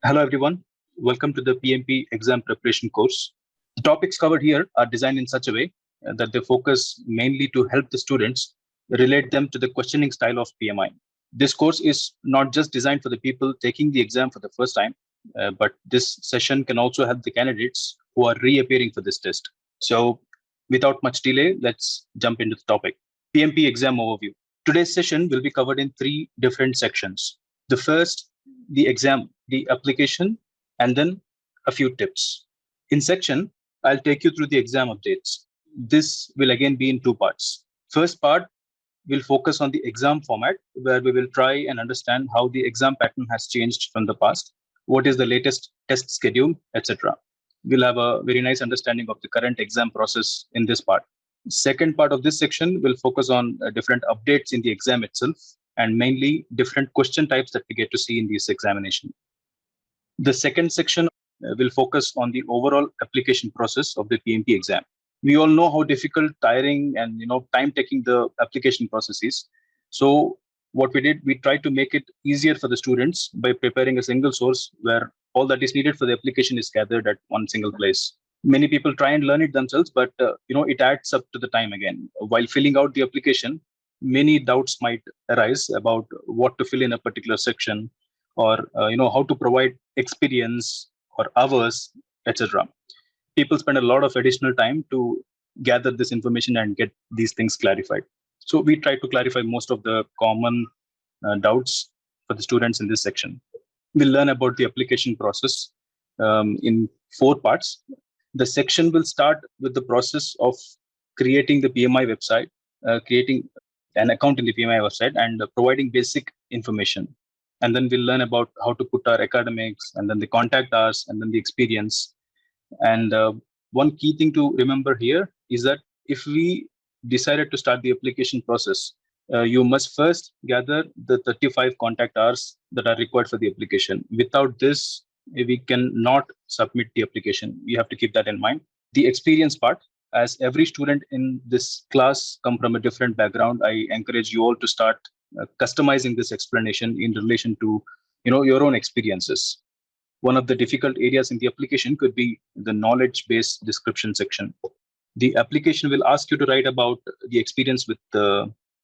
Hello, everyone. Welcome to the PMP Exam Preparation course. The topics covered here are designed in such a way that they focus mainly to help the students relate them to the questioning style of PMI. This course is not just designed for the people taking the exam for the first time, but this session can also help the candidates who are reappearing for this test. So, without much delay, let's jump into the topic. PMP Exam Overview. Today's session will be covered in three different sections. The first, the exam, the application, and then a few tips. In section, I'll take you through the exam updates. This will again be in two parts. First part will focus on the exam format, where we will try and understand how the exam pattern has changed from the past, what is the latest test schedule, etc. We'll have a very nice understanding of the current exam process in this part. Second part of this section will focus on different updates in the exam itself and mainly different question types that we get to see in this examination. The second section will focus on the overall application process of the PMP exam. We all know how difficult, tiring, and time-taking the application process is. So what we did, we tried to make it easier for the students by preparing a single source where all that is needed for the application is gathered at one single place. Many people try and learn it themselves, but it adds up to the time again. While filling out the application, many doubts might arise about what to fill in a particular section, or how to provide experience or hours, etc. People spend a lot of additional time to gather this information and get these things clarified. So we try to clarify most of the common doubts for the students in this section. We'll learn about the application process in four parts. The section will start with the process of creating the PMI website, creating an account in the PMI website, and providing basic information. And then we'll learn about how to put our academics, and then the contact hours, and then the experience. And one key thing to remember here is that if we decided to start the application process, you must first gather the 35 contact hours that are required for the application. Without this, we cannot submit the application. You have to keep that in mind. The experience part, as every student in this class come from a different background, I encourage you all to start customizing this explanation in relation to your own experiences. One of the difficult areas in the application could be the knowledge-based description section. The application will ask you to write about the experience with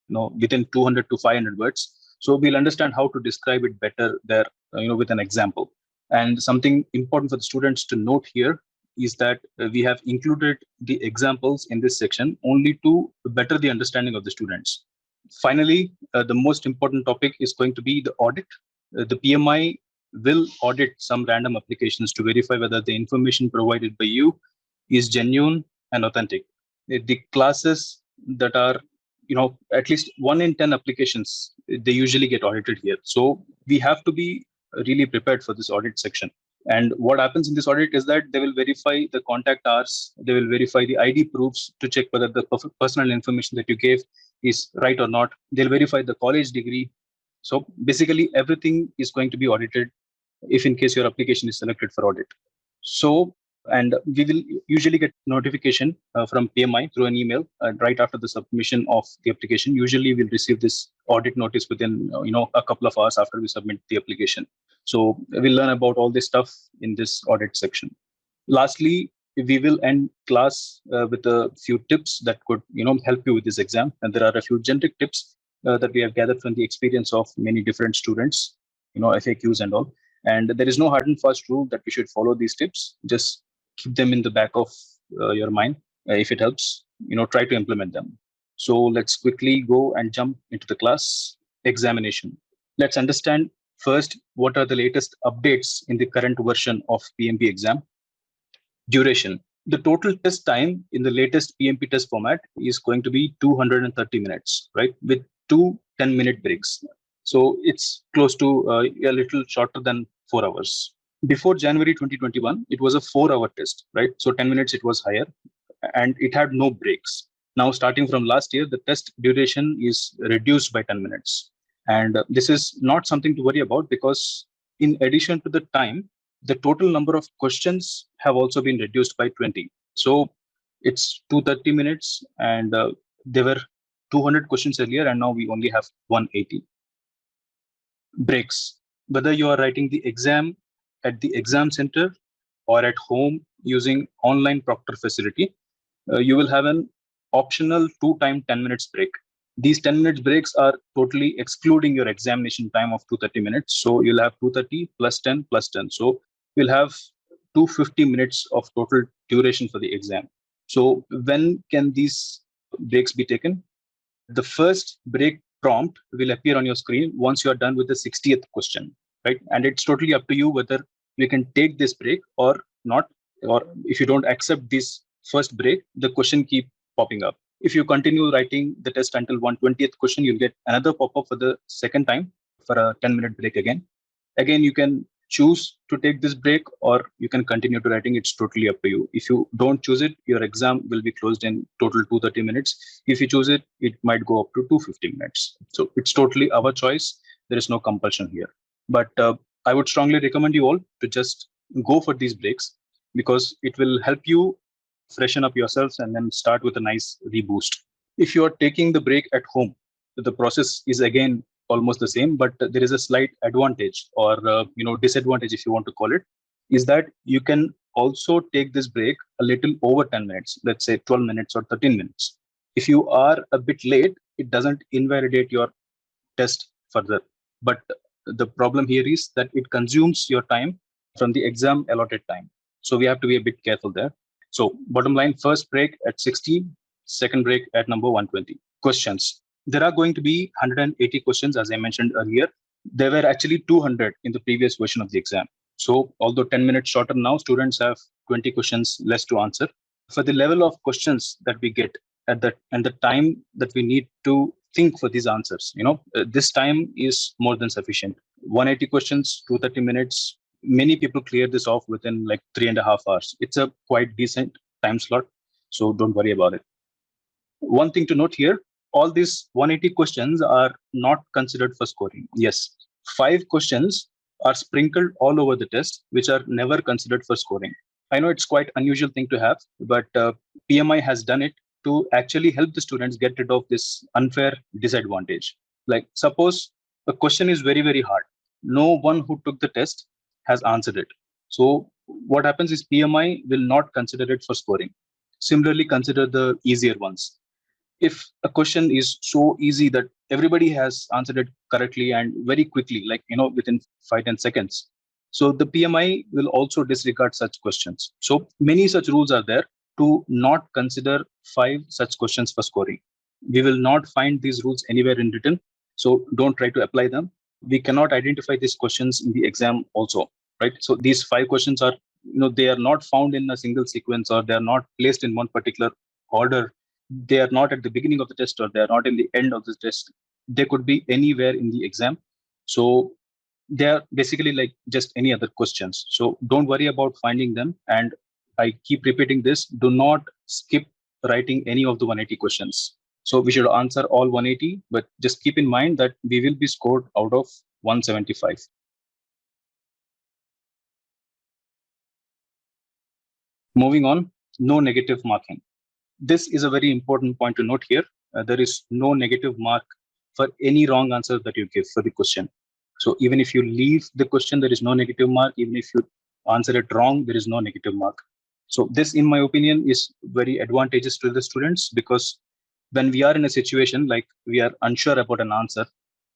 within 200 to 500 words. So we'll understand how to describe it better there, with an example. And something important for the students to note here is that we have included the examples in this section only to better the understanding of the students. Finally, the most important topic is going to be the audit. The PMI will audit some random applications to verify whether the information provided by you is genuine and authentic. The classes that are, at least 1 in 10 applications, they usually get audited here. So we have to be really prepared for this audit section. And what happens in this audit is that they will verify the contact hours, they will verify the ID proofs to check whether the personal information that you gave is right or not. They'll verify the college degree. So basically, everything is going to be audited if in case your application is selected for audit. So, and we will usually get notification from PMI through an email right after the submission of the application. Usually we'll receive this audit notice within a couple of hours after we submit the application. So we'll learn about all this stuff in this audit section. Lastly, we will end class with a few tips that could help you with this exam. And there are a few generic tips that we have gathered from the experience of many different students, FAQs and all. And there is no hard and fast rule that we should follow these tips. Just keep them in the back of your mind. If it helps, try to implement them. So let's quickly go and jump into the class examination. Let's understand first what are the latest updates in the current version of PMP exam. Duration. The total test time in the latest PMP test format is going to be 230 minutes, right? With 2 10-minute breaks. So it's close to a little shorter than 4 hours. Before January 2021, it was a 4-hour test, right? So 10 minutes it was higher and it had no breaks. Now, starting from last year, the test duration is reduced by 10 minutes. And this is not something to worry about because in addition to the time, the total number of questions have also been reduced by 20. So it's 230 minutes and there were 200 questions earlier and now we only have 180. Breaks. Whether you are writing the exam at the exam center or at home using online proctor facility, you will have an optional 2-time 10 minutes break. These 10 minutes breaks are totally excluding your examination time of 230 minutes. So you'll have 230 plus 10 plus 10. So you'll have 250 minutes of total duration for the exam. So when can these breaks be taken? The first break prompt will appear on your screen once you are done with the 60th question, right? And it's totally up to you whether you can take this break or not, or if you don't accept this first break, the question keep popping up. If you continue writing the test until 120th question, you'll get another pop-up for the second time for a 10-minute break again. Again, you can choose to take this break or you can continue to writing. It's totally up to you. If you don't choose it, your exam will be closed in total 230 minutes. If you choose it, it might go up to 250 minutes. So it's totally our choice. There is no compulsion here. But I would strongly recommend you all to just go for these breaks because it will help you freshen up yourselves and then start with a nice reboost. If you are taking the break at home, the process is again almost the same, but there is a slight advantage or disadvantage, if you want to call it, is that you can also take this break a little over 10 minutes, let's say 12 minutes or 13 minutes. If you are a bit late, it doesn't invalidate your test further. But the problem here is that it consumes your time from the exam allotted time. So we have to be a bit careful there. So bottom line, first break at 60, second break at number 120. Questions. There are going to be 180 questions, as I mentioned earlier. There were actually 200 in the previous version of the exam. So although 10 minutes shorter now, students have 20 questions less to answer. For the level of questions that we get at that and the time that we need to think for these answers, this time is more than sufficient. 180 questions, 230 minutes. Many people clear this off within like 3.5 hours. It's a quite decent time slot. So don't worry about it. One thing to note here, all these 180 questions are not considered for scoring. Yes, 5 questions are sprinkled all over the test, which are never considered for scoring. I know it's quite unusual thing to have, but PMI has done it to actually help the students get rid of this unfair disadvantage. Like suppose a question is very, very hard. No one who took the test has answered it. So what happens is PMI will not consider it for scoring. Similarly, consider the easier ones. If a question is so easy that everybody has answered it correctly and very quickly, like, within 5-10 seconds. So the PMI will also disregard such questions. So many such rules are there to not consider 5 such questions for scoring. We will not find these rules anywhere in written. So don't try to apply them. We cannot identify these questions in the exam also, right? So these 5 questions are, they are not found in a single sequence or they are not placed in one particular order. They are not at the beginning of the test or they are not in the end of the test. They could be anywhere in the exam. So they are basically like just any other questions. So don't worry about finding them. And I keep repeating this, do not skip writing any of the 180 questions. So we should answer all 180, but just keep in mind that we will be scored out of 175. Moving on, no negative marking. This is a very important point to note here. There is no negative mark for any wrong answer that you give for the question. So even if you leave the question, there is no negative mark. Even if you answer it wrong, there is no negative mark. So this, in my opinion, is very advantageous to the students because when we are in a situation like we are unsure about an answer,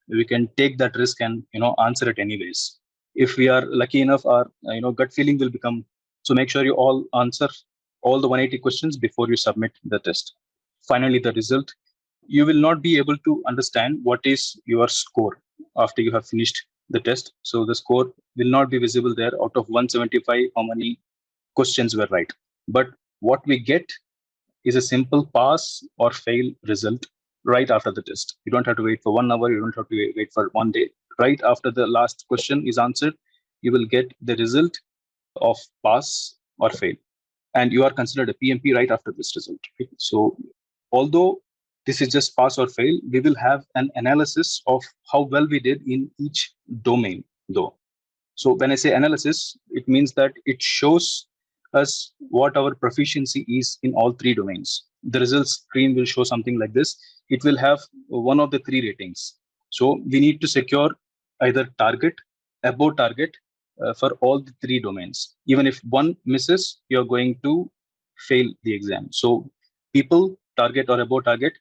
we can take that risk and answer it anyways. If we are lucky enough, our gut feeling will become. So make sure you all answer all the 180 questions before you submit the test. Finally, the result. You will not be able to understand what is your score after you have finished the test. So the score will not be visible there. Out of 175, how many questions were right? But what we get is a simple pass or fail result right after the test. You don't have to wait for 1 hour. You don't have to wait for 1 day. Right after the last question is answered, you will get the result of pass or fail. And you are considered a PMP right after this result. So although this is just pass or fail, we will have an analysis of how well we did in each domain though. So when I say analysis, it means that it shows us what our proficiency is in all 3 domains. The results screen will show something like this. It will have one of the 3 ratings. So we need to secure either target, above target, for all the three domains. Even if one misses, you're going to fail the exam. So people, target or above target;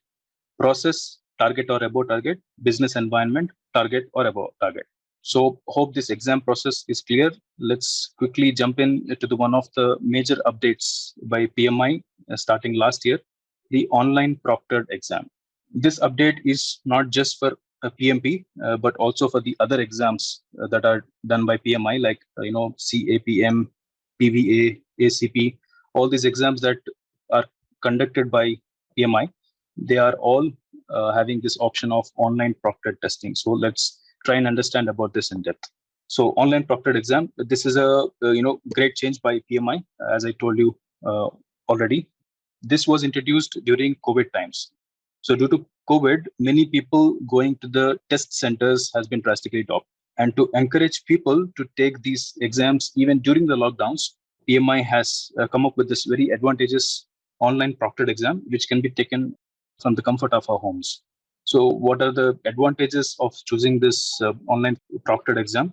process, target or above target; business environment, target or above target. So hope this exam process is clear. Let's quickly jump in to the one of the major updates by PMI starting last year, the online proctored exam. This update is not just for PMP, but also for the other exams that are done by PMI, like CAPM, PVA, ACP, all these exams that are conducted by PMI. They are all having this option of online proctored testing. So let's try and understand about this in depth. So online proctored exam, this is a great change by PMI, as I told you already. This was introduced during COVID times. So due to COVID, many people going to the test centers has been drastically dropped. And to encourage people to take these exams even during the lockdowns, PMI has come up with this very advantageous online proctored exam, which can be taken from the comfort of our homes. So what are the advantages of choosing this online proctored exam?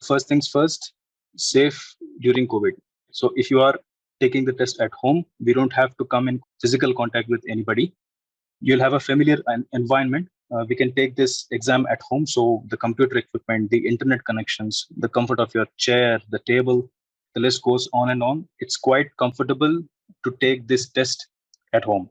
First things first, safe during COVID. So if you are taking the test at home, we don't have to come in physical contact with anybody. You'll have a familiar environment. We can take this exam at home. So the computer equipment, the internet connections, the comfort of your chair, the table, the list goes on and on. It's quite comfortable to take this test at home.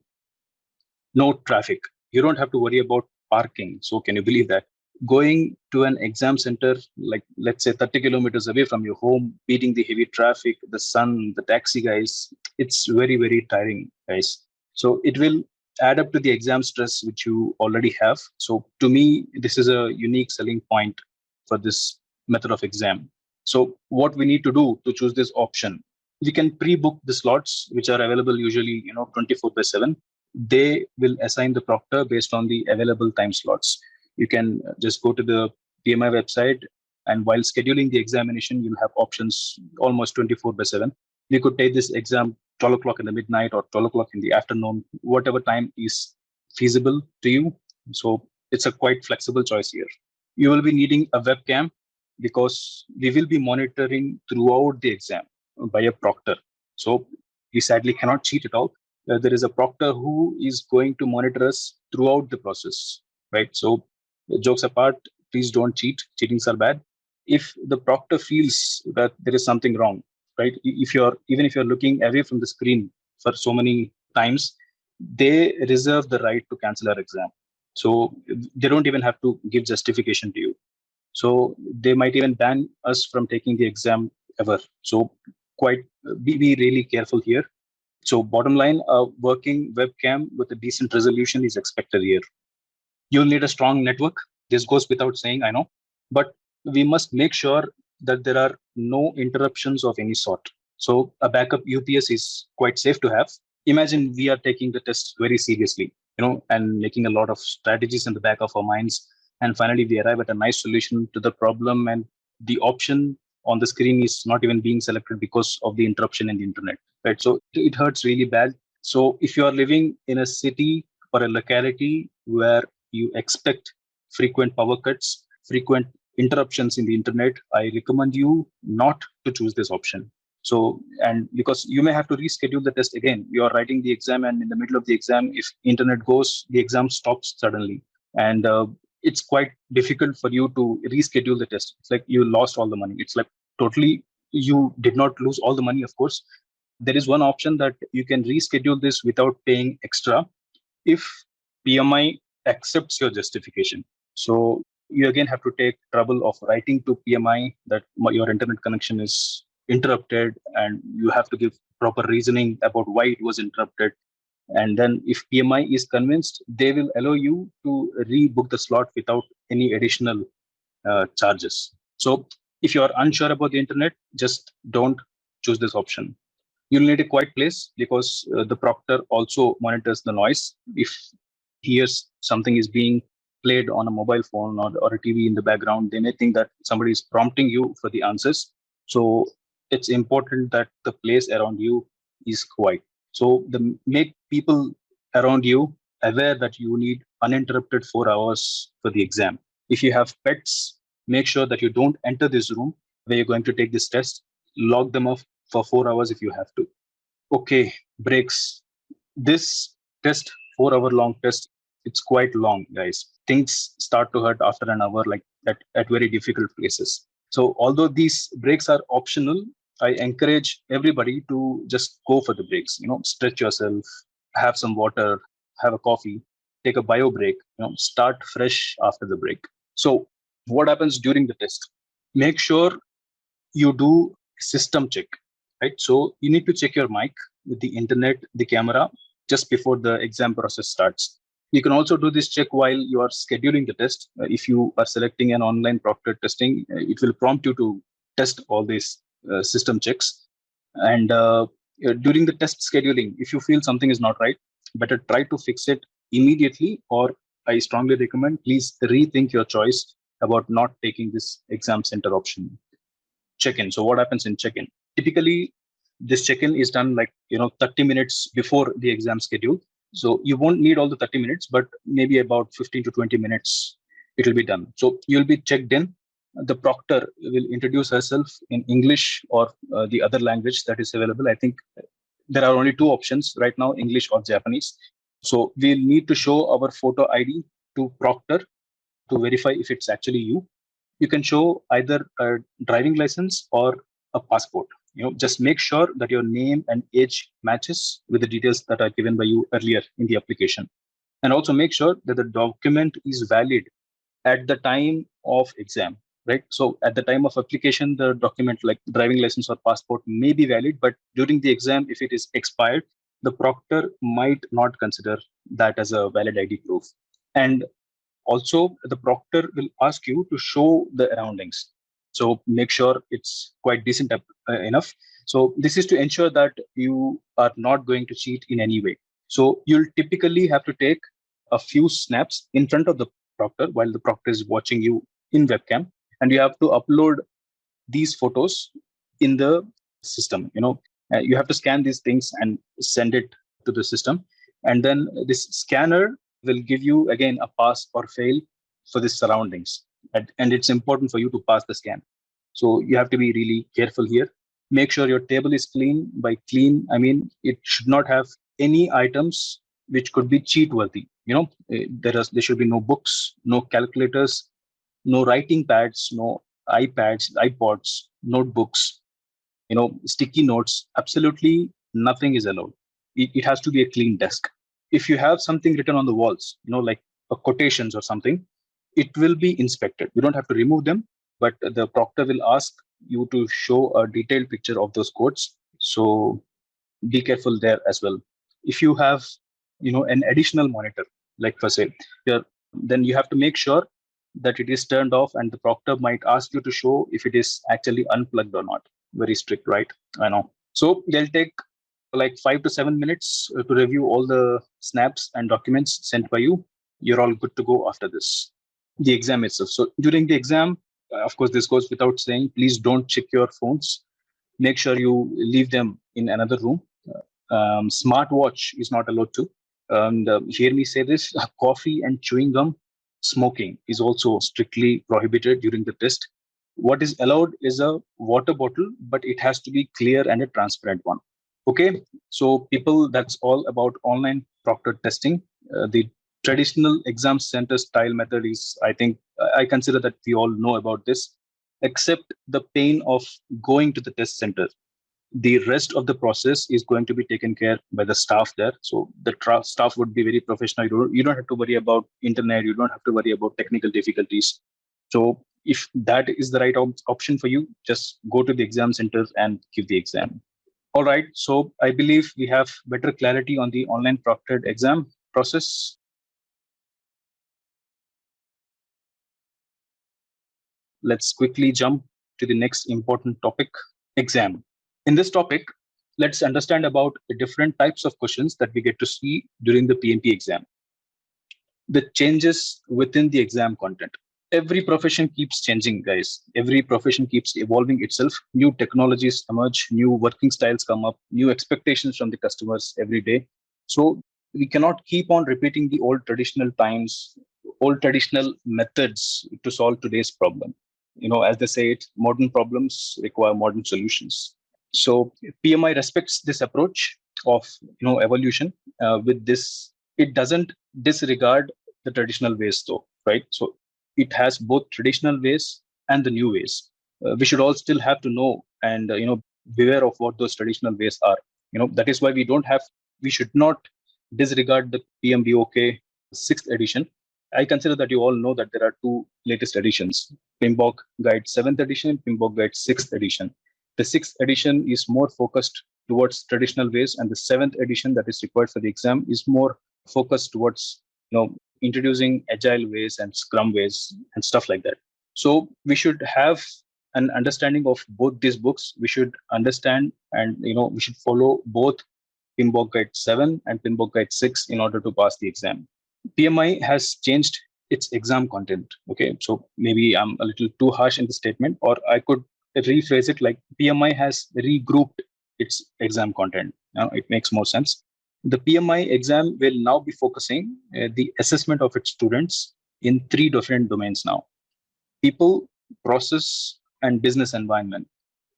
No traffic. You don't have to worry about parking. So can you believe that? Going to an exam center, like let's say 30 kilometers away from your home, beating the heavy traffic, the sun, the taxi guys, it's very, very tiring, guys. So it will add up to the exam stress which you already have. So to me, this is a unique selling point for this method of exam. So what we need to do to choose this option, we can pre-book the slots which are available usually 24/7. They will assign the proctor based on the available time slots. You can just go to the PMI website, and while scheduling the examination, you'll have options almost 24/7. You could take this exam 12 o'clock in the midnight or 12 o'clock in the afternoon, whatever time is feasible to you. So it's a quite flexible choice here. You will be needing a webcam because we will be monitoring throughout the exam by a proctor. So we sadly cannot cheat at all. There is a proctor who is going to monitor us throughout the process, right? So jokes apart, please don't cheat. Cheatings are bad. If the proctor feels that there is something wrong, right? Even if you're looking away from the screen for so many times, they reserve the right to cancel our exam. So they don't even have to give justification to you. So they might even ban us from taking the exam ever. So be really careful here. So bottom line, a working webcam with a decent resolution is expected here. You'll need a strong network. This goes without saying, I know, but we must make sure that there are no interruptions of any sort. So a backup UPS is quite safe to have. Imagine we are taking the test very seriously, and making a lot of strategies in the back of our minds. And finally, we arrive at a nice solution to the problem, and the option on the screen is not even being selected because of the interruption in the internet, right? So it hurts really bad. So if you are living in a city or a locality where you expect frequent power cuts, frequent interruptions in the internet, I recommend you not to choose this option. So, and because you may have to reschedule the test again, you are writing the exam, and in the middle of the exam, if internet goes, the exam stops suddenly. And it's quite difficult for you to reschedule the test. It's like you lost all the money. It's like totally, you did not lose all the money, of course. There is one option that you can reschedule this without paying extra if PMI accepts your justification. So you again have to take trouble of writing to PMI that your internet connection is interrupted, and you have to give proper reasoning about why it was interrupted. And then if PMI is convinced, they will allow you to rebook the slot without any additional charges. So if you are unsure about the internet, just don't choose this option. You'll need a quiet place because the proctor also monitors the noise. If he hears something is being played on a mobile phone or a TV in the background, they may think that somebody is prompting you for the answers. So it's important that the place around you is quiet. So make people around you aware that you need uninterrupted 4 hours for the exam. If you have pets, make sure that you don't enter this room where you're going to take this test. Log them off for 4 hours if you have to. Okay, breaks. This test, 4 hour long test, it's quite long, guys. Things start to hurt after an hour, like at very difficult places. So although these breaks are optional, I encourage everybody to just go for the breaks. Stretch yourself, have some water, have a coffee, take a bio break. Start fresh after the break. So what happens during the test? Make sure you do system check, right? So you need to check your mic with the internet, the camera, just before the exam process starts. You can also do this check while you are scheduling the test. If you are selecting an online proctored testing, it will prompt you to test all these system checks. And during the test scheduling, if you feel something is not right, better try to fix it immediately, or I strongly recommend please rethink your choice about not taking this exam center option. Check-in. So what happens in check-in? Typically, this check-in is done 30 minutes before the exam schedule. So you won't need all the 30 minutes, but maybe about 15 to 20 minutes, it will be done. So you'll be checked in. The proctor will introduce herself in English or the other language that is available. I think there are only two options right now, English or Japanese. So we'll need to show our photo ID to proctor to verify if it's actually you. You can show either a driving license or a passport. Just make sure that your name and age matches with the details that are given by you earlier in the application. And also make sure that the document is valid at the time of exam, right? So at the time of application, the document like driving license or passport may be valid, but during the exam, if it is expired, the proctor might not consider that as a valid ID proof. And also, the proctor will ask you to show the surroundings. So make sure it's quite decent enough. So this is to ensure that you are not going to cheat in any way. So you'll typically have to take a few snaps in front of the proctor while the proctor is watching you in webcam, and you have to upload these photos in the system. You have to scan these things and send it to the system, and then this scanner will give you again a pass or fail for the surroundings, and it's important for you to pass the scan. So you have to be really careful here. Make sure your table is clean. By clean, I mean it should not have any items which could be cheat worthy. There should be no books, no calculators, no writing pads, no iPads, iPods, notebooks, sticky notes. Absolutely nothing is allowed. It has to be a clean desk. If you have something written on the walls, like quotations or something, it will be inspected. You don't have to remove them, but the proctor will ask you to show a detailed picture of those quotes. So be careful there as well. If you have, an additional monitor, like per se, then you have to make sure that it is turned off, and the proctor might ask you to show if it is actually unplugged or not. Very strict, right? I know. So they'll take like 5 to 7 minutes to review all the snaps and documents sent by you. You're all good to go after this. The exam itself. So during the exam, of course, this goes without saying, please don't check your phones. Make sure you leave them in another room. Smartwatch is not allowed to. And hear me say this, coffee and chewing gum, smoking is also strictly prohibited during the test. What is allowed is a water bottle, but it has to be clear and a transparent one. Okay, so people, that's all about online proctored testing. The traditional exam center style method is, I think, I consider that we all know about this, except the pain of going to the test center. The rest of the process is going to be taken care by the staff there. So the staff would be very professional. You don't have to worry about internet. You don't have to worry about technical difficulties. So if that is the right option for you, just go to the exam center and give the exam. All right. So I believe we have better clarity on the online proctored exam process. Let's quickly jump to the next important topic, exam. In this topic, let's understand about the different types of questions that we get to see during the PMP exam. The changes within the exam content. Every profession keeps changing, guys. Every profession keeps evolving itself. New technologies emerge, new working styles come up, new expectations from the customers every day. So we cannot keep on repeating the old traditional times, old traditional methods to solve today's problem. As they say it, modern problems require modern solutions. So PMI respects this approach of evolution. With this, it doesn't disregard the traditional ways, though, right? So it has both traditional ways and the new ways. We should all still have to know and beware of what those traditional ways are. That is why we should not disregard the PMBOK 6th edition. I consider that you all know that there are two latest editions, PMBOK Guide 7th edition, PMBOK Guide 6th edition. The 6th edition is more focused towards traditional ways, and the 7th edition that is required for the exam is more focused towards introducing agile ways and scrum ways and stuff like that. So we should have an understanding of both these books. We should understand and we should follow both PMBOK Guide 7 and PMBOK Guide 6 in order to pass the exam. PMI has changed its exam content. Okay, so maybe I'm a little too harsh in the statement, or I could rephrase it like PMI has regrouped its exam content. Now it makes more sense. The PMI exam will now be focusing the assessment of its students in 3 different domains now: people, process, and business environment.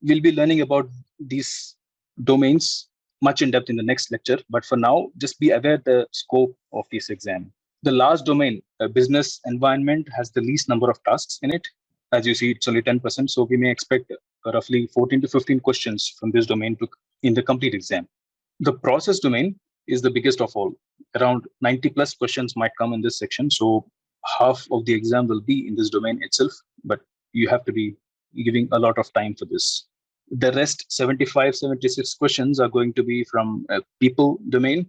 We'll be learning about these domains much in depth in the next lecture, but for now, just be aware the scope of this exam. The last domain, business environment, has the least number of tasks in it. As you see, it's only 10%, so we may expect roughly 14 to 15 questions from this domain in the complete exam. The process domain is the biggest of all. Around 90 plus questions might come in this section, so half of the exam will be in this domain itself, but you have to be giving a lot of time for this. The rest 75, 76 questions are going to be from people domain,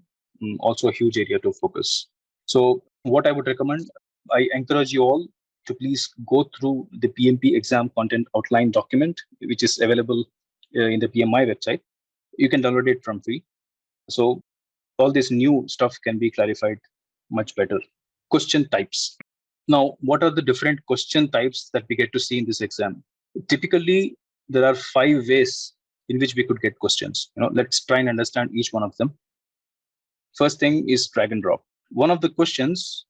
also a huge area to focus. So what I would recommend, I encourage you all to please go through the PMP exam content outline document, which is available in the PMI website. You can download it from free. So all this new stuff can be clarified much better. Question types. Now, what are the different question types that we get to see in this exam? Typically, there are 5 ways in which we could get questions. Let's try and understand each one of them. First thing is drag and drop. One of the questions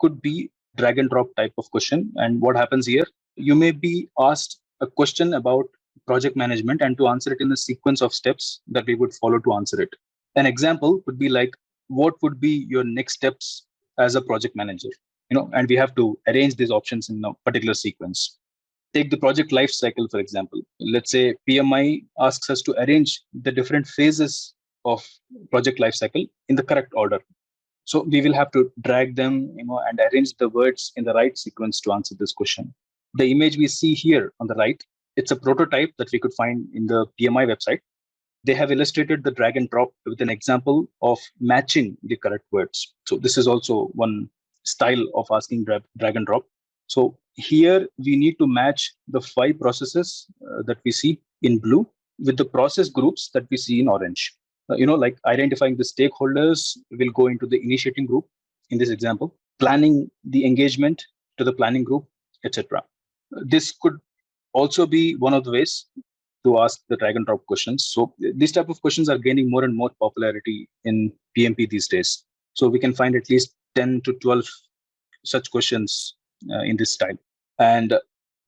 could be drag and drop type of question. And what happens here? You may be asked a question about project management and to answer it in a sequence of steps that we would follow to answer it. An example would be like, what would be your next steps as a project manager? And we have to arrange these options in a particular sequence. Take the project life cycle, for example. Let's say PMI asks us to arrange the different phases of project life cycle in the correct order. So we will have to drag them, and arrange the words in the right sequence to answer this question. The image we see here on the right, it's a prototype that we could find in the PMI website. They have illustrated the drag and drop with an example of matching the correct words. So this is also one style of asking drag and drop. So here we need to match the 5 processes that we see in blue with the process groups that we see in orange. Like identifying the stakeholders will go into the initiating group in this example, planning the engagement to the planning group, etc. This could also be one of the ways to ask the drag and drop questions. So these type of questions are gaining more and more popularity in PMP these days. So we can find at least 10 to 12 such questions in this style. And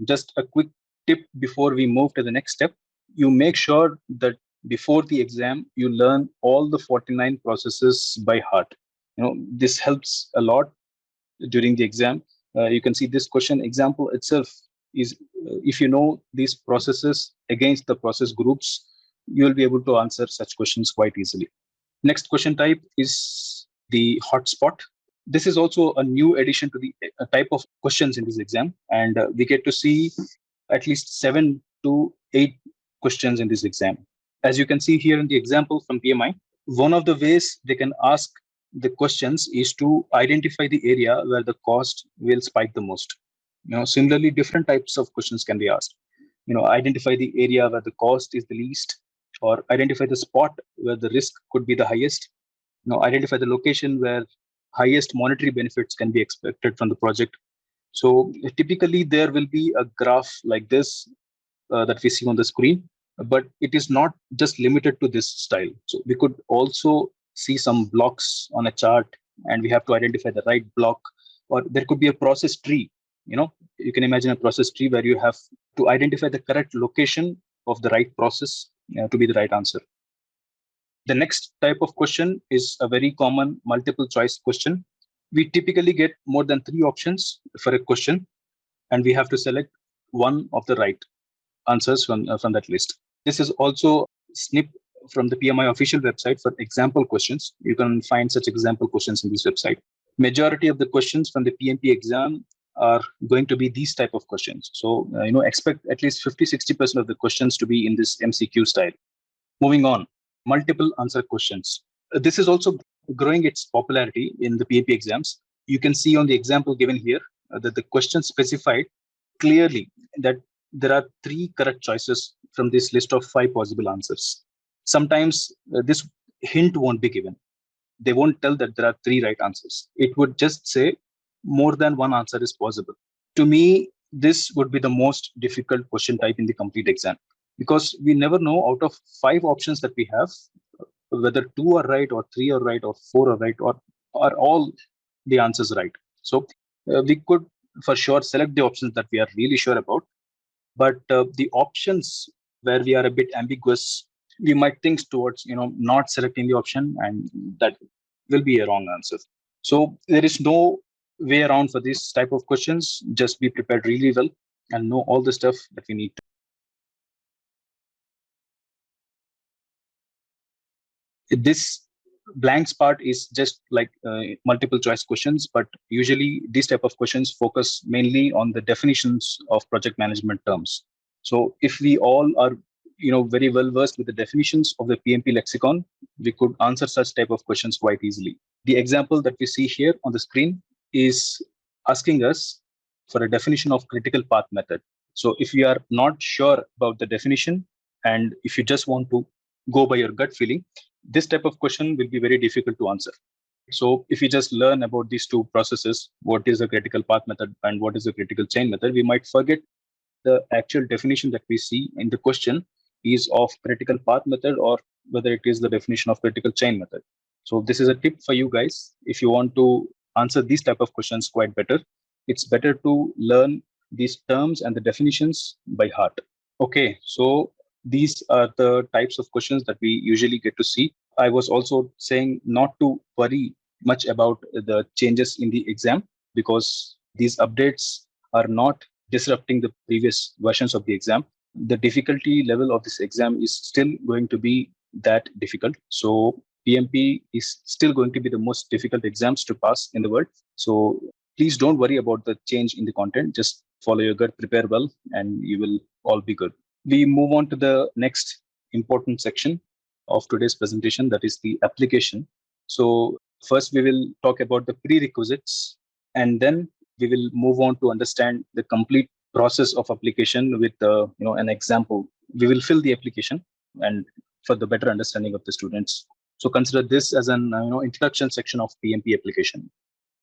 just a quick tip before we move to the next step, you make sure that before the exam, you learn all the 49 processes by heart. This helps a lot during the exam. You can see this question example itself is, if you know these processes against the process groups, you will be able to answer such questions quite easily. Next question type is the hotspot. This is also a new addition to the type of questions in this exam, and we get to see at least 7 to 8 questions in this exam. As you can see here in the example from PMI, one of the ways they can ask the questions is to identify the area where the cost will spike the most. Similarly, different types of questions can be asked. Identify the area where the cost is the least, or identify the spot where the risk could be the highest. Identify the location where highest monetary benefits can be expected from the project. So typically there will be a graph like this that we see on the screen, but it is not just limited to this style. So we could also see some blocks on a chart, and we have to identify the right block, or there could be a process tree You can imagine a process tree where you have to identify the correct location of the right process to be the right answer. The next type of question is a very common multiple choice question. We typically get more than 3 options for a question, and we have to select one of the right answers from that list. This is also snip from the PMI official website for example questions. You can find such example questions in this website. Majority of the questions from the PMP exam are going to be these type of questions. So, expect at least 50-60% of the questions to be in this MCQ style. Moving on, multiple answer questions. This is also growing its popularity in the PMP exams. You can see on the example given here that the question specified clearly that there are 3 correct choices from this list of 5 possible answers. Sometimes this hint won't be given. They won't tell that there are 3 right answers. It would just say more than one answer is possible. To me, this would be the most difficult question type in the complete exam, because we never know out of 5 options that we have, whether 2 are right or 3 are right or 4 are right, or are all the answers right. So we could for sure select the options that we are really sure about. But the options where we are a bit ambiguous, we might think towards not selecting the option, and that will be a wrong answer. So there is no way around for this type of questions. Just be prepared really well and know all the stuff that we need to. This blanks part is just like multiple choice questions, but usually these type of questions focus mainly on the definitions of project management terms. So if we all are very well versed with the definitions of the PMP lexicon, we could answer such type of questions quite easily. The example that we see here on the screen is asking us for a definition of critical path method. So if you are not sure about the definition, and if you just want to go by your gut feeling, this type of question will be very difficult to answer. So if we just learn about these 2 processes, what is a critical path method and what is a critical chain method, we might forget the actual definition that we see in the question is of critical path method, or whether it is the definition of critical chain method. So this is a tip for you guys. If you want to answer these type of questions quite better, it's better to learn these terms and the definitions by heart. Okay, so these are the types of questions that we usually get to see. I was also saying not to worry much about the changes in the exam, because these updates are not disrupting the previous versions of the exam. The difficulty level of this exam is still going to be that difficult. So PMP is still going to be the most difficult exams to pass in the world. So please don't worry about the change in the content. Just follow your gut, prepare well, and you will all be good. We move on to the next important section of today's presentation, that is the application. So first we will talk about the prerequisites, and then we will move on to understand the complete process of application with an example. We will fill the application and for the better understanding of the students. So consider this as an introduction section of PMP application.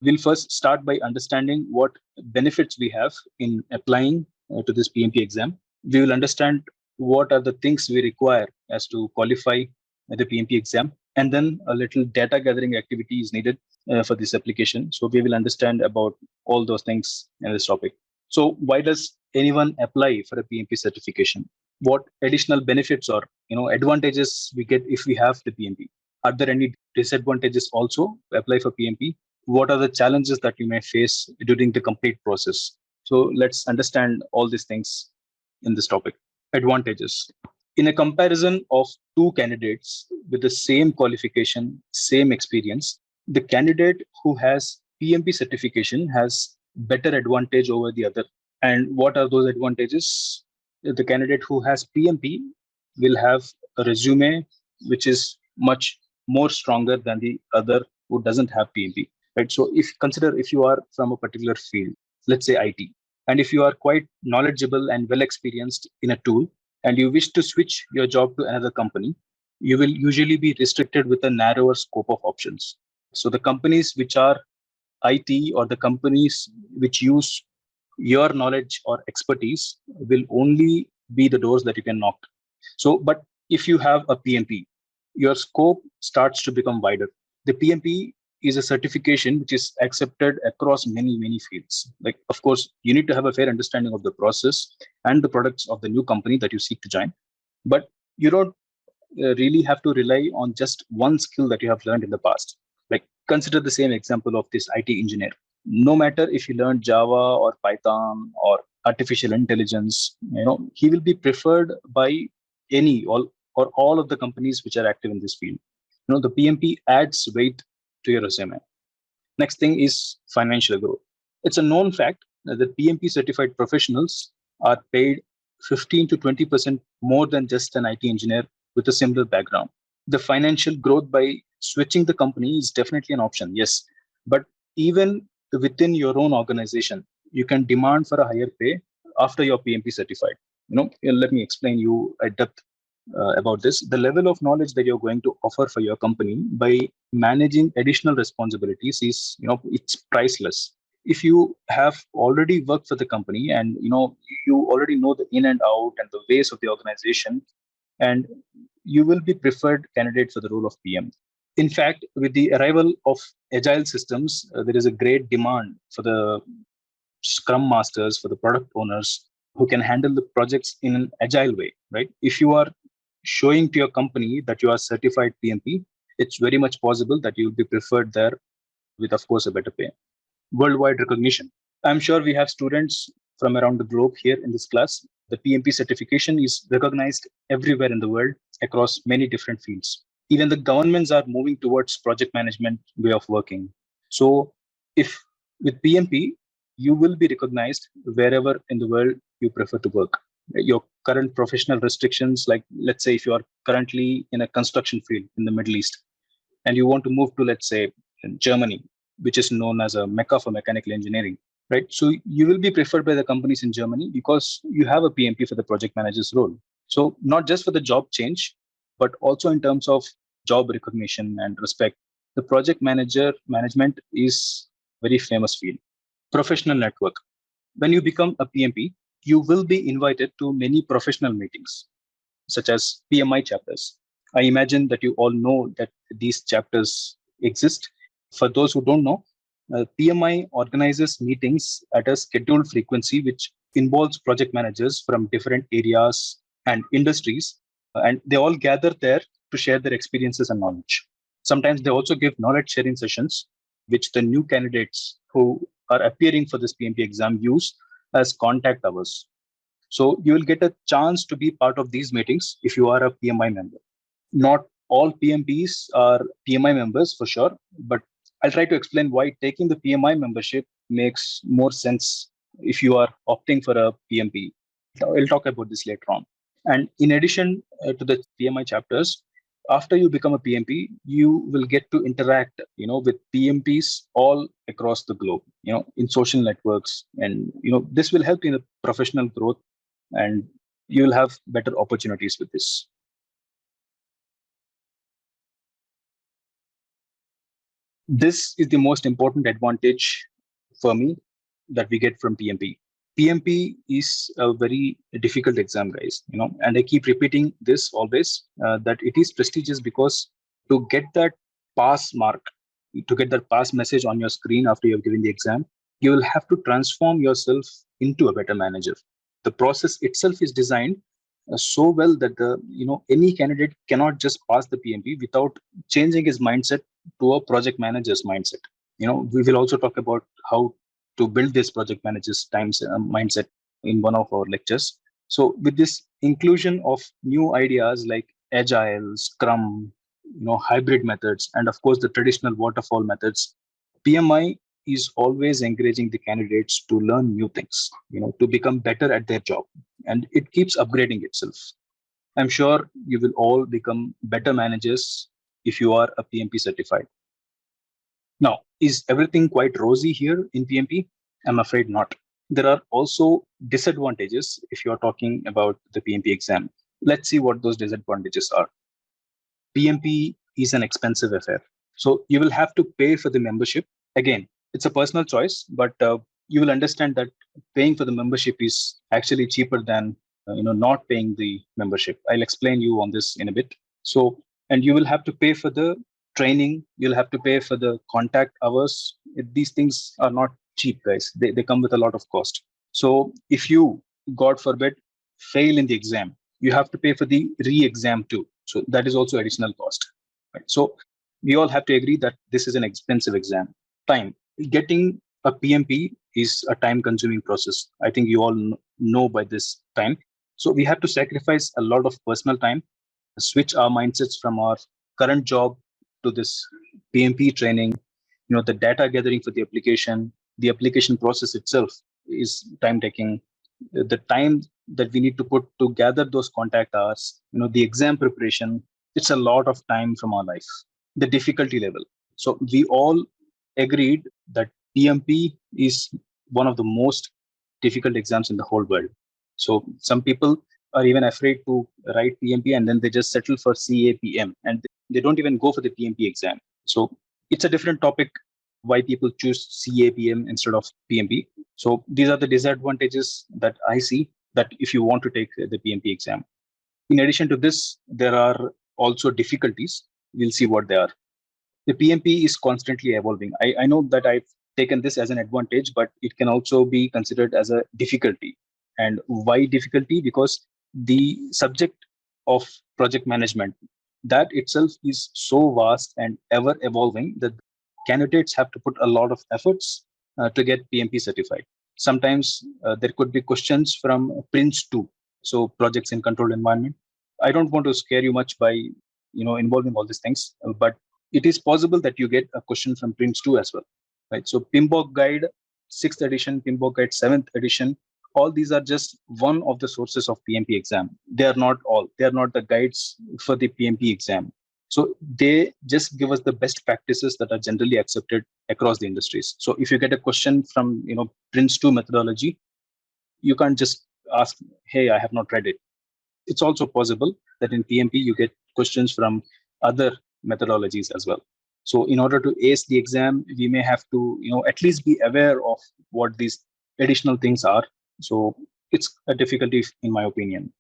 We'll first start by understanding what benefits we have in applying to this PMP exam. We will understand what are the things we require as to qualify the PMP exam, and then a little data gathering activity is needed for this application. So we will understand about all those things in this topic. So why does anyone apply for a PMP certification? What additional benefits or advantages we get if we have the PMP? Are there any disadvantages also to apply for PMP? What are the challenges that you may face during the complete process? So let's understand all these things in this topic. Advantages. In a comparison of 2 candidates with the same qualification, same experience, the candidate who has PMP certification has better advantage over the other. And what are those advantages? The candidate who has PMP will have a resume which is much more stronger than the other who doesn't have PMP. Right? So if you are from a particular field, let's say IT, and if you are quite knowledgeable and well experienced in a tool, and you wish to switch your job to another company, you will usually be restricted with a narrower scope of options. So the companies which are IT, or the companies which use your knowledge or expertise, will only be the doors that you can knock. So, but if you have a PMP, your scope starts to become wider. The PMP is a certification which is accepted across many fields. Like, of course, you need to have a fair understanding of the process and the products of the new company that you seek to join. But you don't really have to rely on just one skill that you have learned in the past. Like, consider the same example of this IT engineer. No matter if he learned Java or Python or artificial intelligence, he will be preferred by all of the companies which are active in this field. The PMP adds weight to your resume. Next thing is financial growth. It's a known fact that PMP certified professionals are paid 15 to 20% more than just an IT engineer with a similar background. The financial growth by switching the company is definitely an option, yes. But even within your own organization, you can demand for a higher pay after you're PMP certified. Let me explain you at depth about this. The level of knowledge that you're going to offer for your company by managing additional responsibilities is, it's priceless. If you have already worked for the company and you already know the in and out and the ways of the organization, and you will be preferred candidate for the role of PM. In fact, with the arrival of agile systems, there is a great demand for the scrum masters, for the product owners who can handle the projects in an agile way, right? If you are showing to your company that you are certified PMP, it's very much possible that you will be preferred there with, of course, a better pay. Worldwide recognition. I'm sure we have students from around the globe here in this class. The PMP certification is recognized everywhere in the world across many different fields. Even the governments are moving towards project management way of working. So if with PMP, you will be recognized wherever in the world you prefer to work. Your current professional restrictions, like let's say if you are currently in a construction field in the Middle East and you want to move to, let's say, Germany, which is known as a mecca for mechanical engineering, right? So you will be preferred by the companies in Germany because you have a PMP for the project manager's role. So not just for the job change, but also in terms of job recognition and respect. The project management is very famous field. Professional network. When you become a PMP, you will be invited to many professional meetings, such as PMI chapters. I imagine that you all know that these chapters exist. For those who don't know, PMI organizes meetings at a scheduled frequency, which involves project managers from different areas and industries, and they all gather there to share their experiences and knowledge. Sometimes they also give knowledge sharing sessions, which the new candidates who are appearing for this PMP exam use as contact hours. So you will get a chance to be part of these meetings if you are a PMI member. Not all PMPs are PMI members for sure, but I'll try to explain why taking the PMI membership makes more sense if you are opting for a PMP. I'll talk about this later on. And in addition to the PMI chapters, after you become a PMP, you will get to interact, with PMPs all across the globe, in social networks, and this will help in the professional growth, and you will have better opportunities with this. This is the most important advantage for me that we get from PMP. PMP is a very difficult exam, guys, and I keep repeating this always, that it is prestigious because to get that pass mark, to get that pass message on your screen after you've given the exam, you will have to transform yourself into a better manager. The process itself is designed so well that any candidate cannot just pass the PMP without changing his mindset to a project manager's mindset. We will also talk about how to build this project manager's mindset in one of our lectures. So with this inclusion of new ideas like agile, scrum, hybrid methods, and of course the traditional waterfall methods, PMI is always encouraging the candidates to learn new things, to become better at their job, and it keeps upgrading itself. I'm sure you will all become better managers if you are a PMP certified. Now, is everything quite rosy here in PMP? I'm afraid not. There are also disadvantages if you're talking about the PMP exam. Let's see what those disadvantages are. PMP is an expensive affair. So you will have to pay for the membership. Again, it's a personal choice, but you will understand that paying for the membership is actually cheaper than not paying the membership. I'll explain you on this in a bit. So, and you will have to pay for the training, you'll have to pay for the contact hours. These things are not cheap, guys. They come with a lot of cost. So if you, God forbid, fail in the exam, you have to pay for the re-exam too. So that is also additional cost. Right? So we all have to agree that this is an expensive exam. Time. Getting a PMP is a time-consuming process. I think you all know by this time. So we have to sacrifice a lot of personal time, switch our mindsets from our current job to this PMP training. The data gathering for the application process itself is time taking. The time that we need to put to gather those contact hours, the exam preparation, it's a lot of time from our life. The difficulty level. So we all agreed that PMP is one of the most difficult exams in the whole world. So some people are even afraid to write PMP and then they just settle for CAPM and they don't even go for the PMP exam. So it's a different topic why people choose CAPM instead of PMP. So these are the disadvantages that I see that if you want to take the PMP exam. In addition to this, there are also difficulties. We'll see what they are. The PMP is constantly evolving. I know that I've taken this as an advantage, but it can also be considered as a difficulty. And why difficulty? Because the subject of project management, that itself is so vast and ever evolving that candidates have to put a lot of efforts to get PMP certified. Sometimes there could be questions from Prince 2, so projects in controlled environment. I don't want to scare you much by involving all these things, but it is possible that you get a question from Prince 2 as well, right? So PMBOK Guide 6th edition, PMBOK Guide 7th edition, all these are just one of the sources of PMP exam. They are not all. They are not the guides for the PMP exam. So they just give us the best practices that are generally accepted across the industries. So if you get a question from Prince 2 methodology, you can't just ask, hey, I have not read it. It's also possible that in PMP you get questions from other methodologies as well. So in order to ace the exam, we may have to at least be aware of what these additional things are. So it's a difficulty in my opinion.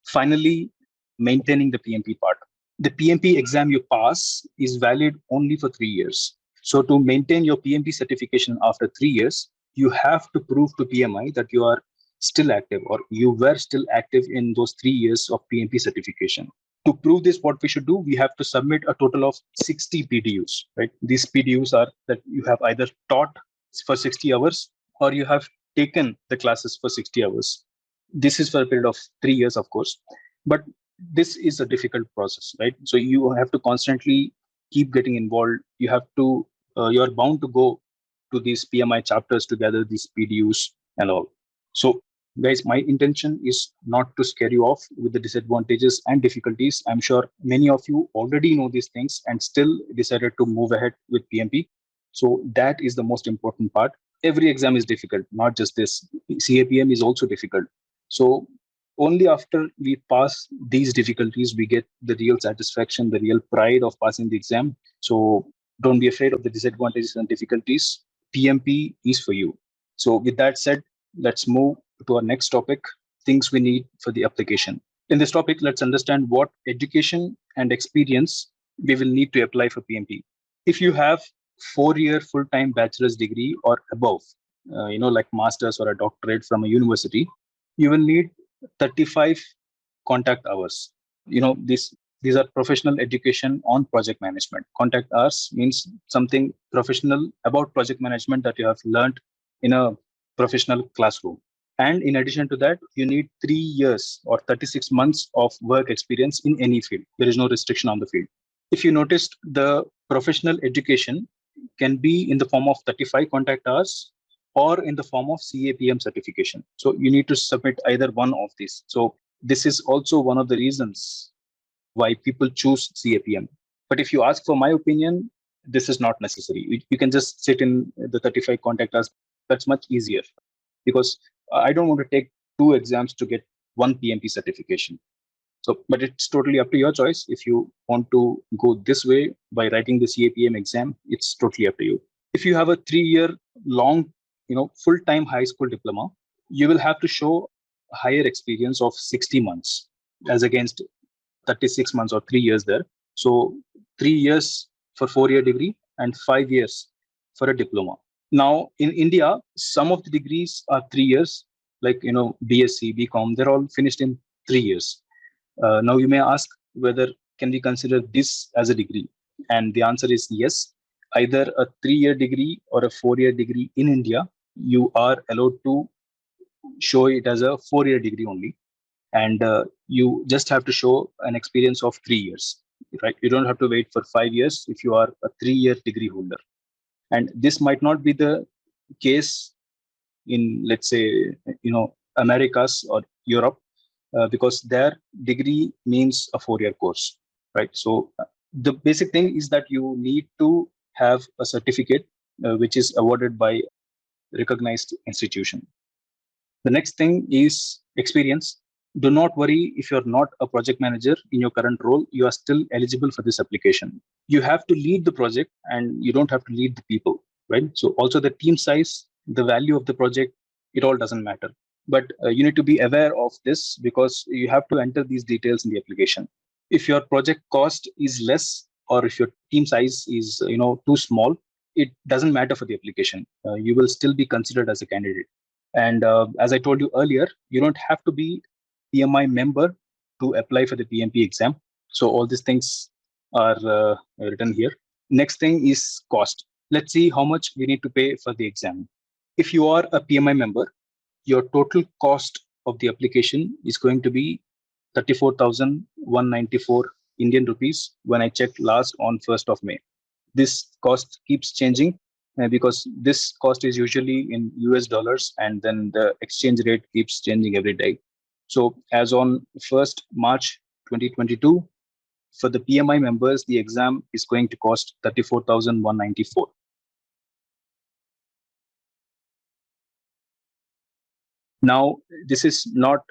Finally, maintaining the PMP part. The PMP exam you pass is valid only for 3 years. So to maintain your PMP certification after 3 years, you have to prove to PMI that you are still active or you were still active in those 3 years of PMP certification. To prove this, what we should do, we have to submit a total of 60 PDUs, right? These PDUs are that you have either taught for 60 hours or you have taken the classes for 60 hours. This is for a period of 3 years, of course, but this is a difficult process, right? So you have to constantly keep getting involved. You have to, you're bound to go to these PMI chapters to gather these PDUs and all. So guys, my intention is not to scare you off with the disadvantages and difficulties. I'm sure many of you already know these things and still decided to move ahead with PMP. So that is the most important part. Every exam is difficult, not just this. CAPM is also difficult. So only after we pass these difficulties, we get the real satisfaction, the real pride of passing the exam. So don't be afraid of the disadvantages and difficulties. PMP is for you. So with that said, let's move to our next topic, things we need for the application. In this topic, let's understand what education and experience we will need to apply for PMP. If you have 4-year full-time bachelor's degree or above, like master's or a doctorate from a university, you will need 35 contact hours. These are professional education on project management. Contact hours means something professional about project management that you have learned in a professional classroom. And in addition to that, you need 3 years or 36 months of work experience in any field. There is no restriction on the field. If you noticed, the professional education can be in the form of 35 contact hours or in the form of CAPM certification. So you need to submit either one of these. So this is also one of the reasons why people choose CAPM. But if you ask for my opinion, this is not necessary. You can just sit in the 35 contact hours. That's much easier because I don't want to take 2 exams to get 1 PMP certification. So, but it's totally up to your choice. If you want to go this way by writing the CAPM exam, it's totally up to you. If you have a 3-year long, full-time high school diploma, you will have to show higher experience of 60 months as against 36 months or 3 years there. So 3 years for 4-year degree and 5 years for a diploma. Now, in India, some of the degrees are 3 years, like, BSc, BCom, they're all finished in 3 years. Now, you may ask whether can we consider this as a degree? And the answer is yes. Either a 3-year degree or a 4-year degree in India, you are allowed to show it as a 4-year degree only. And you just have to show an experience of 3 years, right? You don't have to wait for 5 years if you are a 3-year degree holder. And this might not be the case in, let's say, Americas or Europe, because their degree means a 4-year course, right? So the basic thing is that you need to have a certificate which is awarded by recognized institution. The next thing is experience. Do not worry if you're not a project manager in your current role, you are still eligible for this application. You have to lead the project and you don't have to lead the people, right? So also the team size, the value of the project, it all doesn't matter. But you need to be aware of this because you have to enter these details in the application. If your project cost is less or if your team size is too small, it doesn't matter for the application. You will still be considered as a candidate. And as I told you earlier, you don't have to be PMI member to apply for the PMP exam. So all these things are written here. Next thing is cost. Let's see how much we need to pay for the exam. If you are a PMI member, your total cost of the application is going to be 34,194 Indian rupees when I checked last on 1st of May. This cost keeps changing because this cost is usually in US dollars and then the exchange rate keeps changing every day. So as on 1st March 2022, for the PMI members, the exam is going to cost 34,194. Now, this is not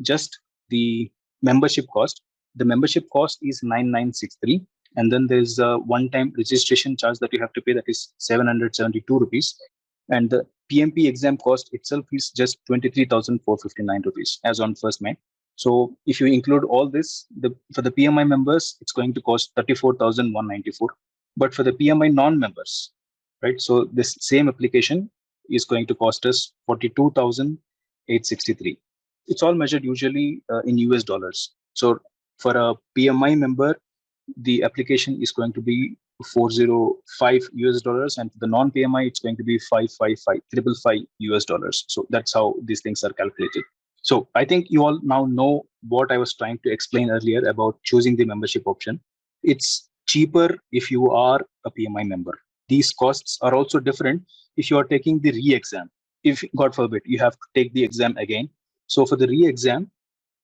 just the membership cost. The membership cost is 9963. And then there's a one-time registration charge that you have to pay, that is 772 rupees. And the PMP exam cost itself is just 23,459 rupees as on 1st May. So if you include all this, for the PMI members, it's going to cost 34,194. But for the PMI non-members, right? So this same application is going to cost us 42,863. It's all measured usually in US dollars. So for a PMI member, the application is going to be 405 US dollars, and for the non-PMI, it's going to be 555 US dollars. So that's how these things are calculated. So I think you all now know what I was trying to explain earlier about choosing the membership option. It's cheaper if you are a PMI member. These costs are also different if you are taking the re-exam. If, God forbid, you have to take the exam again. So for the re-exam,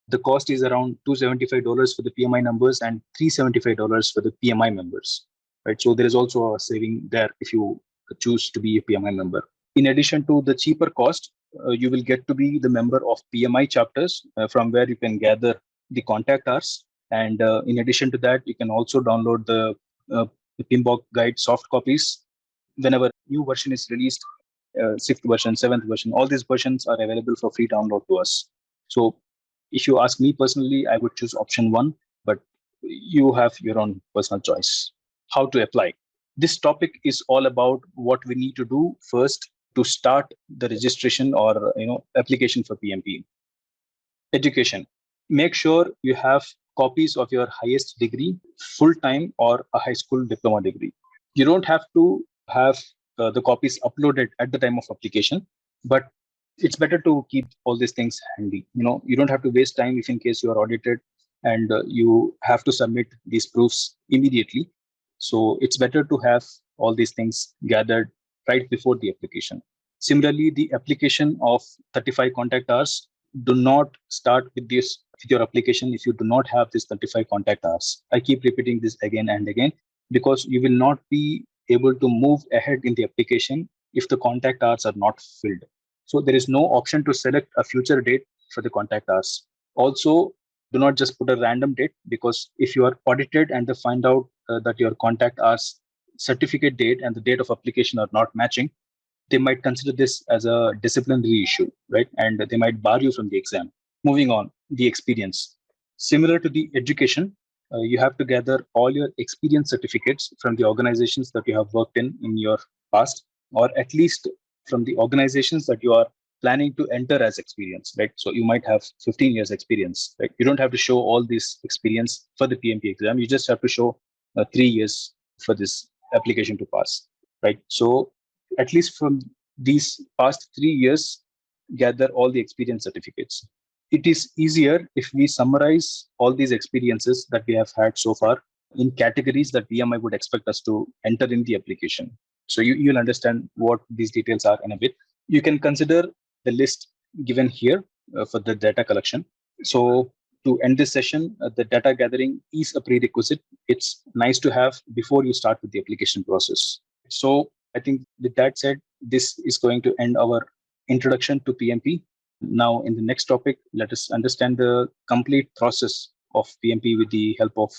the cost is around $275 for the PMI members and $375 for the PMI members, right? So there is also a saving there if you choose to be a PMI member. In addition to the cheaper cost, you will get to be the member of PMI chapters from where you can gather the contact hours. And in addition to that, you can also download the PMBOK guide soft copies. Whenever new version is released, 6th version, 7th version, all these versions are available for free download to us. So if you ask me personally, I would choose option 1, but you have your own personal choice. How to apply? This topic is all about what we need to do first to start the registration or application for PMP. Education. Make sure you have copies of your highest degree, full-time or a high school diploma degree. You don't have to have the copies uploaded at the time of application, but it's better to keep all these things handy. You don't have to waste time if in case you are audited and you have to submit these proofs immediately. So it's better to have all these things gathered right before the application. Similarly, the application of 35 contact hours, do not start with your application if you do not have this 35 contact hours. I keep repeating this again and again because you will not be able to move ahead in the application if the contact hours are not filled. So there is no option to select a future date for the contact hours. Also, do not just put a random date, because if you are audited and they find out that your contact hours certificate date and the date of application are not matching, they might consider this as a disciplinary issue, right? And they might bar you from the exam. Moving on, the experience. Similar to the education, you have to gather all your experience certificates from the organizations that you have worked in your past, or at least from the organizations that you are planning to enter as experience, right? So you might have 15 years experience, right? You don't have to show all this experience for the PMP exam. You just have to show 3 years for this application to pass, right? So at least from these past 3 years, gather all the experience certificates. It is easier if we summarize all these experiences that we have had so far in categories that PMI would expect us to enter in the application. So you'll understand what these details are in a bit. You can consider the list given here for the data collection. So to end this session, the data gathering is a prerequisite. It's nice to have before you start with the application process. So I think with that said, this is going to end our introduction to PMP. Now, in the next topic, let us understand the complete process of PMP with the help of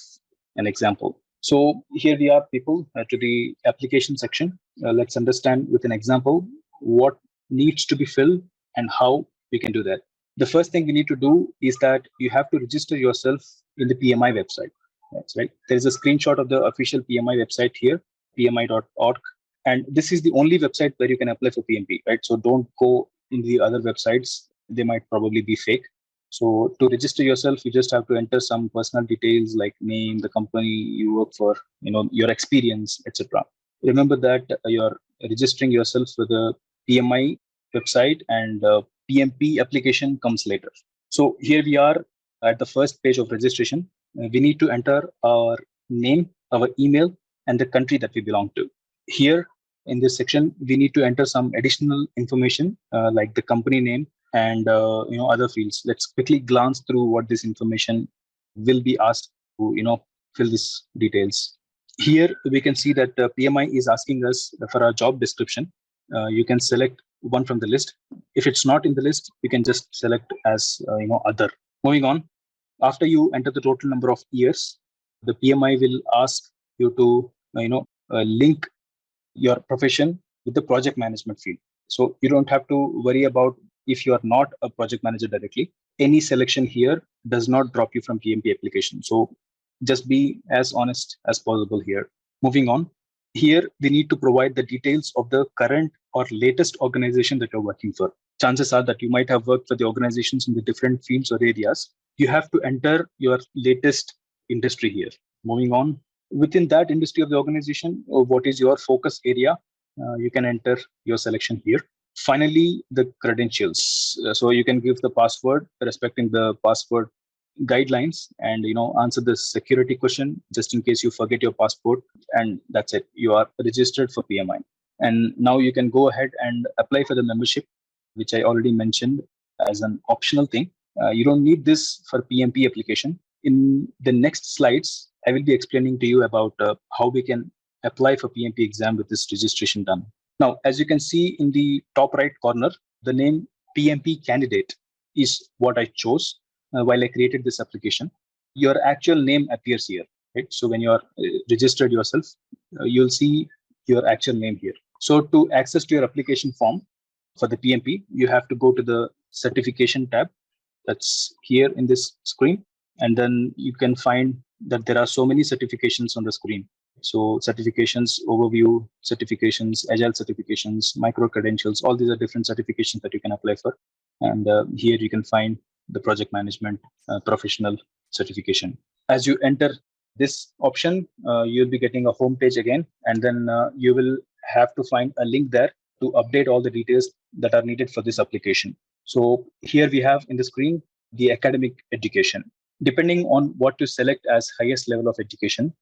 an example. So here we are, people, to the application section. Let's understand with an example what needs to be filled and how we can do that. The first thing we need to do is that you have to register yourself in the PMI website. That's right. There is a screenshot of the official PMI website here, pmi.org. And this is the only website where you can apply for PMP, right? So don't go in the other websites. They might probably be fake. So to register yourself, you just have to enter some personal details like name, the company you work for, your experience, etc. Remember that you're registering yourself for the PMI website, and PMP application comes later. So here we are at the first page of registration. We need to enter our name, our email, and the country that we belong to. Here in this section, we need to enter some additional information like the company name and other fields. Let's quickly glance through what this information will be asked to fill these details. Here we can see that PMI is asking us for a job description. You can select one from the list. If it's not in the list, you can just select as other. Moving on, after you enter the total number of years, the PMI will ask you to link your profession with the project management field. So you don't have to worry about if you are not a project manager directly. Any selection here does not drop you from PMP application. So just be as honest as possible here. Moving on, here we need to provide the details of the current or latest organization that you're working for. Chances are that you might have worked for the organizations in the different fields or areas. You have to enter your latest industry here. Moving on, within that industry of the organization, what is your focus area? You can enter your selection here. Finally, the credentials. So you can give the password respecting the password guidelines and answer the security question just in case you forget your passport, and that's it. You are registered for PMI. And now you can go ahead and apply for the membership, which I already mentioned as an optional thing. You don't need this for PMP application. In the next slides, I will be explaining to you about how we can apply for PMP exam with this registration done. Now, as you can see in the top right corner, the name PMP candidate is what I chose while I created this application. Your actual name appears here, right? So when you are registered yourself, you'll see your actual name here. So to access to your application form for the PMP, you have to go to the certification tab that's here in this screen. And then you can find that there are so many certifications on the screen. So certifications, overview, certifications, agile certifications, micro credentials, all these are different certifications that you can apply for. And here you can find the project management professional certification. As you enter this option, you'll be getting a home page again, and then you will have to find a link there to update all the details that are needed for this application. So here we have in the screen the academic education. Depending on what you select as highest level of education,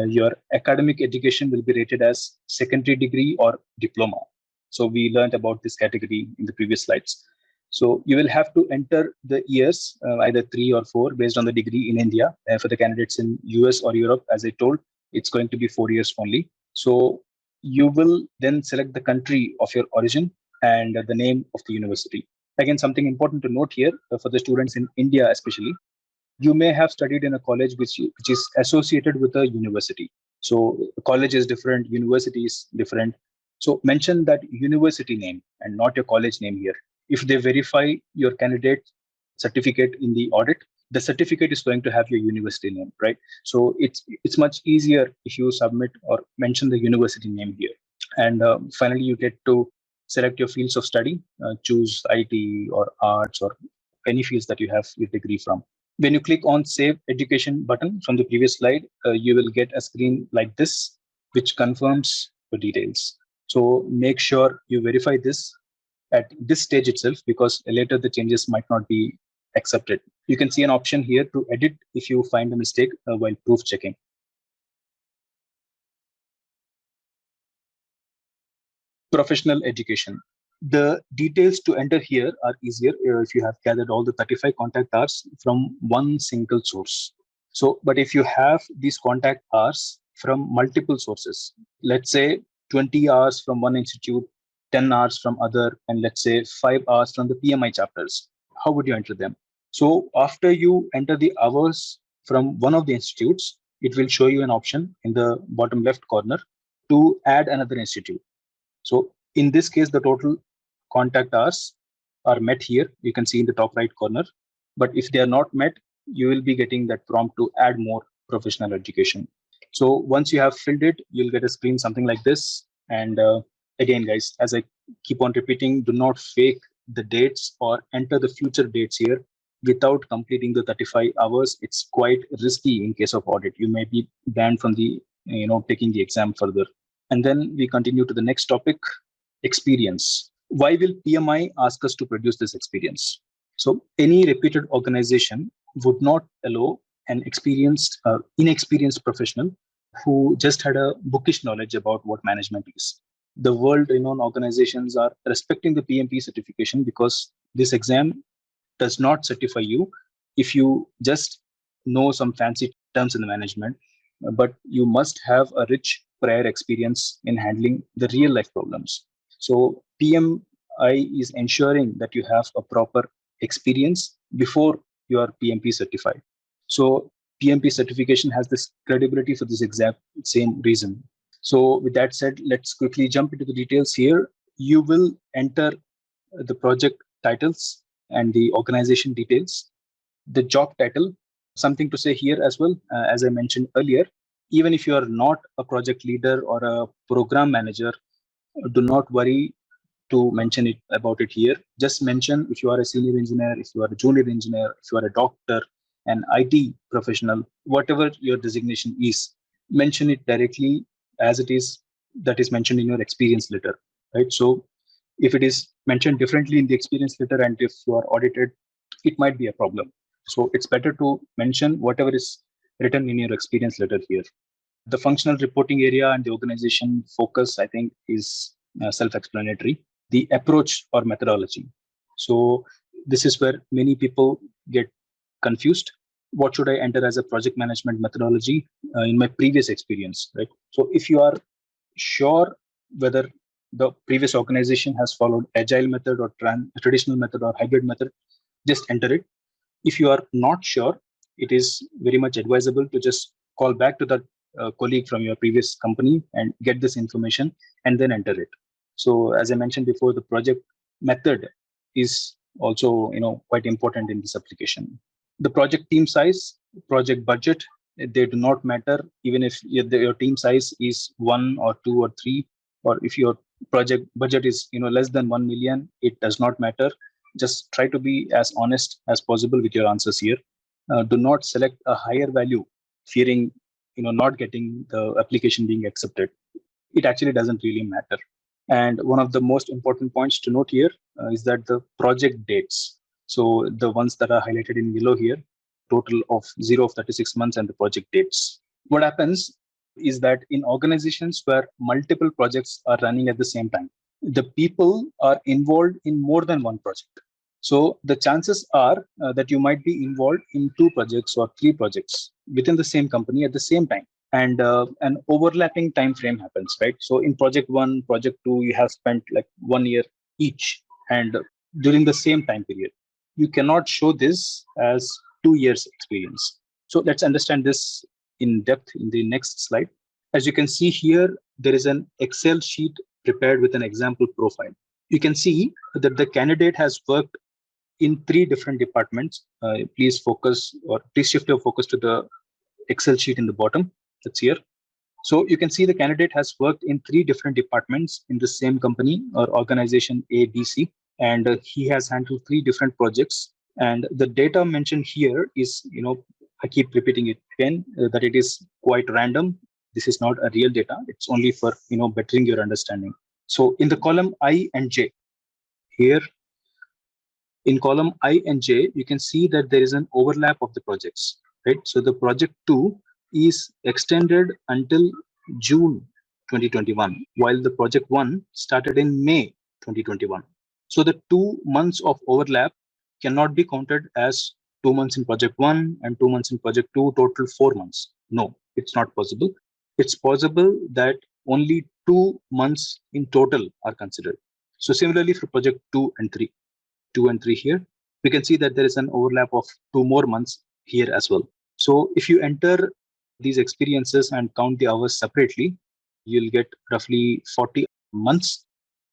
your academic education will be rated as secondary degree or diploma. So we learned about this category in the previous slides. So you will have to enter the years, either 3 or 4, based on the degree in India. For the candidates in US or Europe, as I told, it's going to be 4 years only. So you will then select the country of your origin and the name of the university. Again, something important to note here for the students in India especially, you may have studied in a college which is associated with a university. So college is different, university is different. So mention that university name and not your college name here. If they verify your candidate certificate in the audit, the certificate is going to have your university name, right? So it's much easier if you submit or mention the university name here. And finally, you get to select your fields of study, choose IT or arts or any fields that you have your degree from. When you click on Save Education button from the previous slide, you will get a screen like this, which confirms the details. So make sure you verify this at this stage itself, because later the changes might not be accepted. You can see an option here to edit if you find a mistake while proof checking. Professional education. The details to enter here are easier if you have gathered all the 35 contact hours from one single source. So, but if you have these contact hours from multiple sources, let's say 20 hours from one institute, 10 hours from other, and let's say 5 hours from the PMI chapters, how would you enter them? So after you enter the hours from one of the institutes, it will show you an option in the bottom left corner to add another institute. So in this case, the total contact hours are met here. You can see in the top right corner. But if they are not met, you will be getting that prompt to add more professional education. So once you have filled it, you'll get a screen something like this. And again, guys, as I keep on repeating, do not fake the dates or enter the future dates here without completing the 35 hours. It's quite risky in case of audit. You may be banned from the, taking the exam further. And then we continue to the next topic, experience. Why will PMI ask us to produce this experience? So any reputed organization would not allow an inexperienced professional who just had a bookish knowledge about what management is. The world-renowned organizations are respecting the PMP certification because this exam does not certify you if you just know some fancy terms in the management, but you must have a rich prior experience in handling the real life problems. So PMI is ensuring that you have a proper experience before you are PMP certified. So PMP certification has this credibility for this exact same reason. So with that said, let's quickly jump into the details here. You will enter the project titles and the organization details, the job title. Something to say here as well, as I mentioned earlier, even if you are not a project leader or a program manager, do not worry to mention it about it here. Just mention if you are a senior engineer, if you are a junior engineer, if you are a doctor, an IT professional, whatever your designation is, mention it directly as it is, that is mentioned in your experience letter, right? So if it is mentioned differently in the experience letter and if you are audited, it might be a problem. So it's better to mention whatever is written in your experience letter here. The functional reporting area and the organization focus, I think, is self-explanatory. The approach or methodology. So this is where many people get confused. What should I enter as a project management methodology in my previous experience, right? So if you are sure whether the previous organization has followed agile method or traditional method or hybrid method, just enter it. If you are not sure, it is very much advisable to just call back to the colleague from your previous company and get this information and then enter it. So as I mentioned before, the project method is also quite important in this application. The project team size, project budget, they do not matter even if your team size is 1 or 2 or 3, or if your project budget is less than 1 million, it does not matter. Just try to be as honest as possible with your answers here. Do not select a higher value fearing not getting the application being accepted. It actually doesn't really matter. And one of the most important points to note here is that the project dates. So the ones that are highlighted in yellow here, total of 0 of 36 months and the project dates. What happens is that in organizations where multiple projects are running at the same time, the people are involved in more than one project. So the chances are that you might be involved in 2 projects or 3 projects within the same company at the same time. And an overlapping time frame happens, right? So in project 1, project 2, you have spent like 1 year each, and during the same time period. You cannot show this as 2 years experience. So let's understand this in depth in the next slide. As you can see here, there is an Excel sheet prepared with an example profile. You can see that the candidate has worked in 3 different departments. Please shift your focus to the Excel sheet in the bottom. That's here. So you can see the candidate has worked in 3 different departments in the same company or organization A, B, C, and he has handled 3 different projects. And the data mentioned here is, I keep repeating it again, that it is quite random. This is not a real data. It's only for, bettering your understanding. So in the column I and J, here in column I and J, you can see that there is an overlap of the projects, right? So the project 2 is extended until June 2021, while the project 1 started in May 2021. So the 2 months of overlap cannot be counted as 2 months in project 1 and 2 months in project 2, total 4 months. No, it's not possible. It's possible that only 2 months in total are considered. So similarly for project 2 and 3 here, we can see that there is an overlap of 2 more months here as well. So if you enter these experiences and count the hours separately, you'll get roughly 40 months.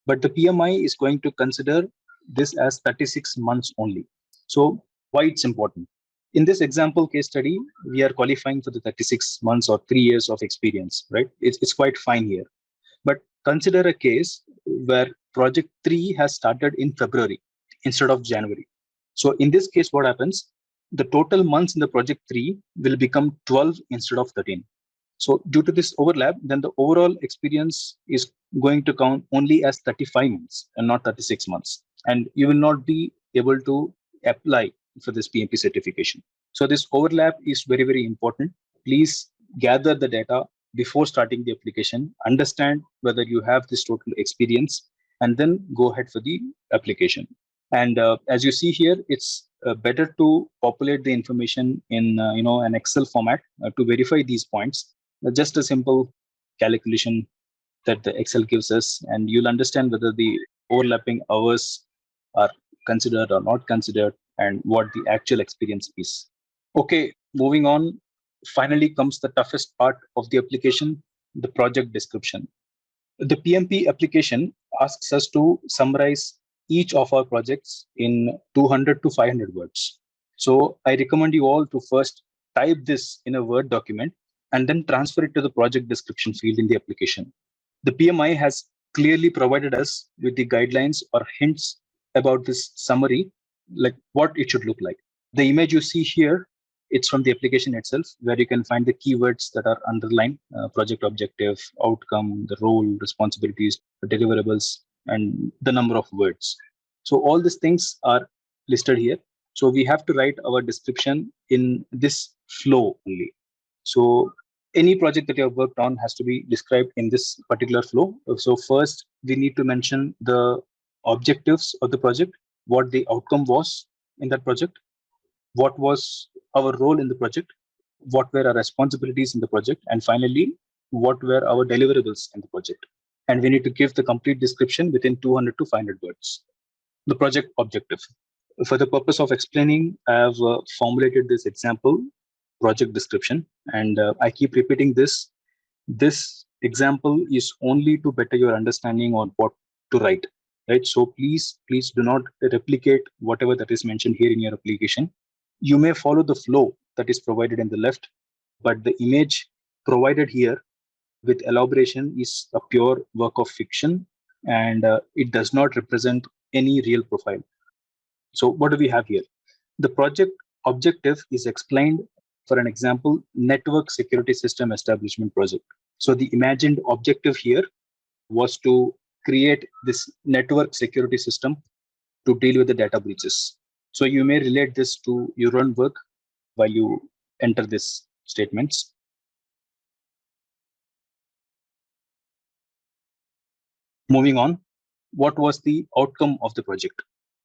But the PMI is going to consider this as 36 months only. So why it's important? In this example case study, we are qualifying for the 36 months or 3 years of experience, right? It's quite fine here. But consider a case where project 3 has started in February instead of January. So in this case, what happens? The total months in the project 3 will become 12 instead of 13. So due to this overlap, then the overall experience is going to count only as 35 months and not 36 months. And you will not be able to apply for this PMP certification. So this overlap is very, very important. Please gather the data before starting the application, understand whether you have this total experience, and then go ahead for the application. And as you see here, it's better to populate the information in an Excel format to verify these points. Just a simple calculation that the Excel gives us, and you'll understand whether the overlapping hours are considered or not considered and what the actual experience is. Okay, moving on. Finally comes the toughest part of the application, the project description. The PMP application asks us to summarize each of our projects in 200 to 500 words. So I recommend you all to first type this in a Word document and then transfer it to the project description field in the application. The PMI has clearly provided us with the guidelines or hints about this summary, like what it should look like. The image you see here, it's from the application itself, where you can find the keywords that are underlined, project objective, outcome, the role, responsibilities, the deliverables, and the number of words. So all these things are listed here. So we have to write our description in this flow only. So any project that you have worked on has to be described in this particular flow. So first, we need to mention the objectives of the project, what the outcome was in that project, what was our role in the project, what were our responsibilities in the project, and finally, what were our deliverables in the project. And we need to give the complete description within 200 to 500 words. The project objective. For the purpose of explaining, I have formulated this example project description, and I keep repeating this. This example is only to better your understanding on what to write, right? So please do not replicate whatever that is mentioned here in your application. You may follow the flow that is provided in the left, but the image provided here with elaboration is a pure work of fiction, and it does not represent any real profile. So what do we have here? The project objective is explained. For an example, network security system establishment project. So the imagined objective here was to create this network security system to deal with the data breaches. So you may relate this to your own work while you enter these statements. Moving on, what was the outcome of the project?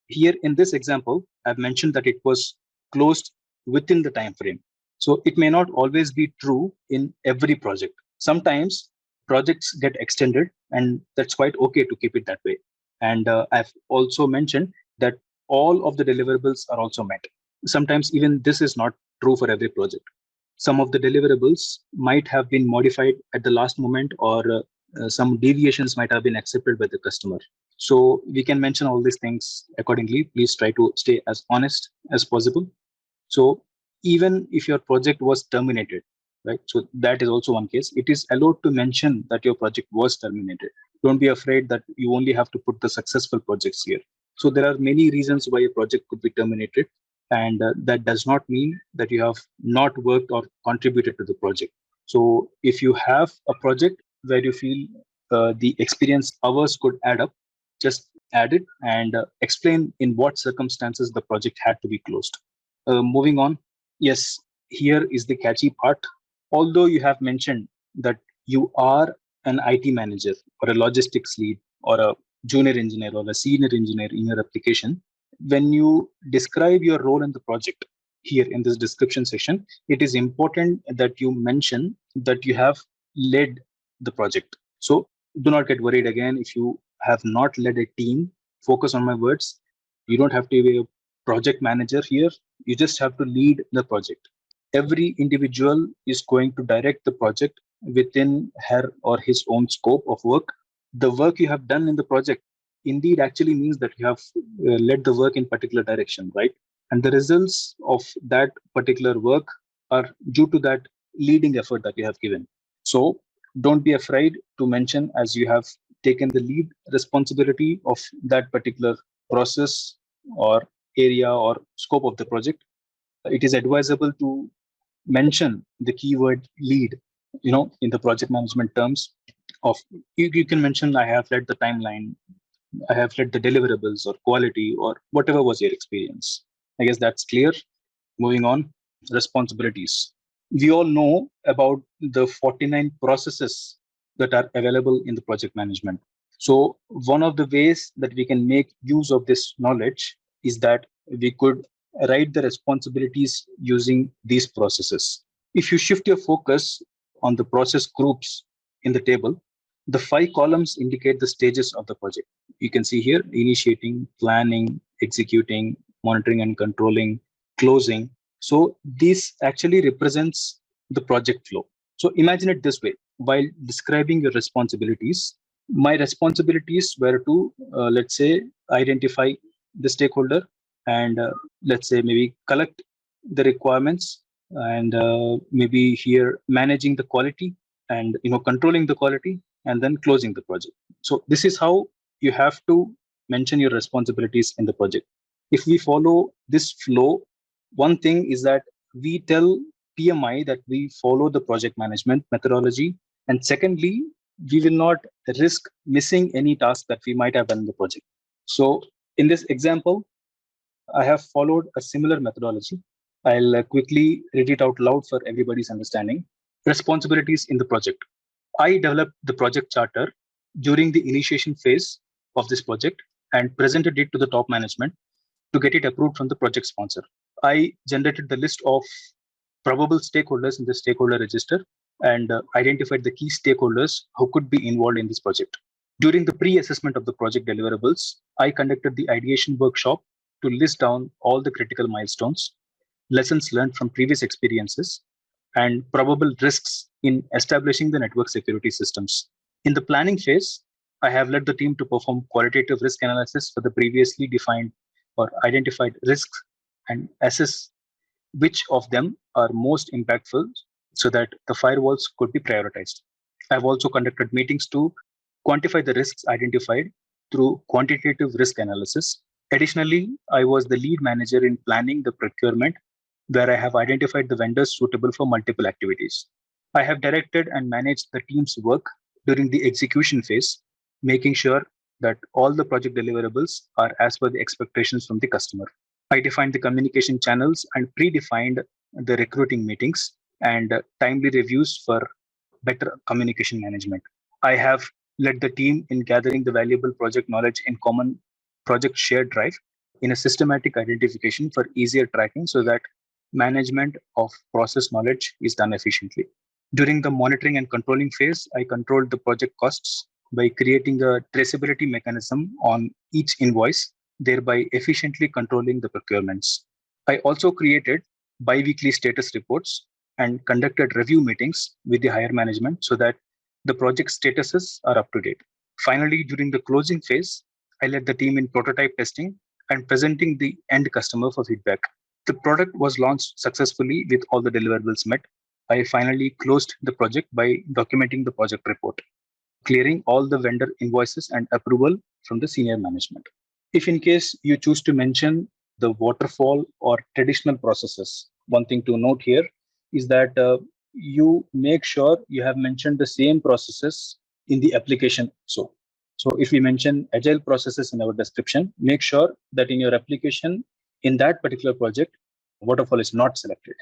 Here in this example, I've mentioned that it was closed within the time frame. So it may not always be true in every project. Sometimes projects get extended, and that's quite okay to keep it that way. And I've also mentioned that all of the deliverables are also met. Sometimes even this is not true for every project. Some of the deliverables might have been modified at the last moment, or some deviations might have been accepted by the customer. So we can mention all these things accordingly. Please try to stay as honest as possible. So even if your project was terminated, right? So that is also one case. It is allowed to mention that your project was terminated. Don't be afraid that you only have to put the successful projects here. So there are many reasons why a project could be terminated, and that does not mean that you have not worked or contributed to the project. So if you have a project where you feel the experience hours could add up, just add it and explain in what circumstances the project had to be closed. Moving on, yes, here is the catchy part. Although you have mentioned that you are an IT manager or a logistics lead or a junior engineer or a senior engineer in your application, when you describe your role in the project here in this description section, it is important that you mention that you have led the project. So do not get worried again if you have not led a team. Focus on my words. You don't have to be a project manager here. You just have to lead the project. Every individual is going to direct the project within her or his own scope of work. The work you have done in the project indeed actually means that you have led the work in particular direction, right? And the results of that particular work are due to that leading effort that you have given. So don't be afraid to mention as you have taken the lead responsibility of that particular process or area or scope of the project. It is advisable to mention the keyword lead, in the project management terms of you can mention I have led the timeline, I have led the deliverables or quality or whatever was your experience. I guess that's clear. Moving on, responsibilities. We all know about the 49 processes that are available in the project management. So one of the ways that we can make use of this knowledge is that we could write the responsibilities using these processes. If you shift your focus on the process groups in the table, the 5 columns indicate the stages of the project. You can see here initiating, planning, executing, monitoring and controlling, closing. So this actually represents the project flow. So imagine it this way. While describing your responsibilities, my responsibilities were to, let's say, identify the stakeholder and let's say maybe collect the requirements and maybe here managing the quality and controlling the quality and then closing the project. So this is how you have to mention your responsibilities in the project. If we follow this flow, one thing is that we tell PMI that we follow the project management methodology. And secondly, we will not risk missing any task that we might have done in the project. So in this example, I have followed a similar methodology. I'll quickly read it out loud for everybody's understanding. Responsibilities in the project. I developed the project charter during the initiation phase of this project and presented it to the top management to get it approved from the project sponsor. I generated the list of probable stakeholders in the stakeholder register and identified the key stakeholders who could be involved in this project. During the pre-assessment of the project deliverables, I conducted the ideation workshop to list down all the critical milestones, lessons learned from previous experiences, and probable risks in establishing the network security systems. In the planning phase, I have led the team to perform qualitative risk analysis for the previously defined or identified risks and assess which of them are most impactful so that the firewalls could be prioritized. I've also conducted meetings to quantify the risks identified through quantitative risk analysis. Additionally, I was the lead manager in planning the procurement, where I have identified the vendors suitable for multiple activities. I have directed and managed the team's work during the execution phase, making sure that all the project deliverables are as per the expectations from the customer. I defined the communication channels and predefined the recruiting meetings and timely reviews for better communication management. I have led the team in gathering the valuable project knowledge in common project shared drive in a systematic identification for easier tracking so that management of process knowledge is done efficiently. During the monitoring and controlling phase, I controlled the project costs by creating a traceability mechanism on each invoice, thereby efficiently controlling the procurements. I also created bi-weekly status reports and conducted review meetings with the higher management so that the project statuses are up to date. Finally, during the closing phase, I led the team in prototype testing and presenting the end customer for feedback. The product was launched successfully with all the deliverables met. I finally closed the project by documenting the project report, clearing all the vendor invoices and approval from the senior management. If in case you choose to mention the waterfall or traditional processes, one thing to note here is that you make sure you have mentioned the same processes in the application. So if we mention agile processes in our description, make sure that in your application, in that particular project, waterfall is not selected.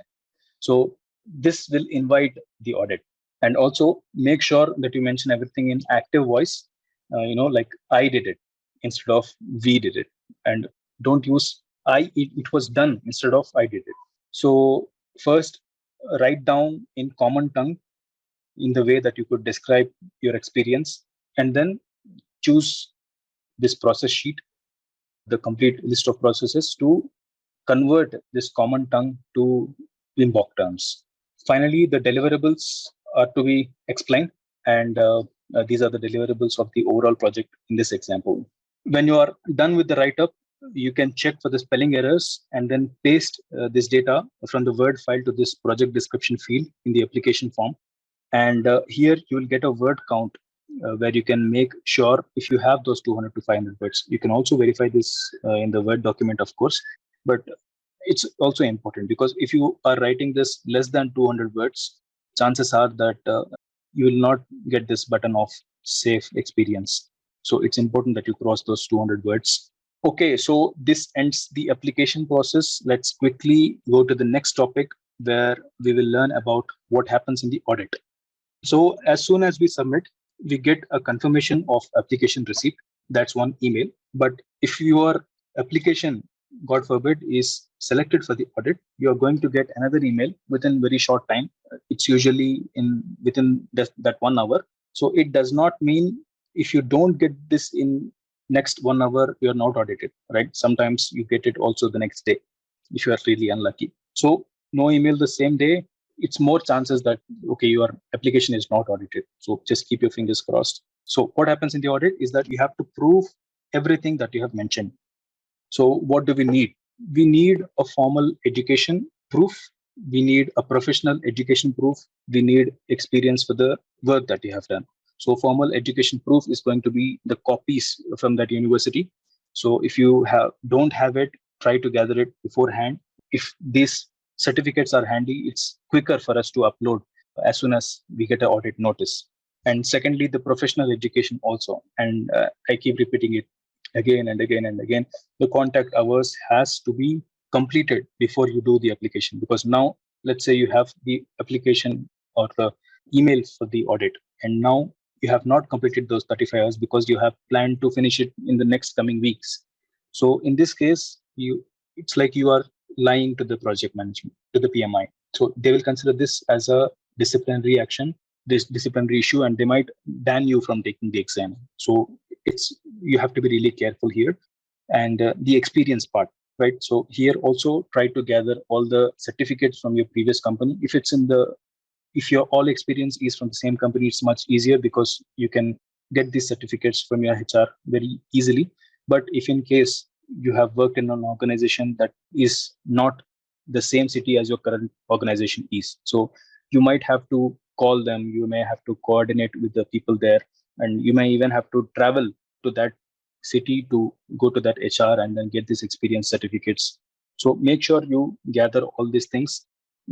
So this will invite the audit. And also make sure that you mention everything in active voice, like I did it instead of we did it. And don't use it was done instead of I did it. So first, write down in common tongue in the way that you could describe your experience, and then choose this process sheet, the complete list of processes, to convert this common tongue to PMBOK terms. Finally, the deliverables are to be explained, and these are the deliverables of the overall project in this example. When you are done with the write-up, you can check for the spelling errors and then paste this data from the Word file to this project description field in the application form. And here you will get a word count where you can make sure if you have those 200 to 500 words. You can also verify this in the Word document, of course, but it's also important because if you are writing this less than 200 words, chances are that you will not get this button of safe experience. So it's important that you cross those 200 words. Okay, so this ends the application process. Let's quickly go to the next topic where we will learn about what happens in the audit. So as soon as we submit, we get a confirmation of application receipt. That's one email. But if your application, God forbid, is selected for the audit, you are going to get another email within very short time. It's usually within that 1 hour. So it does not mean if you don't get this in next 1 hour, you're not audited, right? Sometimes you get it also the next day if you are really unlucky. So no email the same day, it's more chances that, okay, your application is not audited. So just keep your fingers crossed. So what happens in the audit is that you have to prove everything that you have mentioned. So what do we need? We need a formal education proof. We need a professional education proof. We need experience for the work that you have done. So formal education proof is going to be the copies from that university. So if you don't have it, try to gather it beforehand. If these certificates are handy, it's quicker for us to upload as soon as we get an audit notice. And secondly, the professional education also. And I keep repeating it again and again and again. The contact hours has to be completed before you do the application. Because now, let's say you have the application or the email for the audit, and now you have not completed those 35 hours because you have planned to finish it in the next coming weeks. So in this case, it's like you are lying to the project management, to the PMI. So they will consider this as a disciplinary action, this disciplinary issue, and they might ban you from taking the exam. So you have to be really careful here. And the experience part, right? So here also try to gather all the certificates from your previous company. If your all experience is from the same company, it's much easier because you can get these certificates from your HR very easily. But if in case you have worked in an organization that is not the same city as your current organization is, so you might have to call them, you may have to coordinate with the people there, and you may even have to travel to that city to go to that HR and then get these experience certificates. So make sure you gather all these things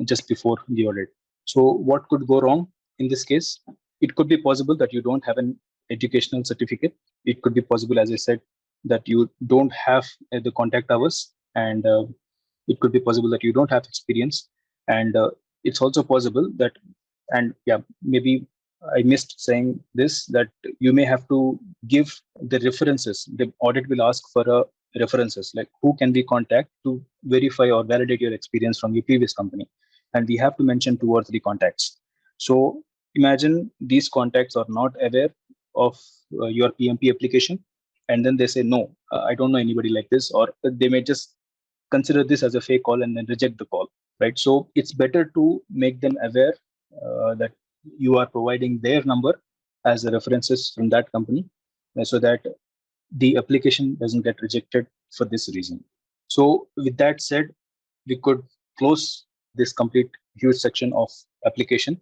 just before the audit. So what could go wrong in this case? It could be possible that you don't have an educational certificate. It could be possible, as I said, that you don't have the contact hours, and it could be possible that you don't have experience. And it's also possible that, and yeah, maybe I missed saying this, that you may have to give the references. The audit will ask for references, like who can we contact to verify or validate your experience from your previous company. And we have to mention 2 or 3 contacts. So imagine these contacts are not aware of your PMP application, and then they say, no, I don't know anybody like this, or they may just consider this as a fake call and then reject the call, right? So it's better to make them aware that you are providing their number as the references from that company, so that the application doesn't get rejected for this reason. So with that said, we could close this complete huge section of application.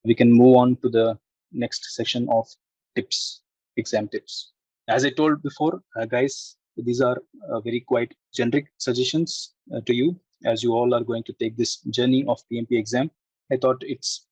We can move on to the next section of tips, exam tips. As I told before, guys, these are very quite generic suggestions to you, as you all are going to take this journey of PMP exam. I thought it's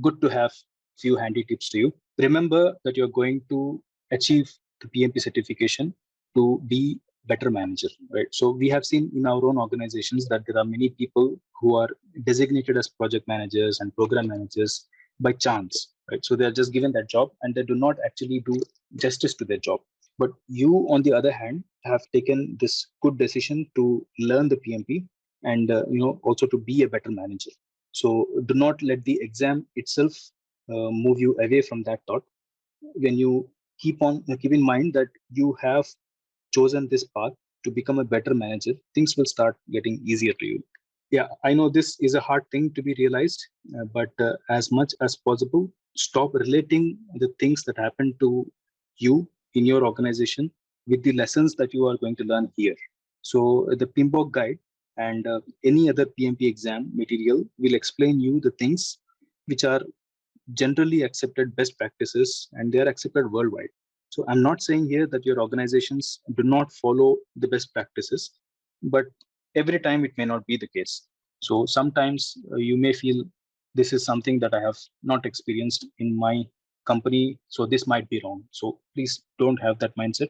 good to have few handy tips to you. Remember that you're going to achieve the PMP certification to be better manager, right? So we have seen in our own organizations that there are many people who are designated as project managers and program managers by chance, right? So they're just given that job and they do not actually do justice to their job. But you, on the other hand, have taken this good decision to learn the PMP and also to be a better manager. So do not let the exam itself move you away from that thought. When you keep in mind that you have chosen this path to become a better manager, things will start getting easier to you. Yeah, I know this is a hard thing to be realized, but as much as possible, stop relating the things that happen to you in your organization with the lessons that you are going to learn here. So the PMBOK guide and any other PMP exam material will explain you the things which are generally accepted best practices and they are accepted worldwide. So I'm not saying here that your organizations do not follow the best practices, but every time it may not be the case. So sometimes you may feel this is something that I have not experienced in my company, so this might be wrong. So please don't have that mindset.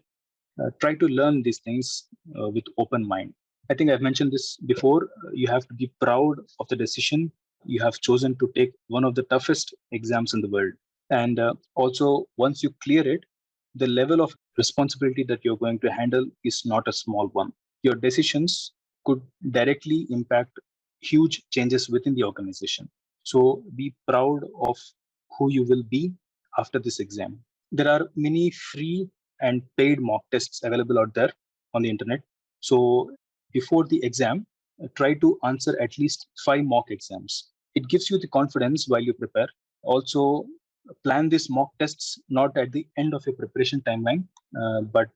Try to learn these things with open mind. I think I've mentioned this before. You have to be proud of the decision you have chosen to take one of the toughest exams in the world. And also, once you clear it, the level of responsibility that you're going to handle is not a small one. Your decisions could directly impact huge changes within the organization. So be proud of who you will be after this exam. There are many free and paid mock tests available out there on the internet. So before the exam, try to answer at least 5 mock exams. It gives you the confidence while you prepare. Also, plan these mock tests not at the end of your preparation timeline, but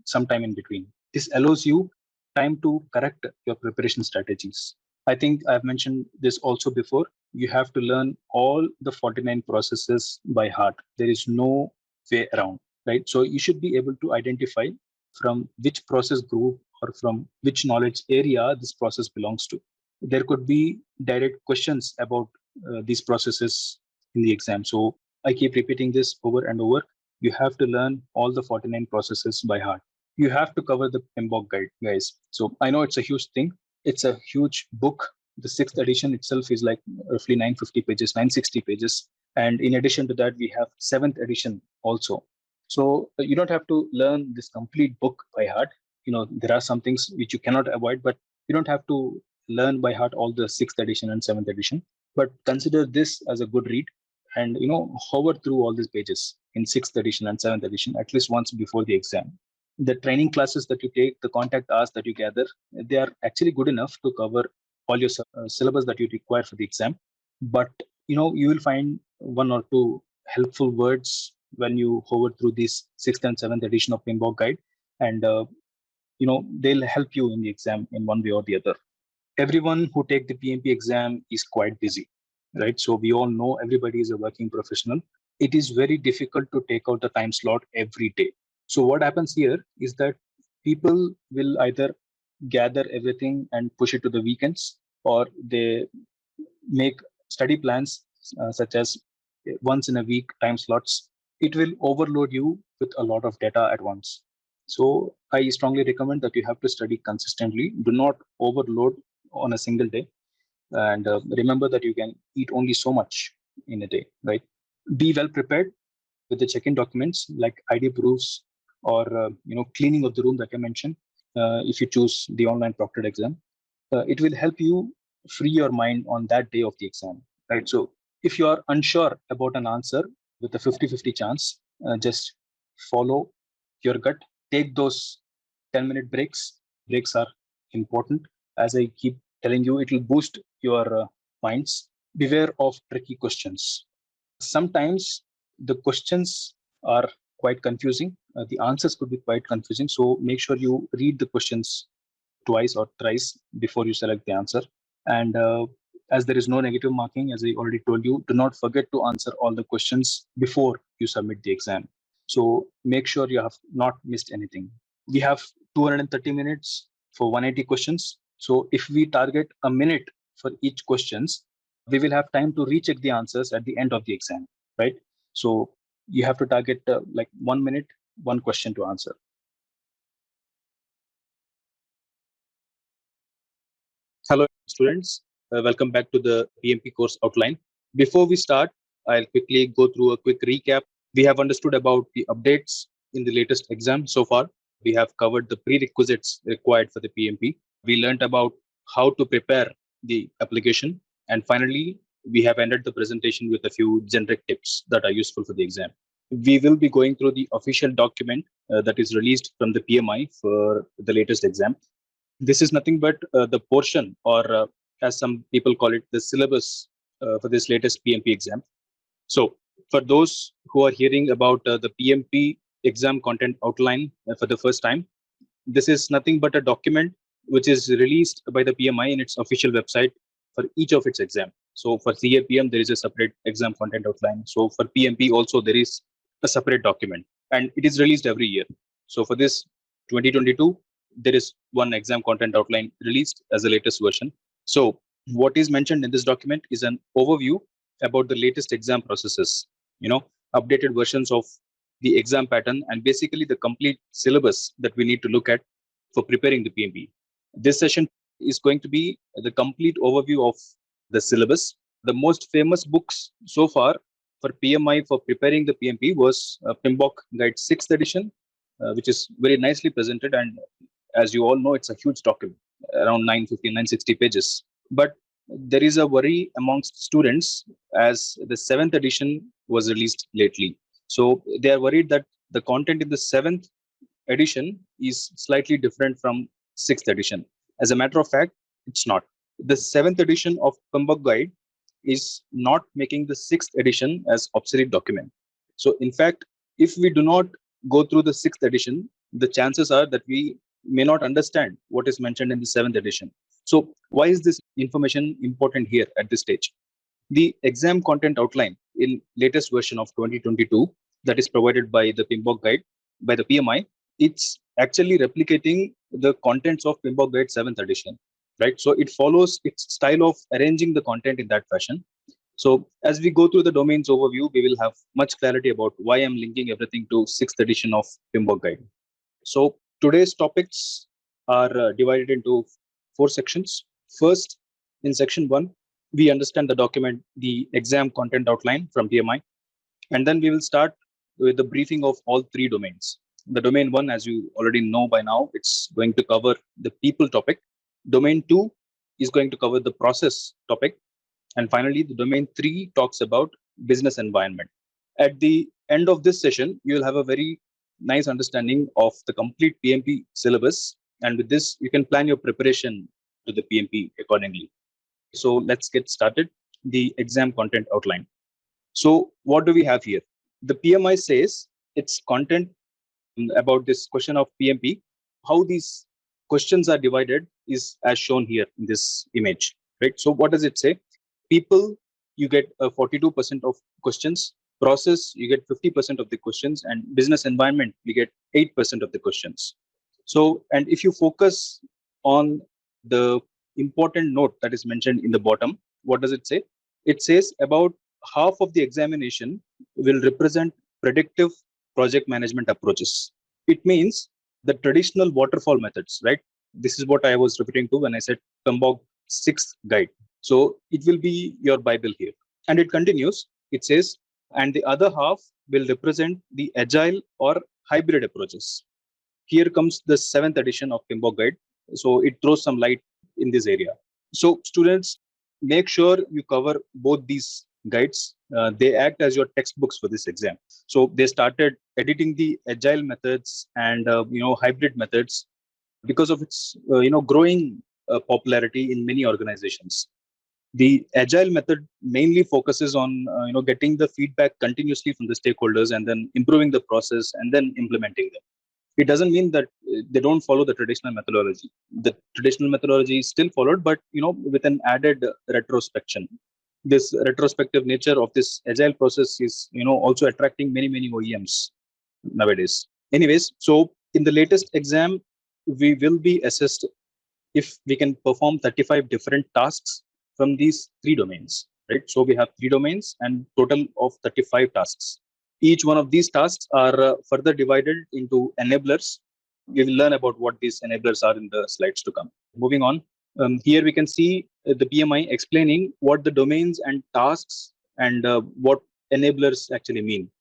sometime in between. This allows you time to correct your preparation strategies. I think I've mentioned this also before. You have to learn all the 49 processes by heart. There is no way around, right? So you should be able to identify from which process group or from which knowledge area this process belongs to. There could be direct questions about these processes in the exam. So I keep repeating this over and over. You have to learn all the 49 processes by heart. You have to cover the PMBOK guide, guys. So I know it's a huge thing. It's a huge book. The 6th edition itself is like roughly 950 pages, 960 pages. And in addition to that, we have 7th edition also. So you don't have to learn this complete book by heart. There are some things which you cannot avoid, but you don't have to learn by heart all the 6th edition and 7th edition. But consider this as a good read and hover through all these pages in 6th edition and 7th edition at least once before the exam. The training classes that you take, the contact hours that you gather, they are actually good enough to cover all your syllabus that you require for the exam. But you will find one or two helpful words when you hover through this 6th and 7th edition of PMBOK guide, and they'll help you in the exam in one way or the other. Everyone who take the PMP exam is quite busy, right? So we all know everybody is a working professional. It is very difficult to take out the time slot every day. So what happens here is that people will either gather everything and push it to the weekends, or they make study plans such as once in a week time slots. It will overload you with a lot of data at once. So I strongly recommend that you have to study consistently. Do not overload on a single day. And remember that you can eat only so much in a day, right? Be well prepared with the check-in documents like ID proofs or cleaning of the room that I mentioned. If you choose the online proctored exam, it will help you free your mind on that day of the exam, right? So if you are unsure about an answer with a 50-50 chance, just follow your gut. Take those 10-minute breaks. Breaks are important. As I keep telling you, it will boost your minds. Beware of tricky questions. Sometimes the questions are quite confusing. The answers could be quite confusing. So make sure you read the questions twice or thrice before you select the answer. And as there is no negative marking, as I already told you, do not forget to answer all the questions before you submit the exam. So make sure you have not missed anything. We have 230 minutes for 180 questions. So if we target a minute for each questions, we will have time to recheck the answers at the end of the exam, right? So you have to target like 1 minute, one question to answer. Hello, students. Welcome back to the PMP course outline. Before we start, I'll quickly go through a quick recap. We have understood about the updates in the latest exam so far. We have covered the prerequisites required for the PMP. We learned about how to prepare the application. And finally, we have ended the presentation with a few generic tips that are useful for the exam. We will be going through the official document that is released from the PMI for the latest exam. This is nothing but the portion, or as some people call it, the syllabus for this latest PMP exam. So for those who are hearing about the PMP exam content outline for the first time, this is nothing but a document which is released by the PMI in its official website for each of its exam. So for CAPM, there is a separate exam content outline. So for PMP also, there is a separate document, and it is released every year. So for this 2022, there is one exam content outline released as the latest version. So what is mentioned in this document is an overview about the latest exam processes, updated versions of the exam pattern, and basically the complete syllabus that we need to look at for preparing the PMP. This session is going to be the complete overview of the syllabus. The most famous books so far for PMI for preparing the PMP was PMBOK Guide 6th edition, which is very nicely presented. And as you all know, it's a huge document, around 950, 960 pages. But there is a worry amongst students as the 7th edition was released lately. So they are worried that the content in the 7th edition is slightly different from 6th edition. As a matter of fact, it's not. The 7th edition of PMBOK Guide is not making the 6th edition as obsolete document. So in fact, if we do not go through the 6th edition, the chances are that we may not understand what is mentioned in the 7th edition. So why is this information important here at this stage? The exam content outline in latest version of 2022 that is provided by the PMBOK Guide, by the PMI, it's actually replicating the contents of PMBOK Guide 7th edition, right? So it follows its style of arranging the content in that fashion. So as we go through the domains overview, we will have much clarity about why I'm linking everything to 6th edition of PMBOK Guide. So today's topics are divided into 4 sections. First, in section 1, we understand the document, the exam content outline from PMI. And then we will start with the briefing of all 3 domains. The domain 1, as you already know by now, it's going to cover the people topic. Domain 2 is going to cover the process topic. And finally, the domain 3 talks about business environment. At the end of this session, you will have a very nice understanding of the complete PMP syllabus. And with this, you can plan your preparation to the PMP accordingly. So let's get started. The exam content outline. So what do we have here? The PMI says its content about this question of PMP, how these questions are divided is as shown here in this image, right? So what does it say? People, you get 42% of questions. Process, you get 50% of the questions. And business environment, you get 8% of the questions. So, and if you focus on the important note that is mentioned in the bottom, what does it say? It says about half of the examination will represent predictive project management approaches. It means the traditional waterfall methods, right? This is what I was referring to when I said PMBOK 6th guide. So it will be your Bible here. And it continues, it says, and the other half will represent the agile or hybrid approaches. Here comes the 7th edition of PMBOK guide. So it throws some light in this area. So students, make sure you cover both these guides. They act as your textbooks for this exam. So they started editing the agile methods and hybrid methods because of its growing popularity in many organizations. The agile method mainly focuses on getting the feedback continuously from the stakeholders and then improving the process and then implementing them. It doesn't mean that they don't follow the traditional methodology. The traditional methodology is still followed, but with an added retrospection. This retrospective nature of this agile process is also attracting many OEMs nowadays. Anyways, so in the latest exam, we will be assessed if we can perform 35 different tasks from these three domains, right? So we have three domains and total of 35 tasks. Each one of these tasks are further divided into enablers. We will learn about what these enablers are in the slides to come. Moving on, here we can see the PMI explaining what the domains and tasks and what enablers actually mean.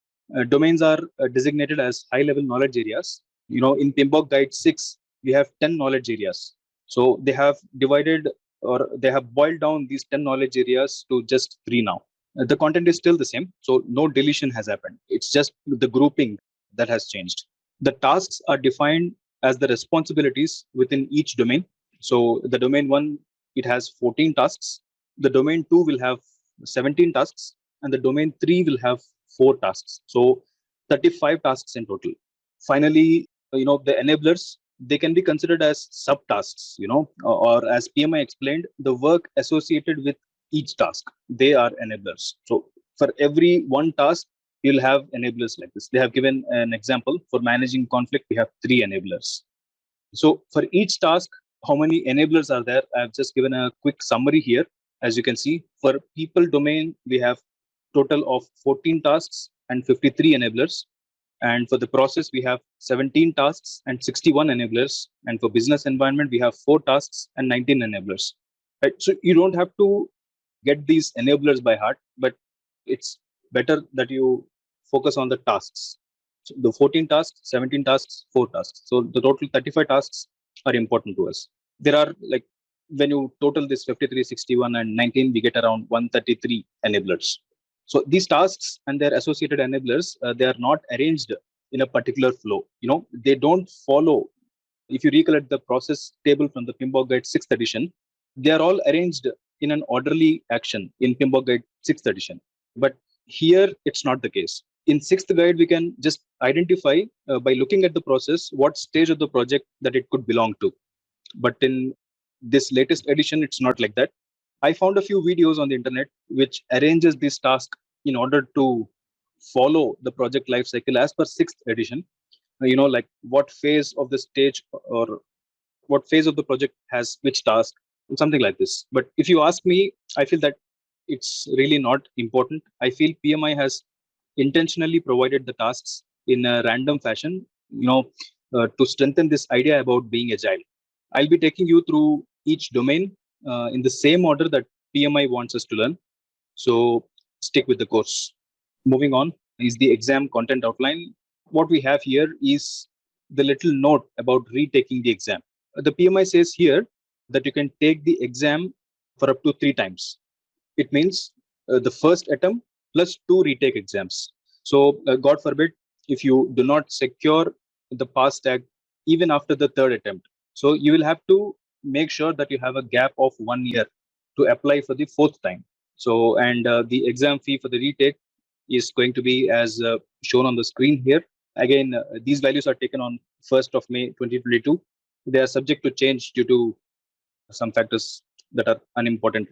Domains are designated as high-level knowledge areas. In PMBOK Guide 6, we have 10 knowledge areas. So they have divided or they have boiled down these 10 knowledge areas to just 3 now. The content is still the same, so no deletion has happened. It's just the grouping that has changed. The tasks are defined as the responsibilities within each domain. So the domain 1, it has 14 tasks. The domain 2 will have 17 tasks, and the domain 3 will have 4 tasks. So 35 tasks in total. Finally, the enablers, they can be considered as subtasks, or as PMI explained, the work associated with each task. They are enablers. So for every one task, you'll have enablers like this. They have given an example. For managing conflict, we have 3 enablers. So for each task, how many enablers are there? I've just given a quick summary here. As you can see, for people domain, we have total of 14 tasks and 53 enablers. And for the process, we have 17 tasks and 61 enablers. And for business environment, we have 4 tasks and 19 enablers. Right? So you don't have to get these enablers by heart, but it's better that you focus on the tasks. So the 14 tasks, 17 tasks, 4 tasks. So the total 35 tasks are important to us. There are when you total this 53, 61, and 19, we get around 133 enablers. So these tasks and their associated enablers, they are not arranged in a particular flow. They don't follow. If you recollect the process table from the PMBOK Guide 6th edition, they are all arranged in an orderly action in PMBOK Guide 6th edition. But here, it's not the case. In 6th guide, we can just identify by looking at the process what stage of the project that it could belong to. But in this latest edition, it's not like that. I found a few videos on the internet which arranges this task in order to follow the project lifecycle as per 6th edition. Like what phase of the stage or what phase of the project has which task, something like this. But if you ask me, I feel that it's really not important. I feel PMI has intentionally provided the tasks in a random fashion, to strengthen this idea about being agile. I'll be taking you through each domain in the same order that PMI wants us to learn. So stick with the course. Moving on is the exam content outline. What we have here is the little note about retaking the exam. The PMI says here that you can take the exam for up to 3 times. It means the first attempt plus 2 retake exams. So God forbid, if you do not secure the pass tag even after the 3rd attempt, so you will have to make sure that you have a gap of 1 year to apply for the 4th time. So, and the exam fee for the retake is going to be as shown on the screen here. Again, these values are taken on 1st of May 2022. They are subject to change due to some factors that are unimportant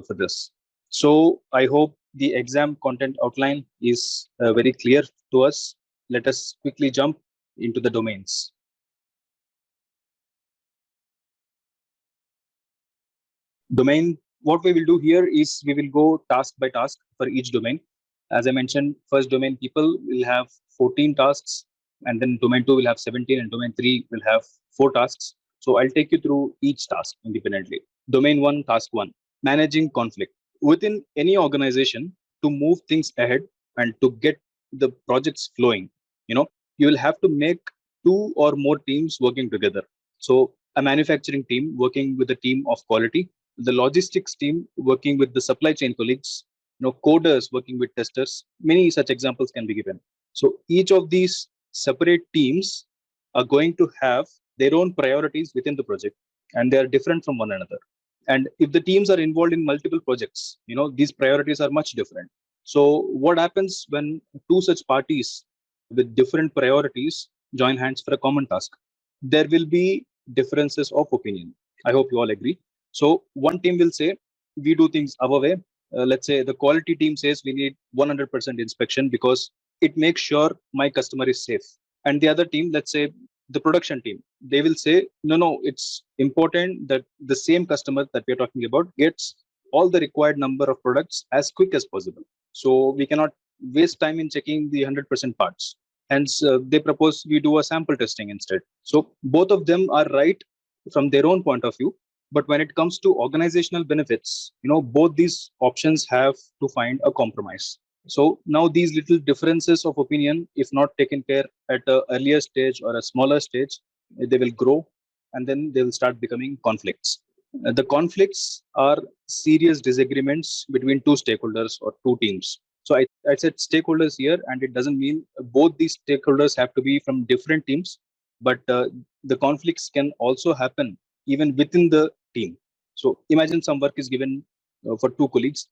for this. So I hope the exam content outline is very clear to us. Let us quickly jump into the domains. Domain, what we will do here is we will go task by task for each domain. As I mentioned, first domain people will have 14 tasks, and then domain 2 will have 17, and domain 3 will have 4 tasks. So I'll take you through each task independently. Domain 1, task 1, managing conflict. Within any organization, to move things ahead and to get the projects flowing, you will have to make 2 or more teams working together. So a manufacturing team working with a team of quality, the logistics team working with the supply chain colleagues, coders working with testers. Many such examples can be given. So each of these separate teams are going to have their own priorities within the project, and they are different from one another. And if the teams are involved in multiple projects, these priorities are much different. So what happens when two such parties with different priorities join hands for a common task? There will be differences of opinion. I hope you all agree. So one team will say, we do things our way. Let's say the quality team says we need 100% inspection because it makes sure my customer is safe. And the other team, let's say the production team, they will say, no, it's important that the same customer that we're talking about gets all the required number of products as quick as possible. So we cannot waste time in checking the 100% parts. Hence, they propose we do a sample testing instead. So both of them are right from their own point of view. But when it comes to organizational benefits, both these options have to find a compromise. So now these little differences of opinion, if not taken care at an earlier stage or a smaller stage, they will grow and then they will start becoming conflicts. The conflicts are serious disagreements between two stakeholders or two teams. So I said stakeholders here, and it doesn't mean both these stakeholders have to be from different teams, but the conflicts can also happen even within the team. So imagine some work is given for two colleagues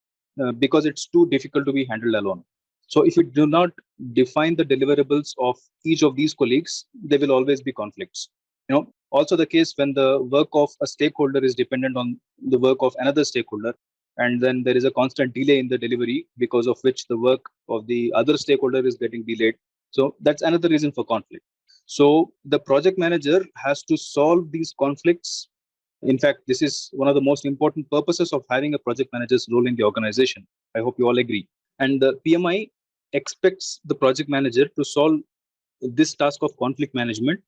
because it's too difficult to be handled alone. So if you do not define the deliverables of each of these colleagues, there will always be conflicts. Also the case when the work of a stakeholder is dependent on the work of another stakeholder, and then there is a constant delay in the delivery because of which the work of the other stakeholder is getting delayed. So that's another reason for conflict. So the project manager has to solve these conflicts. In fact, this is one of the most important purposes of having a project manager's role in the organization. I hope you all agree. And the PMI expects the project manager to solve this task of conflict management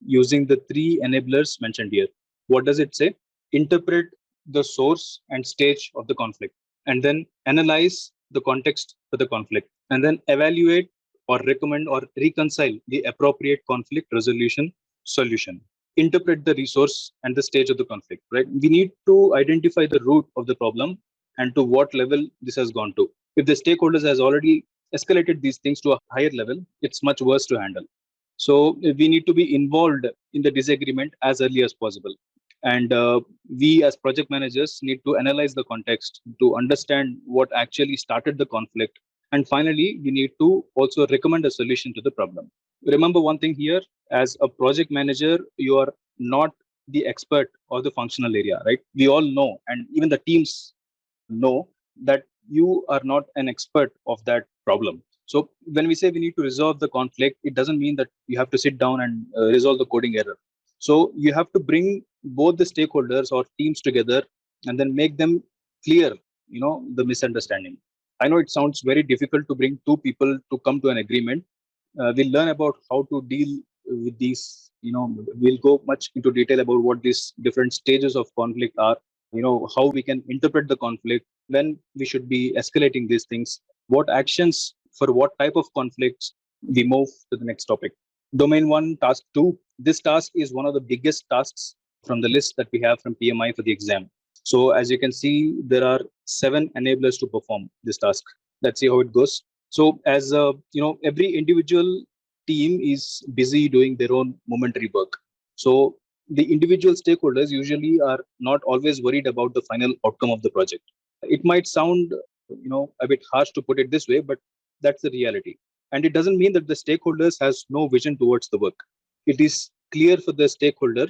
using the three enablers mentioned here. What does it say? Interpret the source and stage of the conflict, and then analyze the context for the conflict, and then evaluate or recommend or reconcile the appropriate conflict resolution solution. Interpret the resource and the stage of the conflict, right? We need to identify the root of the problem and to what level this has gone to. If the stakeholders has already escalated these things to a higher level, it's much worse to handle. So we need to be involved in the disagreement as early as possible. And we as project managers need to analyze the context to understand what actually started the conflict. And finally, we need to also recommend a solution to the problem. Remember one thing here, as a project manager, you are not the expert of the functional area, right? We all know, and even the teams know that you are not an expert of that problem. So when we say we need to resolve the conflict, it doesn't mean that you have to sit down and resolve the coding error. So you have to bring both the stakeholders or teams together and then make them clear, the misunderstanding. I know it sounds very difficult to bring two people to come to an agreement. We'll learn about how to deal with these, we'll go much into detail about what these different stages of conflict are, how we can interpret the conflict, when we should be escalating these things, what actions for what type of conflicts. We move to the next topic. Domain 1, task 2. This task is one of the biggest tasks from the list that we have from PMI for the exam. So as you can see, there are 7 enablers to perform this task. Let's see how it goes. So as every individual team is busy doing their own momentary work. So the individual stakeholders usually are not always worried about the final outcome of the project. It might sound, a bit harsh to put it this way, but that's the reality. And it doesn't mean that the stakeholders has no vision towards the work. It is clear for the stakeholder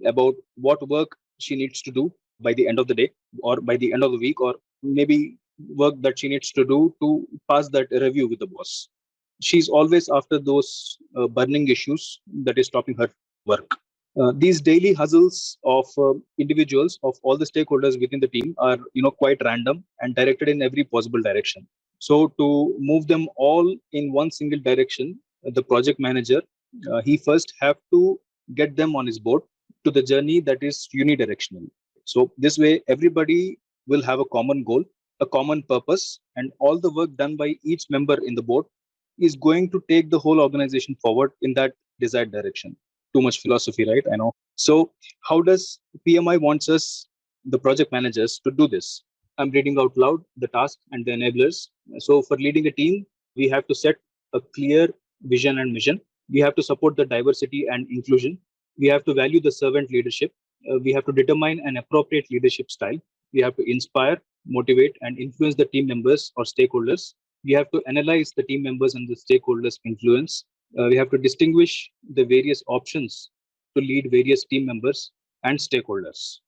about what work she needs to do by the end of the day or by the end of the week, or maybe work that she needs to do to pass that review with the boss. She's always after those burning issues that is stopping her work. These daily hustles of individuals, of all the stakeholders within the team, are quite random and directed in every possible direction. So to move them all in one single direction, the project manager, he first have to get them on his board to the journey that is unidirectional. So this way, everybody will have a common goal, a common purpose, and all the work done by each member in the board is going to take the whole organization forward in that desired direction. Too much philosophy, right? I know. So how does PMI wants us, the project managers, to do this? I'm reading out loud the task and the enablers. So for leading a team, we have to set a clear vision and mission. We have to support the diversity and inclusion. We have to value the servant leadership. we have to determine an appropriate leadership style. We have to inspire, motivate, and influence the team members or stakeholders. We have to analyze the team members and the stakeholders' influence. We have to distinguish the various options to lead various team members and stakeholders.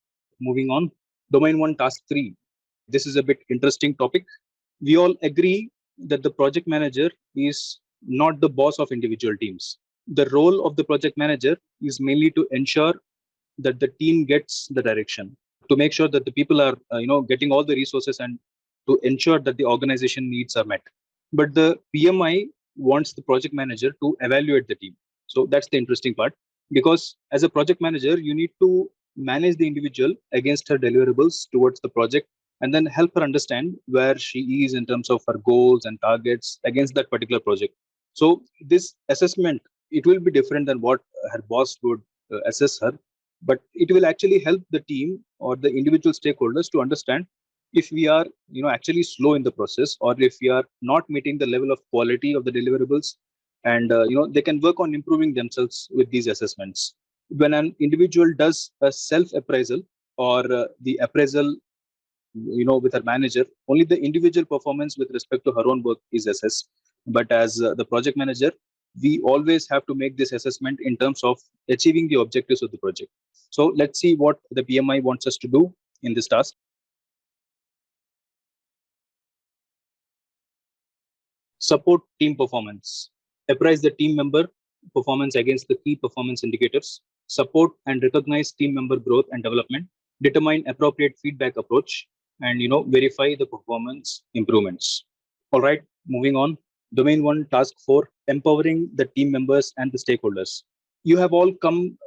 Moving on, domain 1, task 3. This is a bit interesting topic. We all agree that the project manager is not the boss of individual teams. The role of the project manager is mainly to ensure that the team gets the direction, to make sure that the people are getting all the resources, and to ensure that the organization needs are met. But the PMI wants the project manager to evaluate the team. So that's the interesting part, because as a project manager, you need to manage the individual against her deliverables towards the project, and then help her understand where she is in terms of her goals and targets against that particular project. So this assessment, it will be different than what her boss would assess her, but it will actually help the team or the individual stakeholders to understand if we are actually slow in the process, or if we are not meeting the level of quality of the deliverables, and they can work on improving themselves with these assessments. When an individual does a self appraisal, or the appraisal with her manager, only the individual performance with respect to her own work is assessed. But as the project manager, we always have to make this assessment in terms of achieving the objectives of the project. So let's see what the PMI wants us to do in this task. Support team performance. Appraise the team member performance against the key performance indicators. Support and recognize team member growth and development. Determine appropriate feedback approach, and verify the performance improvements. All right, moving on. Domain 1, task 4, empowering the team members and the stakeholders. You have all come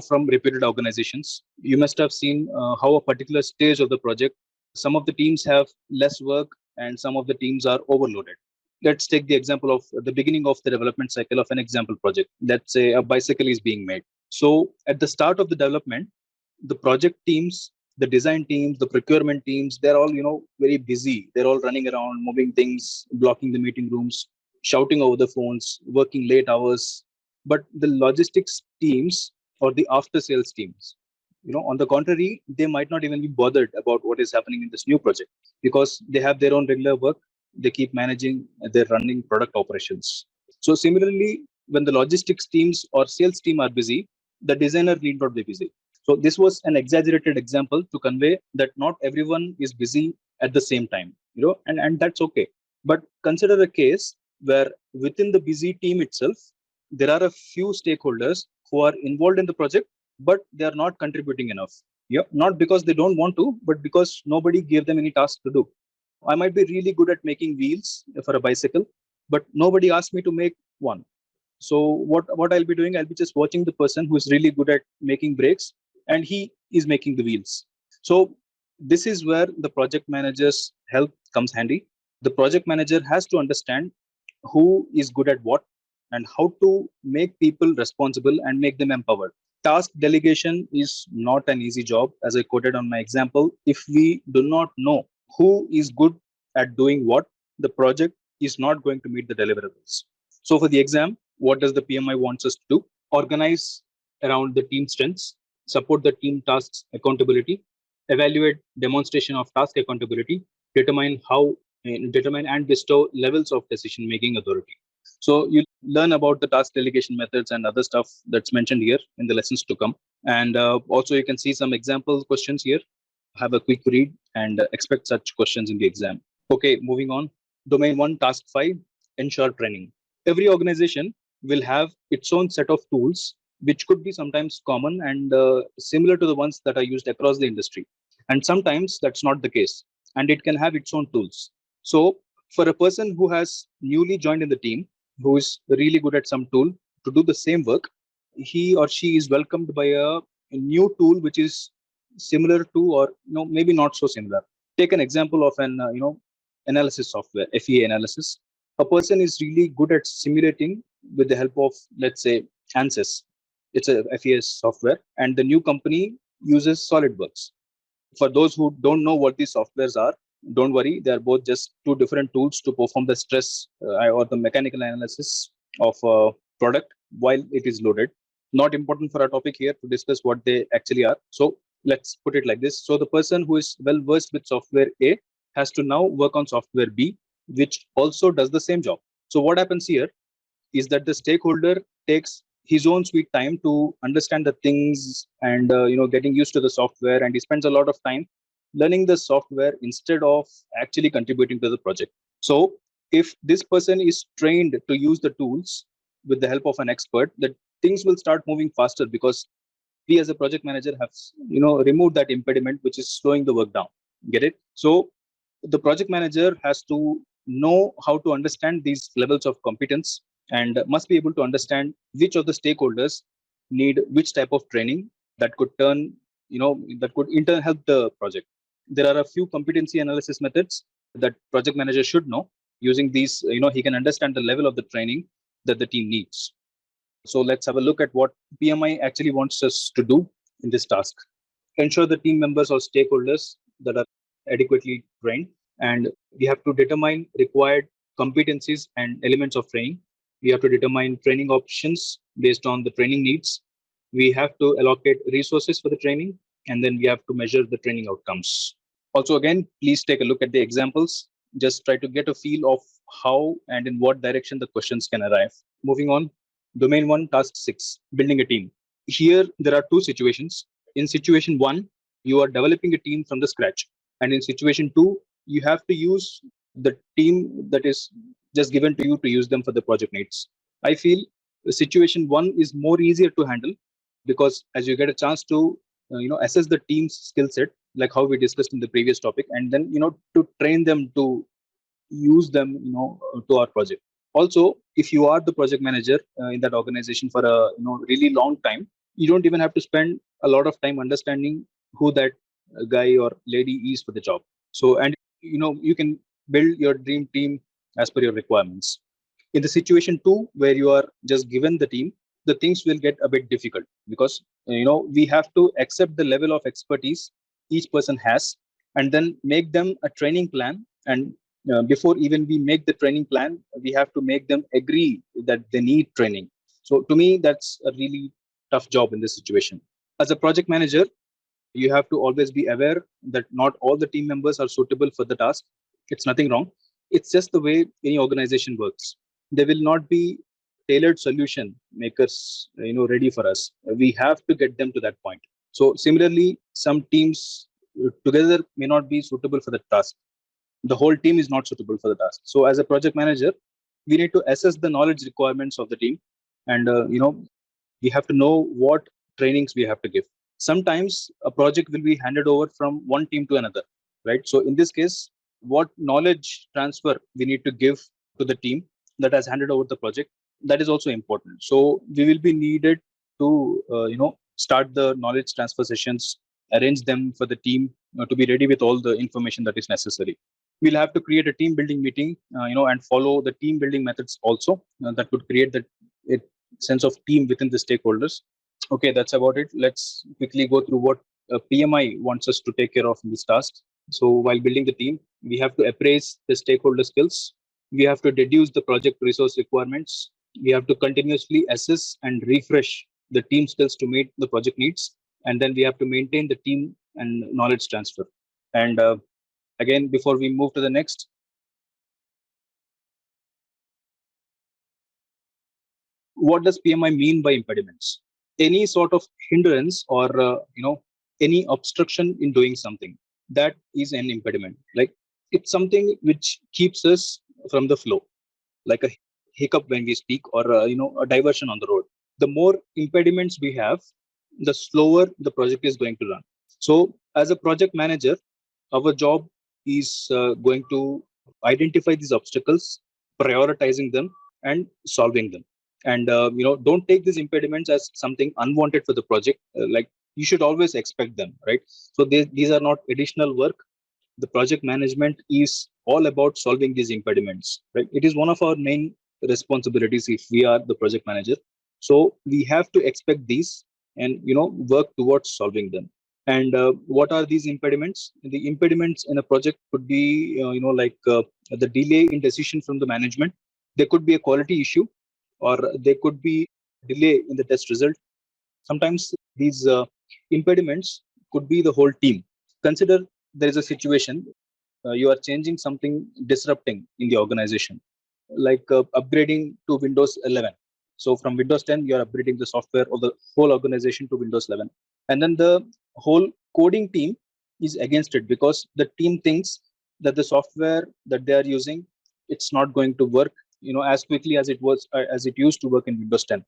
from reputed organizations. You must have seen how a particular stage of the project, some of the teams have less work and some of the teams are overloaded. Let's take the example of the beginning of the development cycle of an example project. Let's say a bicycle is being made. So at the start of the development, the project teams, the design teams, the procurement teams, they're all very busy. They're all running around, moving things, blocking the meeting rooms, shouting over the phones, working late hours. But the logistics teams or the after sales teams, on the contrary, they might not even be bothered about what is happening in this new project, because they have their own regular work. They keep managing their running product operations. So similarly, when the logistics teams or sales team are busy, the designer need not be busy. So this was an exaggerated example to convey that not everyone is busy at the same time, and that's okay. But consider a case where within the busy team itself, there are a few stakeholders who are involved in the project, but they are not contributing enough. Yeah, not because they don't want to, but because nobody gave them any task to do. I might be really good at making wheels for a bicycle, but nobody asked me to make one. So what I'll be doing, I'll be just watching the person who is really good at making brakes, and he is making the wheels. So this is where the project manager's help comes handy. The project manager has to understand who is good at what and how to make people responsible and make them empowered. Task delegation is not an easy job, as I quoted on my example. If we do not know who is good at doing what, the project is not going to meet the deliverables. So for the exam, what does the PMI wants us to do? Organize around the team strengths, support the team tasks accountability, evaluate demonstration of task accountability, determine and bestow levels of decision making authority. So you learn about the task delegation methods and other stuff that's mentioned here in the lessons to come. And also you can see some example questions here. Have a quick read and expect such questions in the exam. Okay, moving on. Domain 1, task 5, ensure training. Every organization will have its own set of tools, which could be sometimes common and similar to the ones that are used across the industry. And sometimes that's not the case, and it can have its own tools. So for a person who has newly joined in the team, who is really good at some tool to do the same work, he or she is welcomed by a new tool which is similar to, or maybe not so similar. Take an example of an analysis software, FEA analysis. A person is really good at simulating with the help of, let's say, ANSYS. It's a FEA software, and the new company uses SolidWorks. For those who don't know what these softwares are, don't worry, they are both just two different tools to perform the stress or the mechanical analysis of a product while it is loaded. Not important for our topic here to discuss what they actually are. So let's put it like this. So the person who is well versed with software A has to now work on software B, which also does the same job. So what happens here is that the stakeholder takes his own sweet time to understand the things and getting used to the software, and he spends a lot of time learning the software instead of actually contributing to the project. So if this person is trained to use the tools with the help of an expert, the things will start moving faster, because we as a project manager have removed that impediment which is slowing the work down. Get it? So the project manager has to know how to understand these levels of competence, and must be able to understand which of the stakeholders need which type of training that could that could in turn help the project. There are a few competency analysis methods that project manager should know. Using these, he can understand the level of the training that the team needs. So let's have a look at what PMI actually wants us to do in this task. Ensure the team members or stakeholders that are adequately trained, and we have to determine required competencies and elements of training. We have to determine training options based on the training needs. We have to allocate resources for the training, and then we have to measure the training outcomes. Also, again, please take a look at the examples. Just try to get a feel of how and in what direction the questions can arrive. Moving on, domain 1, task 6, building a team. Here, there are two situations. In situation 1, you are developing a team from the scratch. And in situation 2, you have to use the team that is just given to you to use them for the project needs. I feel situation 1 is more easier to handle, because as you get a chance to assess the team's skill set, like how we discussed in the previous topic, and then to train them to use them to our project. Also, if you are the project manager in that organization for a really long time, you don't even have to spend a lot of time understanding who that guy or lady is for the job. So, and you can build your dream team as per your requirements. In the situation 2, where you are just given the team, the things will get a bit difficult, because we have to accept the level of expertise each person has, and then make them a training plan. And before even we make the training plan, we have to make them agree that they need training. So to me, that's a really tough job in this situation. As a project manager, you have to always be aware that not all the team members are suitable for the task. It's nothing wrong. It's just the way any organization works. There will not be tailored solution makers ready for us. We have to get them to that point. So similarly, some teams together may not be suitable for the task. The whole team is not suitable for the task. So as a project manager, we need to assess the knowledge requirements of the team, and we have to know what trainings we have to give. Sometimes a project will be handed over from one team to another, right? So in this case, what knowledge transfer we need to give to the team that has handed over the project, that is also important. So we will be needed to start the knowledge transfer sessions, arrange them for the team to be ready with all the information that is necessary. We'll have to create a team building meeting, and follow the team building methods also that would create the sense of team within the stakeholders. Okay, that's about it. Let's quickly go through what PMI wants us to take care of in this task. So while building the team, we have to appraise the stakeholder skills. We have to deduce the project resource requirements. We have to continuously assess and refresh the team skills to meet the project needs. And then we have to maintain the team and knowledge transfer. And again, before we move to the next, what does PMI mean by impediments? Any sort of hindrance or any obstruction in doing something, that is an impediment. Like, it's something which keeps us from the flow, like a hiccup when we speak, or a diversion on the road. The more impediments we have, the slower the project is going to run. So as a project manager, our job is going to identify these obstacles, prioritizing them, and solving them. And don't take these impediments as something unwanted for the project. Like, you should always expect them, right? So these are not additional work. The project management is all about solving these impediments, right? It is one of our main responsibilities if we are the project manager. So we have to expect these and work towards solving them. And what are these impediments? The impediments in a project could be the delay in decision from the management. There could be a quality issue, or there could be delay in the test result. Sometimes these impediments could be the whole team. Consider there is a situation, you are changing something disrupting in the organization, like upgrading to Windows 11. So from Windows 10, you are upgrading the software of the whole organization to Windows 11. And then the whole coding team is against it because the team thinks that the software that they are using, it's not going to work, as quickly as it used to work in Windows 10.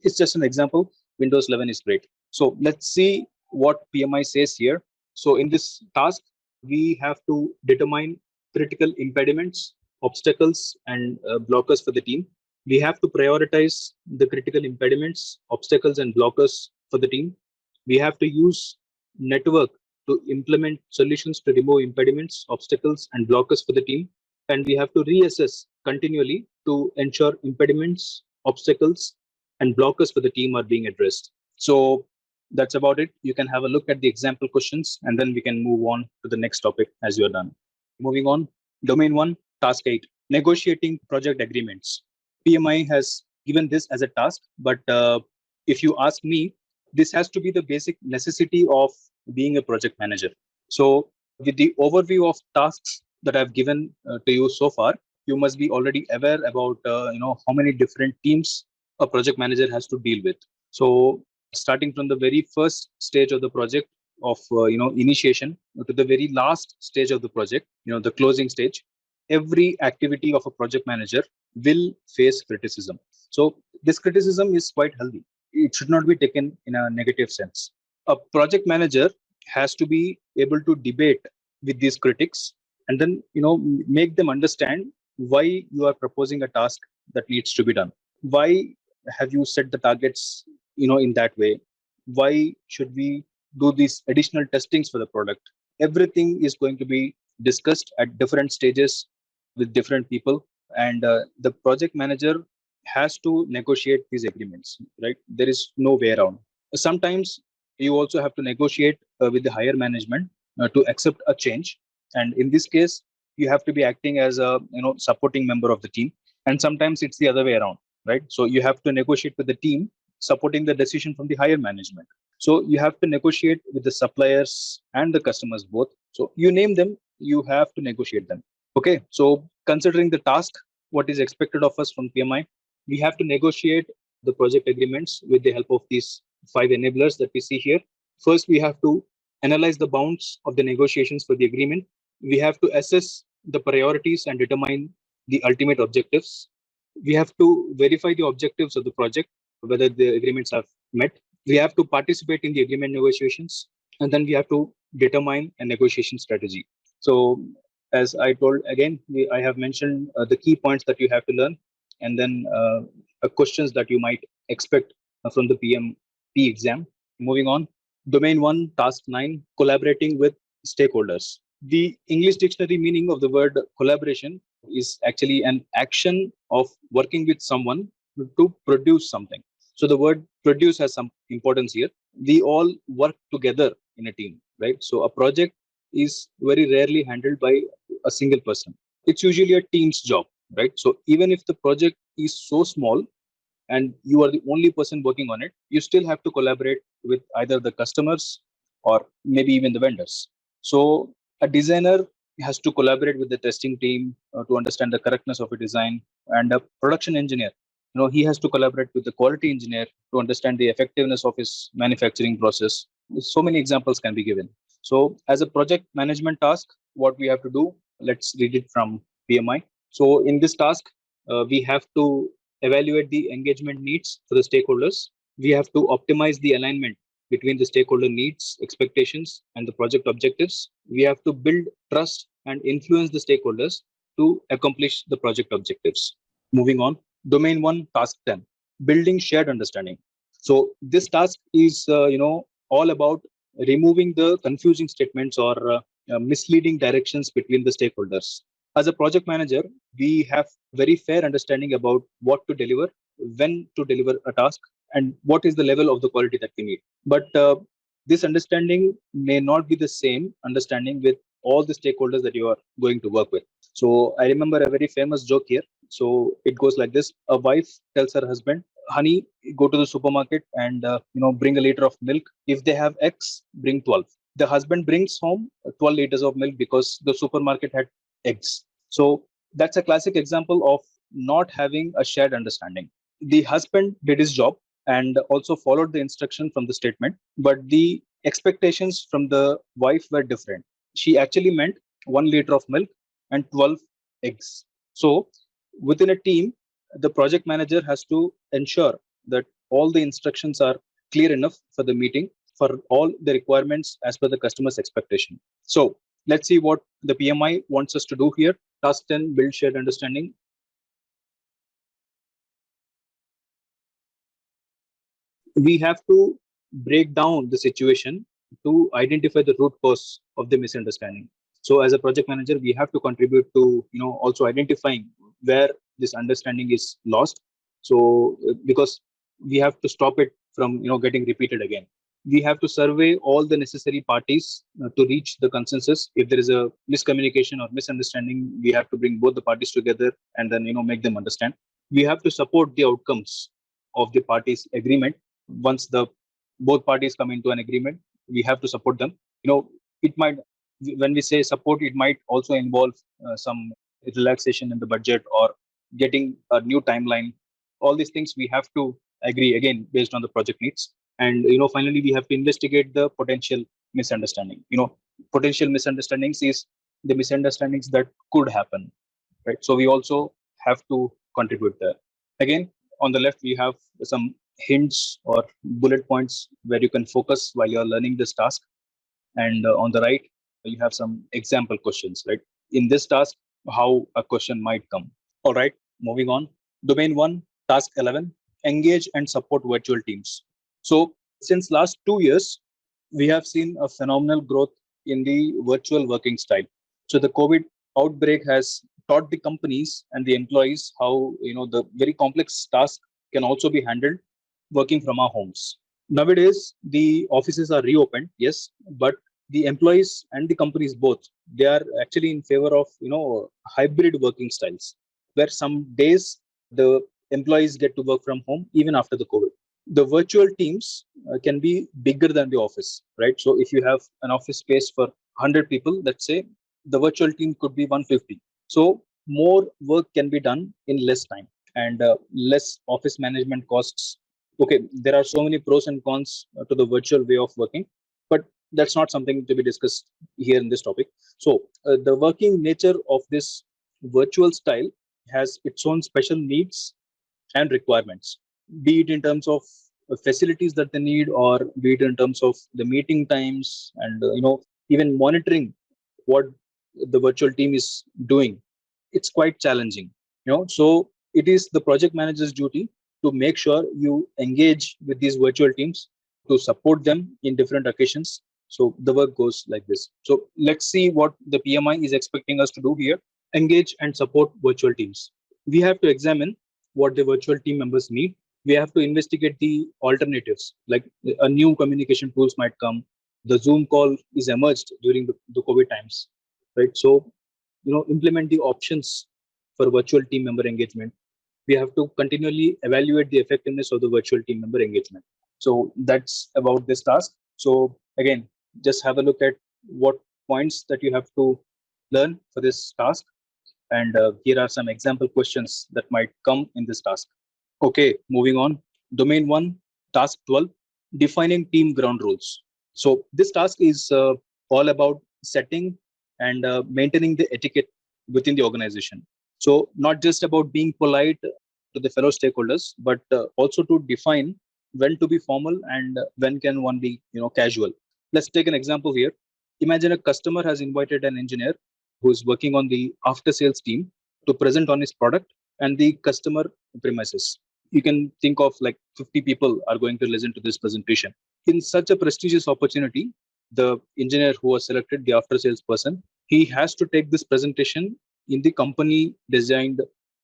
It's just an example. Windows 11 is great. So let's see what PMI says here. So in this task, we have to determine critical impediments, obstacles, and blockers for the team. We have to prioritize the critical impediments, obstacles, and blockers for the team. We have to use network to implement solutions to remove impediments, obstacles, and blockers for the team. And we have to reassess continually to ensure impediments, obstacles, and blockers for the team are being addressed. So that's about it. You can have a look at the example questions, and then we can move on to the next topic as you're done. Moving on, domain 1, task 8, negotiating project agreements. PMI has given this as a task, but if you ask me, this has to be the basic necessity of being a project manager. So with the overview of tasks that I've given to you so far, you must be already aware about how many different teams a project manager has to deal with. So starting from the very first stage of the project of initiation to the very last stage of the project, the closing stage, every activity of a project manager will face criticism. So this criticism is quite healthy. It should not be taken in a negative sense. A project manager has to be able to debate with these critics and then make them understand why you are proposing a task that needs to be done. Why have you set the targets in that way? Why should we do these additional testings for the product? Everything is going to be discussed at different stages with different people, and the project manager has to negotiate these agreements, right? There is no way around. Sometimes you also have to negotiate with the higher management to accept a change, and in this case you have to be acting as a supporting member of the team, and sometimes it's the other way around, right? So you have to negotiate with the team supporting the decision from the higher management. So you have to negotiate with the suppliers and the customers both. So you name them, you have to negotiate them. Okay, so considering the task, what is expected of us from PMI, we have to negotiate the project agreements with the help of these 5 enablers that we see here. First, we have to analyze the bounds of the negotiations for the agreement. We have to assess the priorities and determine the ultimate objectives. We have to verify the objectives of the project, whether the agreements are met. We have to participate in the agreement negotiations, and then we have to determine a negotiation strategy. So as I told again, I have mentioned the key points that you have to learn, and then questions that you might expect from the PMP exam. Moving on, domain 1, task 9, collaborating with stakeholders. The English dictionary meaning of the word collaboration is actually an action of working with someone to produce something. So the word produce has some importance here. We all work together in a team, right? So a project is very rarely handled by a single person. It's usually a team's job, right? So even if the project is so small and you are the only person working on it, you still have to collaborate with either the customers or maybe even the vendors. So a designer has to collaborate with the testing team to understand the correctness of a design, and a production engineer, he has to collaborate with the quality engineer to understand the effectiveness of his manufacturing process. So many examples can be given. So as a project management task, what we have to do, let's read it from PMI. So in this task, we have to evaluate the engagement needs for the stakeholders. We have to optimize the alignment between the stakeholder needs, expectations, and the project objectives. We have to build trust and influence the stakeholders to accomplish the project objectives. Moving on, domain 1, task 10, building shared understanding. So this task is, all about removing the confusing statements or misleading directions between the stakeholders. As a project manager, we have very fair understanding about what to deliver, when to deliver a task, and what is the level of the quality that we need. But this understanding may not be the same understanding with all the stakeholders that you are going to work with. So I remember a very famous joke here. So it goes like this. A wife tells her husband, honey, go to the supermarket and bring a liter of milk. If they have eggs, bring 12. The husband brings home 12 liters of milk because the supermarket had eggs. So that's a classic example of not having a shared understanding. The husband did his job and also followed the instruction from the statement, but the expectations from the wife were different. She actually meant 1 liter of milk and 12 eggs. So within a team, the project manager has to ensure that all the instructions are clear enough for the meeting for all the requirements as per the customer's expectation. So let's see what the PMI wants us to do here. Task 10, build shared understanding. We have to break down the situation to identify the root cause of the misunderstanding. So as a project manager, we have to contribute to also identifying where this understanding is lost. So because we have to stop it from getting repeated again. We have to survey all the necessary parties to reach the consensus. If there is a miscommunication or misunderstanding, we have to bring both the parties together and then make them understand. We have to support the outcomes of the parties' agreement. Once the both parties come into an agreement, we have to support them. It might, when we say support, it might also involve some relaxation in the budget or getting a new timeline. All these things we have to agree again based on the project needs. And finally, we have to investigate the potential misunderstanding. Potential misunderstandings is the misunderstandings that could happen, right? So we also have to contribute there. Again, on the left, we have some hints or bullet points where you can focus while you're learning this task. And on the right, you have some example questions, right? In this task, how a question might come. All right, moving on. Domain 1, task 11, engage and support virtual teams. So since last 2 years, we have seen a phenomenal growth in the virtual working style. So the COVID outbreak has taught the companies and the employees how the very complex task can also be handled working from our homes. Nowadays, the offices are reopened, yes, but the employees and the companies both, they are actually in favor of hybrid working styles, where some days the employees get to work from home even after the COVID. The virtual teams can be bigger than the office, right? So if you have an office space for 100 people, let's say, the virtual team could be 150. So more work can be done in less time and less office management costs. Okay, there are so many pros and cons to the virtual way of working, but that's not something to be discussed here in this topic. So the working nature of this virtual style has its own special needs and requirements, be it in terms of facilities that they need, or be it in terms of the meeting times and even monitoring what the virtual team is doing. It's quite challenging. So it is the project manager's duty to make sure you engage with these virtual teams, to support them in different occasions. So the work goes like this. So let's see what the PMI is expecting us to do here. Engage and support virtual teams. We have to examine what the virtual team members need. We have to investigate the alternatives, like a new communication tools might come. The Zoom call is emerged during the COVID times, right? So, implement the options for virtual team member engagement. We have to continually evaluate the effectiveness of the virtual team member engagement. So that's about this task. So again, just have a look at what points that you have to learn for this task. And here are some example questions that might come in this task. Okay, moving on. Domain 1, task 12, defining team ground rules. So this task is all about setting and maintaining the etiquette within the organization. So not just about being polite to the fellow stakeholders, but also to define when to be formal and when can one be casual. Let's take an example here. Imagine a customer has invited an engineer who is working on the after sales team to present on his product and the customer premises. You can think of like 50 people are going to listen to this presentation. In such a prestigious opportunity, the engineer who was selected, the after sales person, he has to take this presentation in the company designed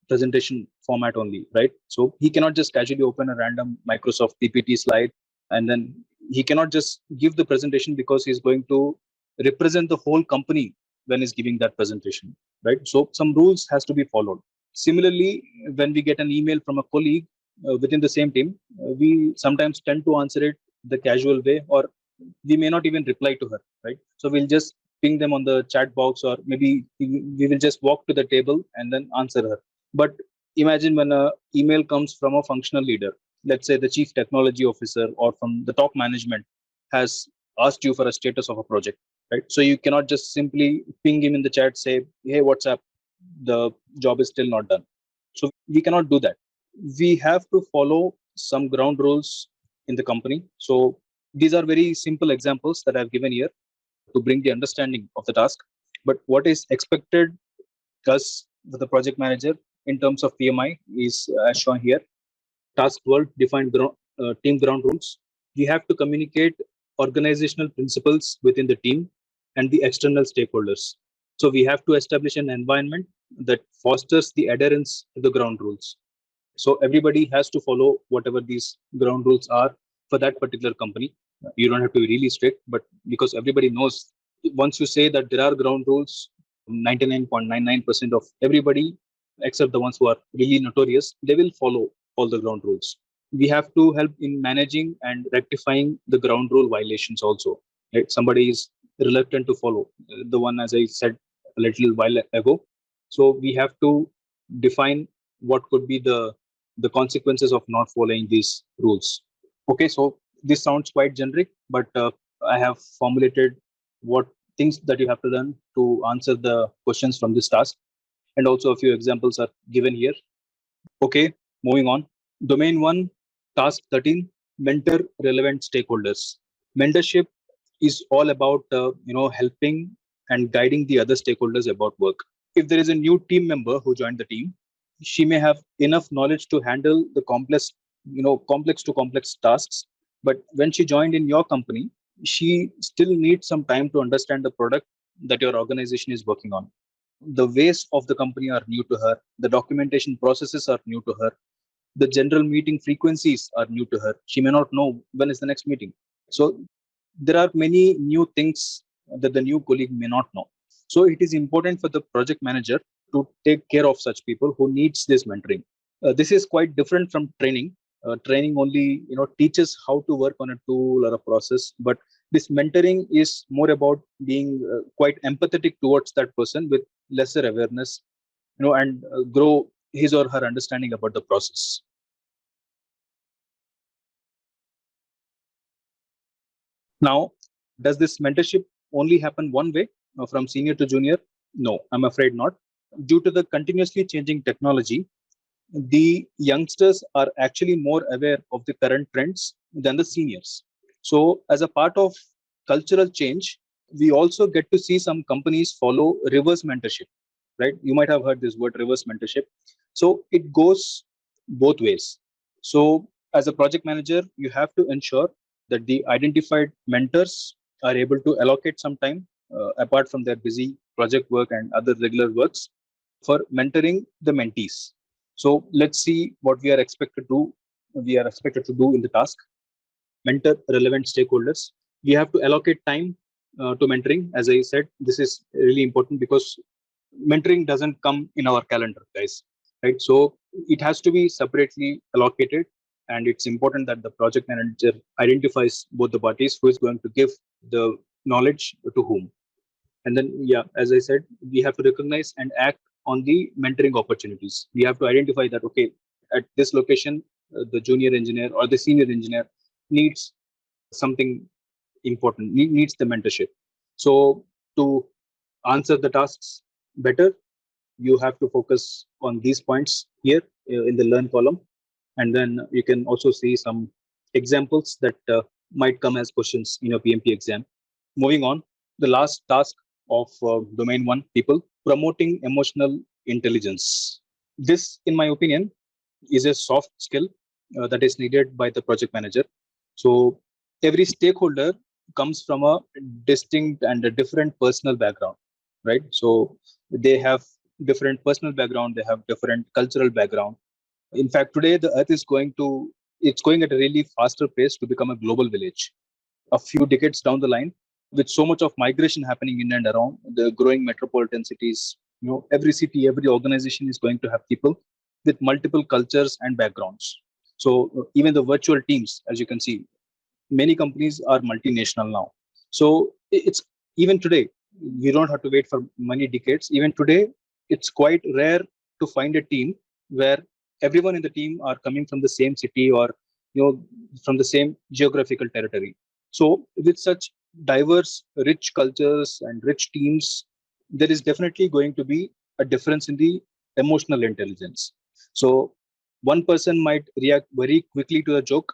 presentation format only, right? So he cannot just casually open a random Microsoft PPT slide and then he cannot just give the presentation because he's going to represent the whole company when he's giving that presentation, right? So some rules has to be followed. Similarly, when we get an email from a colleague, within the same team, we sometimes tend to answer it the casual way, or we may not even reply to her, right? So we'll just ping them on the chat box, or maybe we will just walk to the table and then answer her. But imagine when a email comes from a functional leader, let's say the chief technology officer or from the top management has asked you for a status of a project, right? So you cannot just simply ping him in the chat, say, hey, what's up? The job is still not done. So we cannot do that. We have to follow some ground rules in the company. So these are very simple examples that I've given here to bring the understanding of the task. But what is expected us with the project manager in terms of PMI is as shown here. Task world defined team ground rules. We have to communicate organizational principles within the team and the external stakeholders. So we have to establish an environment that fosters the adherence to the ground rules. So everybody has to follow whatever these ground rules are for that particular company. You don't have to be really strict, but because everybody knows, once you say that there are ground rules, 99.99% of everybody, except the ones who are really notorious, they will follow all the ground rules. We have to help in managing and rectifying the ground rule violations also. Right? Somebody is reluctant to follow the one, as I said a little while ago. So we have to define what could be the consequences of not following these rules. Okay, so this sounds quite generic, but I have formulated what things that you have to learn to answer the questions from this task. And also a few examples are given here. Okay, moving on. Domain 1, task 13, mentor relevant stakeholders. Mentorship is all about helping and guiding the other stakeholders about work. If there is a new team member who joined the team, she may have enough knowledge to handle the complex to complex tasks. But when she joined in your company, she still needs some time to understand the product that your organization is working on. The ways of the company are new to her. The documentation processes are new to her. The general meeting frequencies are new to her. She may not know when is the next meeting. So there are many new things that the new colleague may not know. So it is important for the project manager to take care of such people who needs this mentoring. This is quite different from training. Training only teaches how to work on a tool or a process, but this mentoring is more about being quite empathetic towards that person with lesser awareness, and grow his or her understanding about the process. Now, does this mentorship only happen one way, from senior to junior? No, I'm afraid not. Due to the continuously changing technology, the youngsters are actually more aware of the current trends than the seniors. So, as a part of cultural change, we also get to see some companies follow reverse mentorship, right? You might have heard this word, reverse mentorship. So, it goes both ways. So, as a project manager, you have to ensure that the identified mentors are able to allocate some time apart from their busy project work and other regular works for mentoring the mentees. So let's see what we are expected to do in the task. Mentor relevant stakeholders. We have to allocate time to mentoring. As I said, this is really important because mentoring doesn't come in our calendar, guys. Right? So it has to be separately allocated, and it's important that the project manager identifies both the parties who is going to give the knowledge to whom. And then, yeah, as I said, we have to recognize and act on the mentoring opportunities. We have to identify that, okay, at this location, the junior engineer or the senior engineer needs something important, needs the mentorship. So to answer the tasks better, you have to focus on these points here in the learn column. And then you can also see some examples that might come as questions in your PMP exam. Moving on, the last task of domain 1 people, promoting emotional intelligence. This, in my opinion, is a soft skill that is needed by the project manager. So every stakeholder comes from a distinct and a different personal background, right? So they have different personal background, they have different cultural background. In fact, today the earth is it's going at a really faster pace to become a global village. A few decades down the line, with so much of migration happening in and around the growing metropolitan cities, every city, every organization is going to have people with multiple cultures and backgrounds. So even the virtual teams, as you can see, many companies are multinational now. So it's even today, you don't have to wait for many decades. Even today, it's quite rare to find a team where everyone in the team are coming from the same city or from the same geographical territory. So with such diverse, rich cultures and rich teams, there is definitely going to be a difference in the emotional intelligence. So one person might react very quickly to a joke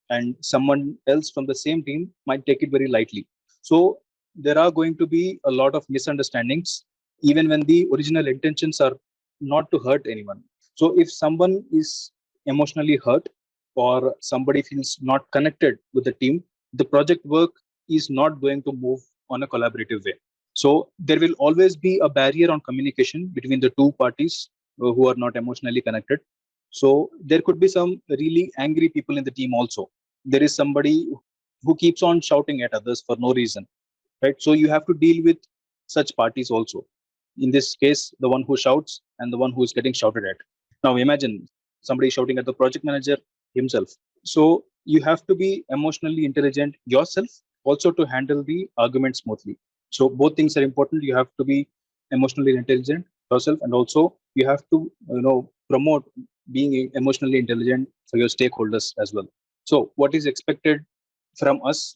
and someone else from the same team might take it very lightly. So there are going to be a lot of misunderstandings, even when the original intentions are not to hurt anyone. So if someone is emotionally hurt or somebody feels not connected with the team, the project work is not going to move on a collaborative way. So there will always be a barrier on communication between the two parties who are not emotionally connected. So there could be some really angry people in the team also. There is somebody who keeps on shouting at others for no reason, right? So you have to deal with such parties also. In this case, the one who shouts and the one who is getting shouted at. Now imagine somebody shouting at the project manager himself. So you have to be emotionally intelligent yourself also to handle the argument smoothly. So both things are important. You have to be emotionally intelligent yourself, and also you have to promote being emotionally intelligent for your stakeholders as well. So what is expected from us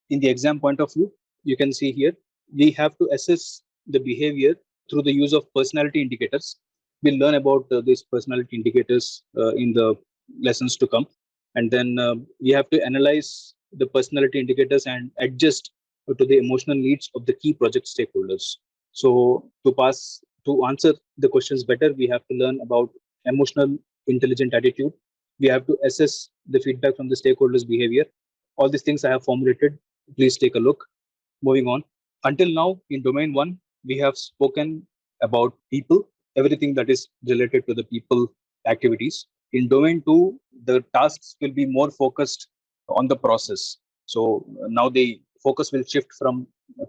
in the exam point of view, you can see here, we have to assess the behavior through the use of personality indicators. We'll learn about these personality indicators in the lessons to come. And then we have to analyze the personality indicators and adjust to the emotional needs of the key project stakeholders. So to answer the questions better, we have to learn about emotional intelligent attitude. We have to assess the feedback from the stakeholders' behavior. All these things I have formulated. Please take a look. Moving on. Until now, in domain one, we have spoken about people, everything that is related to the people activities. In domain two, the tasks will be more focused on the process. So now the focus will shift from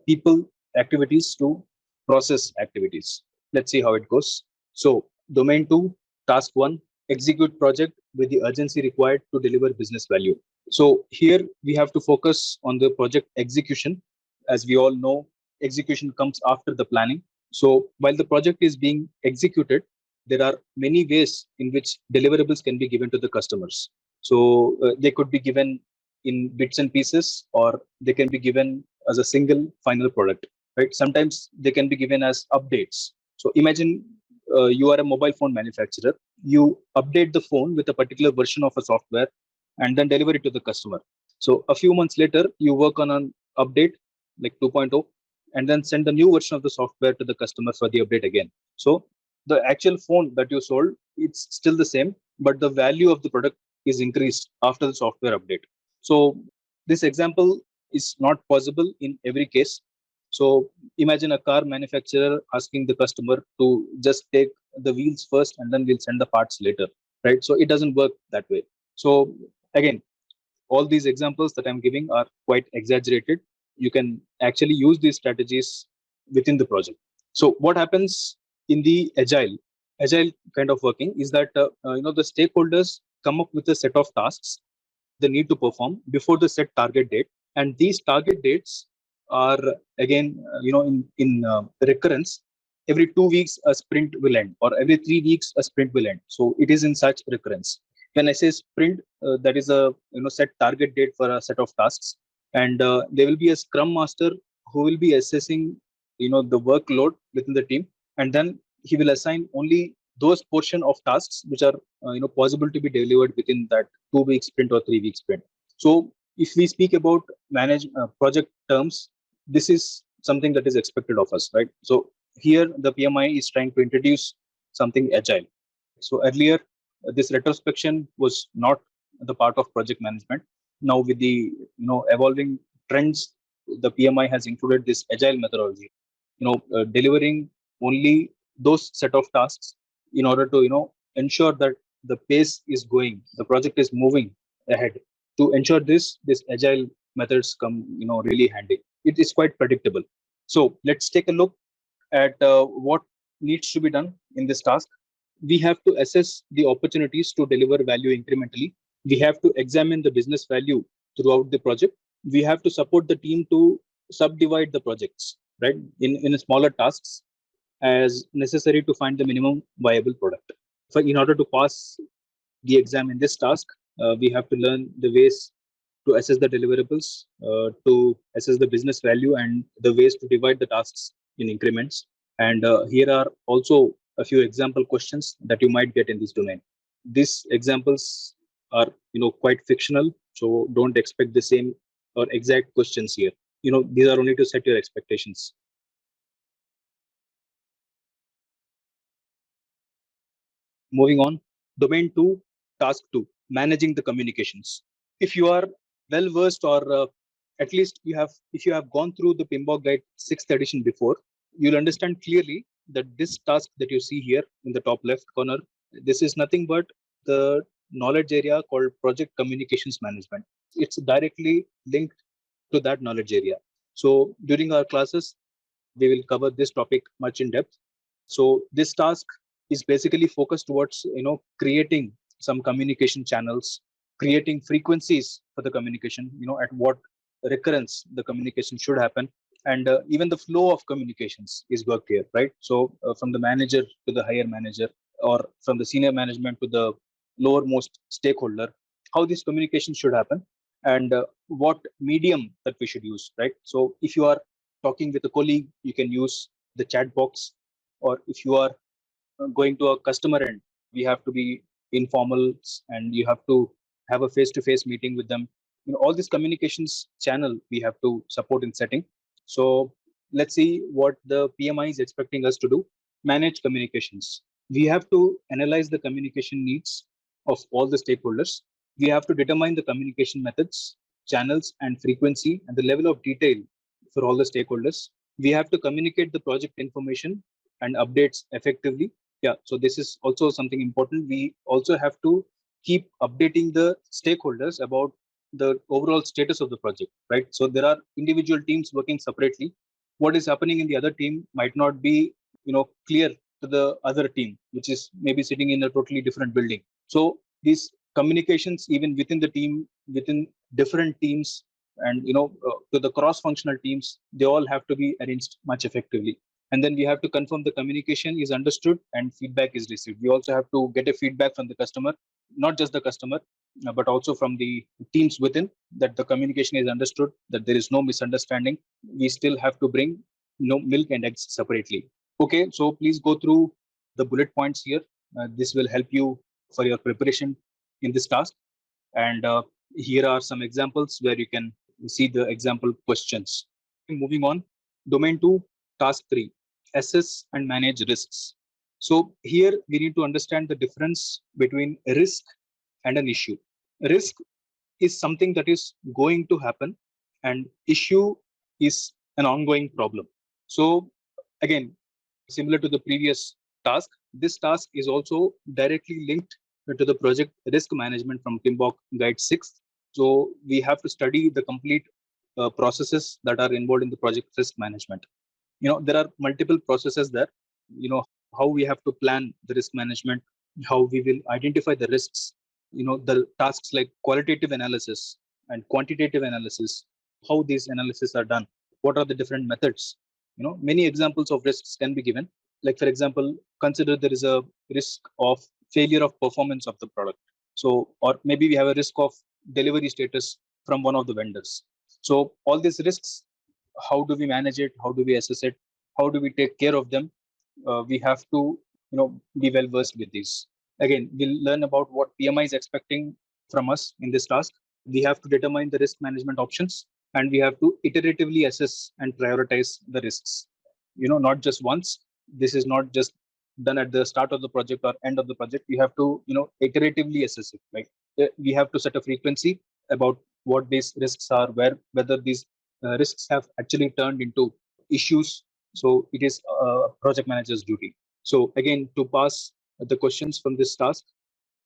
people activities to process activities. Let's see how it goes. So domain two, task one, execute project with the urgency required to deliver business value. So here we have to focus on the project execution. As we all know, execution comes after the planning. So while the project is being executed, there are many ways in which deliverables can be given to the customers. So they could be given in bits and pieces, or they can be given as a single final product. Right? Sometimes they can be given as updates. So imagine you are a mobile phone manufacturer. You update the phone with a particular version of a software and then deliver it to the customer. So a few months later, you work on an update like 2.0 and then send the new version of the software to the customer for the update again. So the actual phone that you sold, it's still the same, but the value of the product is increased after the software update. So this example is not possible in every case. So imagine a car manufacturer asking the customer to just take the wheels first and then we'll send the parts later, right? So it doesn't work that way. So again, all these examples that I'm giving are quite exaggerated. You can actually use these strategies within the project. So what happens in the agile kind of working is that the stakeholders come up with a set of tasks they need to perform before the set target date, and these target dates are again in recurrence. Every 2 weeks a sprint will end, or every 3 weeks a sprint will end. So it is in such recurrence. When I say sprint, that is a set target date for a set of tasks, and there will be a scrum master who will be assessing the workload within the team, and then he will assign only those portion of tasks which are possible to be delivered within that 2 week sprint or 3 week sprint. So if we speak about manage project terms, this is something that is expected of us, right? So here the PMI is trying to introduce something agile. So earlier, this retrospection was not the part of project management. Now with the evolving trends, the PMI has included this agile methodology. Delivering only those set of tasks in order to ensure that the pace is going, the project is moving ahead. To ensure this agile methods come really handy. It is quite predictable. So let's take a look at what needs to be done in this task. We have to assess the opportunities to deliver value incrementally. We have to examine the business value throughout the project. We have to support the team to subdivide the projects, right, in smaller tasks as necessary to find the minimum viable product. In order to pass the exam in this task, we have to learn the ways to assess the deliverables, to assess the business value, and the ways to divide the tasks in increments. And here are also a few example questions that you might get in this domain. These examples are quite fictional, so don't expect the same or exact questions here. These are only to set your expectations. Moving on, domain 2, task 2, managing the communications. If you are well versed, or at least if you have gone through the PMBOK Guide 6th edition before, you'll understand clearly that this task that you see here in the top left corner, this is nothing but the knowledge area called project communications management. It's directly linked to that knowledge area. So during our classes, we will cover this topic much in depth. So this task is basically focused towards creating some communication channels, creating frequencies for the communication, at what recurrence the communication should happen, and even the flow of communications is worked here, right? So from the manager to the higher manager, or from the senior management to the lowermost stakeholder, how this communication should happen, and what medium that we should use, right? So if you are talking with a colleague, you can use the chat box, or if you are going to a customer end, we have to be informal and you have to have a face-to-face meeting with them. All these communications channel we have to support in setting. So let's see what the PMI is expecting us to do. Manage communications. We have to analyze the communication needs of all the stakeholders. We have to determine the communication methods, channels, and frequency, and the level of detail for all the stakeholders. We have to communicate the project information and updates effectively. Yeah, so this is also something important. We also have to keep updating the stakeholders about the overall status of the project, right? So there are individual teams working separately. What is happening in the other team might not be, clear to the other team, which is maybe sitting in a totally different building. So these communications, even within the team, within different teams, and to the cross-functional teams, they all have to be arranged much effectively. And then we have to confirm the communication is understood and feedback is received. We also have to get a feedback from the customer, not just the customer, but also from the teams within, that the communication is understood, that there is no misunderstanding. We still have to bring milk and eggs separately. Okay, so please go through the bullet points here. This will help you for your preparation in this task. And here are some examples where you can see the example questions. Moving on, domain 2, task 3, assess and manage risks. So here we need to understand the difference between risk and an issue. Risk is something that is going to happen, and issue is an ongoing problem. So again, similar to the previous task, this task is also directly linked to the project risk management from PMBOK Guide 6. So we have to study the complete processes that are involved in the project risk management. There are multiple processes there. How we have to plan the risk management, how we will identify the risks, the tasks like qualitative analysis and quantitative analysis, how these analyses are done, what are the different methods. Many examples of risks can be given. Like, for example, consider there is a risk of failure of performance of the product. So, or maybe we have a risk of delivery status from one of the vendors. So all these risks, how do we manage it? How do we assess it? How do we take care of them? We have to, be well versed with these. Again, we'll learn about what PMI is expecting from us in this task. We have to determine the risk management options, and we have to iteratively assess and prioritize the risks. Not just once. This is not just done at the start of the project or end of the project. We have to, iteratively assess it. Like, we have to set a frequency about what these risks are, whether these risks have actually turned into issues. So it is a project manager's duty. So again, to pass the questions from this task,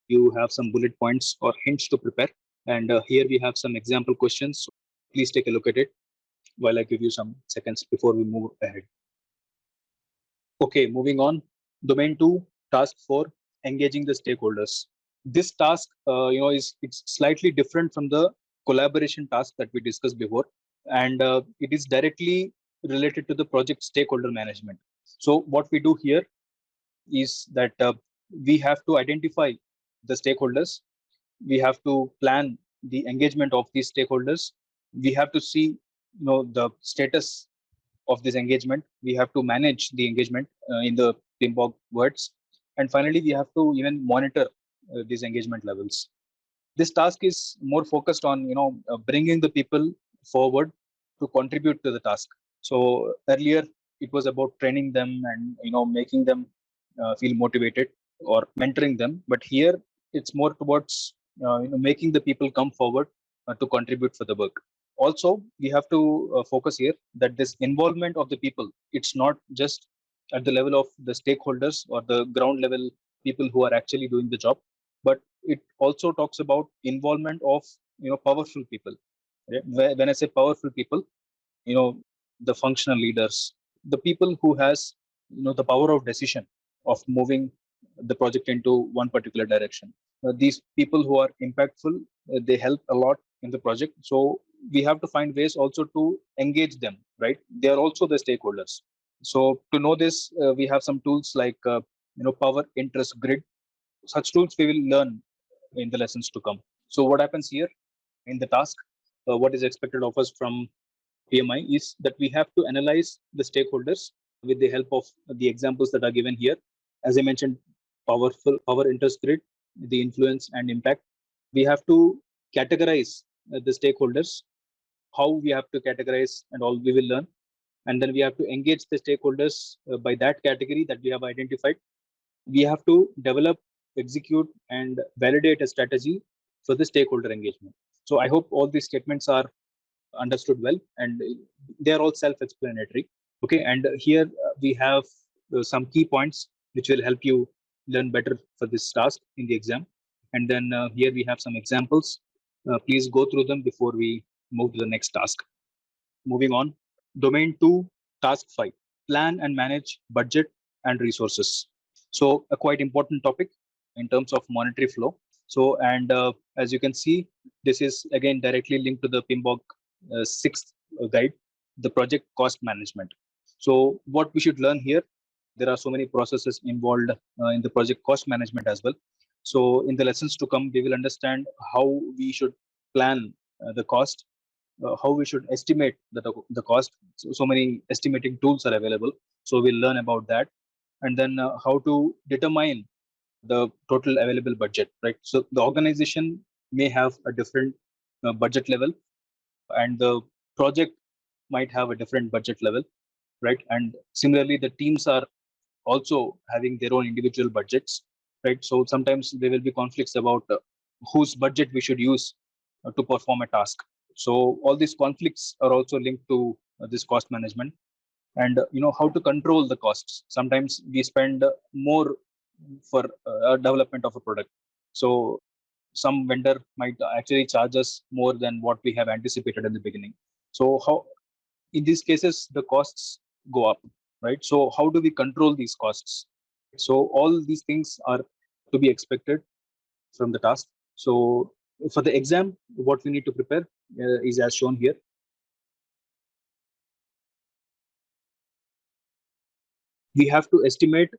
you have some bullet points or hints to prepare. And here we have some example questions. So please take a look at it while I give you some seconds before we move ahead. Okay, moving on. Domain 2, task 4, engaging the stakeholders. This task, it's slightly different from the collaboration task that we discussed before, and it is directly related to the project stakeholder management. So what we do here is that we have to identify the stakeholders, we have to plan the engagement of these stakeholders, we have to see the status of this engagement, we have to manage the engagement in the PMBOK words, and finally we have to even monitor these engagement levels. This task is more focused on bringing the people forward to contribute to the task. So earlier it was about training them and making them feel motivated or mentoring them, but here it's more towards making the people come forward to contribute for the work. Also, we have to focus here that this involvement of the people, it's not just at the level of the stakeholders or the ground level people who are actually doing the job, but it also talks about involvement of powerful people. When I say powerful people, the functional leaders, the people who has the power of decision of moving the project into one particular direction. These people who are impactful, they help a lot in the project. So we have to find ways also to engage them, right? They are also the stakeholders. So to know this, we have some tools like power interest grid. Such tools we will learn in the lessons to come. So what happens here in the task, what is expected of us from PMI is that we have to analyze the stakeholders with the help of the examples that are given here. As I mentioned, power interest grid, the influence and impact. We have to categorize the stakeholders, how we have to categorize and all we will learn. And then we have to engage the stakeholders by that category that we have identified. We have to develop, execute, and validate a strategy for the stakeholder engagement. So I hope all these statements are understood well, and they are all self-explanatory. Okay, and here we have some key points which will help you learn better for this task in the exam. And then here we have some examples. Please go through them before we move to the next task. Moving on, domain 2, task 5, plan and manage budget and resources. So a quite important topic in terms of monetary flow. So, and as you can see, this is again directly linked to the PMBOK 6th guide, the project cost management. So what we should learn here, there are so many processes involved in the project cost management as well. So in the lessons to come, we will understand how we should plan the cost, how we should estimate the cost. So many estimating tools are available. So we'll learn about that. And then how to determine the total available budget, right? So the organization may have a different budget level, and the project might have a different budget level, right? And similarly, the teams are also having their own individual budgets, right? So sometimes there will be conflicts about whose budget we should use to perform a task. So all these conflicts are also linked to this cost management, and how to control the costs. Sometimes we spend more for development of a product. So some vendor might actually charge us more than what we have anticipated in the beginning. So how, in these cases, the costs go up, right? So how do we control these costs? So all these things are to be expected from the task. So for the exam, what we need to prepare is as shown here. We have to estimate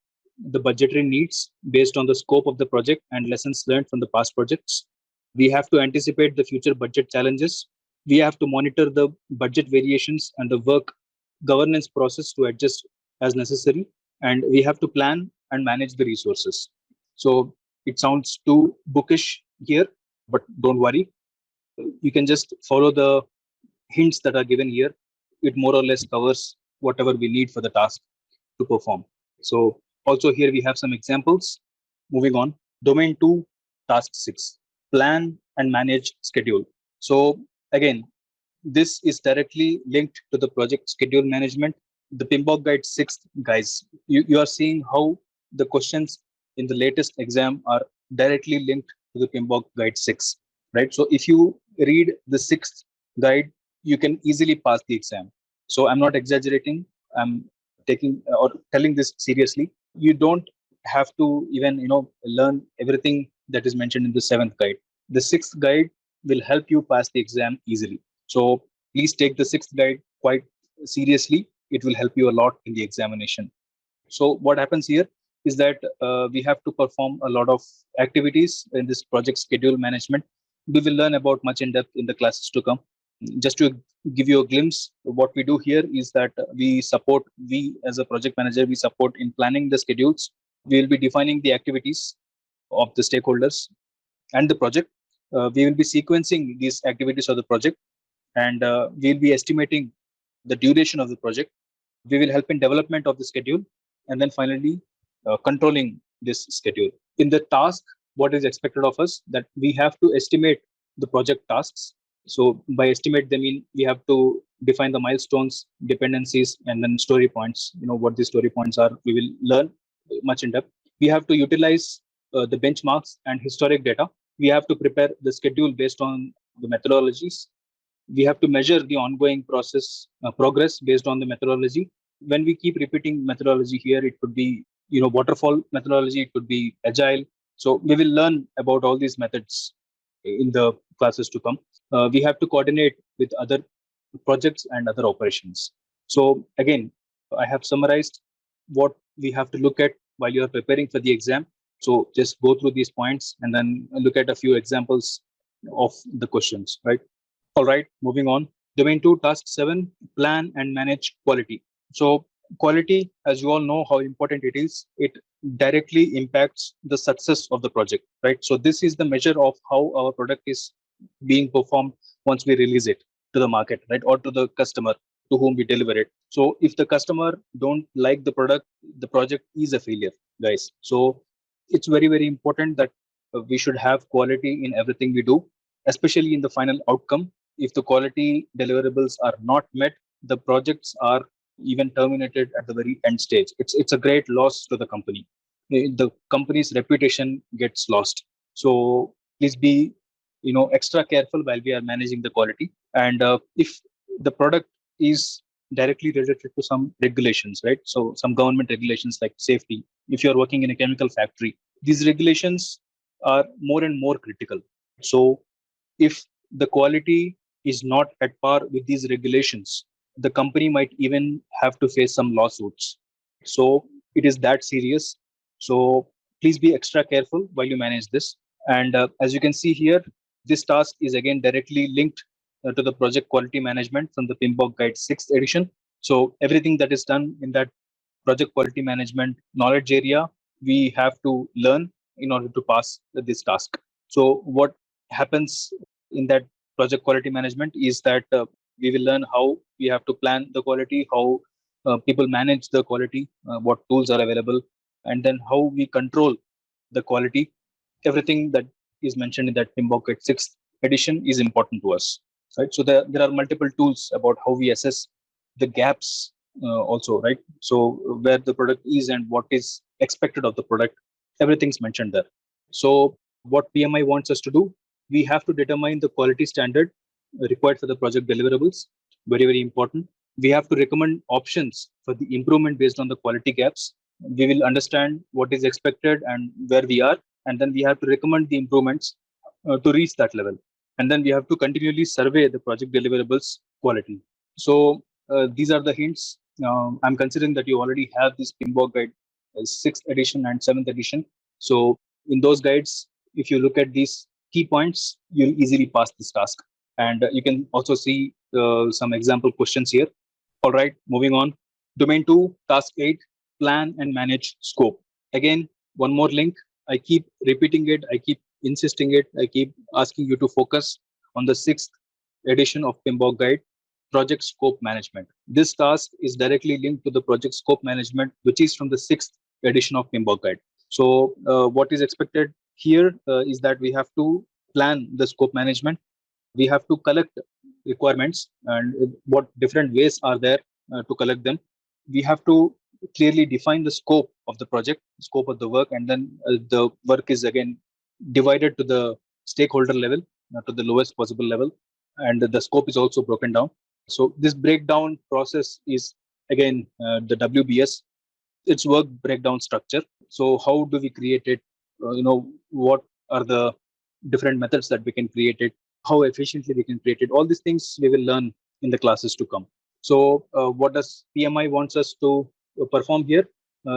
the budgetary needs based on the scope of the project and lessons learned from the past projects. We have to anticipate the future budget challenges. We have to monitor the budget variations and the work governance process to adjust as necessary. And we have to plan and manage the resources. So it sounds too bookish here, but don't worry. You can just follow the hints that are given here. It more or less covers whatever we need for the task to perform. So also here we have some examples. Moving on, domain 2, task 6, plan and manage schedule. So again, this is directly linked to the project schedule management. The PMBOK Guide 6, guys, you are seeing how the questions in the latest exam are directly linked to the PMBOK Guide 6, right? So if you read the 6th guide, you can easily pass the exam. So I'm not exaggerating. I'm taking or telling this seriously. You don't have to even learn everything that is mentioned in the 7th guide. The 6th guide will help you pass the exam easily. So please take the 6th guide quite seriously. It will help you a lot in the examination. So what happens here is that we have to perform a lot of activities in this project schedule management. We will learn about much in depth in the classes to come. Just to give you a glimpse, what we do here is that we as a project manager, we support in planning the schedules. We will be defining the activities of the stakeholders and the project. We will be sequencing these activities of the project, and we will be estimating the duration of the project. We will help in development of the schedule, and then finally controlling this schedule. In the task, what is expected of us, that we have to estimate the project tasks. So by estimate, they mean we have to define the milestones, dependencies, and then story points. What the story points are, we will learn much in depth. We have to utilize the benchmarks and historic data. We have to prepare the schedule based on the methodologies. We have to measure the ongoing progress based on the methodology. When we keep repeating methodology here, it could be waterfall methodology, it could be agile. So we will learn about all these methods in the classes to come. We have to coordinate with other projects and other operations. So again, I have summarized what we have to look at while you are preparing for the exam. So just go through these points and then look at a few examples of the questions, right? All right, moving on. Domain 2, task 7, plan and manage quality. So quality, as you all know how important it is, it directly impacts the success of the project, right? So this is the measure of how our product is being performed once we release it to the market, right? Or to the customer to whom we deliver it. So if the customer don't like the product, the project is a failure, guys. So it's very, very important that we should have quality in everything we do, especially in the final outcome. If the quality deliverables are not met, the projects are even terminated at the very end stage. It's a great loss to the company. The company's reputation gets lost. So please be extra careful while we are managing the quality. And if the product is directly related to some regulations, right? So some government regulations like safety. If you're working in a chemical factory, these regulations are more and more critical. So if the quality is not at par with these regulations, the company might even have to face some lawsuits. So it is that serious. So please be extra careful while you manage this. And as you can see here, this task is again directly linked to the project quality management from the PMBOK Guide 6th edition. So everything that is done in that project quality management knowledge area, we have to learn in order to pass this task. So what happens in that project quality management is that we will learn how we have to plan the quality, how people manage the quality, what tools are available, and then how we control the quality. Everything that is mentioned in that PMBOK 6th edition is important to us, right? So there are multiple tools about how we assess the gaps also, right? So where the product is and what is expected of the product, everything's mentioned there. So what PMI wants us to do, we have to determine the quality standard required for the project deliverables. Very, very important. We have to recommend options for the improvement based on the quality gaps. We will understand what is expected and where we are, and then we have to recommend the improvements to reach that level. And then we have to continually survey the project deliverables quality. So these are the hints. I'm considering that you already have this PMBOK guide 6th edition and 7th edition. So in those guides, if you look at these key points, you'll easily pass this task. And you can also see some example questions here. All right, moving on. Domain 2, task 8, plan and manage scope. Again, one more link. I keep repeating it. I keep insisting it. I keep asking you to focus on the 6th edition of PMBOK guide, project scope management. This task is directly linked to the project scope management, which is from the 6th edition of PMBOK guide. So what is expected here is that we have to plan the scope management. We have to collect requirements and what different ways are there to collect them. We have to clearly define the scope of the project, scope of the work, and then the work is again divided to the stakeholder level, to the lowest possible level, and the scope is also broken down. So this breakdown process is again the WBS. It's work breakdown structure. So how do we create it? What are the different methods that we can create it, how efficiently we can create it. All these things we will learn in the classes to come. So what does PMI wants us to perform here?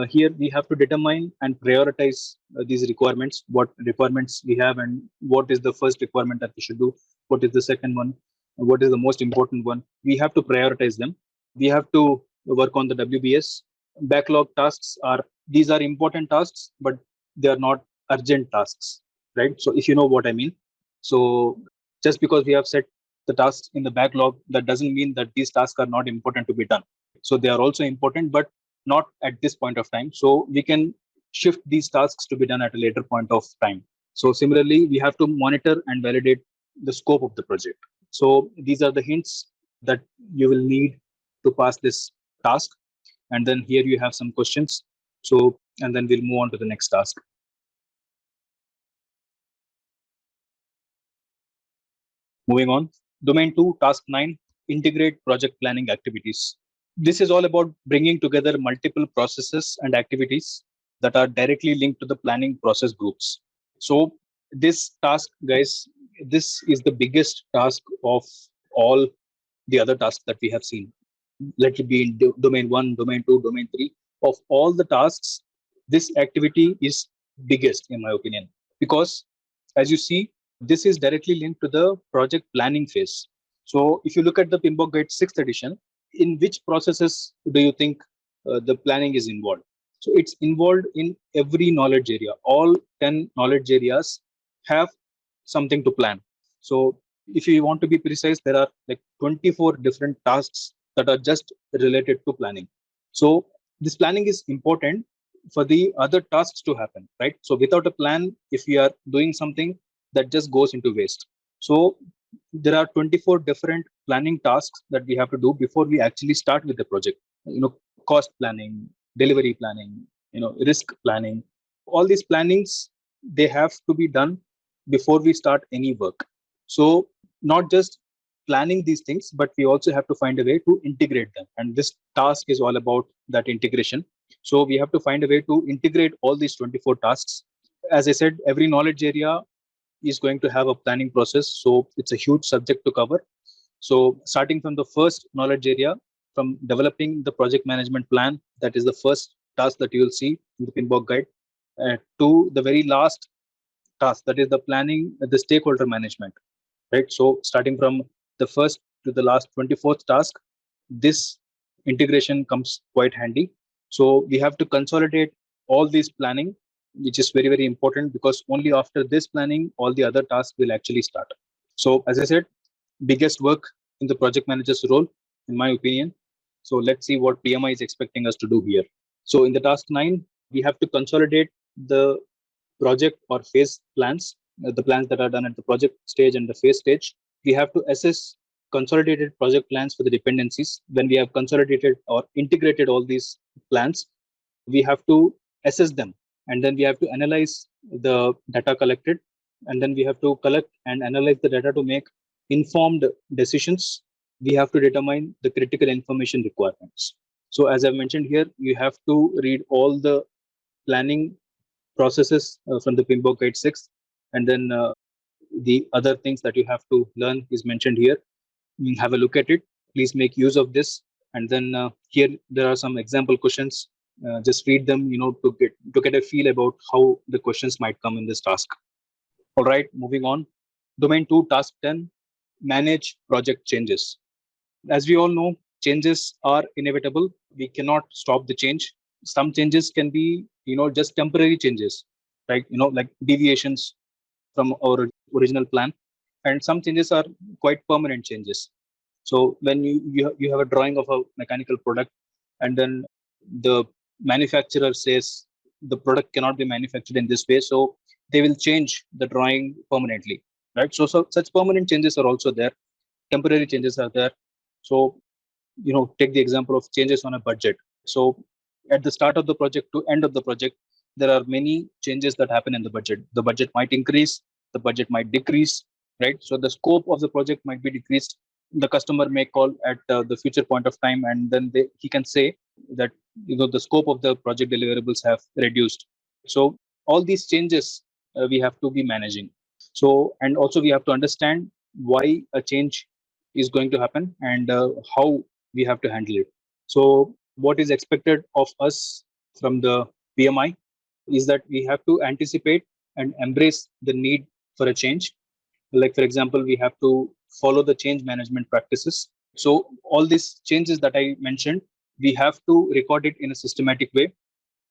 Here we have to determine and prioritize these requirements, what requirements we have, and what is the first requirement that we should do, what is the second one, what is the most important one. We have to prioritize them. We have to work on the WBS. Backlog tasks are, these are important tasks, but they are not urgent tasks, right? So if you know what I mean. So just because we have set the tasks in the backlog, that doesn't mean that these tasks are not important to be done. So they are also important, but not at this point of time. So we can shift these tasks to be done at a later point of time. So similarly, we have to monitor and validate the scope of the project. So these are the hints that you will need to pass this task. And then here you have some questions. So, and then we'll move on to the next task. Moving on, domain 2, task 9, integrate project planning activities. This is all about bringing together multiple processes and activities that are directly linked to the planning process groups. So this task, guys, this is the biggest task of all the other tasks that we have seen. Let it be in domain 1, domain 2, domain 3. Of all the tasks, this activity is biggest in my opinion, because as you see, this is directly linked to the project planning phase. So if you look at the PMBOK Guide 6th edition, in which processes do you think the planning is involved? So it's involved in every knowledge area. All 10 knowledge areas have something to plan. So if you want to be precise, there are like 24 different tasks that are just related to planning. So this planning is important for the other tasks to happen, right? So without a plan, if we are doing something, that just goes into waste. So there are 24 different planning tasks that we have to do before we actually start with the project. Cost planning, delivery planning, risk planning. All these plannings, they have to be done before we start any work. So not just planning these things, but we also have to find a way to integrate them. And this task is all about that integration. So we have to find a way to integrate all these 24 tasks. As I said, every knowledge area is going to have a planning process. So it's a huge subject to cover. So starting from the first knowledge area, from developing the project management plan, that is the first task that you will see in the PMBOK guide, to the very last task, that is the planning, the stakeholder management, right? So starting from the first to the last 24th task, this integration comes quite handy. So we have to consolidate all these planning, which is very, very important, because only after this planning, all the other tasks will actually start. So as I said, biggest work in the project manager's role, in my opinion. So let's see what PMI is expecting us to do here. So in the task 9, we have to consolidate the project or phase plans, the plans that are done at the project stage and the phase stage. We have to assess consolidated project plans for the dependencies. When we have consolidated or integrated all these plans, we have to assess them, and then we have to analyze the data collected, and then we have to collect and analyze the data to make informed decisions. We have to determine the critical information requirements. So as I mentioned here, you have to read all the planning processes from the PMBOK Guide 6, and then the other things that you have to learn is mentioned here. You have a look at it. Please make use of this. And then here there are some example questions. Just read them, to get a feel about how the questions might come in this task. All right, moving on. Domain 2, task 10, manage project changes. As we all know, changes are inevitable. We cannot stop the change. Some changes can be, just temporary changes, right? Like deviations from our original plan, and some changes are quite permanent changes. So when you have a drawing of a mechanical product, and then the manufacturer says the product cannot be manufactured in this way, so they will change the drawing permanently, right? So such permanent changes are also there. Temporary changes are there. So take the example of changes on a budget. So at the start of the project to end of the project, there are many changes that happen in the budget. The budget might increase, the budget might decrease, right? So the scope of the project might be decreased. The customer may call at the future point of time, and then he can say that the scope of the project deliverables have reduced. So all these changes we have to be managing. So, and also we have to understand why a change is going to happen and how we have to handle it. So, what is expected of us from the PMI is that we have to anticipate and embrace the need for a change. Like, for example, we have to follow the change management practices. So, all these changes that I mentioned, we have to record it in a systematic way.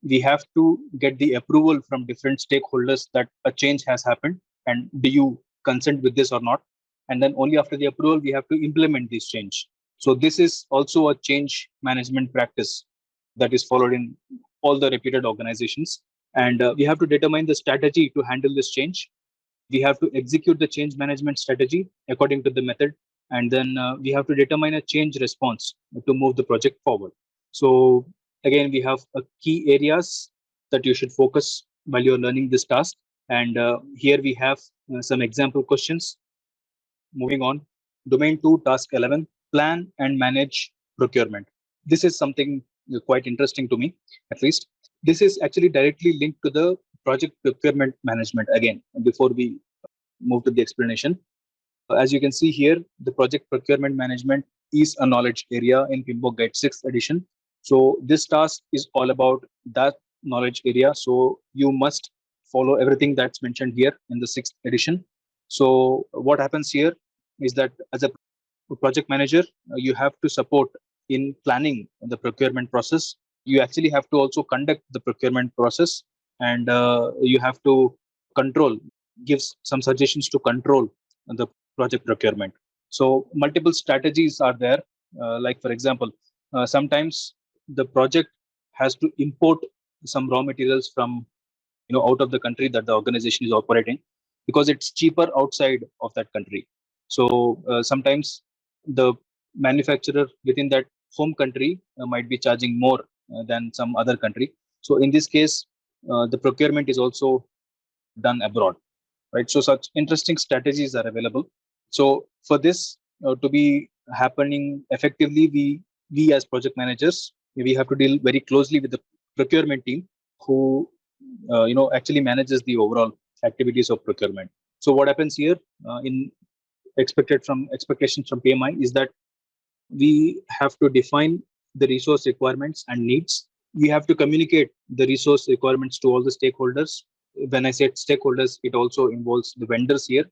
We have to get the approval from different stakeholders that a change has happened and do you consent with this or not, and then only after the approval we have to implement this change. So this is also a change management practice that is followed in all the reputed organizations, and we have to determine the strategy to handle this change. We have to execute the change management strategy according to the method, and then we have to determine a change response to move the project forward. So again, we have key areas that you should focus while you're learning this task, and here we have some example questions. Moving on, domain 2, task 11, plan and manage procurement. This is something quite interesting to me, at least. This is actually directly linked to the project procurement management. Again, before we move to the explanation, as you can see here, the project procurement management is a knowledge area in PMBOK Guide 6th edition. So this task is all about that knowledge area. So you must follow everything that's mentioned here in the 6th edition. So what happens here is that as a project manager, you have to support in planning the procurement process. You actually have to also conduct the procurement process, and you have to control, give some suggestions to control the project procurement. So multiple strategies are there. Like for example, sometimes the project has to import some raw materials from out of the country that the organization is operating because it's cheaper outside of that country. So sometimes the manufacturer within that home country might be charging more than some other country. So in this case, the procurement is also done abroad, right? So such interesting strategies are available. So for this to be happening effectively, we as project managers, we have to deal very closely with the procurement team who actually manages the overall activities of procurement. So what happens here in expectations from PMI is that we have to define the resource requirements and needs. We have to communicate the resource requirements to all the stakeholders. When I say stakeholders, it also involves the vendors here.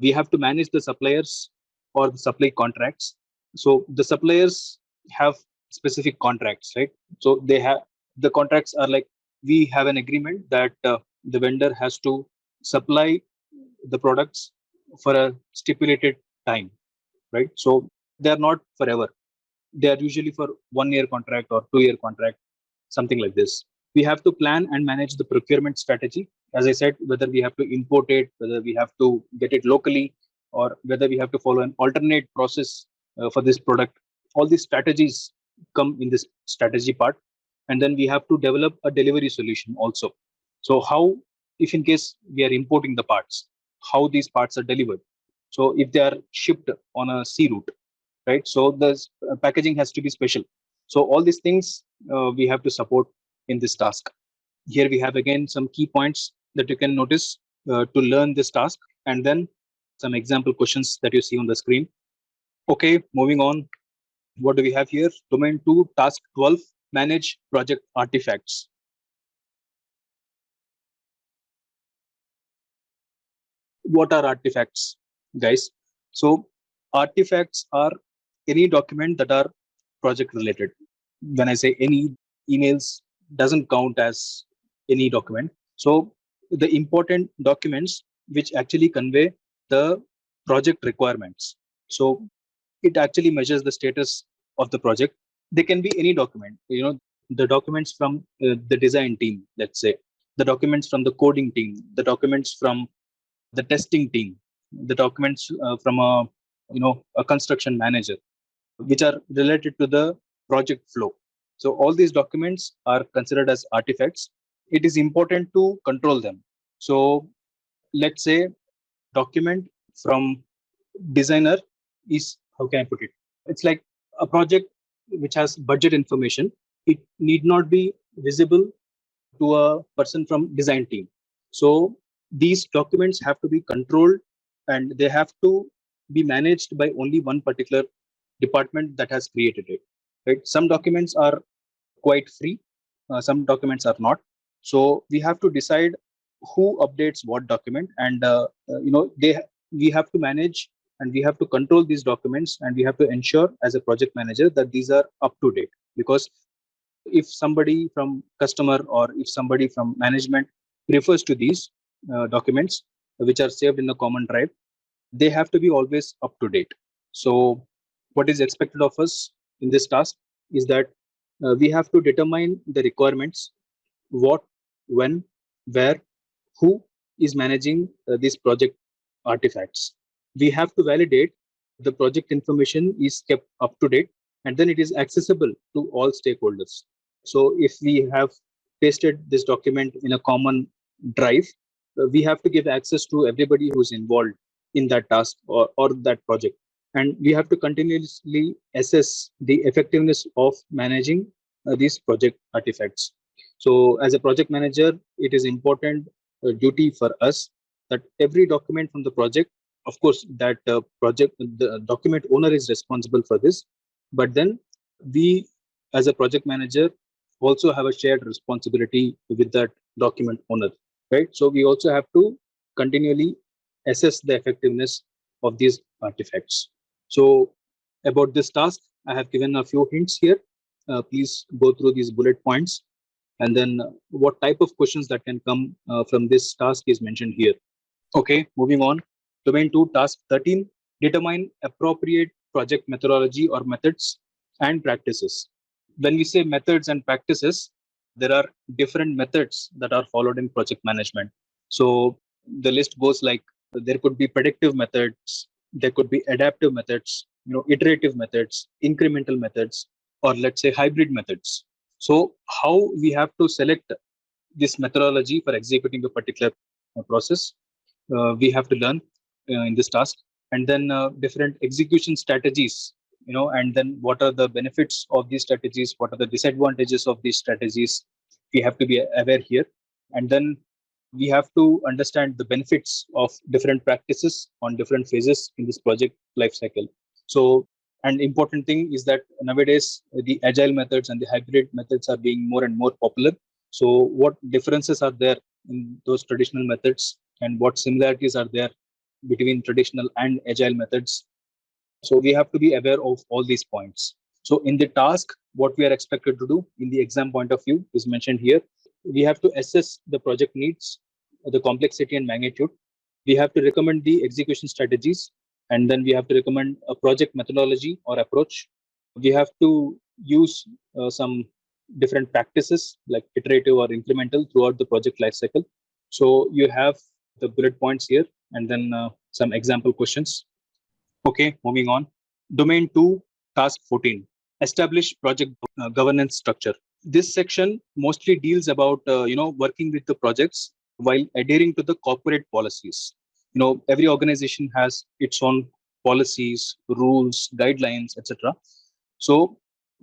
We have to manage the suppliers or the supply contracts. So the suppliers have specific contracts, right? So they have the contracts are like, we have an agreement that the vendor has to supply the products for a stipulated time, right? So they are not forever. They are usually for 1 year contract or 2 year contract, something like this. We have to plan and manage the procurement strategy. As I said, whether we have to import it, whether we have to get it locally, or whether we have to follow an alternate process for this product. All these strategies come in this strategy part. And then we have to develop a delivery solution also. So how, if in case we are importing the parts, how these parts are delivered. So if they are shipped on a sea route, right? So the packaging has to be special. So all these things we have to support in this task. Here we have again some key points that you can notice to learn this task, and then some example questions that you see on the screen. Okay, moving on. What do we have here? Domain 2, task 12, manage project artifacts. What are artifacts, guys? So artifacts are any document that are project related. When I say any, emails doesn't count as any document. So the important documents which actually convey the project requirements. So it actually measures the status of the project. They can be any document, the documents from the design team, let's say, the documents from the coding team, the documents from the testing team, the documents from a construction manager, which are related to the project flow. So all these documents are considered as artifacts. It is important to control them. So let's say document from designer is, how can I put it? It's like a project which has budget information. It need not be visible to a person from design team. So these documents have to be controlled and they have to be managed by only one particular department that has created it. Right? Some documents are quite free, some documents are not. So we have to decide who updates what document, and we have to manage and we have to control these documents, and we have to ensure as a project manager that these are up to date. Because if somebody from customer or if somebody from management refers to these documents which are saved in the common drive, they have to be always up to date. So what is expected of us in this task is that we have to determine the requirements, what, when, where, who is managing these project artifacts. We have to validate the project information is kept up to date, and then it is accessible to all stakeholders. So if we have pasted this document in a common drive, we have to give access to everybody who's involved in that task or that project. And we have to continuously assess the effectiveness of managing these project artifacts. So as a project manager, it is important duty for us that every document from the project, of course, that the document owner is responsible for this, but then we as a project manager also have a shared responsibility with that document owner, right? So we also have to continually assess the effectiveness of these artifacts. So about this task, I have given a few hints here. Please go through these bullet points, and then what type of questions that can come from this task is mentioned here. Okay, moving on. Domain 2, task 13, determine appropriate project methodology or methods and practices. When we say methods and practices, there are different methods that are followed in project management. So the list goes like there could be predictive methods, there could be adaptive methods, iterative methods, incremental methods, or let's say hybrid methods. So how we have to select this methodology for executing a particular process, we have to learn in this task. And then different execution strategies, and then what are the benefits of these strategies, what are the disadvantages of these strategies, we have to be aware here. And then we have to understand the benefits of different practices on different phases in this project life cycle. So, and important thing is that nowadays the agile methods and the hybrid methods are being more and more popular. So what differences are there in those traditional methods, and what similarities are there between traditional and agile methods? So we have to be aware of all these points. So in the task, what we are expected to do in the exam point of view is mentioned here. We have to assess the project needs, the complexity and magnitude. We have to recommend the execution strategies, and then we have to recommend a project methodology or approach. We have to use some different practices like iterative or incremental throughout the project lifecycle. So you have the bullet points here, and then some example questions. Okay, moving on. Domain 2, task 14, establish project governance structure. This section mostly deals about working with the projects while adhering to the corporate policies. Every organization has its own policies, rules, guidelines, etc. So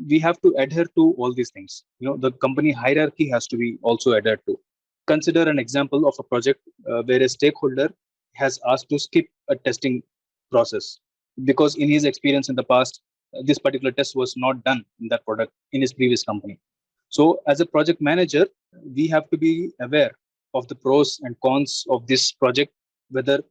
we have to adhere to all these things. The company hierarchy has to be also adhered to. Consider an example of a project where a stakeholder has asked to skip a testing process because in his experience in the past, this particular test was not done in that product in his previous company. So as a project manager, we have to be aware of the pros and cons of this project, whether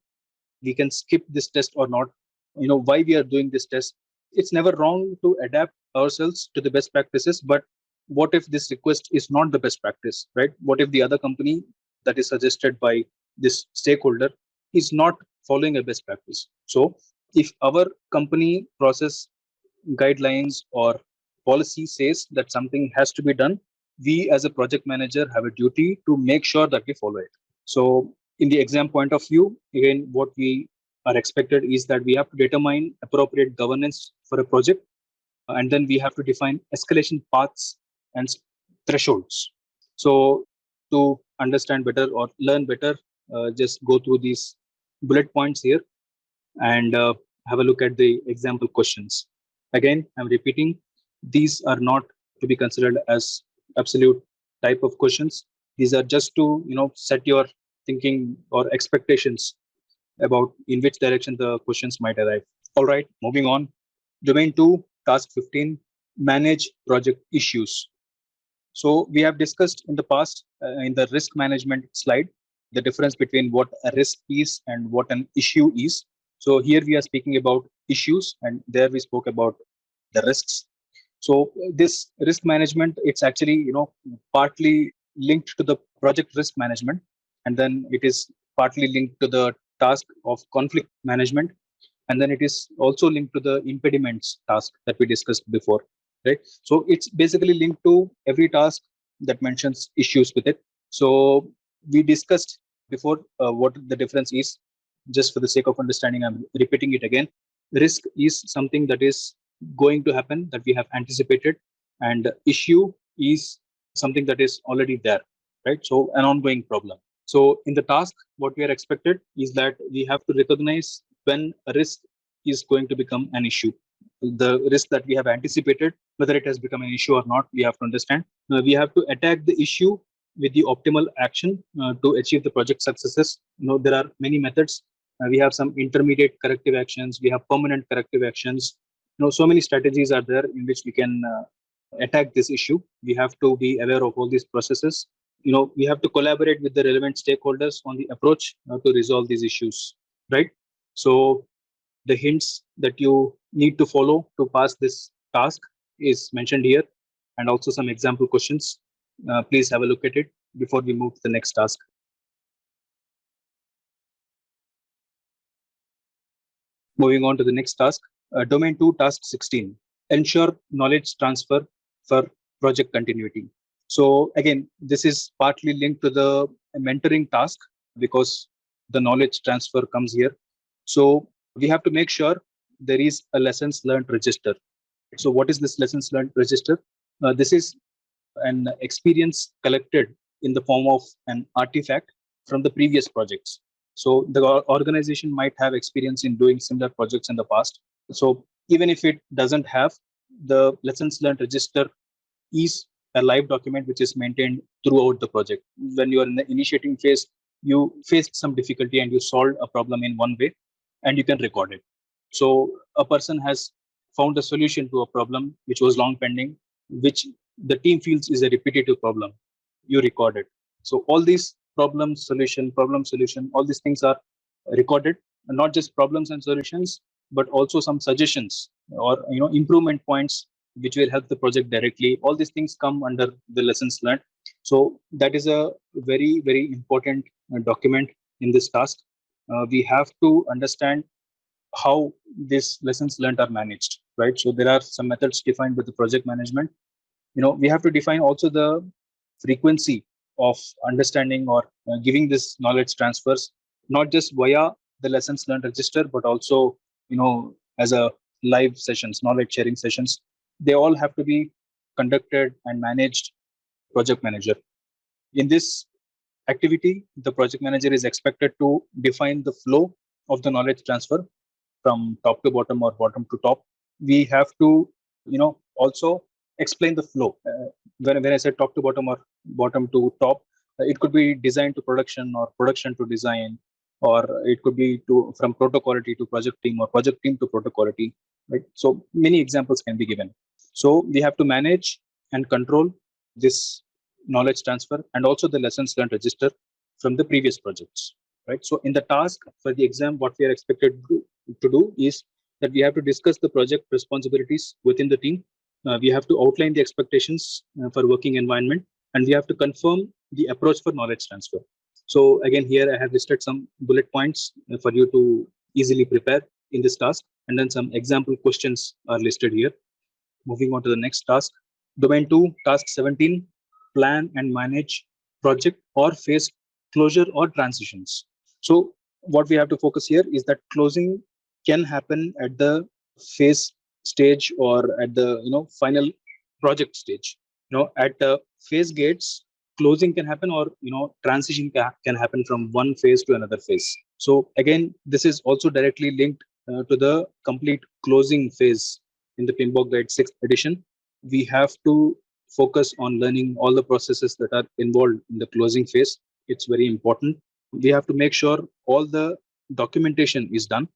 we can skip this test or not, why we are doing this test. It's never wrong to adapt ourselves to the best practices, but what if this request is not the best practice, right? What if the other company that is suggested by this stakeholder is not following a best practice? So if our company process guidelines or policy says that something has to be done, we as a project manager have a duty to make sure that we follow it. So in the exam point of view, again, what we are expected is that we have to determine appropriate governance for a project, and then we have to define escalation paths and thresholds. So to understand better or learn better, just go through these bullet points here and have a look at the example questions. Again, I'm repeating, these are not to be considered as absolute type of questions. These are just to set your thinking or expectations about in which direction the questions might arrive. All right, moving on. Domain 2, task 15, manage project issues. So we have discussed in the past in the risk management slide, the difference between what a risk is and what an issue is. So here we are speaking about issues, and there we spoke about the risks. So this risk management, it's actually, partly linked to the project risk management, and then it is partly linked to the task of conflict management, and then it is also linked to the impediments task that we discussed before, right? So it's basically linked to every task that mentions issues with it. So we discussed before what the difference is. Just for the sake of understanding, I'm repeating it again. Risk is something that is going to happen, that we have anticipated, and issue is something that is already there, right? So an ongoing problem. So in the task, what we are expected is that we have to recognize when a risk is going to become an issue. The risk that we have anticipated, whether it has become an issue or not, we have to understand. We have to attack the issue with the optimal action to achieve the project successes. There are many methods. We have some intermediate corrective actions. We have permanent corrective actions. So many strategies are there in which we can attack this issue. We have to be aware of all these processes. We have to collaborate with the relevant stakeholders on the approach to resolve these issues, right? So the hints that you need to follow to pass this task is mentioned here, and also some example questions. Please have a look at it before we move to the next task. Moving on to the next task, domain 2, task 16, ensure knowledge transfer for project continuity. So again, this is partly linked to the mentoring task because the knowledge transfer comes here. So we have to make sure there is a lessons learned register. So what is this lessons learned register? This is an experience collected in the form of an artifact from the previous projects. So the organization might have experience in doing similar projects in the past. So even if it doesn't have, the lessons learned register is a live document which is maintained throughout the project. When you are in the initiating phase, you faced some difficulty and you solved a problem in one way, and you can record it. So a person has found a solution to a problem which was long pending, which the team feels is a repetitive problem. You record it. So all these problem solution, all these things are recorded, and not just problems and solutions, but also some suggestions or improvement points which will help the project directly. All these things come under the lessons learned. So that is a very, very important document in this task. We have to understand how these lessons learned are managed, right? So there are some methods defined by the project management. We have to define also the frequency of understanding or giving this knowledge transfers, not just via the lessons learned register, but also as a live sessions, knowledge sharing sessions. They all have to be conducted and managed project manager. In this activity, the project manager is expected to define the flow of the knowledge transfer from top to bottom or bottom to top. We have to also explain the flow. When I say top to bottom or bottom to top, it could be design to production or production to design, or it could be from proto quality to project team or project team to proto quality, right? So many examples can be given. So we have to manage and control this knowledge transfer and also the lessons learned register from the previous projects, right? So in the task for the exam, what we are expected to do is that we have to discuss the project responsibilities within the team. We have to outline the expectations for working environment, and we have to confirm the approach for knowledge transfer. So again, here I have listed some bullet points for you to easily prepare in this task, and then some example questions are listed here. Moving on to the next task, domain 2, task 17, plan and manage project or phase closure or transitions. So what we have to focus here is that closing can happen at the phase stage or at the final project stage. At the phase gates, closing can happen, or transition can happen from one phase to another phase. So again, this is also directly linked to the complete closing phase in the PMBOK Guide 6th edition. We have to focus on learning all the processes that are involved in the closing phase. It's very important. We have to make sure all the documentation is done.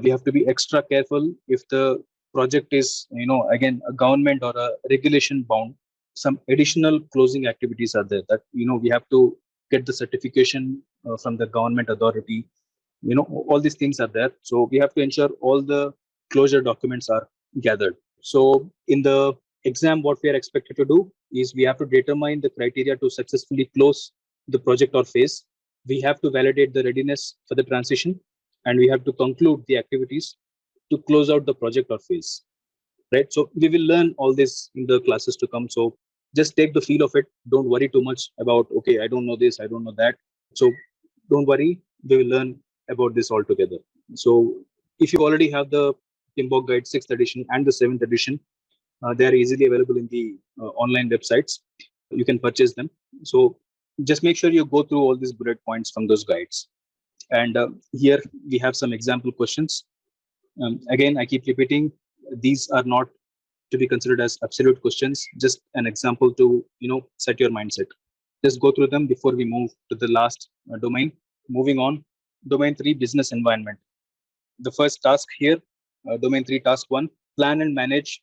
We have to be extra careful if the project is, again, a government or a regulation bound. Some additional closing activities are there that, we have to get the certification from the government authority. All these things are there. So we have to ensure all the closure documents are gathered. So in the exam, what we are expected to do is we have to determine the criteria to successfully close the project or phase. We have to validate the readiness for the transition, and we have to conclude the activities to close out the project or phase. Right. So we will learn all this in the classes to come. So just take the feel of it. Don't worry too much about, okay, I don't know this, I don't know that. So don't worry, we will learn about this all together. So if you already have the PMBOK guide 6th edition and the 7th edition, they are easily available in the online websites. You can purchase them. So just make sure you go through all these bullet points from those guides. And here we have some example questions. Again, I keep repeating, these are not to be considered as absolute questions, just an example to set your mindset. Just go through them before we move to the last domain. Moving on, domain 3, business environment. The first task here, domain 3, task 1, plan and manage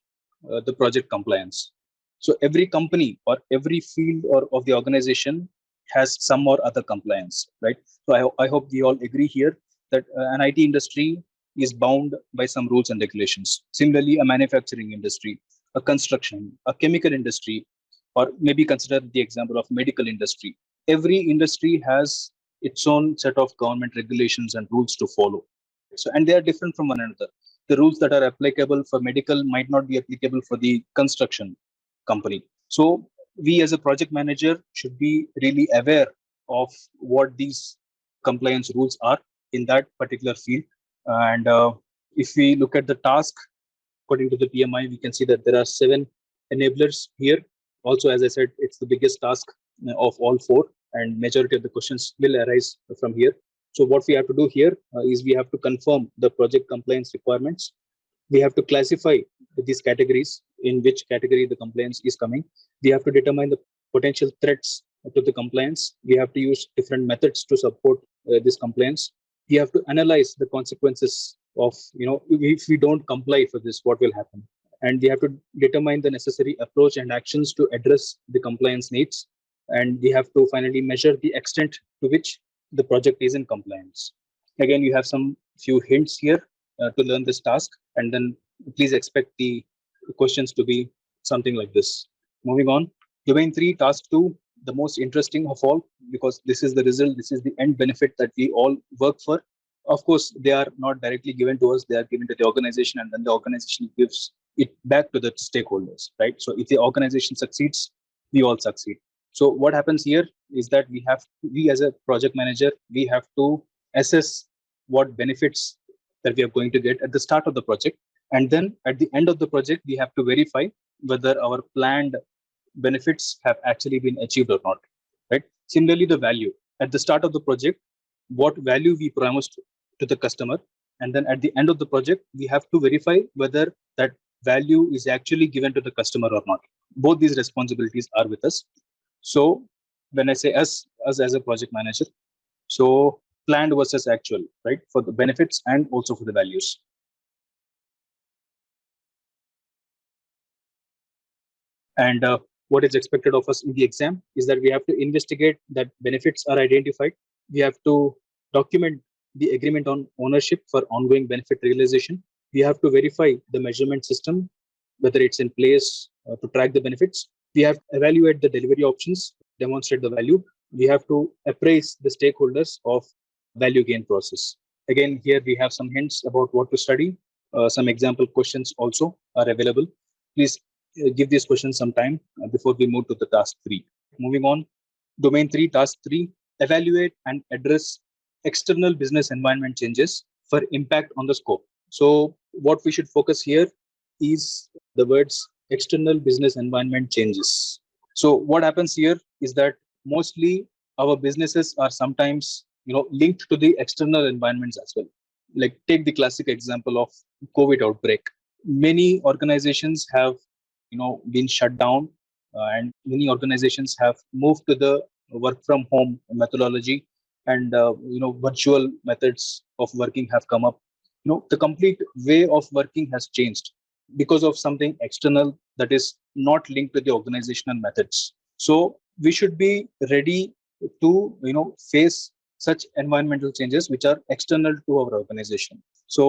the project compliance. So every company or every field or of the organization has some or other compliance, right? So I hope we all agree here that an IT industry is bound by some rules and regulations. Similarly, a manufacturing industry, a construction, a chemical industry, or maybe consider the example of medical industry. Every industry has its own set of government regulations and rules to follow. So, and they are different from one another. The rules that are applicable for medical might not be applicable for the construction company. So we as a project manager should be really aware of what these compliance rules are in that particular field. And if we look at the task, according to the PMI, we can see that there are 7 enablers here. Also, as I said, it's the biggest task of all 4, and majority of the questions will arise from here. So what we have to do here is we have to confirm the project compliance requirements. We have to classify these categories, in which category the compliance is coming. We have to determine the potential threats to the compliance. We have to use different methods to support this compliance. We have to analyze the consequences of, if we don't comply for this, what will happen. And we have to determine the necessary approach and actions to address the compliance needs. And we have to finally measure the extent to which the project is in compliance. Again, you have some few hints here to learn this task, and then please expect the questions to be something like this. Moving on, domain 3, task 2, the most interesting of all, because this is the result, this is the end benefit that we all work for. Of course, they are not directly given to us, they are given to the organization, and then the organization gives it back to the stakeholders, right? So if the organization succeeds, we all succeed. So what happens here is that we as a project manager, we have to assess what benefits that we are going to get at the start of the project. And then at the end of the project, we have to verify whether our planned benefits have actually been achieved or not, right? Similarly, the value. At the start of the project, what value we promised to the customer. And then at the end of the project, we have to verify whether that value is actually given to the customer or not. Both these responsibilities are with us. So when I say us as a project manager, so planned versus actual, right? For the benefits and also for the values. And what is expected of us in the exam is that we have to investigate that benefits are identified. We have to document the agreement on ownership for ongoing benefit realization. We have to verify the measurement system, whether it's in place to track the benefits. We have to evaluate the delivery options, demonstrate the value. We have to appraise the stakeholders of value gain process. Again, here we have some hints about what to study. Some example questions also are available. Please give these questions some time before we move to the task 3. Moving on, domain 3, task 3, evaluate and address external business environment changes for impact on the scope. So what we should focus here is the words external business environment changes. So what happens here is that mostly our businesses are sometimes linked to the external environments as well. Like take the classic example of COVID outbreak. Many organizations have been shut down, and many organizations have moved to the work from home methodology, and virtual methods of working have come up. The complete way of working has changed because of something external that is not linked to the organizational methods. So we should be ready to face such environmental changes which are external to our organization. So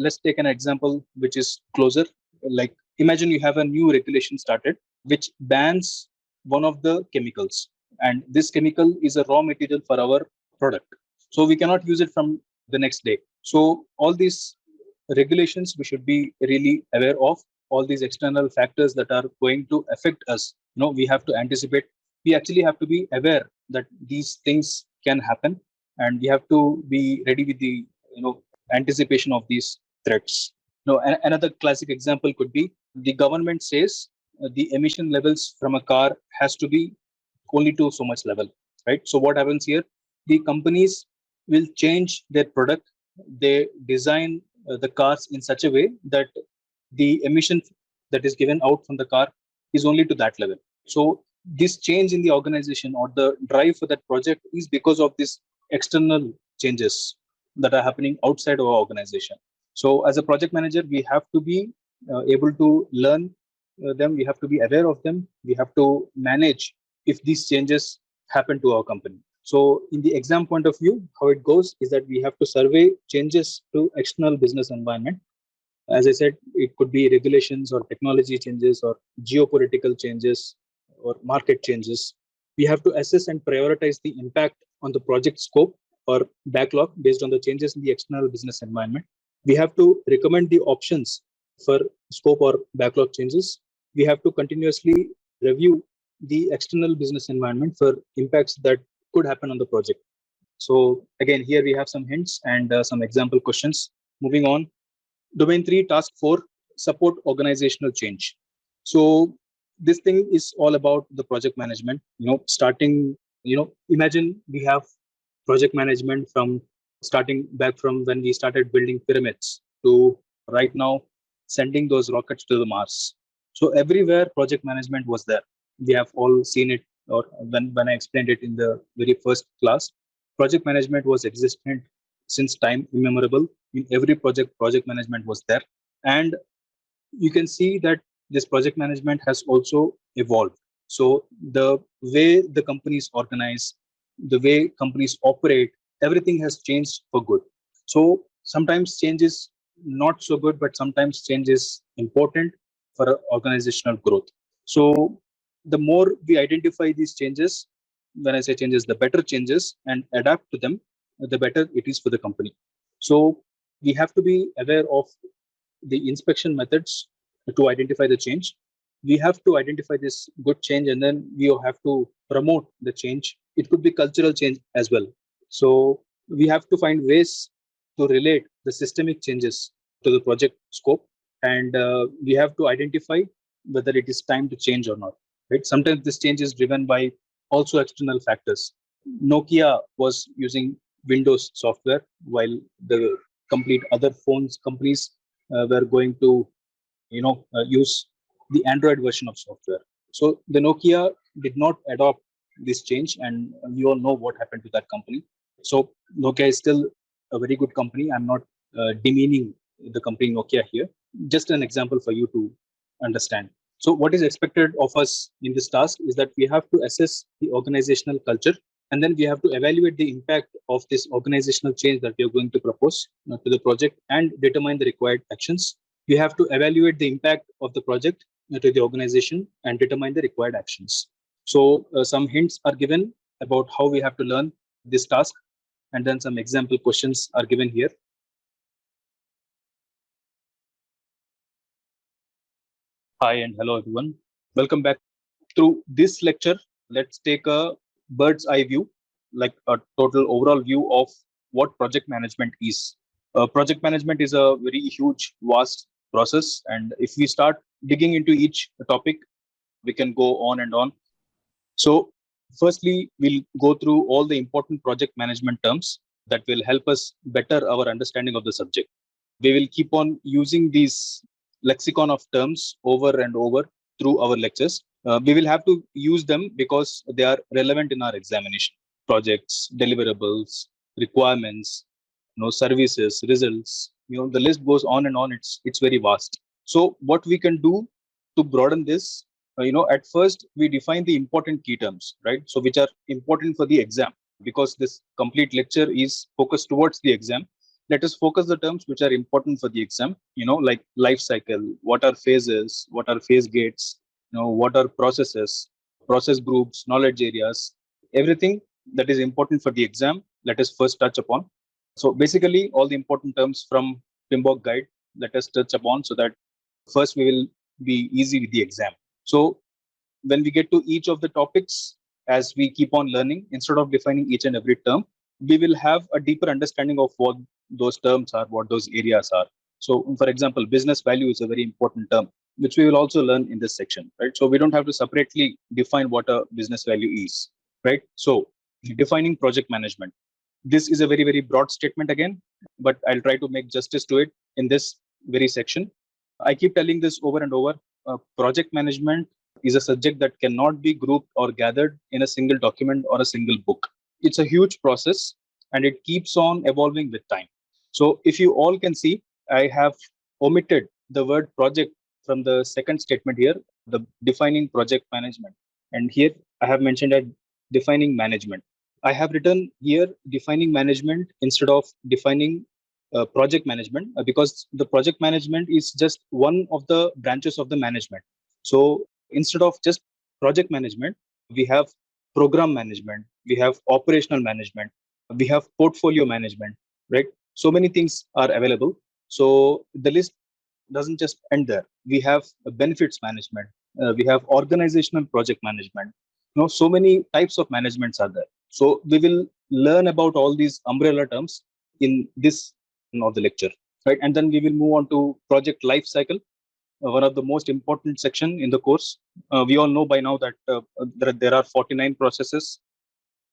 let's take an example which is closer. Like, imagine you have a new regulation started which bans one of the chemicals, and this chemical is a raw material for our product, so we cannot use it from the next day. So all these regulations we should be really aware of. All these external factors that are going to affect us, we have to anticipate. We actually have to be aware that these things can happen, and we have to be ready with the anticipation of these threats. Another classic example could be the government says the emission levels from a car has to be only to so much level, right? So what happens here? The companies will change their product. They design the cars in such a way that the emission that is given out from the car is only to that level. So this change in the organization or the drive for that project is because of these external changes that are happening outside our organization. So as a project manager, we have to be able to learn them. We have to be aware of them. We have to manage if these changes happen to our company. So in the exam point of view, how it goes is that we have to survey changes to external business environment. As I said, it could be regulations or technology changes or geopolitical changes or market changes. We have to assess and prioritize the impact on the project scope or backlog based on the changes in the external business environment. We have to recommend the options for scope or backlog changes. We have to continuously review the external business environment for impacts that could happen on the project. So again, here we have some hints and some example questions. Moving on. Domain 3, task 4, support organizational change. So this thing is all about the project management. Starting, imagine we have project management from starting back from when we started building pyramids to right now sending those rockets to the Mars. So everywhere project management was there. We have all seen it, or when I explained it in the very first class, project management was existent since time immemorable. In every project management was there. And you can see that this project management has also evolved. So the way the companies organize, the way companies operate, everything has changed for good. So sometimes change is not so good, but sometimes change is important for organizational growth. So the more we identify these changes, when I say changes, the better changes, and adapt to them, the better it is for the company. So we have to be aware of the inspection methods to identify the change. We have to identify this good change, and then we have to promote the change. It could be cultural change as well. So we have to find ways to relate the systemic changes to the project scope, and we have to identify whether it is time to change or not. Right? Sometimes this change is driven by also external factors. Nokia was using Windows software while the complete other phones companies were going to use the Android version of software. So the Nokia did not adopt this change, and we all know what happened to that company. So Nokia is still a very good company. I'm not demeaning the company Nokia here. Just an example for you to understand. So what is expected of us in this task is that we have to assess the organizational culture, and then we have to evaluate the impact of this organizational change that we are going to propose to the project and determine the required actions. We have to evaluate the impact of the project to the organization and determine the required actions. So some hints are given about how we have to learn this task, and then some example questions are given here. Hi and hello everyone. Welcome back. Through this lecture, let's take a bird's eye view, like a total overall view of what project management is. Project management is a very huge, vast process, and if we start digging into each topic, we can go on and on. So firstly, we'll go through all the important project management terms that will help us better our understanding of the subject. We will keep on using these lexicon of terms over and over through our lectures. We will have to use them because they are relevant in our examination. projects, deliverables, requirements, services, results. The list goes on and on. It's very vast. So what we can do to broaden this, at first we define the important key terms, right? So which are important for the exam, because this complete lecture is focused towards the exam. Let us focus the terms which are important for the exam, like life cycle, what are phases, what are phase gates, what are processes, process groups, knowledge areas, everything that is important for the exam. Let us first touch upon. So basically, all the important terms from PMBOK guide, let us touch upon, so that first we will be easy with the exam. So when we get to each of the topics, as we keep on learning, instead of defining each and every term, we will have a deeper understanding of what those terms are, what those areas are. So, for example, business value is a very important term, which we will also learn in this section, right? So we don't have to separately define what a business value is, right? So defining project management. This is a very, very broad statement again, but I'll try to make justice to it in this very section. I keep telling this over and over. Project management is a subject that cannot be grouped or gathered in a single document or a single book. It's a huge process and it keeps on evolving with time. So if you all can see, I have omitted the word project from the second statement here, the defining project management. And here I have mentioned that defining management. I have written here defining management instead of defining project management, because the project management is just one of the branches of the management. So instead of just project management, we have program management, we have operational management, we have portfolio management, right? So many things are available. So the list doesn't just end there. We have benefits management, we have organizational project management. So many types of managements are there. So we will learn about all these umbrella terms in this of the lecture, right? And then we will move on to project life cycle, one of the most important section in the course. We all know by now that there are 49 processes.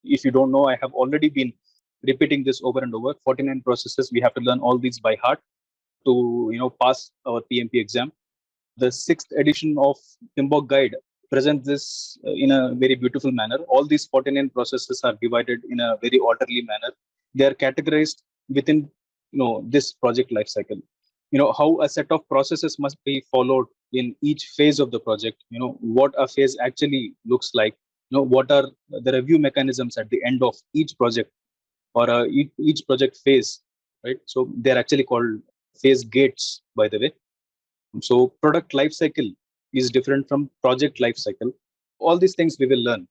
If you don't know, I have already been repeating this over and over. 49 processes. We have to learn all these by heart to pass our PMP exam. The 6th edition of PMBOK guide presents this in a very beautiful manner. All these 49 processes are divided in a very orderly manner. They are categorized within this project life cycle. How a set of processes must be followed in each phase of the project. What a phase actually looks like. What are the review mechanisms at the end of each project, or each project phase, right? So they're actually called phase gates, by the way. So product life cycle is different from project life cycle. All these things we will learn,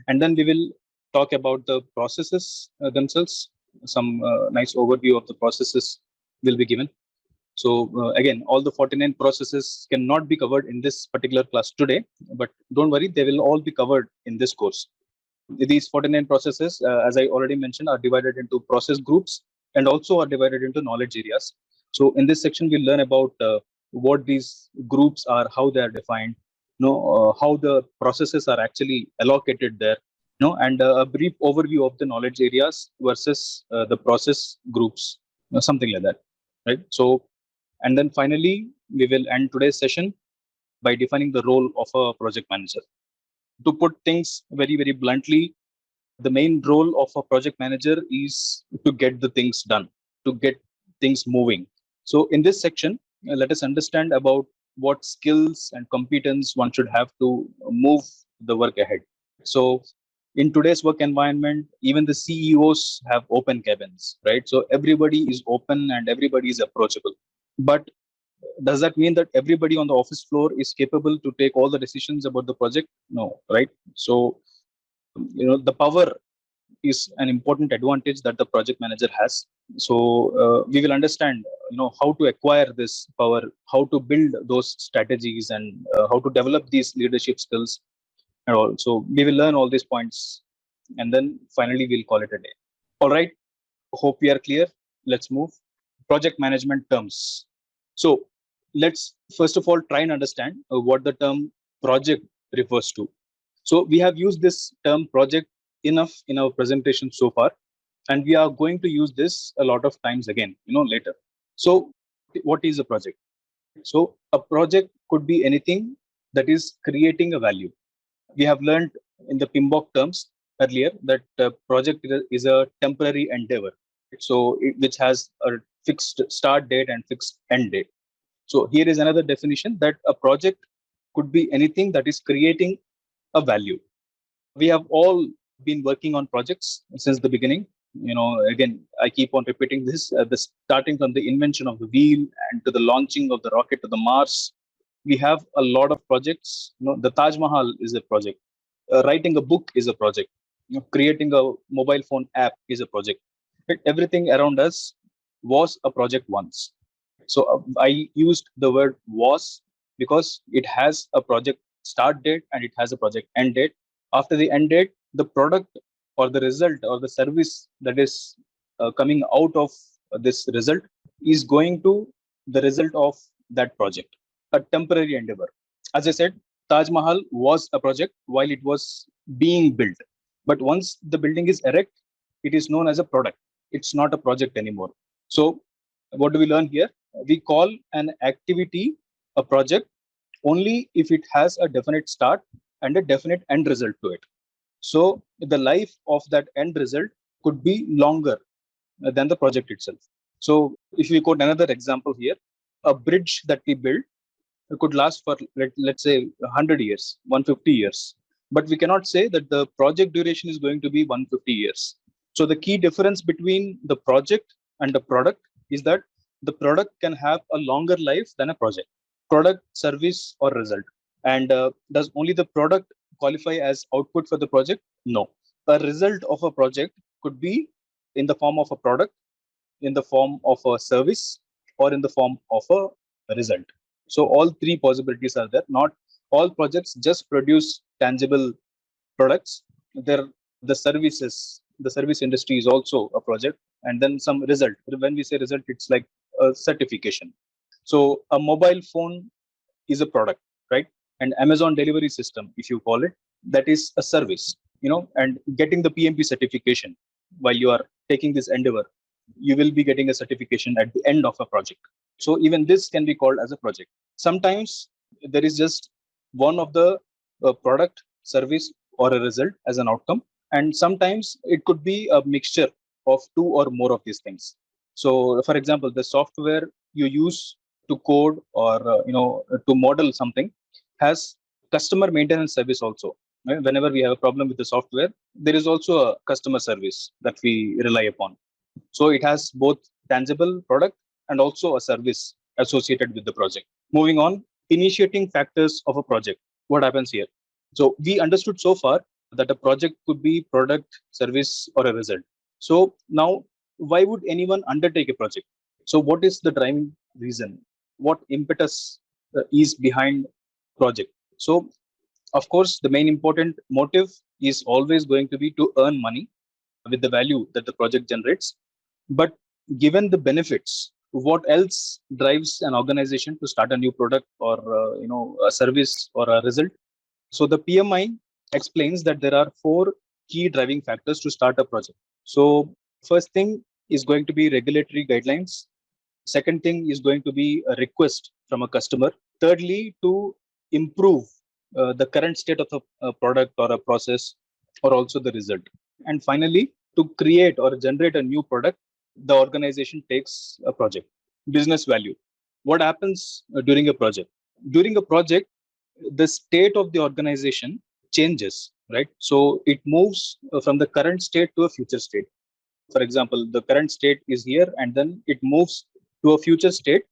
and then we will talk about the processes themselves. Some nice overview of the processes will be given. So again, all the 49 processes cannot be covered in this particular class today, but don't worry, they will all be covered in this course. These 49 processes, as I already mentioned, are divided into process groups and also are divided into knowledge areas. So in this section, we'll learn about what these groups are, how they are defined, how the processes are actually allocated there, and a brief overview of the knowledge areas versus the process groups, something like that, right? So, and then finally, we will end today's session by defining the role of a project manager. To put things very, very bluntly, the main role of a project manager is to get the things done, to get things moving. So in this section, let us understand about what skills and competence one should have to move the work ahead. So in today's work environment, even the CEOs have open cabins, right? So everybody is open and everybody is approachable. But does that mean that everybody on the office floor is capable to take all the decisions about the project? No, right? So, the power is an important advantage that the project manager has. So we will understand, how to acquire this power, how to build those strategies, and how to develop these leadership skills and all. So we will learn all these points, and then finally we'll call it a day. All right. Hope we are clear. Let's move. Project management terms. So let's first of all try and understand what the term project refers to. So we have used this term project enough in our presentation so far, and we are going to use this a lot of times again, later. So what is a project? So a project could be anything that is creating a value. We have learned in the PMBOK terms earlier that project is a temporary endeavor. So which has a fixed start date and fixed end date. So here is another definition that a project could be anything that is creating a value. We have all been working on projects since the beginning. Again, I keep on repeating this, starting from the invention of the wheel and to the launching of the rocket to the Mars. We have a lot of projects. The Taj Mahal is a project. Writing a book is a project. Creating a mobile phone app is a project. But everything around us was a project once. So I used the word was because it has a project start date and it has a project end date. After the end date, the product or the result or the service that is coming out of this result is going to the result of that project, a temporary endeavor. As I said, Taj Mahal was a project while it was being built. But once the building is erect, it is known as a product. It's not a project anymore. So what do we learn here? We call an activity a project only if it has a definite start and a definite end result to it. So the life of that end result could be longer than the project itself. So if we quote another example here, a bridge that we build could last for let's say 100 years, 150 years. But we cannot say that the project duration is going to be 150 years. So the key difference between the project and the product is that the product can have a longer life than a project. Product, service, or result. And does only the product qualify as output for the project? No. A result of a project could be in the form of a product, in the form of a service, or in the form of a result. So all three possibilities are there. Not all projects just produce tangible products. The service industry is also a project, and then some result. When we say result, it's like a certification. So a mobile phone is a product, right? And Amazon delivery system, if you call it, that is a service. And getting the PMP certification while you are taking this endeavor, you will be getting a certification at the end of a project. So even this can be called as a project. Sometimes there is just one of the product, service, or a result as an outcome. And sometimes it could be a mixture of two or more of these things. So for example, the software you use to code or to model something has customer maintenance service also. Right? Whenever we have a problem with the software, there is also a customer service that we rely upon. So it has both tangible product and also a service associated with the project. Moving on, initiating factors of a project. What happens here? So we understood so far that a project could be product, service, or a result. So now, why would anyone undertake a project? So what is the driving reason? What impetus is behind project? So of course, the main important motive is always going to be to earn money with the value that the project generates. But given the benefits, what else drives an organization to start a new product or a service or a result? So the PMI explains that there are four key driving factors to start a project. So first thing is going to be regulatory guidelines. Second thing is going to be a request from a customer. Thirdly, to improve the current state of a product or a process, or also the result. And finally, to create or generate a new product, the organization takes a project. Business value. What happens during a project? During a project, the state of the organization changes, right? So it moves from the current state to a future state. For example, the current state is here and then it moves to a future state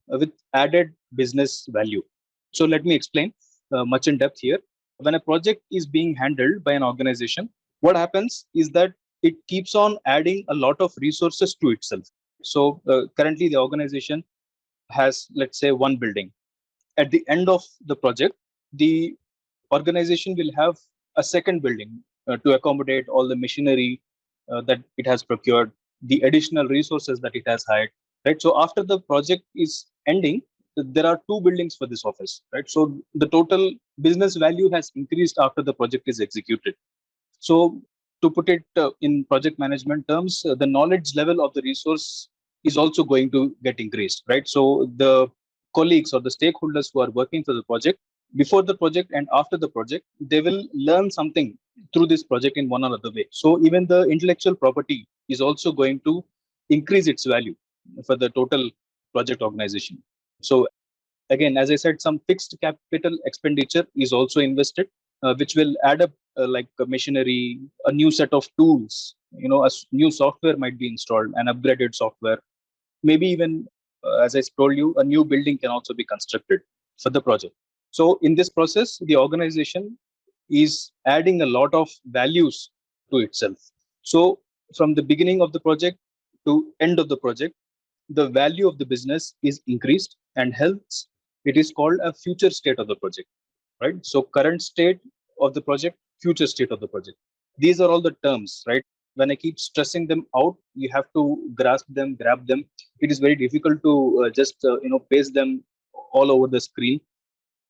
with added business value. So let me explain much in depth here. When a project is being handled by an organization, what happens is that it keeps on adding a lot of resources to itself. So currently the organization has, let's say, one building. At the end of the project, the organization will have a second building to accommodate all the machinery that it has procured, the additional resources that it has hired, right? So after the project is ending, there are two buildings for this office, right? So the total business value has increased after the project is executed. So to put it in project management terms, the knowledge level of the resource is also going to get increased, right? So the colleagues or the stakeholders who are working for the project, before the project and after the project, they will learn something through this project in one or other way. So even the intellectual property is also going to increase its value for the total project organization. So again, as I said, some fixed capital expenditure is also invested, which will add up like a machinery, a new set of tools, new software might be installed, an upgraded software. Maybe even, as I told you, a new building can also be constructed for the project. So in this process, the organization is adding a lot of values to itself. So from the beginning of the project to end of the project, the value of the business is increased, and hence it is called a future state of the project, right? So current state of the project, future state of the project. These are all the terms, right? When I keep stressing them out, you have to grasp them, grab them. It is very difficult to just paste them all over the screen.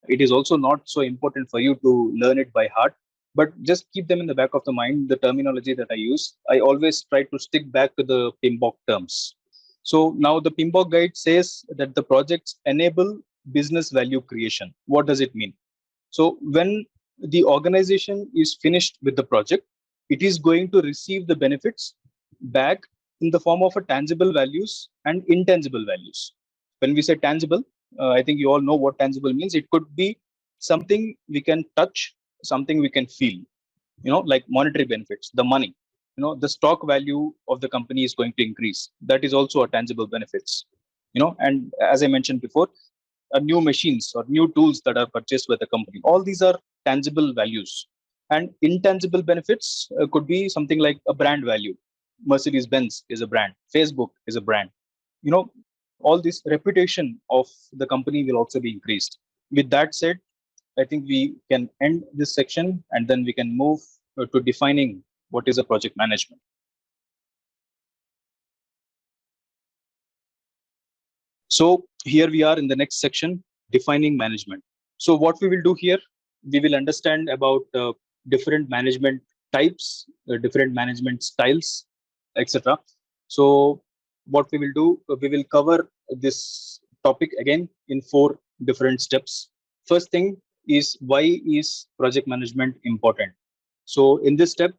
It is also not so important for you to learn it by heart, but just keep them in the back of the mind. The terminology that I use, I always try to stick back to the PMBOK terms. So now the PMBOK guide says that the projects enable business value creation. What does it mean? So when the organization is finished with the project, it is going to receive the benefits back in the form of a tangible values and intangible values. When we say tangible, I think you all know what tangible means. It could be something we can touch, something we can feel, like monetary benefits, the money, the stock value of the company is going to increase. That is also a tangible benefits, and as I mentioned before, new machines or new tools that are purchased by the company. All these are tangible values. And intangible benefits could be something like a brand value. Mercedes-Benz is a brand. Facebook is a brand. All this reputation of the company will also be increased. With that said, I think we can end this section and then we can move to defining what is a project management. So here we are in the next section, defining management. So what we will do here, we will understand about different management types, different management styles, etc. So what we will do, we will cover this topic again in 4 different steps. First thing is, why is project management important? So in this step,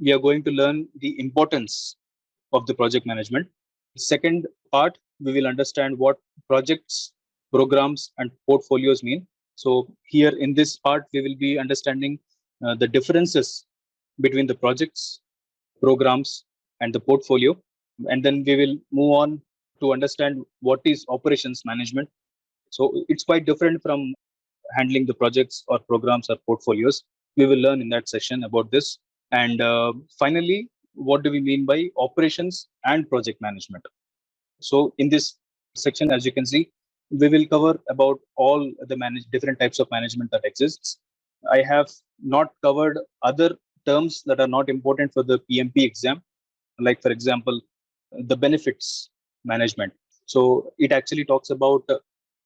we are going to learn the importance of the project management. Second part, we will understand what projects, programs, and portfolios mean. So here in this part, we will be understanding the differences between the projects, programs, and the portfolio. And then we will move on to understand what is operations management. So it's quite different from handling the projects or programs or portfolios. We will learn in that session about this. And finally, what do we mean by operations and project management? So in this section, as you can see, we will cover about all the different types of management that exists. I have not covered other terms that are not important for the PMP exam, like for example, the benefits management. So it actually talks about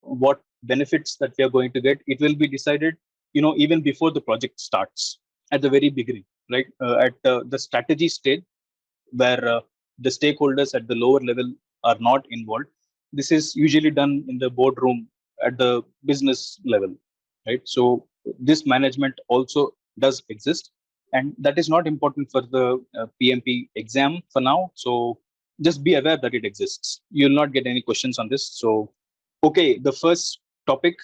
what benefits that we are going to get. It will be decided, even before the project starts, at the very beginning, right? At the strategy stage, where the stakeholders at the lower level are not involved. This is usually done in the boardroom at the business level, right? So this management also does exist, and that is not important for the PMP exam for now. So just be aware that it exists. You'll not get any questions on this. So, okay, the first topic,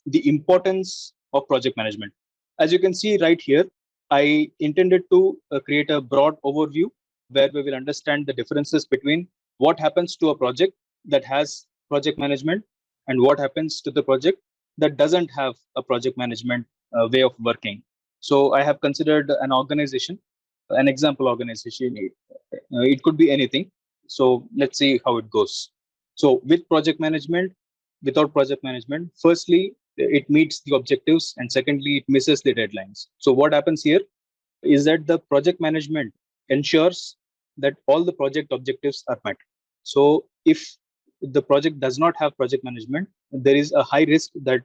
the importance of project management. As you can see right here, I intended to create a broad overview where we will understand the differences between what happens to a project that has project management and what happens to the project that doesn't have a project management way of working. So I have considered an organization, an example organization. It could be anything. So let's see how it goes. So with project management, without project management, firstly, it meets the objectives, and secondly, it misses the deadlines. So what happens here is that the project management ensures that all the project objectives are met. So if the project does not have project management, there is a high risk that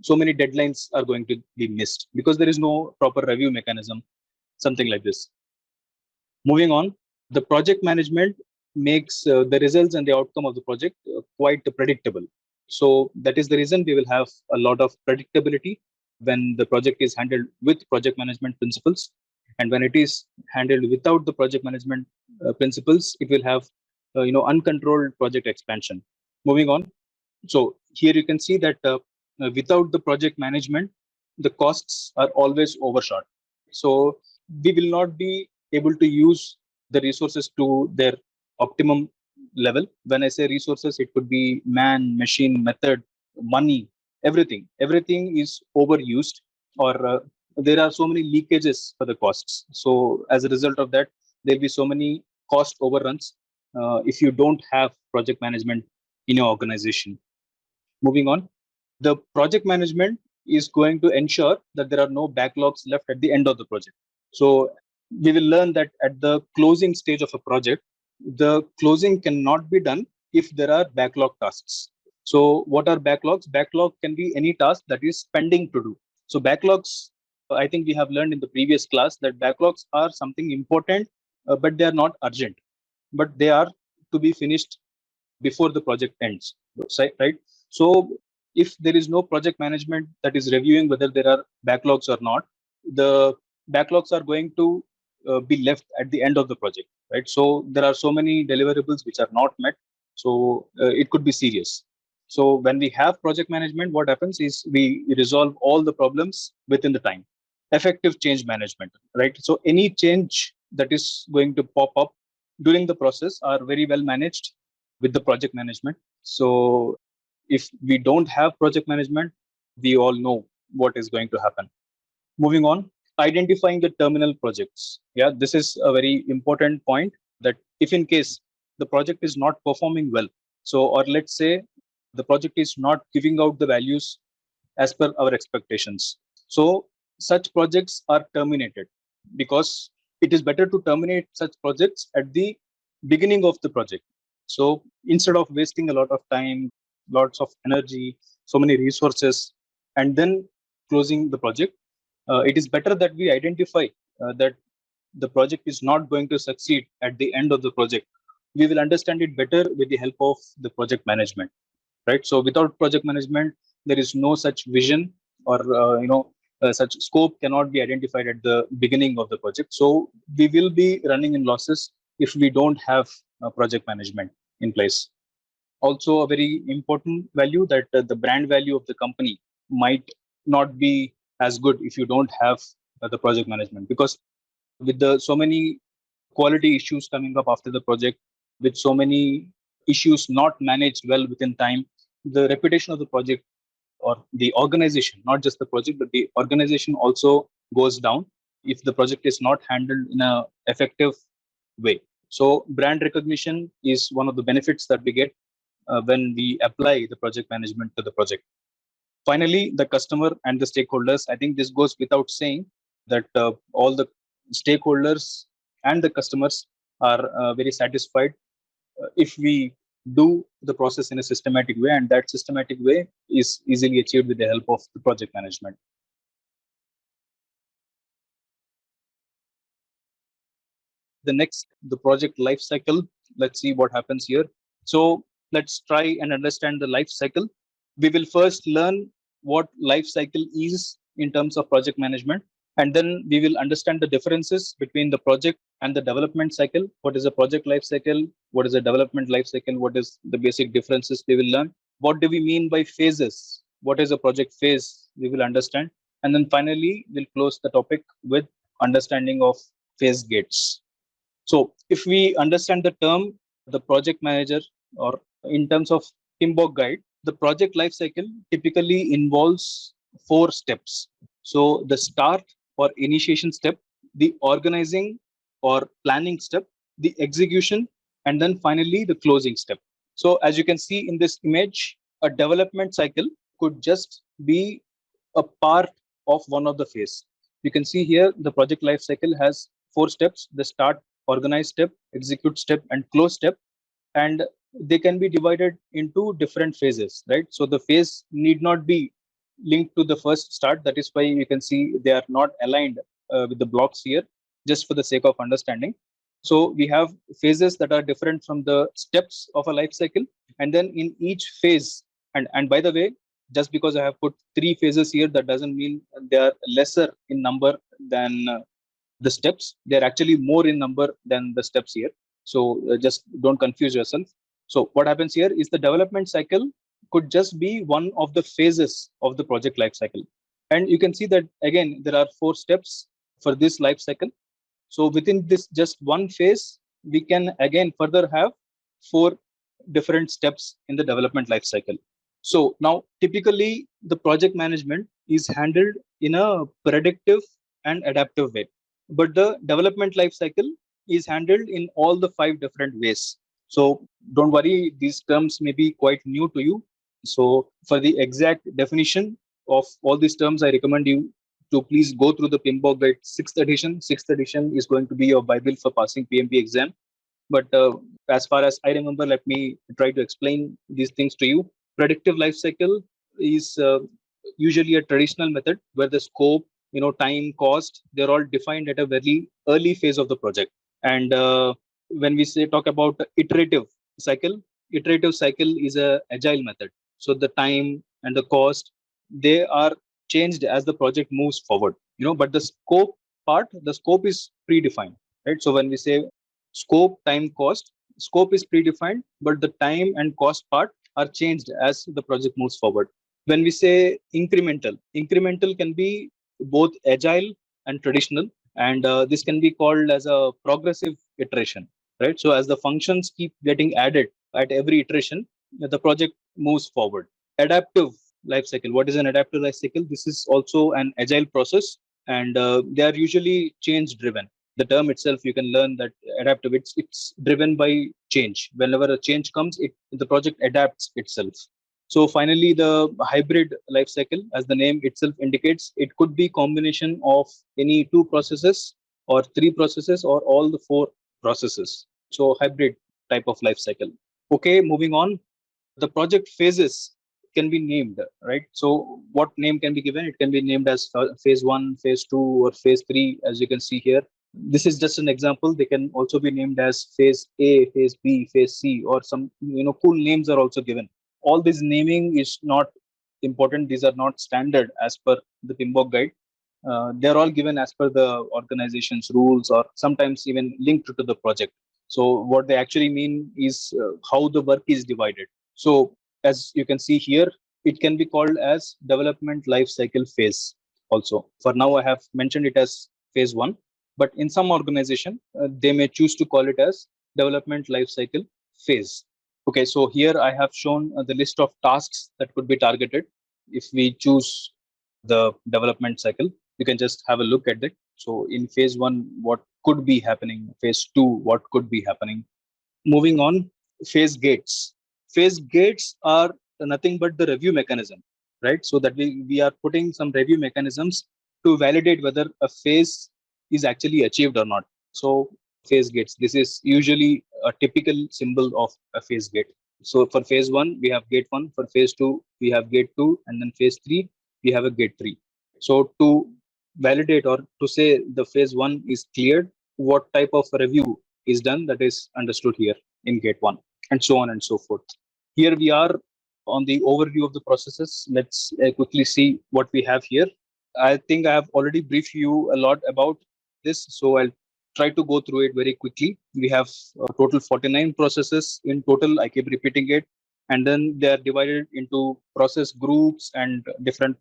so many deadlines are going to be missed because there is no proper review mechanism, something like this. Moving on, the project management makes the results and the outcome of the project quite predictable. So that is the reason we will have a lot of predictability when the project is handled with project management principles. And when it is handled without the project management principles, it will have uncontrolled project expansion. Moving on. So here you can see that without the project management, the costs are always overshot. So we will not be able to use the resources to their optimum level. When I say resources, it could be man, machine, method, money, everything. Everything is overused, or there are so many leakages for the costs. So as a result of that, there'll be so many cost overruns if you don't have project management in your organization. Moving on, the project management is going to ensure that there are no backlogs left at the end of the project. So we will learn that at the closing stage of a project, the closing cannot be done if there are backlog tasks. So what are backlogs? Backlog can be any task that is pending to do. So backlogs, I think we have learned in the previous class that backlogs are something important, but they are not urgent, but they are to be finished before the project ends, right? So if there is no project management that is reviewing whether there are backlogs or not, the backlogs are going to be left at the end of the project, right? So there are so many deliverables which are not met. So it could be serious. So when we have project management, what happens is we resolve all the problems within the time. Effective change management, right? So any change that is going to pop up during the process are very well managed with the project management. So if we don't have project management, we all know what is going to happen. Moving on, identifying the terminal projects. Yeah, this is a very important point, that if in case the project is not performing well, so or let's say the project is not giving out the values as per our expectations, so such projects are terminated, because it is better to terminate such projects at the beginning of the project. So instead of wasting a lot of time, lots of energy, so many resources, and then closing the project, it is better that we identify that the project is not going to succeed at the end of the project. We will understand it better with the help of the project management, right? So without project management, there is no such vision, or such scope cannot be identified at the beginning of the project. So we will be running in losses if we don't have project management in place. Also, a very important value, that the brand value of the company might not be as good if you don't have the project management, because with the so many quality issues coming up after the project, with so many issues not managed well within time, the reputation of the project or the organization, not just the project, but the organization also goes down if the project is not handled in a effective way. So brand recognition is one of the benefits that we get when we apply the project management to the project. Finally, the customer and the stakeholders. I think this goes without saying that all the stakeholders and the customers are very satisfied if we do the process in a systematic way, and that systematic way is easily achieved with the help of the project management. The next, the project life cycle. Let's see what happens here. So let's try and understand the life cycle. We will first learn what life cycle is in terms of project management, and then we will understand the differences between the project and the development cycle. What is a project life cycle? What is a development life cycle? What is the basic differences we will learn? What do we mean by phases? What is a project phase? We will understand. And then finally, we'll close the topic with understanding of phase gates. So if we understand the term, the project manager, or in terms of Timbok guide, the project lifecycle typically involves 4 steps. So the start or initiation step, the organizing or planning step, the execution, and then finally the closing step. So as you can see in this image, a development cycle could just be a part of one of the phase. You can see here the project life cycle has 4 steps: the start, organize step, execute step, and close step. And they can be divided into different phases, right? So the phase need not be linked to the first start. That is why you can see they are not aligned with the blocks here, just for the sake of understanding. So we have phases that are different from the steps of a life cycle. And then in each phase, and by the way, just because I have put 3 phases here, that doesn't mean they are lesser in number than the steps. They're actually more in number than the steps here. So just don't confuse yourself. So what happens here is the development cycle could just be one of the phases of the project life cycle. And you can see that again, there are 4 steps for this life cycle. So within this just one phase, we can again further have 4 different steps in the development life cycle. So now typically the project management is handled in a predictive and adaptive way. But the development life cycle is handled in all the 5 different ways. So don't worry, these terms may be quite new to you. So for the exact definition of all these terms, I recommend you to please go through the PMBOK Guide 6th edition. 6th edition is going to be your Bible for passing PMP exam. But as far as I remember, let me try to explain these things to you. Predictive life cycle is usually a traditional method where the scope, time, cost, they're all defined at a very early phase of the project. And when we talk about iterative cycle is a agile method. So the time and the cost, they are changed as the project moves forward. But the scope is predefined, right? So when we say scope, time, cost, scope is predefined, but the time and cost part are changed as the project moves forward. When we say incremental can be both agile and traditional, and this can be called as a progressive iteration, right? So as the functions keep getting added at every iteration, the project moves forward. Adaptive life cycle. What is an adaptive life cycle? This is also an agile process, and they are usually change driven. The term itself, you can learn that adaptive, it's driven by change. Whenever a change comes, the project adapts itself. So finally, the hybrid life cycle, as the name itself indicates, it could be combination of any 2 processes or 3 processes or all the 4 processes. So hybrid type of life cycle. Okay, moving on. The project phases can be named, right? So what name can be given? It can be named as phase 1, phase 2, or phase 3, as you can see here. This is just an example. They can also be named as phase A, phase B, phase C, or some cool names are also given. All this naming is not important. These are not standard as per the PMBOK guide. They're all given as per the organization's rules, or sometimes even linked to the project. So what they actually mean is how the work is divided. So as you can see here, it can be called as development life cycle phase also. For now, I have mentioned it as phase 1, but in some organization, they may choose to call it as development life cycle phase. Okay, so here I have shown the list of tasks that could be targeted. If we choose the development cycle, you can just have a look at it. So in phase 1, what could be happening? Phase 2, what could be happening? Moving on, phase gates. Phase gates are nothing but the review mechanism, right? So that we are putting some review mechanisms to validate whether a phase is actually achieved or not. So phase gates, this is usually a typical symbol of a phase gate. So for phase 1, we have gate 1. For phase 2, we have gate 2. And then phase 3, we have a gate 3. So to validate or to say the phase 1 is cleared, what type of review is done, that is understood here in gate 1, and so on and so forth. Here we are on the overview of the processes. Let's quickly see what we have here. I think I have already briefed you a lot about this, so I'll try to go through it very quickly. We have a total 49 processes in total. I keep repeating it. And then they are divided into process groups and different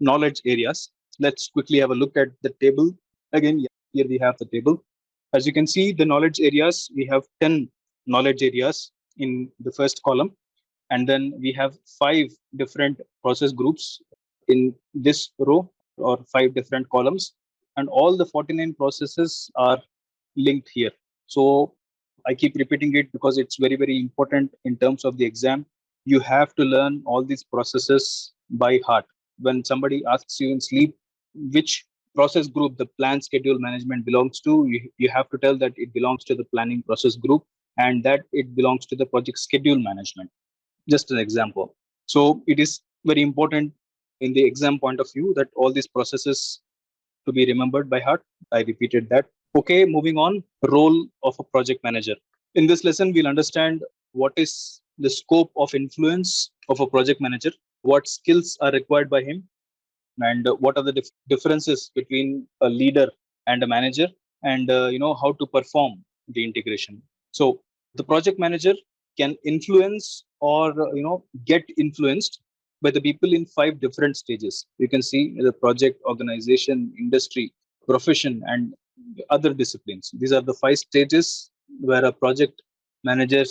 knowledge areas. Let's quickly have a look at the table. Again, here we have the table. As you can see, the knowledge areas, we have 10 knowledge areas in the first column. And then we have 5 different process groups in this row, or 5 different columns. And all the 49 processes are linked here. So I keep repeating it because it's very, very important in terms of the exam. You have to learn all these processes by heart. When somebody asks you in sleep which process group the plan schedule management belongs to, you have to tell that it belongs to the planning process group and that it belongs to the project schedule management. Just an example. So it is very important in the exam point of view that all these processes to be remembered by heart. I repeated that. Okay, moving on, role of a project manager. In this lesson, we'll understand what is the scope of influence of a project manager, what skills are required by him, and what are the differences between a leader and a manager, and how to perform the integration. So the project manager can influence or get influenced by the people in 5 different stages. You can see the project, organization, industry, profession, and other disciplines. These are the 5 stages where a project manager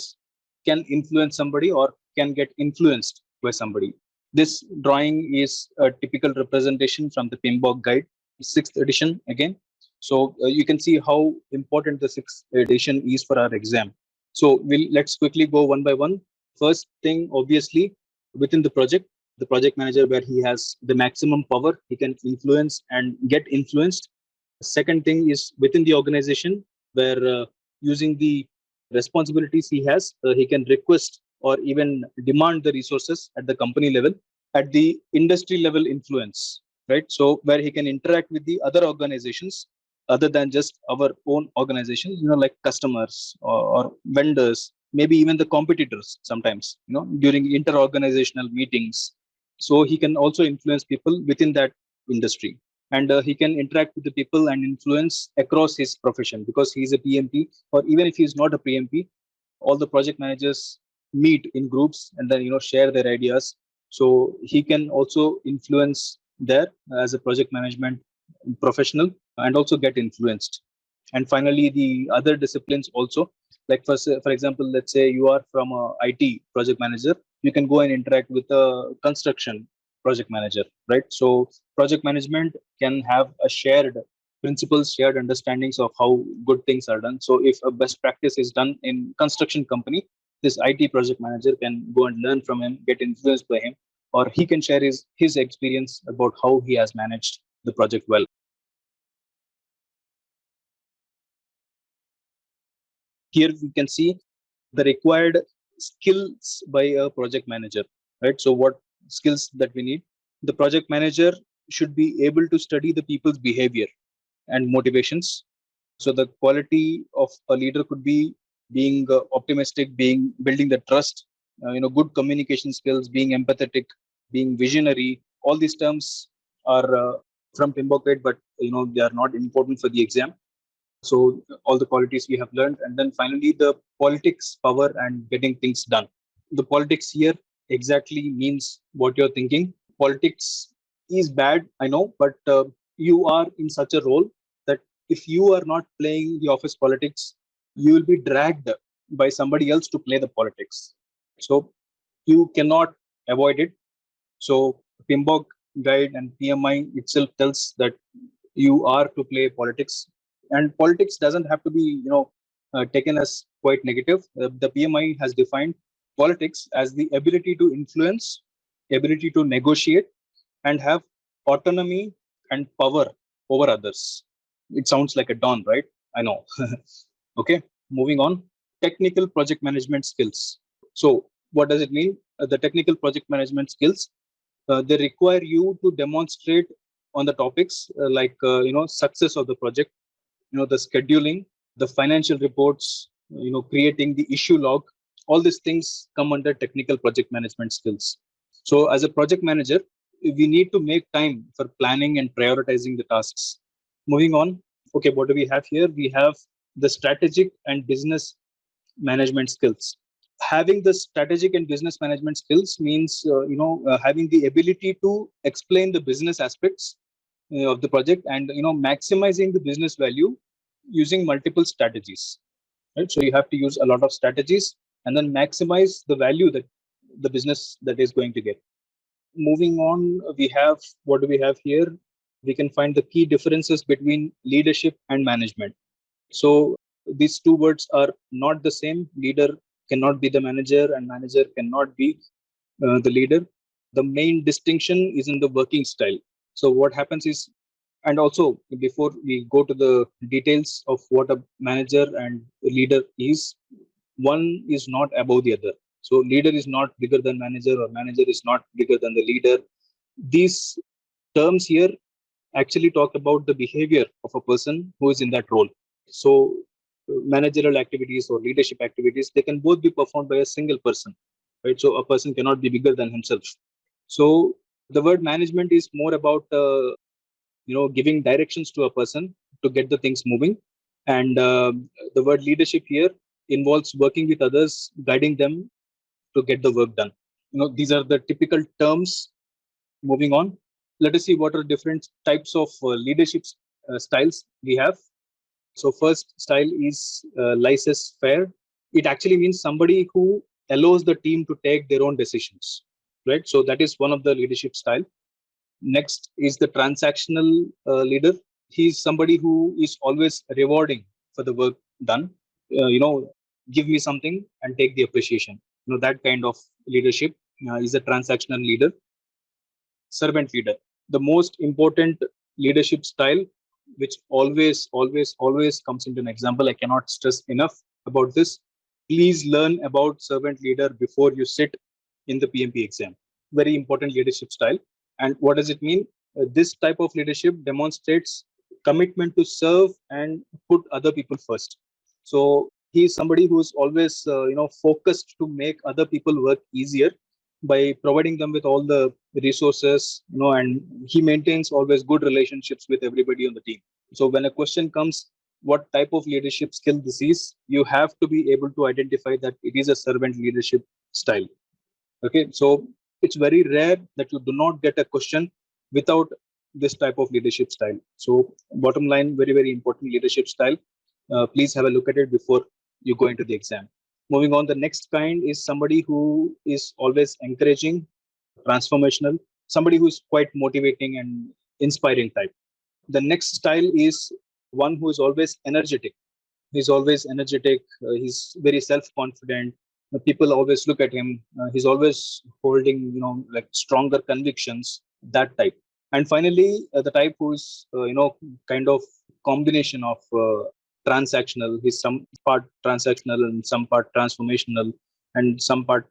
can influence somebody or can get influenced by somebody. This drawing is a typical representation from the PMBOK guide, 6th edition again. So you can see how important the 6th edition is for our exam. So let's quickly go one by one. First thing, obviously, within the project manager, where he has the maximum power, he can influence and get influenced. Second thing is within the organization, where using the responsibilities he has, he can request or even demand the resources at the company level. At the industry level, influence, right? So where he can interact with the other organizations other than just our own organization, like customers or vendors, maybe even the competitors sometimes, during inter-organizational meetings. So he can also influence people within that industry, and he can interact with the people and influence across his profession, because he's a PMP, or even if he's not a PMP, all the project managers meet in groups and then share their ideas. So he can also influence there as a project management professional, and also get influenced. And finally, the other disciplines also, like for example, let's say you are from a IT project manager, you can go and interact with a construction project manager, right? So project management can have a shared principles, shared understandings of how good things are done. So if a best practice is done in construction company, this IT project manager can go and learn from him, get influenced by him, or he can share his experience about how he has managed the project well. Here we can see the required skills by a project manager, right? So what skills that we need? The project manager should be able to study the people's behavior and motivations. So the quality of a leader could be being optimistic, being building the trust, good communication skills, being empathetic, being visionary. All these terms are from PMBOK grade, but they are not important for the exam. So all the qualities we have learned, and then finally the politics, power, and getting things done. The politics here exactly means what you're thinking. Politics is bad, I know, but you are in such a role that if you are not playing the office politics, you will be dragged by somebody else to play the politics. So you cannot avoid it. So PMBOK guide and PMI itself tells that you are to play politics, and politics doesn't have to be taken as quite negative. The PMI has defined politics as the ability to influence, ability to negotiate, and have autonomy and power over others. It sounds like a don, right? I know. Okay, moving on. Technical project management skills. So what does it mean? The technical project management skills, they require you to demonstrate on the topics like success of the project, the scheduling, the financial reports, creating the issue log. All these things come under technical project management skills. So as a project manager, we need to make time for planning and prioritizing the tasks. Moving on. Okay, what do we have here? We have the strategic and business management skills. Having the strategic and business management skills means having the ability to explain the business aspects of the project, and maximizing the business value using multiple strategies, right? So you have to use a lot of strategies and then maximize the value that the business that is going to get. Moving on, we have, what do we have here? We can find the key differences between leadership and management. So these two words are not the same. Leader cannot be the manager, and manager cannot be the leader. The main distinction is in the working style. So what happens is, and also before we go to the details of what a manager and a leader is, one is not above the other. So leader is not bigger than manager, or manager is not bigger than the leader. These terms here actually talk about the behavior of a person who is in that role. So managerial activities or leadership activities, they can both be performed by a single person, right? So a person cannot be bigger than himself. So the word management is more about giving directions to a person to get the things moving. And the word leadership here involves working with others, guiding them to get the work done. These are the typical terms. Moving on, let us see what are different types of leadership styles we have. So first style is laissez-faire. It actually means somebody who allows the team to take their own decisions, right? So that is one of the leadership style. Next is the transactional leader. He's somebody who is always rewarding for the work done. Give me something and take the appreciation. That kind of leadership is a transactional leader. Servant leader, the most important leadership style, which always comes into an example. I cannot stress enough about this. Please learn about servant leader before you sit in the PMP exam. Very important leadership style. And what does it mean? This type of leadership demonstrates commitment to serve and put other people first. So he is somebody who is always focused to make other people work easier by providing them with all the resources, and he maintains always good relationships with everybody on the team. So when a question comes, what type of leadership skill this is, you have to be able to identify that it is a servant leadership style. Okay, so it's very rare that you do not get a question without this type of leadership style. So bottom line, very, very important leadership style. Please have a look at it before you go into the exam. Moving on, the next kind is somebody who is always encouraging, transformational, somebody who is quite motivating and inspiring type. The next style is one who is always energetic. He's always energetic. He's very self-confident. People always look at him. He's always holding, like stronger convictions. That type. And finally, the type who's, kind of combination of transactional. He's some part transactional and some part transformational and some part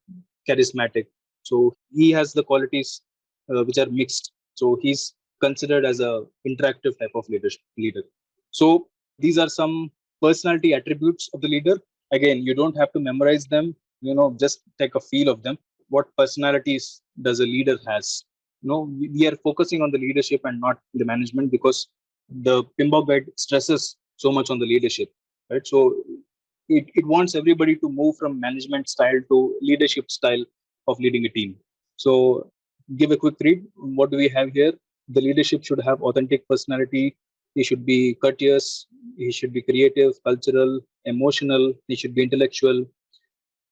charismatic. So he has the qualities which are mixed. So he's considered as a interactive type of leader. So these are some personality attributes of the leader. Again, you don't have to memorize them. Just take a feel of them. What personalities does a leader has? We are focusing on the leadership and not the management, because the PMBOK guide stresses so much on the leadership, right? So it wants everybody to move from management style to leadership style of leading a team. So give a quick read. What do we have here? The leadership should have authentic personality. He should be courteous. He should be creative, cultural, emotional. He should be intellectual.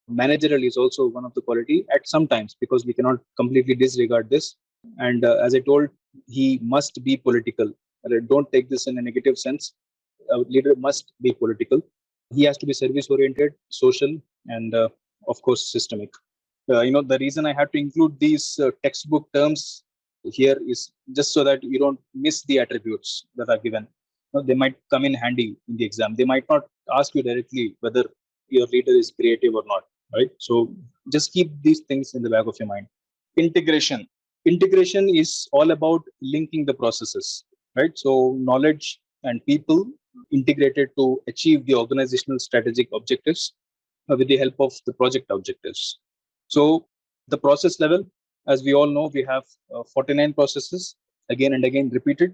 Managerial is also one of the quality at some times, because we cannot completely disregard this. And as I told, he must be political. Don't take this in a negative sense. A leader must be political. He has to be service oriented, social, and of course systemic. The reason I had to include these textbook terms here is just so that you don't miss the attributes that are given. They might come in handy in the exam. They might not ask you directly whether your leader is creative or not, right? So just keep these things in the back of your mind. Integration is all about linking the processes, right? So knowledge and people integrated to achieve the organizational strategic objectives with the help of the project objectives. So the process level, as we all know, we have 49 processes, again and again repeated.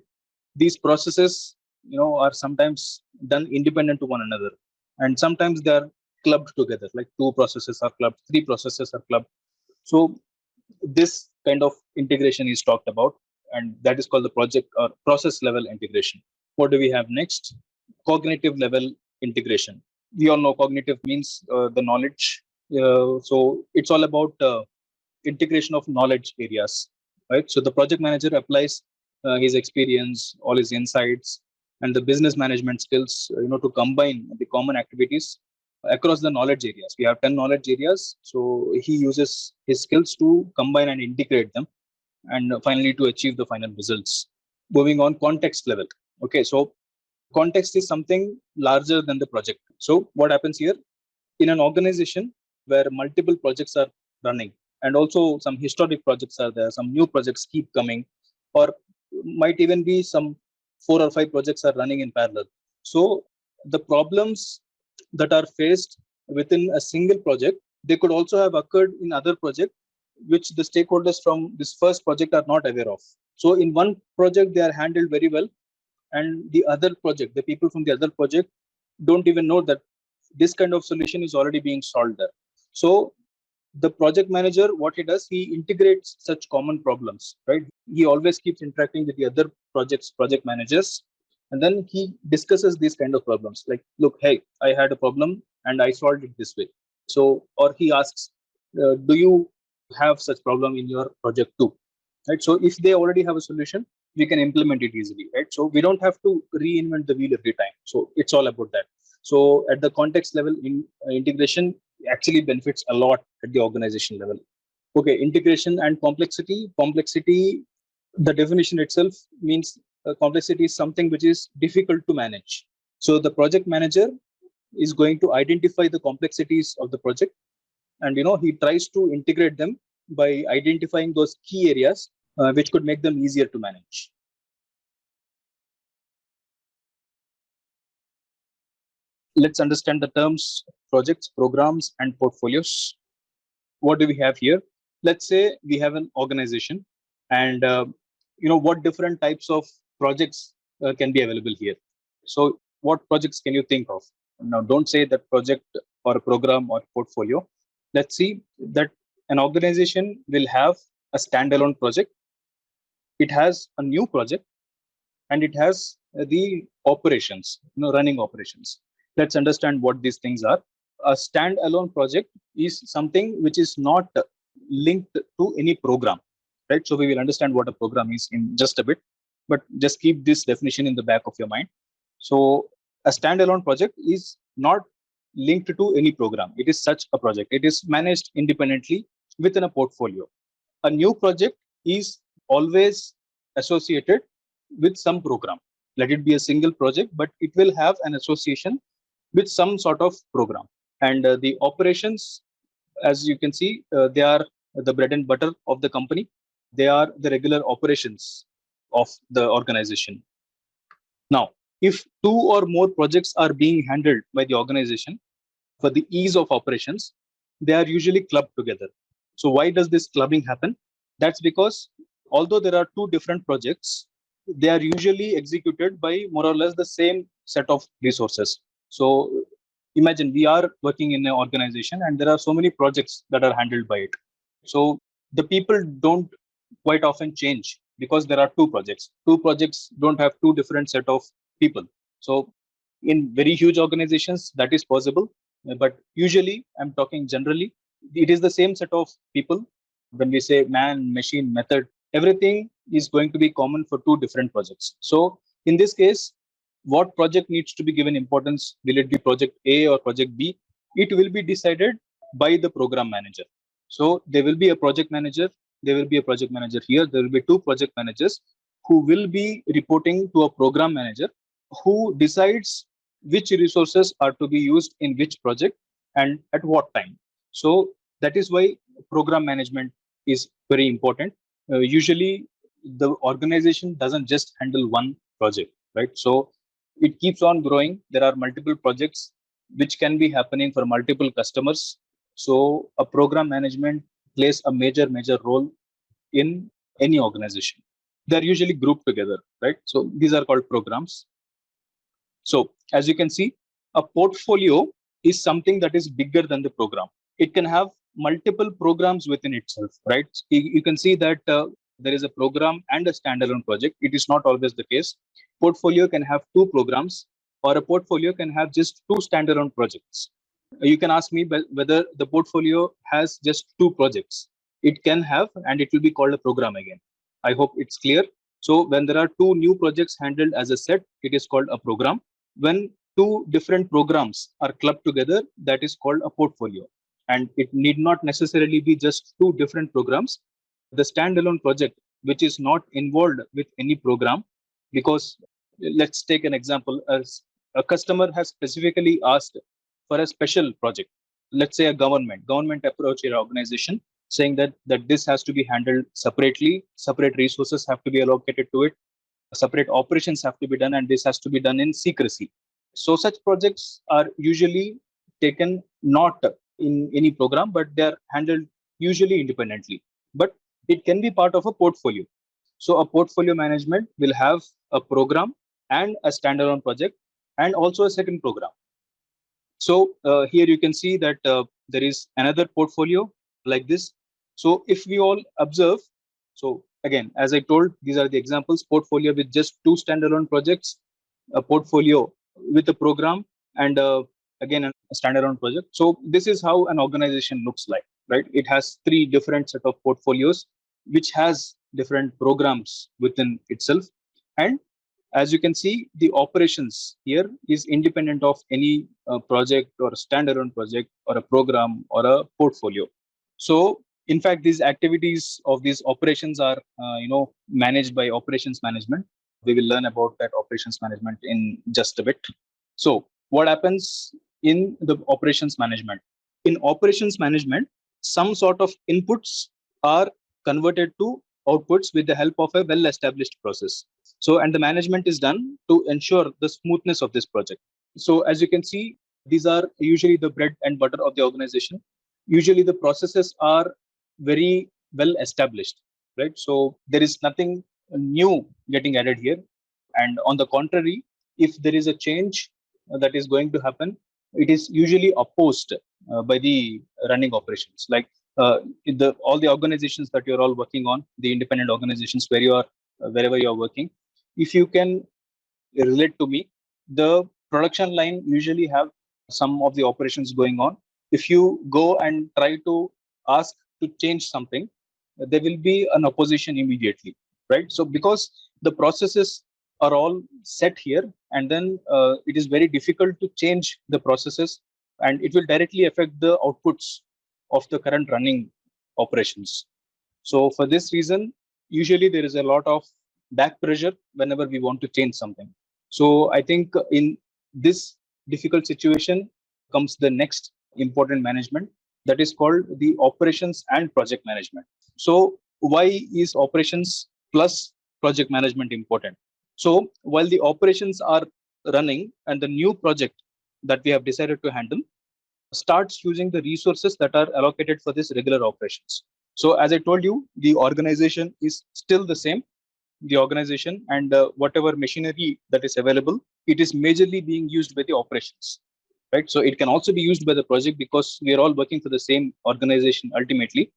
These processes, are sometimes done independent to one another, and sometimes they are clubbed together, like 2 processes are clubbed, 3 processes are clubbed. So this kind of integration is talked about, and that is called the project or process level integration. What do we have next? Cognitive level integration. We all know cognitive means the knowledge. So it's all about integration of knowledge areas, right? So the project manager applies his experience, all his insights, and the business management skills, to combine the common activities across the knowledge areas. We have 10 knowledge areas. So he uses his skills to combine and integrate them, and finally to achieve the final results. Moving on, context level. Okay, so context is something larger than the project. So what happens here? In an organization where multiple projects are running, and also some historic projects are there, some new projects keep coming, or might even be some 4 or 5 projects are running in parallel. So the problems that are faced within a single project, they could also have occurred in other project, which the stakeholders from this first project are not aware of. So in one project, they are handled very well, and the other project, the people from the other project, don't even know that this kind of solution is already being solved there. So the project manager, what he does, he integrates such common problems, right? He always keeps interacting with the other project managers, and then he discusses these kind of problems. Like, look, hey, I had a problem and I solved it this way. So, or he asks, do you have such problem in your project too? Right. So if they already have a solution, we can implement it easily, right? So we don't have to reinvent the wheel every time. So it's all about that. So at the context level, integration actually benefits a lot at the organization level. Okay, integration and complexity. Complexity, the definition itself means complexity is something which is difficult to manage. So the project manager is going to identify the complexities of the project, and he tries to integrate them by identifying those key areas which could make them easier to manage. Let's understand the terms projects, programs, and portfolios. What do we have here? Let's say we have an organization, and what different types of projects can be available here. So what projects can you think of? Now, don't say that project or program or portfolio. Let's see that an organization will have a standalone project. It has a new project, and it has the operations, running operations. Let's understand what these things are. A standalone project is something which is not linked to any program, right? So we will understand what a program is in just a bit, but just keep this definition in the back of your mind. So a standalone project is not linked to any program. It is such a project. It is managed independently within a portfolio. A new project is always associated with some program. Let it be a single project, but it will have an association with some sort of program. And the operations, as you can see, they are the bread and butter of the company. They are the regular operations of the organization. Now, if two or more projects are being handled by the organization for the ease of operations, they are usually clubbed together. So why does this clubbing happen? That's because although there are two different projects, they are usually executed by more or less the same set of resources. So imagine we are working in an organization and there are so many projects that are handled by it. So the people don't quite often change because there are two projects. Two projects don't have two different set of people. So in very huge organizations, that is possible. But usually, I'm talking generally, it is the same set of people. When we say man, machine, method, everything is going to be common for two different projects. So in this case, what project needs to be given importance? Will it be project A or project B? It will be decided by the program manager. So there will be a project manager. There will be a project manager here. There will be two project managers who will be reporting to a program manager who decides which resources are to be used in which project and at what time. So that is why program management is very important. Usually the organization doesn't just handle one project, right? So it keeps on growing. There are multiple projects which can be happening for multiple customers. So a program management plays a major role in any organization. They're usually grouped together, right? So these are called programs. So as you can see, a portfolio is something that is bigger than the program. It can have multiple programs within itself, right? You can see that there is a program and a standalone project. It is not always the case. Portfolio can have two programs, or a portfolio can have just two standalone projects. You can ask me whether the portfolio has just two projects. It can have, and it will be called a program again. I hope it's clear. So when there are two new projects handled as a set, it is called a program. When two different programs are clubbed together, that is called a portfolio. And it need not necessarily be just two different programs. The standalone project, which is not involved with any program, because let's take an example. As a customer has specifically asked for a special project, let's say a government approach your organization saying that this has to be handled separately, separate resources have to be allocated to it, separate operations have to be done, and this has to be done in secrecy. So such projects are usually taken not in any program, but they are handled usually independently. But it can be part of a portfolio. So a portfolio management will have a program and a standalone project and also a second program. So here you can see that there is another portfolio like this. So if we all observe, so again, as I told, these are the examples: portfolio with just 2 standalone projects, a portfolio with a program, and again a standalone project. So this is how an organization looks like, right? It has 3 different set of portfolios, which has different programs within itself. And as you can see, the operations here is independent of any project or a standalone project or a program or a portfolio. So in fact, these activities of these operations are managed by operations management. We will learn about that operations management in just a bit. So what happens in the operations management? In operations management, some sort of inputs are converted to outputs with the help of a well established process. So, and the management is done to ensure the smoothness of this project. So as you can see, these are usually the bread and butter of the organization. Usually the processes are very well established, right? So there is nothing new getting added here. And on the contrary, if there is a change that is going to happen, it is usually opposed by the running operations. Like all the organizations that you're all working on, the independent organizations where you are, wherever you are working, if you can relate to me, the production line usually have some of the operations going on. If you go and try to ask to change something, there will be an opposition immediately, right? So because the processes are all set here, and then it is very difficult to change the processes, and it will directly affect the outputs of the current running operations. So for this reason, usually there is a lot of back pressure whenever we want to change something. So I think in this difficult situation comes the next important management, that is called the operations and project management. So why is operations plus project management important? So while the operations are running and the new project that we have decided to handle starts using the resources that are allocated for this regular operations. So as I told you, the organization is still the same, the organization, and whatever machinery that is available, it is majorly being used by the operations, right? So it can also be used by the project because we are all working for the same organization ultimately.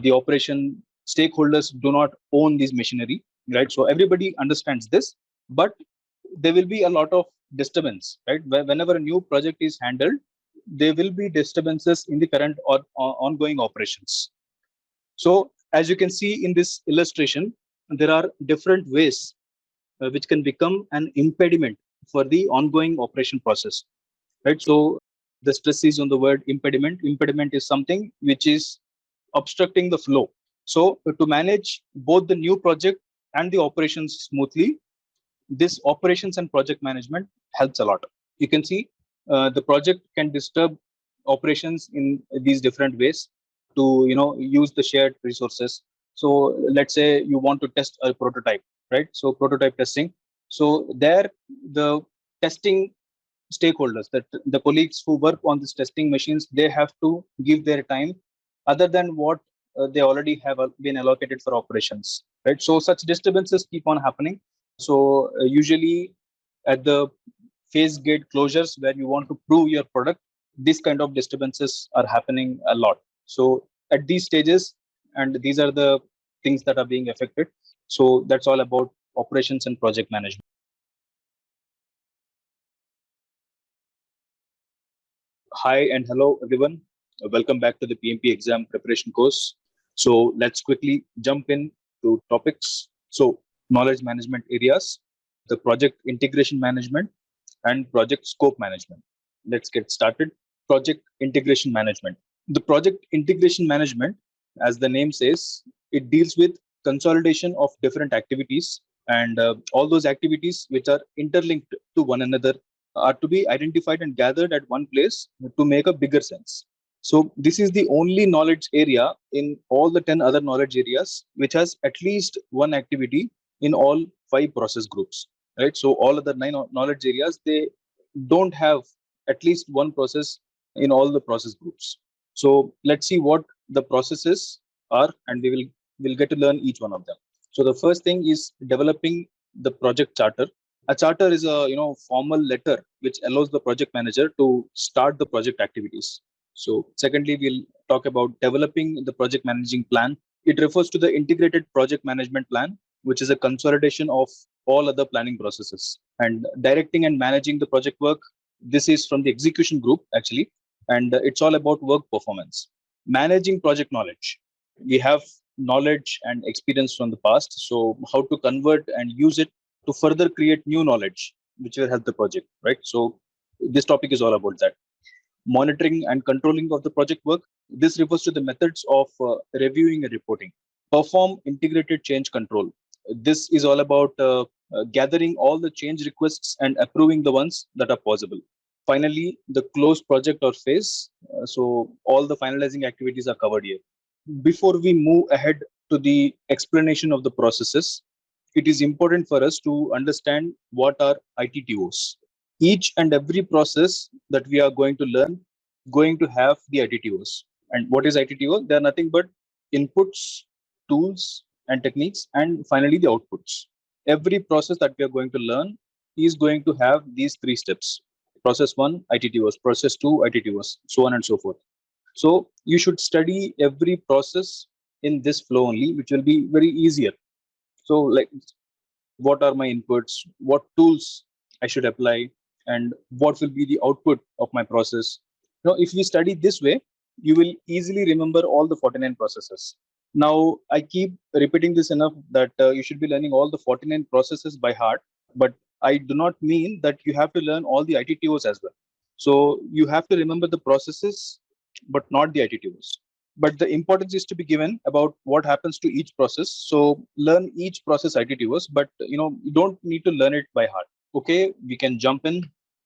The operation stakeholders do not own this machinery, right? So everybody understands this, but there will be a lot of disturbance, right? Whenever a new project is handled, there will be disturbances in the current or ongoing operations. So as you can see in this illustration, there are different ways which can become an impediment for the ongoing operation process, right? So the stress is on the word impediment. Impediment is something which is obstructing the flow. So to manage both the new project and the operations smoothly, this operations and project management helps a lot. You can see the project can disturb operations in these different ways to use the shared resources. So let's say you want to test a prototype, right? So prototype testing. So there the testing stakeholders, that the colleagues who work on these testing machines, they have to give their time other than what they already have been allocated for operations, right? So such disturbances keep on happening. So usually at the phase gate closures where you want to prove your product, this kind of disturbances are happening a lot. So at these stages, and these are the things that are being affected. So that's all about operations and project management. Hi and hello everyone. Welcome back to the PMP exam preparation course. So let's quickly jump in to topics. So knowledge management areas, the project integration management, and project scope management. Let's get started. Project integration management. The project integration management, as the name says, it deals with consolidation of different activities, and all those activities which are interlinked to one another are to be identified and gathered at one place to make a bigger sense. So this is the only knowledge area in all the 10 other knowledge areas which has at least one activity in all 5 process groups, right? So all other 9 knowledge areas, they don't have at least one process in all the process groups. So let's see what the processes are, and we'll get to learn each one of them. So the first thing is developing the project charter. A charter is a formal letter which allows the project manager to start the project activities. So secondly, we'll talk about developing the project managing plan. It refers to the integrated project management plan, which is a consolidation of all other planning processes. And directing and managing the project work, this is from the execution group actually, and it's all about work performance. Managing project knowledge. We have knowledge and experience from the past, so how to convert and use it to further create new knowledge, which will help the project, right? So this topic is all about that. Monitoring and controlling of the project work. This refers to the methods of reviewing and reporting. Perform integrated change control. This is all about gathering all the change requests and approving the ones that are possible. Finally, the close project or phase. So all the finalizing activities are covered here. Before we move ahead to the explanation of the processes, it is important for us to understand what are ITTOs. Each and every process that we are going to learn going to have the ITTOs. And what is ITTO? They are nothing but inputs, tools, and techniques, and finally the outputs. Every process that we are going to learn is going to have these three steps. Process 1, ITTOs, process 2, ITTOs, so on and so forth. So you should study every process in this flow only, which will be very easier. So like, what are my inputs, what tools I should apply, and what will be the output of my process. Now, if we study this way, you will easily remember all the 49 processes. Now, I keep repeating this enough that you should be learning all the 49 processes by heart, but I do not mean that you have to learn all the ITTOs as well. So you have to remember the processes, but not the ITTOs. But the importance is to be given about what happens to each process. So learn each process ITTOs, but you don't need to learn it by heart. Okay, we can jump in.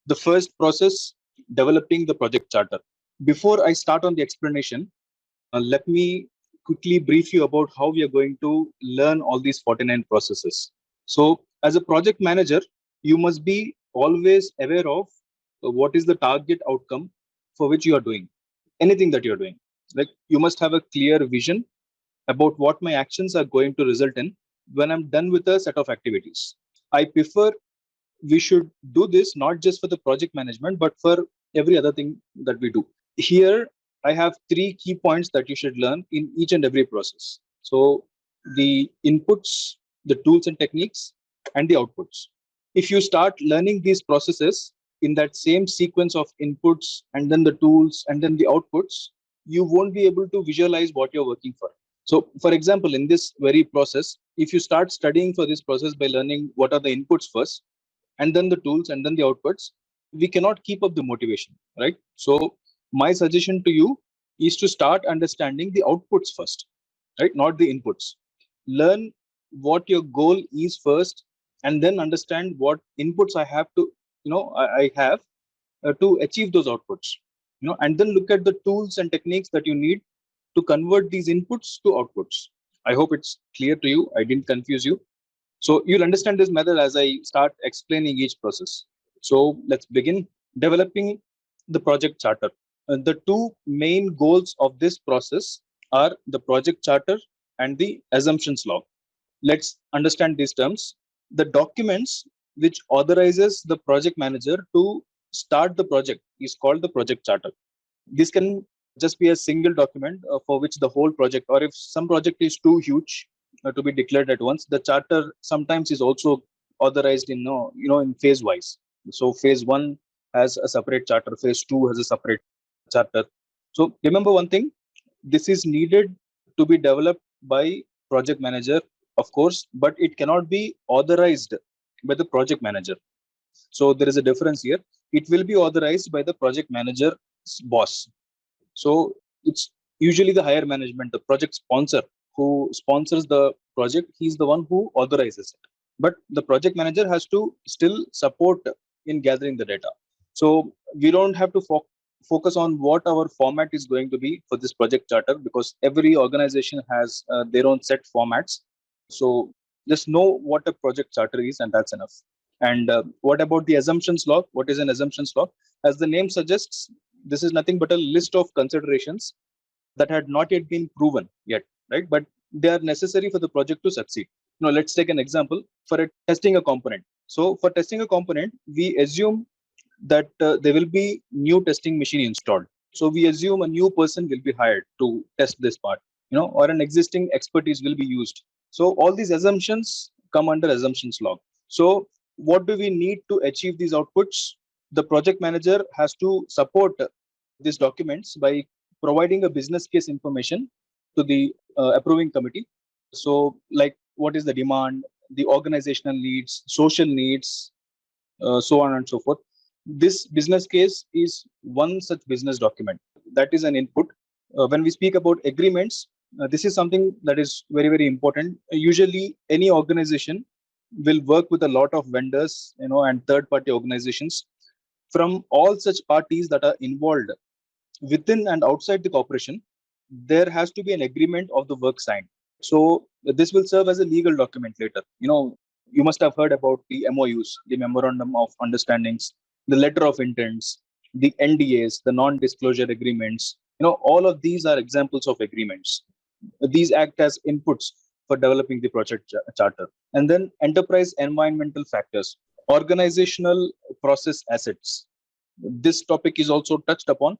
The first process, developing the project charter. Before I start on the explanation, let me quickly brief you about how we are going to learn all these 49 processes. So as a project manager, you must be always aware of what is the target outcome for which you are doing anything that you're doing. Like, you must have a clear vision about what my actions are going to result in when I'm done with a set of activities. I prefer we should do this not just for the project management, but for every other thing that we do. Here, I have three key points that you should learn in each and every process. So the inputs, the tools and techniques, and the outputs. If you start learning these processes in that same sequence of inputs and then the tools and then the outputs, you won't be able to visualize what you're working for. So for example, in this very process, if you start studying for this process by learning what are the inputs first, and then the tools and then the outputs, we cannot keep up the motivation, right? So my suggestion to you is to start understanding the outputs first, right? Not the inputs. Learn what your goal is first, and then understand what inputs I have to, I have to achieve those outputs, and then look at the tools and techniques that you need to convert these inputs to outputs. I hope it's clear to you. I didn't confuse you. So you'll understand this method as I start explaining each process. So let's begin. Developing the project charter. The two main goals of this process are the project charter and the assumptions log. Let's understand these terms. The documents which authorizes the project manager to start the project is called the project charter. This can just be a single document for which the whole project, or if some project is too huge to be declared at once, the charter sometimes is also authorized in in phase wise. So phase 1 has a separate charter, phase 2 has a separate charter. So remember one thing, this is needed to be developed by project manager, of course, but it cannot be authorized by the project manager. So there is a difference here. It will be authorized by the project manager's boss. So it's usually the higher management, the project sponsor who sponsors the project. He's the one who authorizes it. But the project manager has to still support in gathering the data. So we don't have to focus on what our format is going to be for this project charter, because every organization has their own set formats. So just know what a project charter is, and that's enough. And what about the assumptions log? What is an assumptions log? As the name suggests, this is nothing but a list of considerations that had not yet been proven yet, right? But they are necessary for the project to succeed. Now, let's take an example for testing a component. So for testing a component, we assume that there will be new testing machine installed. So we assume a new person will be hired to test this part, or an existing expertise will be used. So all these assumptions come under assumptions log. So what do we need to achieve these outputs? The project manager has to support these documents by providing a business case information to the approving committee. So like what is the demand, the organizational needs, social needs, so on and so forth. This business case is one such business document. That is an input. When we speak about agreements, this is something that is very, very important. Usually, any organization will work with a lot of vendors, and third-party organizations. From all such parties that are involved within and outside the corporation, there has to be an agreement of the work signed. So this will serve as a legal document later. You must have heard about the MOUs, the Memorandum of Understandings, the Letter of Intents, the NDAs, the Non-Disclosure Agreements. All of these are examples of agreements. These act as inputs for developing the project charter. And then enterprise environmental factors, organizational process assets. This topic is also touched upon.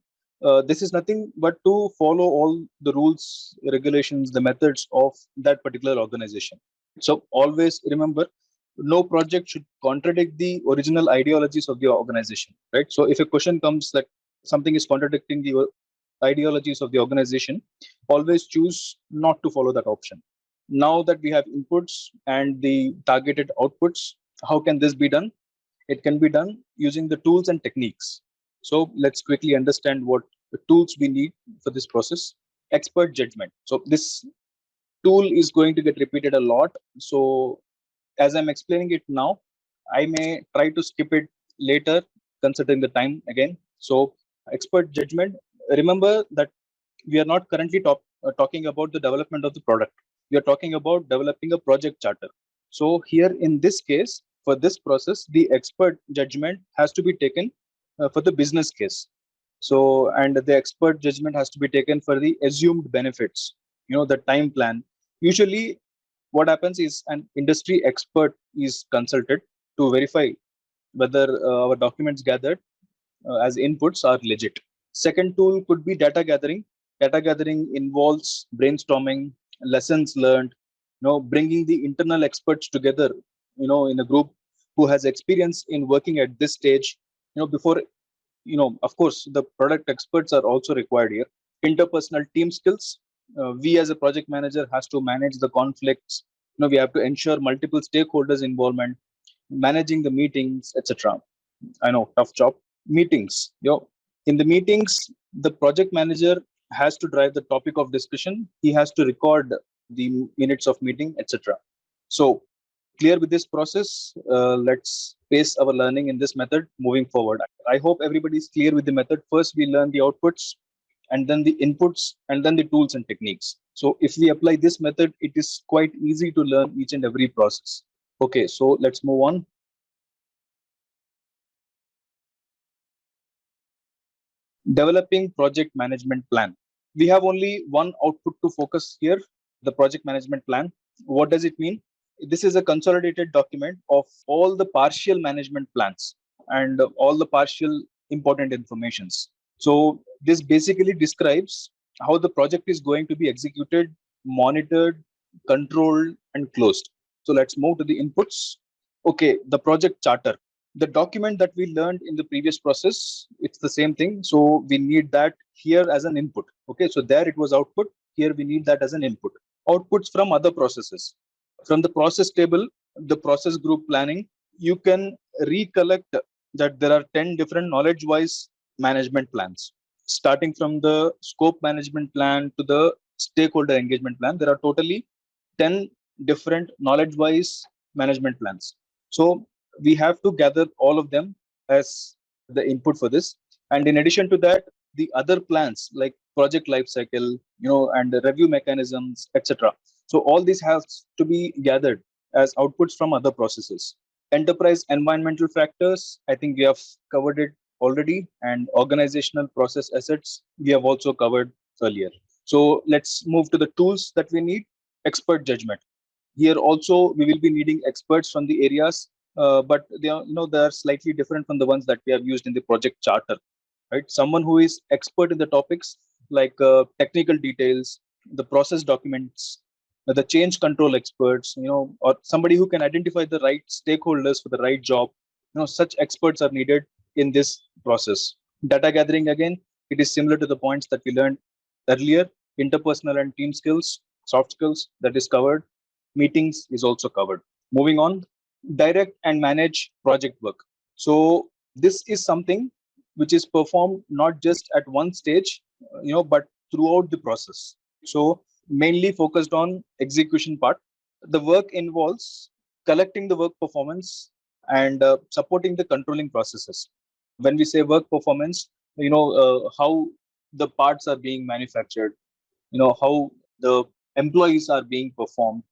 This is nothing but to follow all the rules, regulations, the methods of that particular organization. So always remember, no project should contradict the original ideologies of the organization, right? So if a question comes that something is contradicting the ideologies of the organization, always choose not to follow that option. Now that we have inputs and the targeted outputs, how can this be done? It can be done using the tools and techniques. So let's quickly understand what the tools we need for this process. Expert judgment. So this tool is going to get repeated a lot. So as I'm explaining it now, I may try to skip it later, considering the time again. So expert judgment, remember that we are not currently talking about the development of the product. We are talking about developing a project charter. So here in this case, for this process, the expert judgment has to be taken for the business case. So, and the expert judgment has to be taken for the assumed benefits, the time plan. Usually what happens is an industry expert is consulted to verify whether our documents gathered as inputs are legit. Second tool could be data gathering. Data gathering involves brainstorming, lessons learned, bringing the internal experts together, in a group who has experience in working at this stage, before, of course, the product experts are also required here. Interpersonal team skills. We as a project manager has to manage the conflicts. We have to ensure multiple stakeholders involvement, managing the meetings, etc. I know, tough job. Meetings. In the meetings, the project manager has to drive the topic of discussion. He has to record the minutes of meeting, etc. So, clear with this process. Let's pace our learning in this method moving forward. I hope everybody is clear with the method. First, we learn the outputs, and then the inputs, and then the tools and techniques. So if we apply this method, it is quite easy to learn each and every process. Okay, so let's move on. Developing project management plan. We have only one output to focus here, the project management plan. What does it mean? This is a consolidated document of all the partial management plans and all the partial important informations. So this basically describes how the project is going to be executed, monitored, controlled, and closed. So let's move to the inputs. Okay, the project charter. The document that we learned in the previous process, it's the same thing. So we need that here as an input. Okay, so there it was output. Here we need that as an input. Outputs from other processes. From the process table, the process group planning, you can recollect that there are 10 different knowledge-wise management plans. Starting from the scope management plan to the stakeholder engagement plan, there are totally 10 different knowledge-wise management plans. So we have to gather all of them as the input for this. And in addition to that, the other plans like project lifecycle, and the review mechanisms, etc. So all this has to be gathered as outputs from other processes. Enterprise environmental factors, I think we have covered it already, and organizational process assets, we have also covered earlier. So let's move to the tools that we need. Expert judgment. Here also, we will be needing experts from the areas but they're slightly different from the ones that we have used in the project charter, right? Someone who is expert in the topics like technical details, the process documents, the change control experts, or somebody who can identify the right stakeholders for the right job. Such experts are needed in this process. Data gathering, again, it is similar to the points that we learned earlier. Interpersonal and team skills, soft skills, that is covered. Meetings is also covered. Moving on, direct and manage project work. So this is something which is performed not just at one stage, but throughout the process. So mainly focused on execution part. The work involves collecting the work performance and supporting the controlling processes. When we say work performance, how the parts are being manufactured, how the employees are being performed.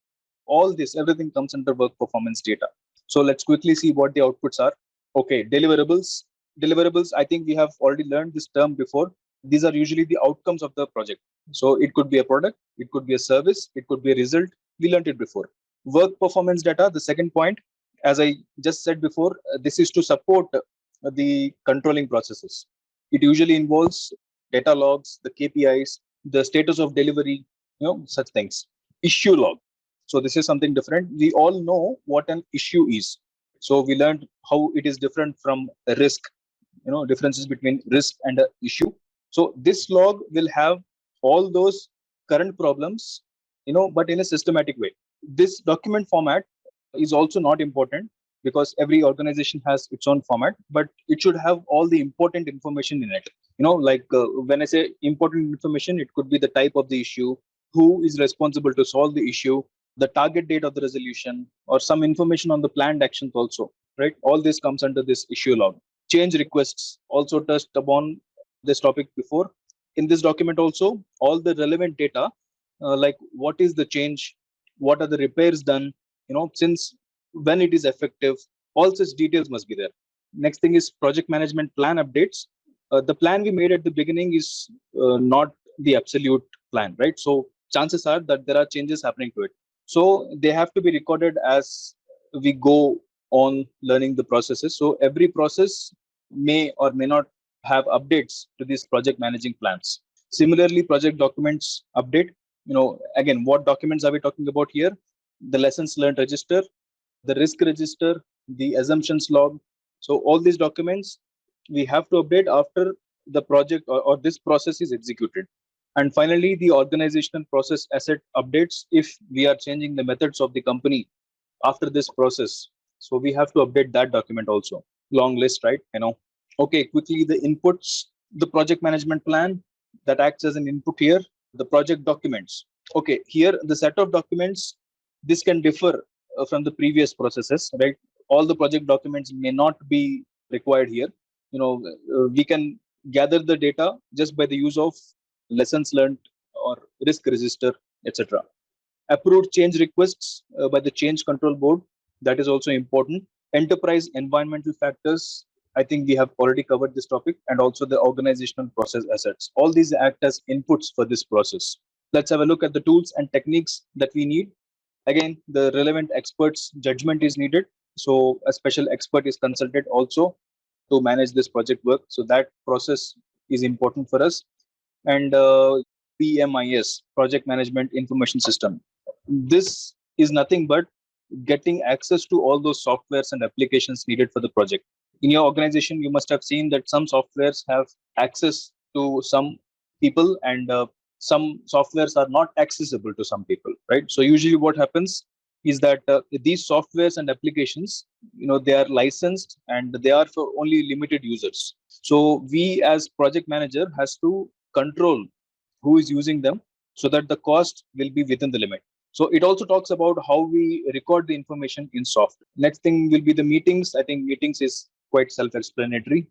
All this, everything comes under work performance data. So let's quickly see what the outputs are. Okay, deliverables. Deliverables, I think we have already learned this term before. These are usually the outcomes of the project. So it could be a product, it could be a service, it could be a result. We learned it before. Work performance data, the second point, as I just said before, this is to support the controlling processes. It usually involves data logs, the KPIs, the status of delivery, such things. Issue log. So this is something different. We all know what an issue is. So we learned how it is different from a risk, differences between risk and a issue. So this log will have all those current problems, but in a systematic way. This document format is also not important because every organization has its own format, but it should have all the important information in it. Like when I say important information, it could be the type of the issue, who is responsible to solve the issue, the target date of the resolution, or some information on the planned actions also, right? All this comes under this issue log. Change requests, also touched upon this topic before. In this document also, all the relevant data, like what is the change, what are the repairs done, since when it is effective, all such details must be there. Next thing is project management plan updates. The plan we made at the beginning is not the absolute plan, right? So chances are that there are changes happening to it. So they have to be recorded as we go on learning the processes. So every process may or may not have updates to these project managing plans. Similarly, project documents update. Again, what documents are we talking about here? The lessons learned register, the risk register, the assumptions log. So all these documents we have to update after the project or this process is executed. And finally, the organizational process asset updates if we are changing the methods of the company after this process. So we have to update that document also. Long list, right? Okay, quickly the inputs, the project management plan that acts as an input here, the project documents. Okay, here the set of documents, this can differ from the previous processes, right? All the project documents may not be required here. We can gather the data just by the use of lessons learned or risk register, etc. Approved change requests by the change control board, that is also important. Enterprise environmental factors, I think we have already covered this topic, and also the organizational process assets. All these act as inputs for this process. Let's have a look at the tools and techniques that we need. Again, the relevant experts' judgment is needed. So a special expert is consulted also to manage this project work. So that process is important for us. And PMIS, Project Management Information System. This is nothing but getting access to all those softwares and applications needed for the project. In your organization, you must have seen that some softwares have access to some people, and some softwares are not accessible to some people, right? So usually what happens is that these softwares and applications, they are licensed and they are for only limited users. So we as project manager has to control who is using them so that the cost will be within the limit. So it also talks about how we record the information in software. Next thing will be the meetings. I think meetings is quite self-explanatory.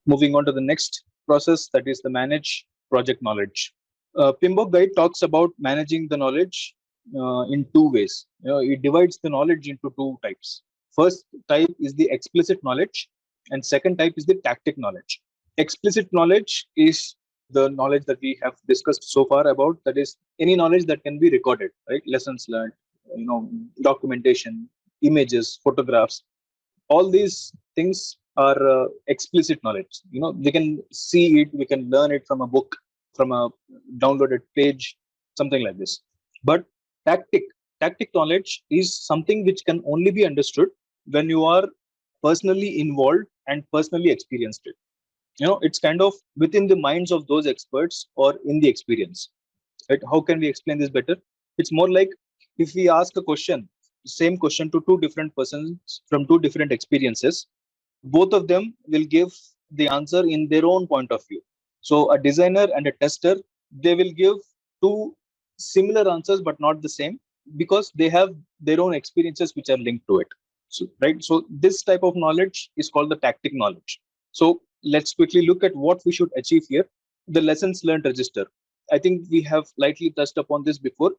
Moving on to the next process, that is the manage project knowledge. PMBOK guide talks about managing the knowledge in two ways. It divides the knowledge into two types. First type is the explicit knowledge, and second type is the tactic knowledge. Explicit knowledge is the knowledge that we have discussed so far about, that is any knowledge that can be recorded, right? Lessons learned, documentation, images, photographs, all these things are explicit knowledge. We can see it, we can learn it from a book, from a downloaded page, something like this. But tactic tactic knowledge is something which can only be understood when you are personally involved and personally experienced it. It's kind of within the minds of those experts or in the experience, right? How can we explain this better? It's more like, if we ask a question, same question, to two different persons from two different experiences, both of them will give the answer in their own point of view. So a designer and a tester, they will give two similar answers but not the same, because they have their own experiences which are linked to it. So, right, so this type of knowledge is called the tactic knowledge. So let's quickly look at what we should achieve here. The lessons learned register, I think we have lightly touched upon this before.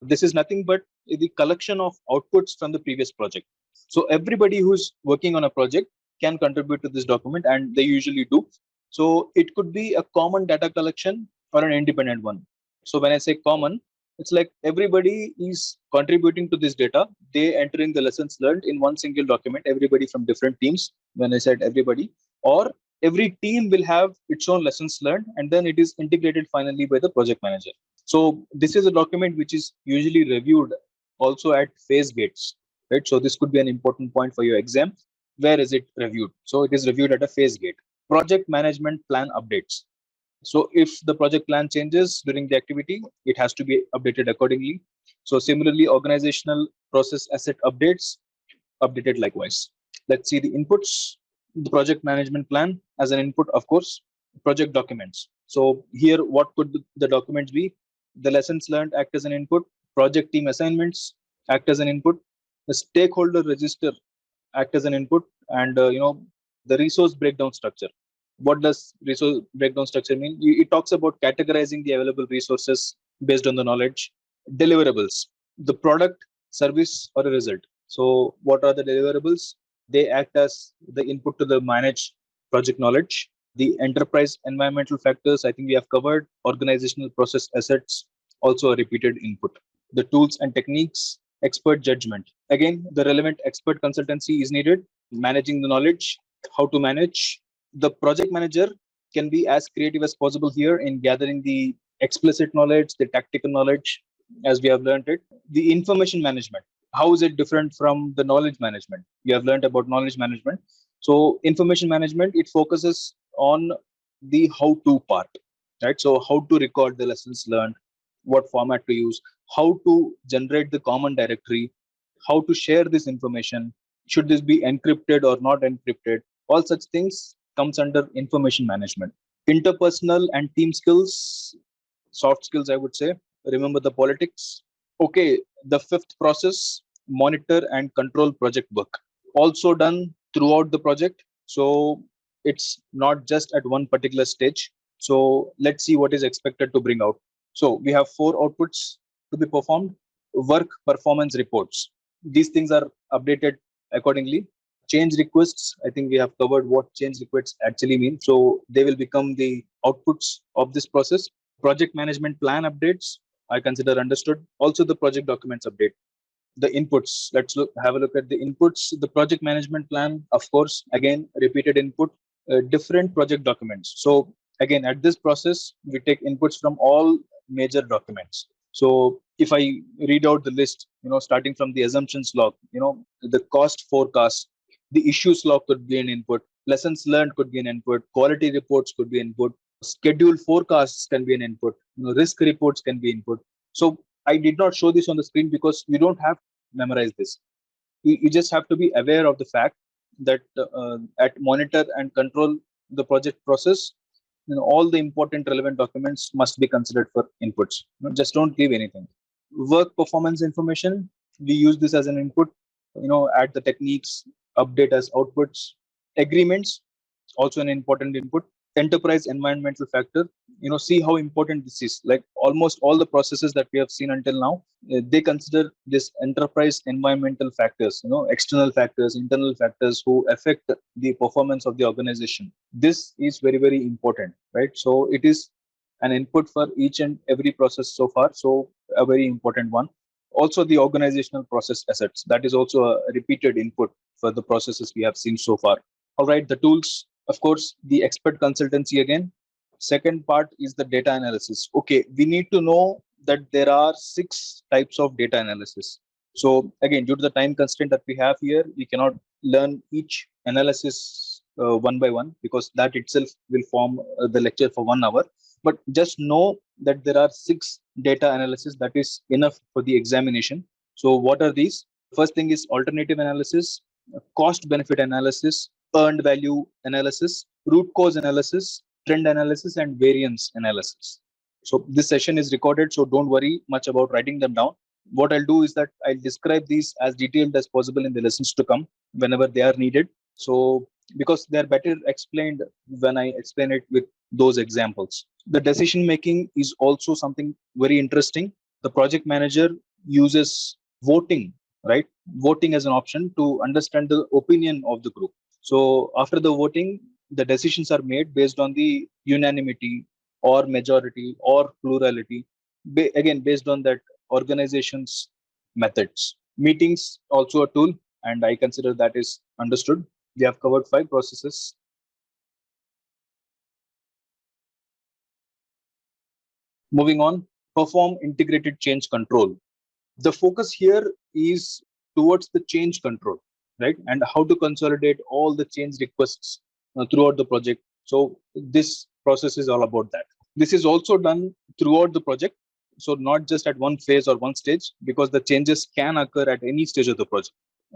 This is nothing but the collection of outputs from the previous project. So everybody who's working on a project can contribute to this document, and they usually do. So it could be a common data collection or an independent one. So when I say common, it's like everybody is contributing to this data. They entering the lessons learned in one single document, everybody from different teams. When I said everybody, or every team will have its own lessons learned, and then it is integrated finally by the project manager. So this is a document which is usually reviewed also at phase gates, right? So this could be an important point for your exam. Where is it reviewed? So it is reviewed at a phase gate. Project management plan updates. So if the project plan changes during the activity, it has to be updated accordingly. So similarly, organizational process asset updates, updated likewise. Let's see the inputs. The project management plan as an input, of course. Project documents. So here, what could the documents be? The lessons learned act as an input. Project team assignments act as an input. The stakeholder register act as an input. And the resource breakdown structure. What does resource breakdown structure mean? It talks about categorizing the available resources based on the knowledge. Deliverables, the product, service, or a result. So what are the deliverables? They act as the input to the managed project knowledge. The enterprise environmental factors, I think we have covered. Organizational process assets, also a repeated input. The tools and techniques, expert judgment. Again, the relevant expert consultancy is needed. Managing the knowledge, how to manage. The project manager can be as creative as possible here in gathering the explicit knowledge, the tactical knowledge, as we have learned it. The information management, how is it different from the knowledge management? We have learned about knowledge management. So information management, it focuses on the how-to part, right? So how to record the lessons learned, what format to use, how to generate the common directory, how to share this information, should this be encrypted or not encrypted? All such things comes under information management. Interpersonal and team skills, soft skills, I would say. Remember the politics. Okay, the fifth process, monitor and control project work. Also done throughout the project. So it's not just at one particular stage. So let's see what is expected to bring out. So we have 4 outputs to be performed. Work performance reports. These things are updated accordingly. Change requests, I think we have covered what change requests actually mean. So they will become the outputs of this process. Project management plan updates, I consider understood. Also the project documents update. The inputs, let's have a look at the inputs. The project management plan, of course, again, repeated input, different project documents. So again, at this process, we take inputs from all major documents. So if I read out the list, starting from the assumptions log, the cost forecast, the issues log could be an input, lessons learned could be an input, quality reports could be input, schedule forecasts can be an input, risk reports can be input. So I did not show this on the screen because you don't have to memorize this. You just have to be aware of the fact that at monitor and control the project process, all the important relevant documents must be considered for inputs. Just don't leave anything. Work performance information, we use this as an input. Add the techniques, update as outputs. Agreements, also an important input. Enterprise environmental factor, see how important this is. Like almost all the processes that we have seen until now, they consider this enterprise environmental factors, external factors, internal factors who affect the performance of the organization. This is very, very important, right? So it is an input for each and every process so far. So a very important one. Also the organizational process assets. That is also a repeated input for the processes we have seen so far. All right, the tools, of course, the expert consultancy again. Second part is the data analysis. Okay, we need to know that there are 6 types of data analysis. So again, due to the time constraint that we have here, we cannot learn each analysis one by one, because that itself will form the lecture for 1 hour. But just know that there are 6 data analysis that is enough for the examination. So what are these? First thing is alternative analysis, cost benefit analysis, earned value analysis, root cause analysis, trend analysis, and variance analysis. So this session is recorded, so don't worry much about writing them down. What I'll do is that I'll describe these as detailed as possible in the lessons to come whenever they are needed. So because they're better explained when I explain it with those examples. The decision making is also something very interesting. The project manager uses voting, right? Voting as an option to understand the opinion of the group. So after the voting, the decisions are made based on the unanimity or majority or plurality, again, based on that organization's methods. Meetings also a tool, and I consider that is understood. We have covered 5 processes. Moving on, perform integrated change control. The focus here is towards the change control, right? And how to consolidate all the change requests throughout the project. So this process is all about that. This is also done throughout the project. So not just at one phase or one stage, because the changes can occur at any stage of the project.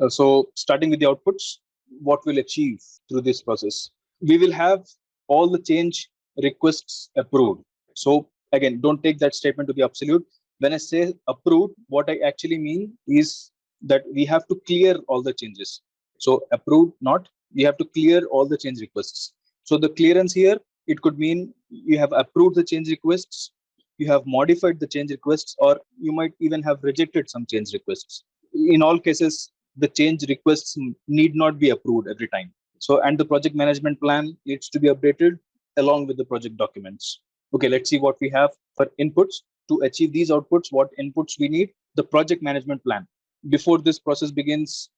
So starting with the outputs, what we'll achieve through this process. We will have all the change requests approved. So again, don't take that statement to be absolute. When I say approved, what I actually mean is that we have to clear all the changes. So approved, not, we have to clear all the change requests. So the clearance here, it could mean you have approved the change requests, you have modified the change requests, or you might even have rejected some change requests. In all cases, the change requests need not be approved every time. So, and the project management plan needs to be updated along with the project documents. Okay, let's see what we have for inputs. To achieve these outputs, what inputs we need? The project management plan. Before this process begins,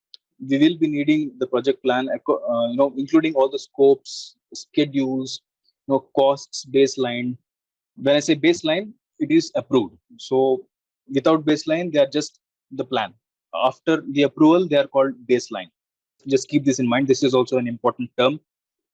we will be needing the project plan, including all the scopes, schedules, costs, baseline. When I say baseline, it is approved. So without baseline, they are just the plan. After the approval, they are called baseline. Just keep this in mind. This is also an important term.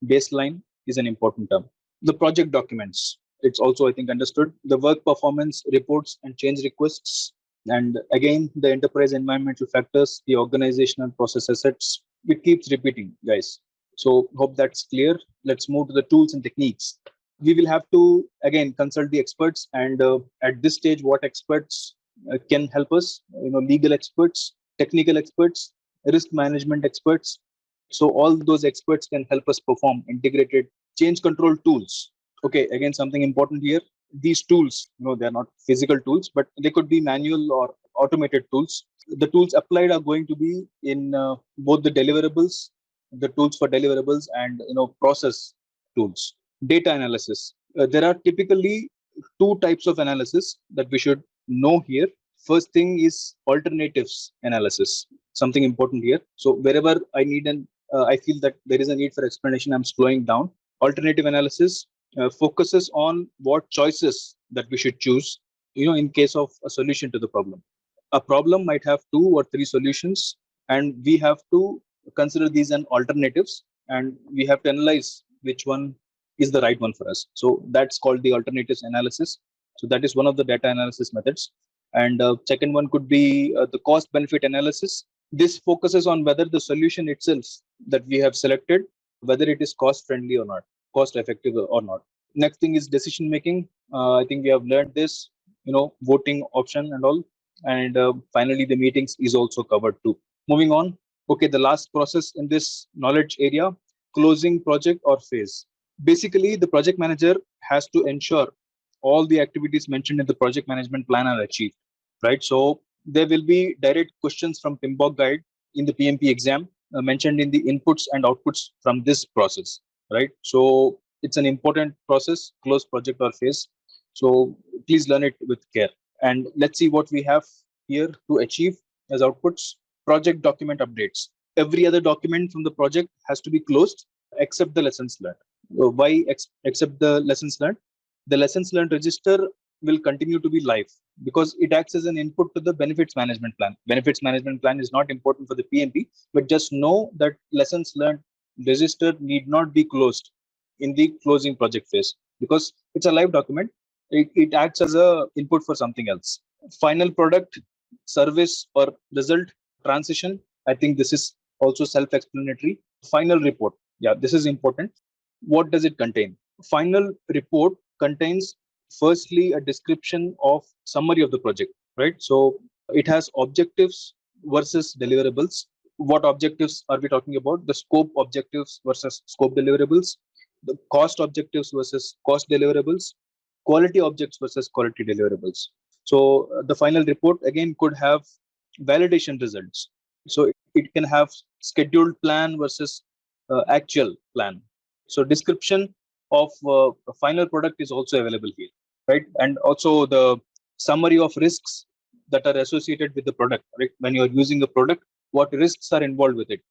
Baseline is an important term. The project documents, it's also, I think, understood. The work performance reports and change requests. And again, the enterprise environmental factors, the organizational process assets. It keeps repeating, guys. So hope that's clear. Let's move to the tools and techniques. We will have to, again, consult the experts. And at this stage, what experts can help us? Legal experts, technical experts, risk management experts. So all those experts can help us perform integrated change control tools. Okay, again, something important here. These tools, they're not physical tools, but they could be manual or automated tools. The tools applied are going to be in both the deliverables, the tools for deliverables, and process tools. Data analysis. There are typically 2 types of analysis that we should know here. First thing is alternatives analysis. Something important here. So wherever I need I feel that there is a need for explanation, I'm slowing down. Alternative analysis focuses on what choices that we should choose, in case of a solution to the problem. A problem might have 2 or 3 solutions, and we have to consider these as alternatives, and we have to analyze which one is the right one for us. So that's called the alternatives analysis. So that is one of the data analysis methods. And second one could be the cost benefit analysis. This focuses on whether the solution itself that we have selected, whether it is cost friendly or not, cost effective or not. Next thing is decision making. I think we have learned this, voting option and all. And finally, the meetings is also covered too. Moving on. Okay, the last process in this knowledge area, closing project or phase. Basically, the project manager has to ensure all the activities mentioned in the project management plan are achieved, right? So there will be direct questions from PMBOK guide in the PMP exam mentioned in the inputs and outputs from this process, right? So it's an important process, close project or phase. So please learn it with care. And let's see what we have here to achieve as outputs. Project document updates. Every other document from the project has to be closed except the lessons learned. Why except the lessons learned? The lessons learned register will continue to be live because it acts as an input to the benefits management plan. Benefits management plan is not important for the PMP, but just know that lessons learned register need not be closed in the closing project phase because it's a live document. It acts as a input for something else. Final product, service or result transition. I think this is also self-explanatory. Final report. Yeah, this is important. What does it contain? Final report contains firstly a description of summary of the project, right? So it has objectives versus deliverables. What objectives are we talking about? The scope objectives versus scope deliverables, the cost objectives versus cost deliverables, quality objects versus quality deliverables. So the final report again could have validation results. So it can have scheduled plan versus actual plan. So description of final product is also available here, right? And also the summary of risks that are associated with the product, right? When you are using a product, what risks are involved with it?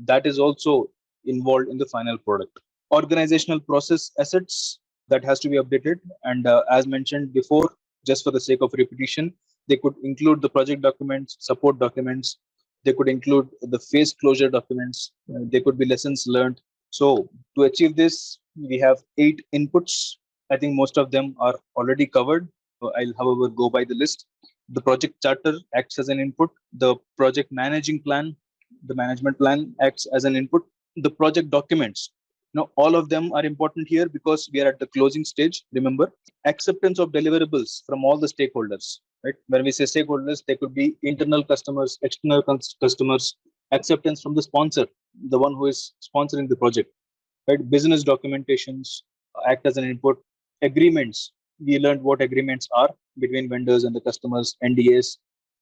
That is also involved in the final product. Organizational process assets that has to be updated. And as mentioned before, just for the sake of repetition, they could include the project documents, support documents. They could include the phase closure documents. They could be lessons learned. So to achieve this, we have 8 inputs. I think most of them are already covered. I'll, however, go by the list. The project charter acts as an input. The project managing plan, the management plan acts as an input. The project documents, all of them are important here because we are at the closing stage. Remember, acceptance of deliverables from all the stakeholders, right? When we say stakeholders, they could be internal customers, external customers, acceptance from the sponsor, the one who is sponsoring the project, right? Business documentations act as an input. Agreements, we learned what agreements are between vendors and the customers, NDAs,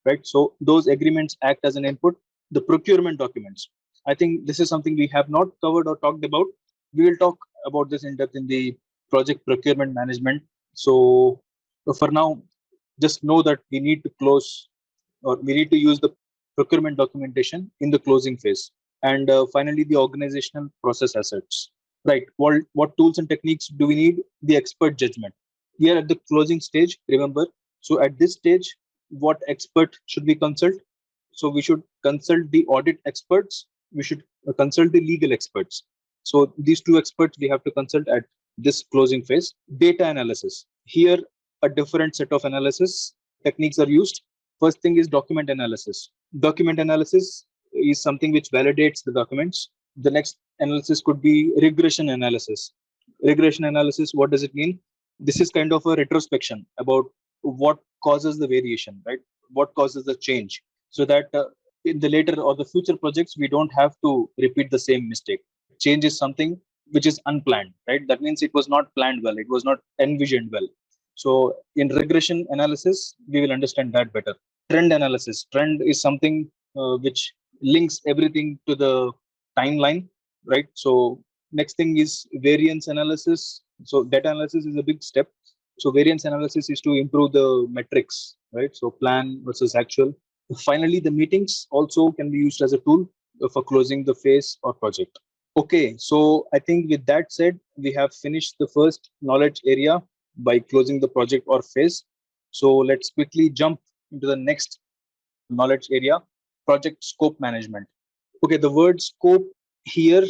right? So those agreements act as an input. The procurement documents, I think this is something we have not covered or talked about. We will talk about this in depth in the project procurement management. So for now, just know that we need to close or we need to use the procurement documentation in the closing phase. And finally, the organizational process assets. Right. What tools and techniques do we need? The expert judgment. We are at the closing stage, remember. So at this stage, what expert should we consult? So we should consult the audit experts. We should consult the legal experts. So these 2 experts we have to consult at this closing phase. Data analysis. Here, a different set of analysis techniques are used. First thing is document analysis. Document analysis is something which validates the documents. The next analysis could be regression analysis. Regression analysis, what does it mean? This is kind of a retrospection about what causes the variation, right? What causes the change, so that in the later or the future projects, we don't have to repeat the same mistake. Change is something which is unplanned, right? That means it was not planned well, it was not envisioned well. So in regression analysis, we will understand that better. Trend analysis. Trend is something which links everything to the timeline, right? So next thing is variance analysis. So data analysis is a big step. So variance analysis is to improve the metrics, right? So plan versus actual. Finally, the meetings also can be used as a tool for closing the phase or project. Okay, so I think with that said, we have finished the first knowledge area by closing the project or phase. So let's quickly jump into the next knowledge area, project scope management. Okay, the word scope here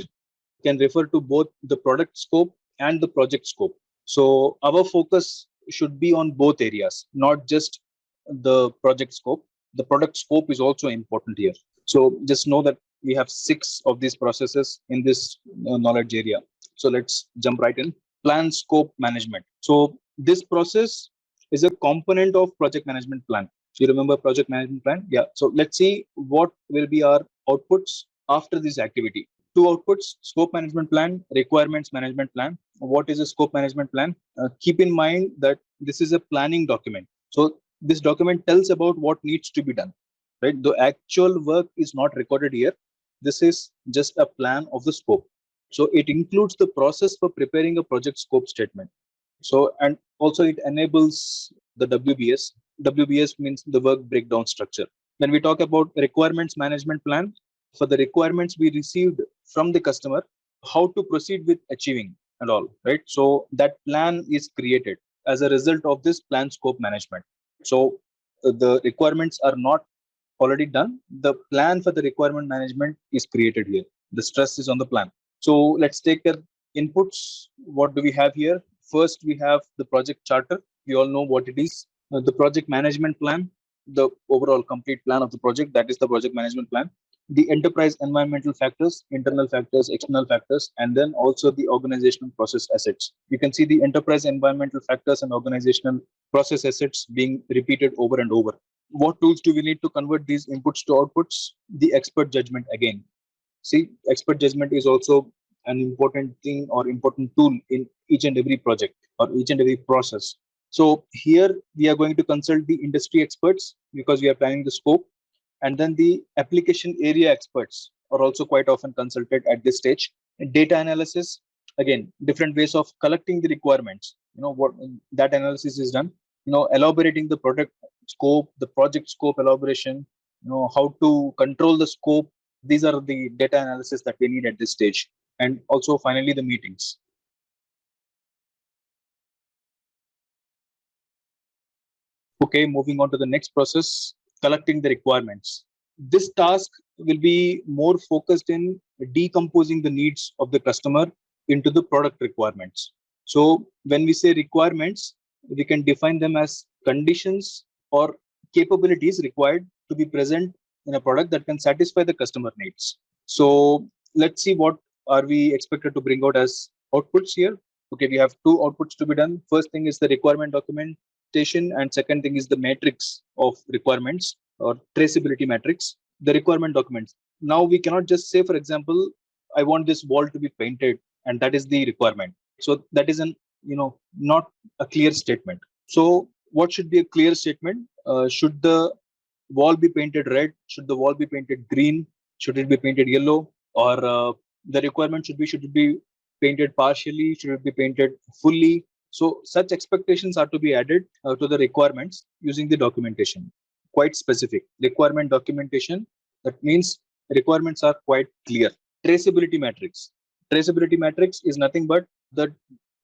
can refer to both the product scope and the project scope. So our focus should be on both areas, not just the project scope. The product scope is also important here. So just know that we have 6 of these processes in this knowledge area. So let's jump right in. Plan scope management. So this process is a component of project management plan. You remember project management plan? Yeah. So let's see what will be our outputs after this activity. 2 outputs: scope management plan, requirements management plan. What is a scope management plan? Keep in mind that this is a planning document. So this document tells about what needs to be done, right? The actual work is not recorded here. This is just a plan of the scope. So it includes the process for preparing a project scope statement. So, and also it enables the WBS. WBS means the work breakdown structure. When we talk about requirements management plan, for the requirements we received from the customer, how to proceed with achieving and all, right? So that plan is created as a result of this plan scope management. So the requirements are not already done. The plan for the requirement management is created here. The stress is on the plan. So let's take the inputs. What do we have here? First, we have the project charter. We all know what it is. The project management plan, the overall complete plan of the project, that is the project management plan. The enterprise environmental factors, internal factors, external factors, and then also the organizational process assets. You can see the enterprise environmental factors and organizational process assets being repeated over and over. What tools do we need to convert these inputs to outputs? The expert judgment again. See, expert judgment is also an important thing or important tool in each and every project or each and every process. So here we are going to consult the industry experts because we are planning the scope, and then the application area experts are also quite often consulted at this stage. And data analysis, again, different ways of collecting the requirements. What that analysis is done. Elaborating the product scope, the project scope elaboration. How to control the scope. These are the data analysis that we need at this stage. And also finally the meetings. Okay, moving on to the next process, collecting the requirements. This task will be more focused in decomposing the needs of the customer into the product requirements. So when we say requirements, we can define them as conditions or capabilities required to be present in a product that can satisfy the customer needs. So let's see what are we expected to bring out as outputs here. Okay, we have two outputs to be done. First thing is the requirement document, and second thing is the matrix of requirements or traceability matrix, the requirement documents. Now we cannot just say, for example, I want this wall to be painted and that is the requirement. So that is not a clear statement. So what should be a clear statement? Should the wall be painted red? Should the wall be painted green? Should it be painted yellow? Or the requirement should it be painted partially? Should it be painted fully? So such expectations are to be added to the requirements using the documentation. Quite specific. Requirement documentation, that means requirements are quite clear. Traceability matrix. Traceability matrix is nothing but the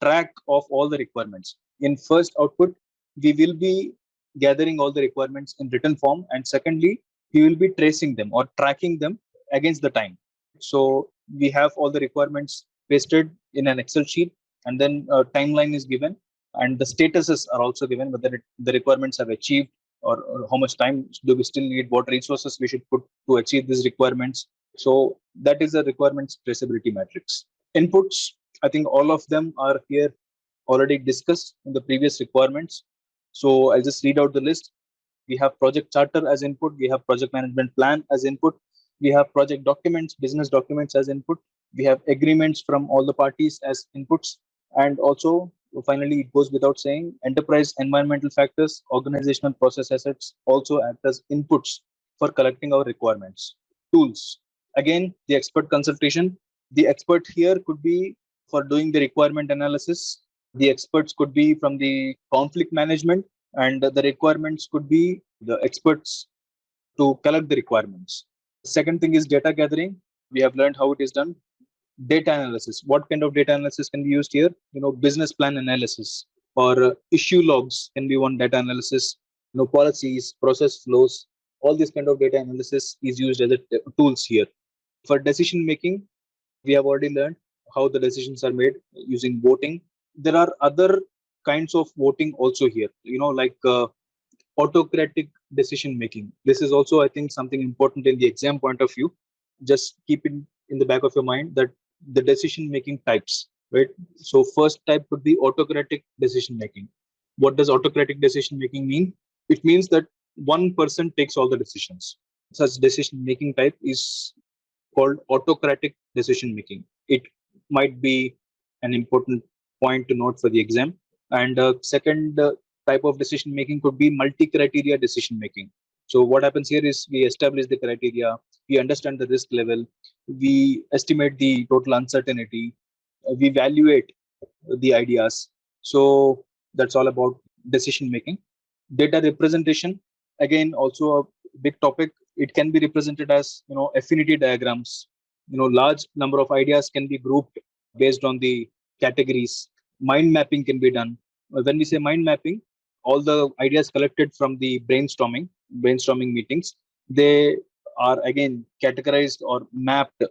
track of all the requirements. In first output, we will be gathering all the requirements in written form, and secondly, we will be tracing them or tracking them against the time. So we have all the requirements pasted in an Excel sheet, and then a timeline is given, and the statuses are also given, whether the requirements have achieved or how much time do we still need, what resources we should put to achieve these requirements. So that is the requirements traceability matrix. Inputs, I think all of them are here already discussed in the previous requirements. So I'll just read out the list. We have project charter as input. We have project management plan as input. We have project documents, business documents as input. We have agreements from all the parties as inputs. And also, finally, it goes without saying, enterprise environmental factors, organizational process assets also act as inputs for collecting our requirements. Tools. Again, the expert consultation. The expert here could be for doing the requirement analysis. The experts could be from the conflict management, and the requirements could be the experts to collect the requirements. Second thing is data gathering. We have learned how it is done. Data analysis. What kind of data analysis can be used here? Business plan analysis or issue logs can be one data analysis. Policies, process flows, all this kind of data analysis is used as tools here. For decision making, we have already learned how the decisions are made using voting. There are other kinds of voting also here, like autocratic decision making. This is also, I think, something important in the exam point of view. Just keep it in the back of your mind that the decision making types, right? So first type would be autocratic decision making. What does autocratic decision making mean? It means that one person takes all the decisions. Such decision making type is called autocratic decision making. It might be an important point to note for the exam. And second type of decision making could be multi-criteria decision making. So what happens here is we establish the criteria, we understand the risk level, we estimate the total uncertainty, we evaluate the ideas, So that's all about decision making. Data representation, again, also a big topic. It can be represented as, affinity diagrams. Large number of ideas can be grouped based on the categories. Mind mapping can be done. When we say mind mapping, all the ideas collected from the brainstorming meetings, they are again categorized or mapped,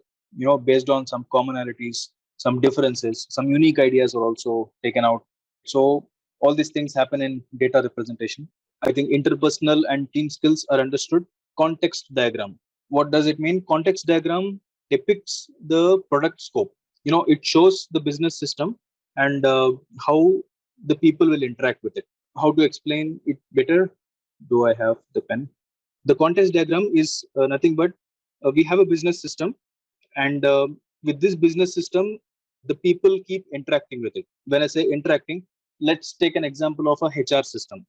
based on some commonalities, some differences, some unique ideas are also taken out. So all these things happen in data representation. I think interpersonal and team skills are understood. Context diagram. What does it mean? Context diagram depicts the product scope. It shows the business system and how the people will interact with it. How to explain it better? Do I have the pen? The context diagram is nothing but we have a business system, and with this business system, the people keep interacting with it. When I say interacting, let's take an example of a HR system.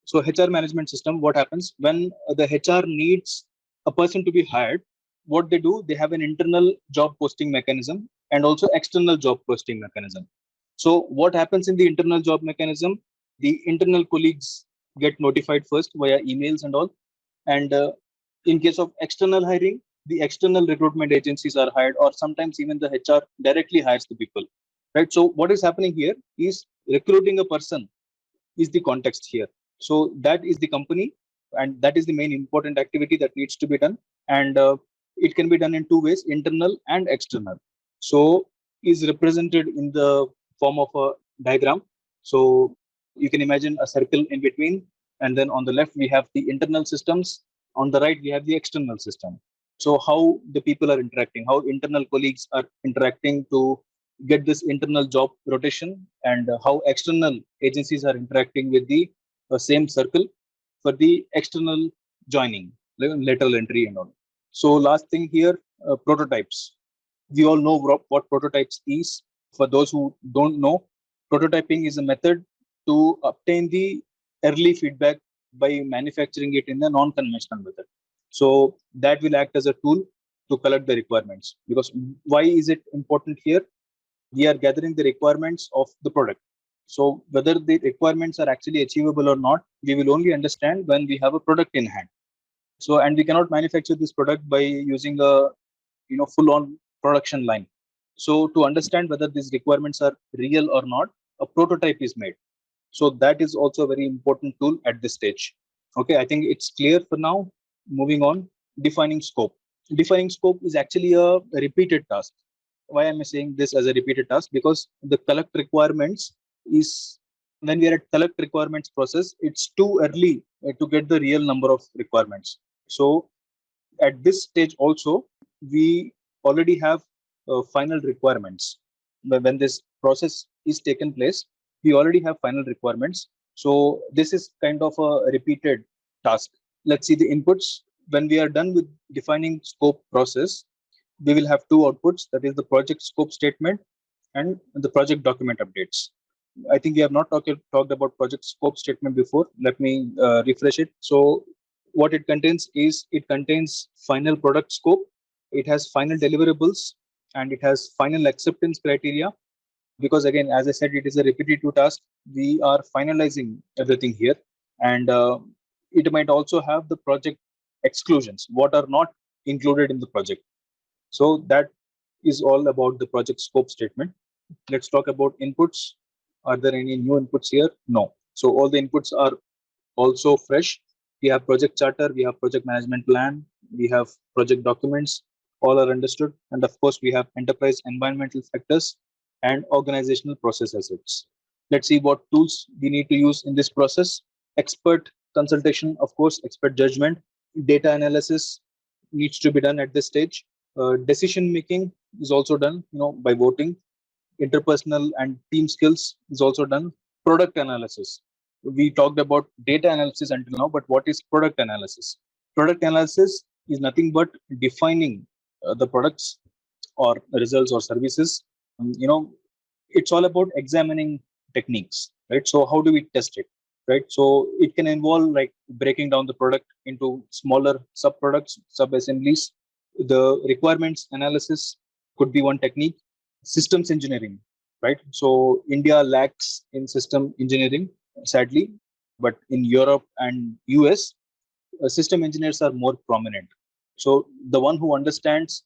So HR management system, what happens when the HR needs a person to be hired? What they do, they have an internal job posting mechanism and also external job posting mechanism. So what happens in the internal job mechanism? The internal colleagues get notified first via emails and all. And in case of external hiring, the external recruitment agencies are hired, or sometimes even the HR directly hires the people. Right. So what is happening here is recruiting a person is the context here. So that is the company, and that is the main important activity that needs to be done. And it can be done in two ways, internal and external. So is represented in the form of a diagram. So you can imagine a circle in between, and then on the left we have the internal systems, on the right we have the external system. So how the people are interacting, how internal colleagues are interacting to get this internal job rotation, and how external agencies are interacting with the same circle for the external joining, like lateral entry and all. So last thing here, prototypes. We all know what prototypes is. For those who don't know, prototyping is a method to obtain the early feedback by manufacturing it in a non-conventional method. So that will act as a tool to collect the requirements. Because why is it important here? We are gathering the requirements of the product. So whether the requirements are actually achievable or not, we will only understand when we have a product in hand. So, and we cannot manufacture this product by using a full-on production line. So to understand whether these requirements are real or not, a prototype is made. So that is also a very important tool at this stage. Okay, I think it's clear for now. Moving on, defining scope. Defining scope is actually a repeated task. Why am I saying this as a repeated task? Because the collect requirements is, when we are at collect requirements process, it's too early to get the real number of requirements. So at this stage also, we already have final requirements. When this process is taken place, we already have final requirements. So this is kind of a repeated task. Let's see the inputs. When we are done with defining scope process, we will have two outputs, that is the project scope statement and the project document updates. I think we have not talked about project scope statement before. Let me refresh it. So what it contains is, it contains final product scope, it has final deliverables, and it has final acceptance criteria. Because again, as I said, it is a repetitive task. We are finalizing everything here. And it might also have the project exclusions, what are not included in the project. So that is all about the project scope statement. Let's talk about inputs. Are there any new inputs here? No. So all the inputs are also fresh. We have project charter, we have project management plan, we have project documents, all are understood. And of course, we have enterprise environmental factors and organizational process assets. Let's see what tools we need to use in this process. Expert consultation, of course, expert judgment, data analysis needs to be done at this stage. Decision making is also done, by voting. Interpersonal and team skills is also done. Product analysis. We talked about data analysis until now, but what is product analysis? Product analysis is nothing but defining the products or results or services. It's all about examining techniques, right? So how do we test it, right? So it can involve like breaking down the product into smaller sub products, sub assemblies. The requirements analysis could be one technique. Systems engineering. right? So India lacks in system engineering, sadly, but in Europe and US, system engineers are more prominent. So the one who understands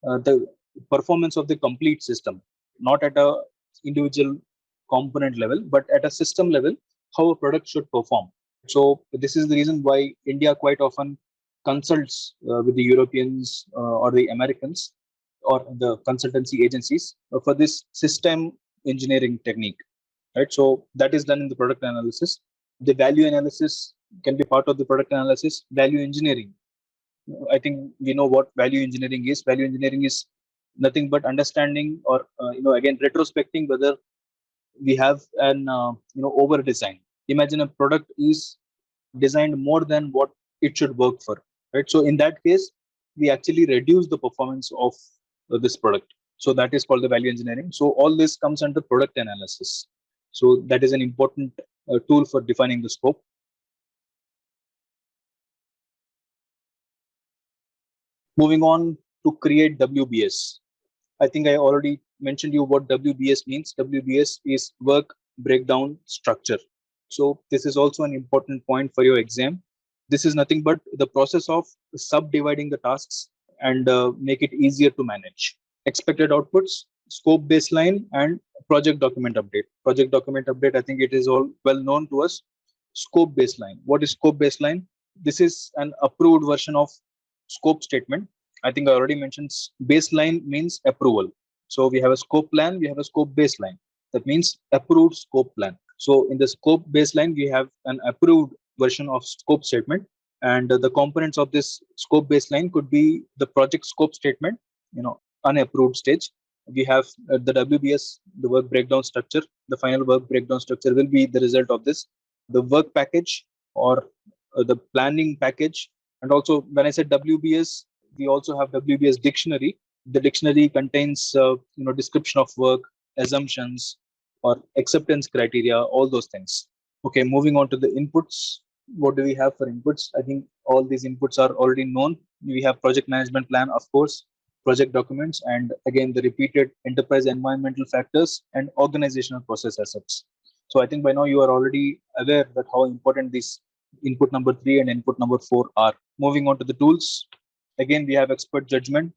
the performance of the complete system, not at a individual component level, but at a system level, how a product should perform. So this is the reason why India quite often consults with the Europeans or the Americans or the consultancy agencies for this system engineering technique, right? So that is done in the product analysis. The value analysis can be part of the product analysis. Value engineering, I think we know what value engineering is. Value engineering is nothing but understanding or again retrospecting whether we have an over design. Imagine a product is designed more than what it should work for, right? So in that case, we actually reduce the performance of this product. So that is called the value engineering. So all this comes under product analysis. So that is an important tool for defining the scope. Moving on to create WBS. I think I already mentioned you what WBS means. WBS is work breakdown structure. So this is also an important point for your exam. This is nothing but the process of subdividing the tasks and make it easier to manage. Expected outputs, scope baseline, and project document update. Project document update, I think it is all well known to us. Scope baseline. What is scope baseline? This is an approved version of scope statement. I think I already mentioned baseline means approval. So we have a scope plan, we have a scope baseline. That means approved scope plan. So in the scope baseline, we have an approved version of scope statement. And the components of this scope baseline could be the project scope statement, unapproved stage. We have the WBS, the work breakdown structure. The final work breakdown structure will be the result of this. The work package or the planning package. And also when I said WBS, we also have WBS dictionary. The dictionary contains description of work, assumptions, or acceptance criteria, all those things. Okay, moving on to the inputs. What do we have for inputs? I think all these inputs are already known. We have project management plan, of course, project documents, and again the repeated enterprise environmental factors and organizational process assets. So I think by now you are already aware that how important these input number 3 and input number 4 are. Moving on to the tools. Again, we have expert judgment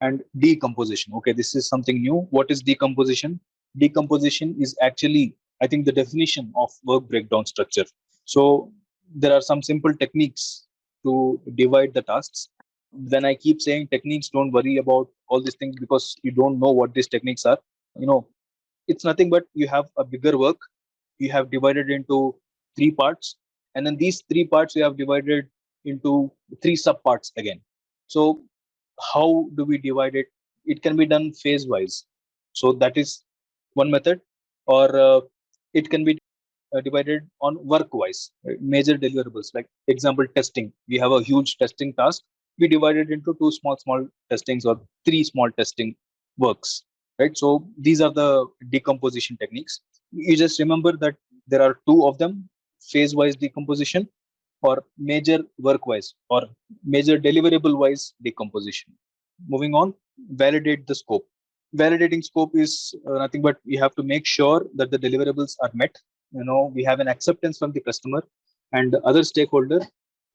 and decomposition. Okay, this is something new. What is decomposition? Decomposition is actually, I think, the definition of work breakdown structure. So there are some simple techniques to divide the tasks. When I keep saying techniques, don't worry about all these things because you don't know what these techniques are. It's nothing but you have a bigger work. You have divided into 3 parts. And then these 3 parts you have divided into 3 subparts again. So how do we divide it? It can be done phase wise. So that is one method, or it can be divided on work wise, right? Major deliverables, like example, testing. We have a huge testing task. We divide it into 2 small testings or 3 small testing works, right? So these are the decomposition techniques. You just remember that there are 2 of them: phase wise decomposition or major work wise or major deliverable wise decomposition. Moving on, validate the scope. Validating scope is nothing but we have to make sure that the deliverables are met. We have an acceptance from the customer and the other stakeholder,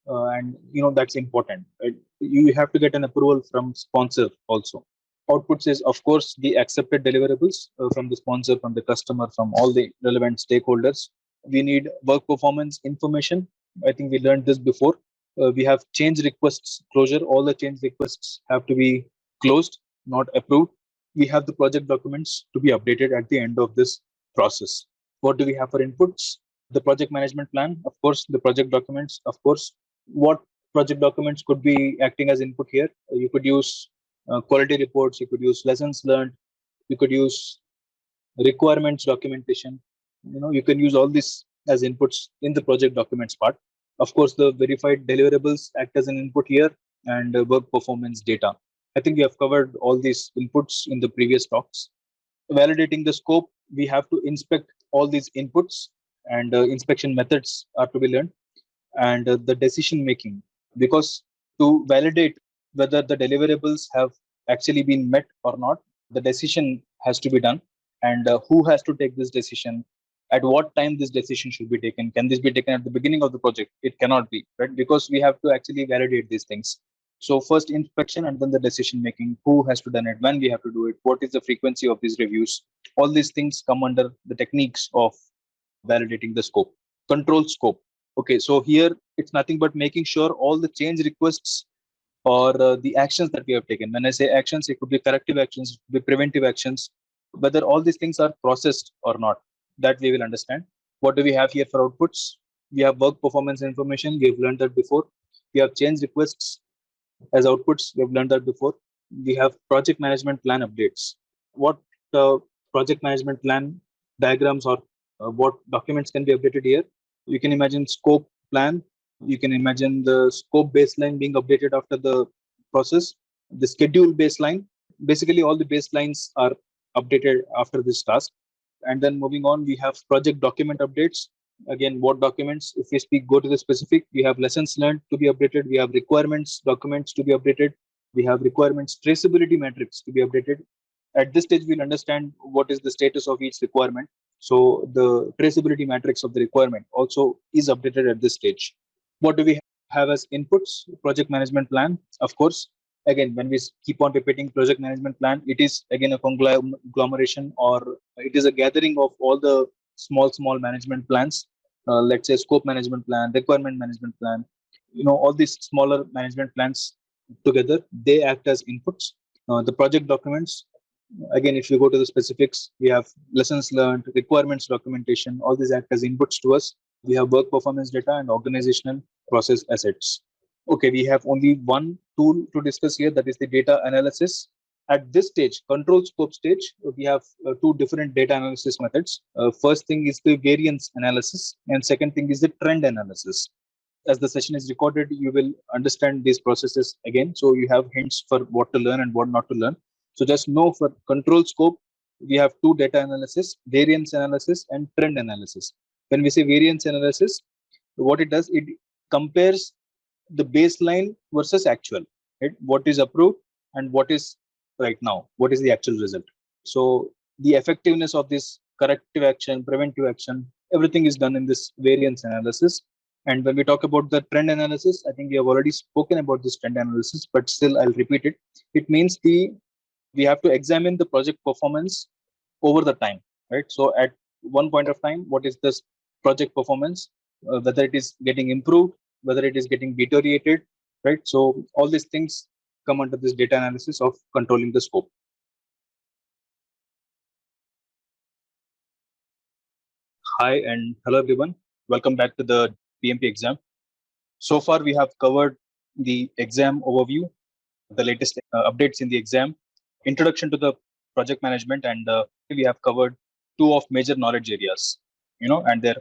and that's important, right? You have to get an approval from sponsor also. Outputs is, of course, the accepted deliverables from the sponsor, from the customer, from all the relevant stakeholders. We need work performance information. I think we learned this before. We have change requests closure. All the change requests have to be closed, not approved. We have the project documents to be updated at the end of this process. What do we have for inputs? The project management plan, of course, the project documents, of course. What project documents could be acting as input here? You could use quality reports, you could use lessons learned, you could use requirements documentation. You can use all this as inputs in the project documents part. Of course, the verified deliverables act as an input here, and work performance data. I think we have covered all these inputs in the previous talks. Validating the scope, we have to inspect all these inputs, and inspection methods are to be learned. And the decision making, because to validate whether the deliverables have actually been met or not, the decision has to be done. and who has to take this decision, at what time this decision should be taken. Can this be taken at the beginning of the project? It cannot be, right? Because we have to actually validate these things. So first inspection and then the decision making, who has to done it, when we have to do it, what is the frequency of these reviews. All these things come under the techniques of validating the scope. Control scope. Okay, so here it's nothing but making sure all the change requests or the actions that we have taken. When I say actions, it could be corrective actions, it could be preventive actions, whether all these things are processed or not, that we will understand. What do we have here for outputs? We have work performance information. We have learned that before. We have change requests as outputs. We have learned that before. We have project management plan updates. What project management plan diagrams or what documents can be updated here? You can imagine scope plan. You can imagine the scope baseline being updated after the process, the schedule baseline. Basically, all the baselines are updated after this task. And then moving on, we have project document updates. Again, what documents? If we speak, go to the specific, we have lessons learned to be updated. We have requirements documents to be updated. We have requirements traceability metrics to be updated. At this stage, we'll understand what is the status of each requirement. So the traceability matrix of the requirement also is updated at this stage. What do we have as inputs? Project management plan, of course. Again, when we keep on repeating project management plan, it is again a conglomeration, or it is a gathering of all the small management plans. Let's say scope management plan, requirement management plan. All these smaller management plans together, they act as inputs. The project documents, again, if you go to the specifics, we have lessons learned, requirements documentation, all these act as inputs to us. We have work performance data and organizational process assets. Okay, we have only one tool to discuss here, that is the data analysis. At this stage, control scope stage, we have two different data analysis methods. First thing is the variance analysis, and second thing is the trend analysis. As the session is recorded, you will understand these processes again. So you have hints for what to learn and what not to learn. So just know for control scope, we have two data analysis, variance analysis and trend analysis. When we say variance analysis, what it does, it compares the baseline versus actual, right? What is approved and what is right now, what is the actual result. So the effectiveness of this corrective action, preventive action, everything is done in this variance analysis. And when we talk about the trend analysis, I think we have already spoken about this trend analysis, but still I'll repeat it. It means we have to examine the project performance over the time, right? So at one point of time, what is this project performance, whether it is getting improved, whether it is getting deteriorated, right? So all these things come under this data analysis of controlling the scope. Hi and hello everyone. Welcome back to the PMP exam. So far we have covered the exam overview, the latest updates in the exam, introduction to the project management, and we have covered two of major knowledge areas, and their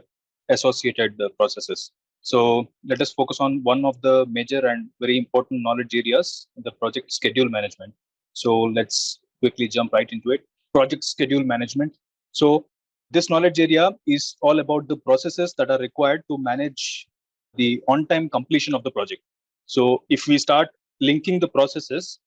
associated processes. So let us focus on one of the major and very important knowledge areas, the project schedule management. So let's quickly jump right into it. Project schedule management. So this knowledge area is all about the processes that are required to manage the on-time completion of the project. So if we start linking the processes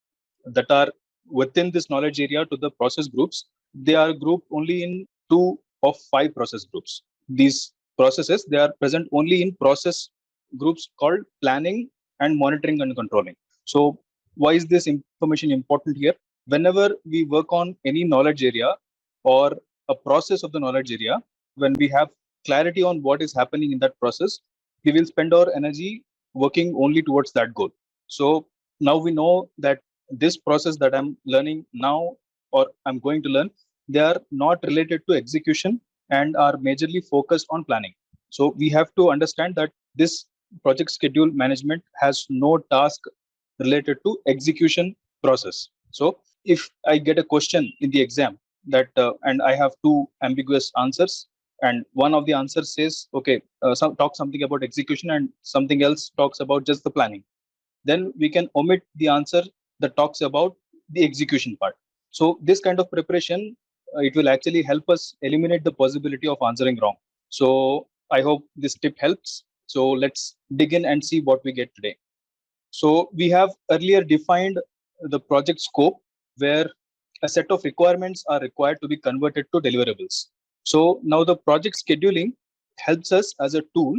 that are within this knowledge area to the process groups, they are grouped only in 2 of 5 process groups. These processes, they are present only in process groups called planning and monitoring and controlling. So why is this information important here? Whenever we work on any knowledge area or a process of the knowledge area, when we have clarity on what is happening in that process, we will spend our energy working only towards that goal. So now we know that this process that I'm learning now or I'm going to learn, they are not related to execution and are majorly focused on planning. So we have to understand that this project schedule management has no task related to execution process. So if I get a question in the exam that and I have two ambiguous answers, and one of the answers says, okay, talk something about execution and something else talks about just the planning, then we can omit the answer that talks about the execution part. So this kind of preparation, it will actually help us eliminate the possibility of answering wrong. So I hope this tip helps. So let's dig in and see what we get today. So we have earlier defined the project scope, where a set of requirements are required to be converted to deliverables. So now the project scheduling helps us as a tool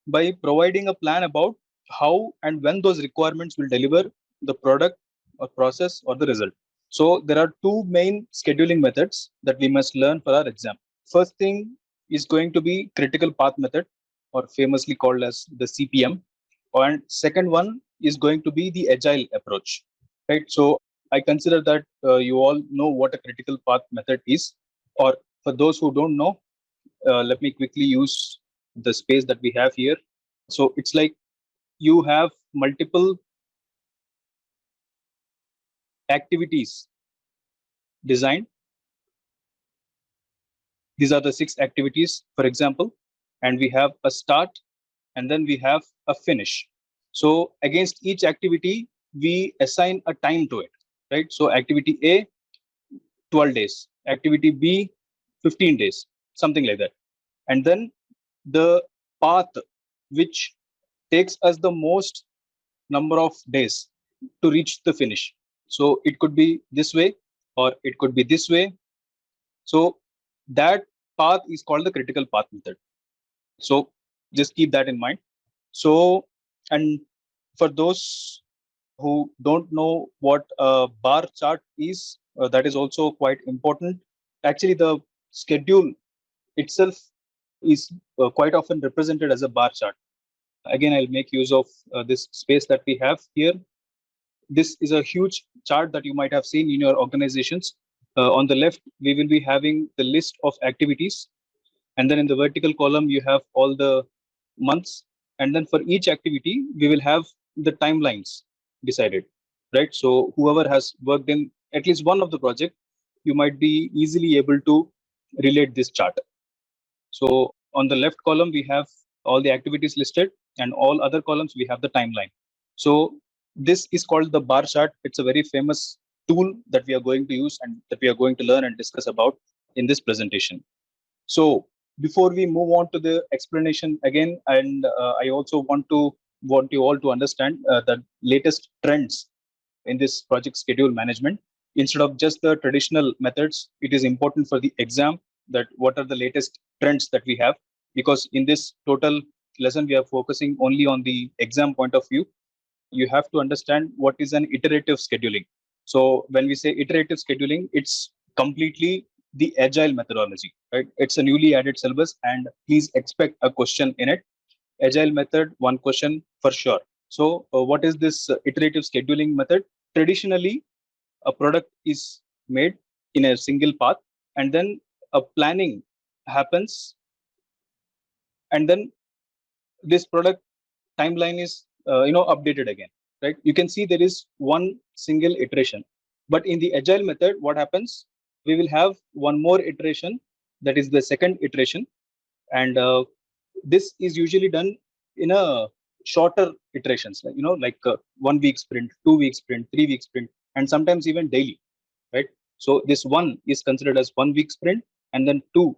by providing a plan about how and when those requirements will deliver the product or process or the result. So there are two main scheduling methods that we must learn for our exam. First thing is going to be critical path method, or famously called as the CPM. And second one is going to be the agile approach, right? So I consider that you all know what a critical path method is, or for those who don't know, let me quickly use the space that we have here. So it's like you have multiple activities designed. These are the 6 activities, for example, and we have a start and then we have a finish. So against each activity, we assign a time to it, right? So activity A, 12 days, activity B, 15 days, something like that. And then the path which takes us the most number of days to reach the finish. So it could be this way or it could be this way. So that path is called the critical path method. So just keep that in mind. So, and for those who don't know what a bar chart is, that is also quite important. Actually, the schedule itself is quite often represented as a bar chart. Again, I'll make use of this space that we have here. This is a huge chart that you might have seen in your organizations. On the left, we will be having the list of activities. And then in the vertical column, you have all the months. And then for each activity, we will have the timelines decided, right? So whoever has worked in at least one of the project, you might be easily able to relate this chart. So on the left column, we have all the activities listed, and all other columns, we have the timeline. So this is called the bar chart. It's a very famous tool that we are going to use and that we are going to learn and discuss about in this presentation. So before we move on to the explanation again, and I also want you all to understand the latest trends in this project schedule management. Instead of just the traditional methods, it is important for the exam that what are the latest trends that we have, because in this total lesson we are focusing only on the exam point of view. You have to understand what is an iterative scheduling. So when we say iterative scheduling, it's completely the agile methodology, right? It's a newly added syllabus, and please expect a question in it. Agile method, one question for sure. So what is this iterative scheduling method? Traditionally, a product is made in a single path, and then a planning happens, and then this product timeline is updated again, right? You can see there is one single iteration, but in the agile method, what happens, we will have one more iteration, that is the second iteration. And this is usually done in a shorter iterations, like 1 week sprint, 2 week sprint, 3 week sprint, and sometimes even daily, right? So this one is considered as 1 week sprint, and then two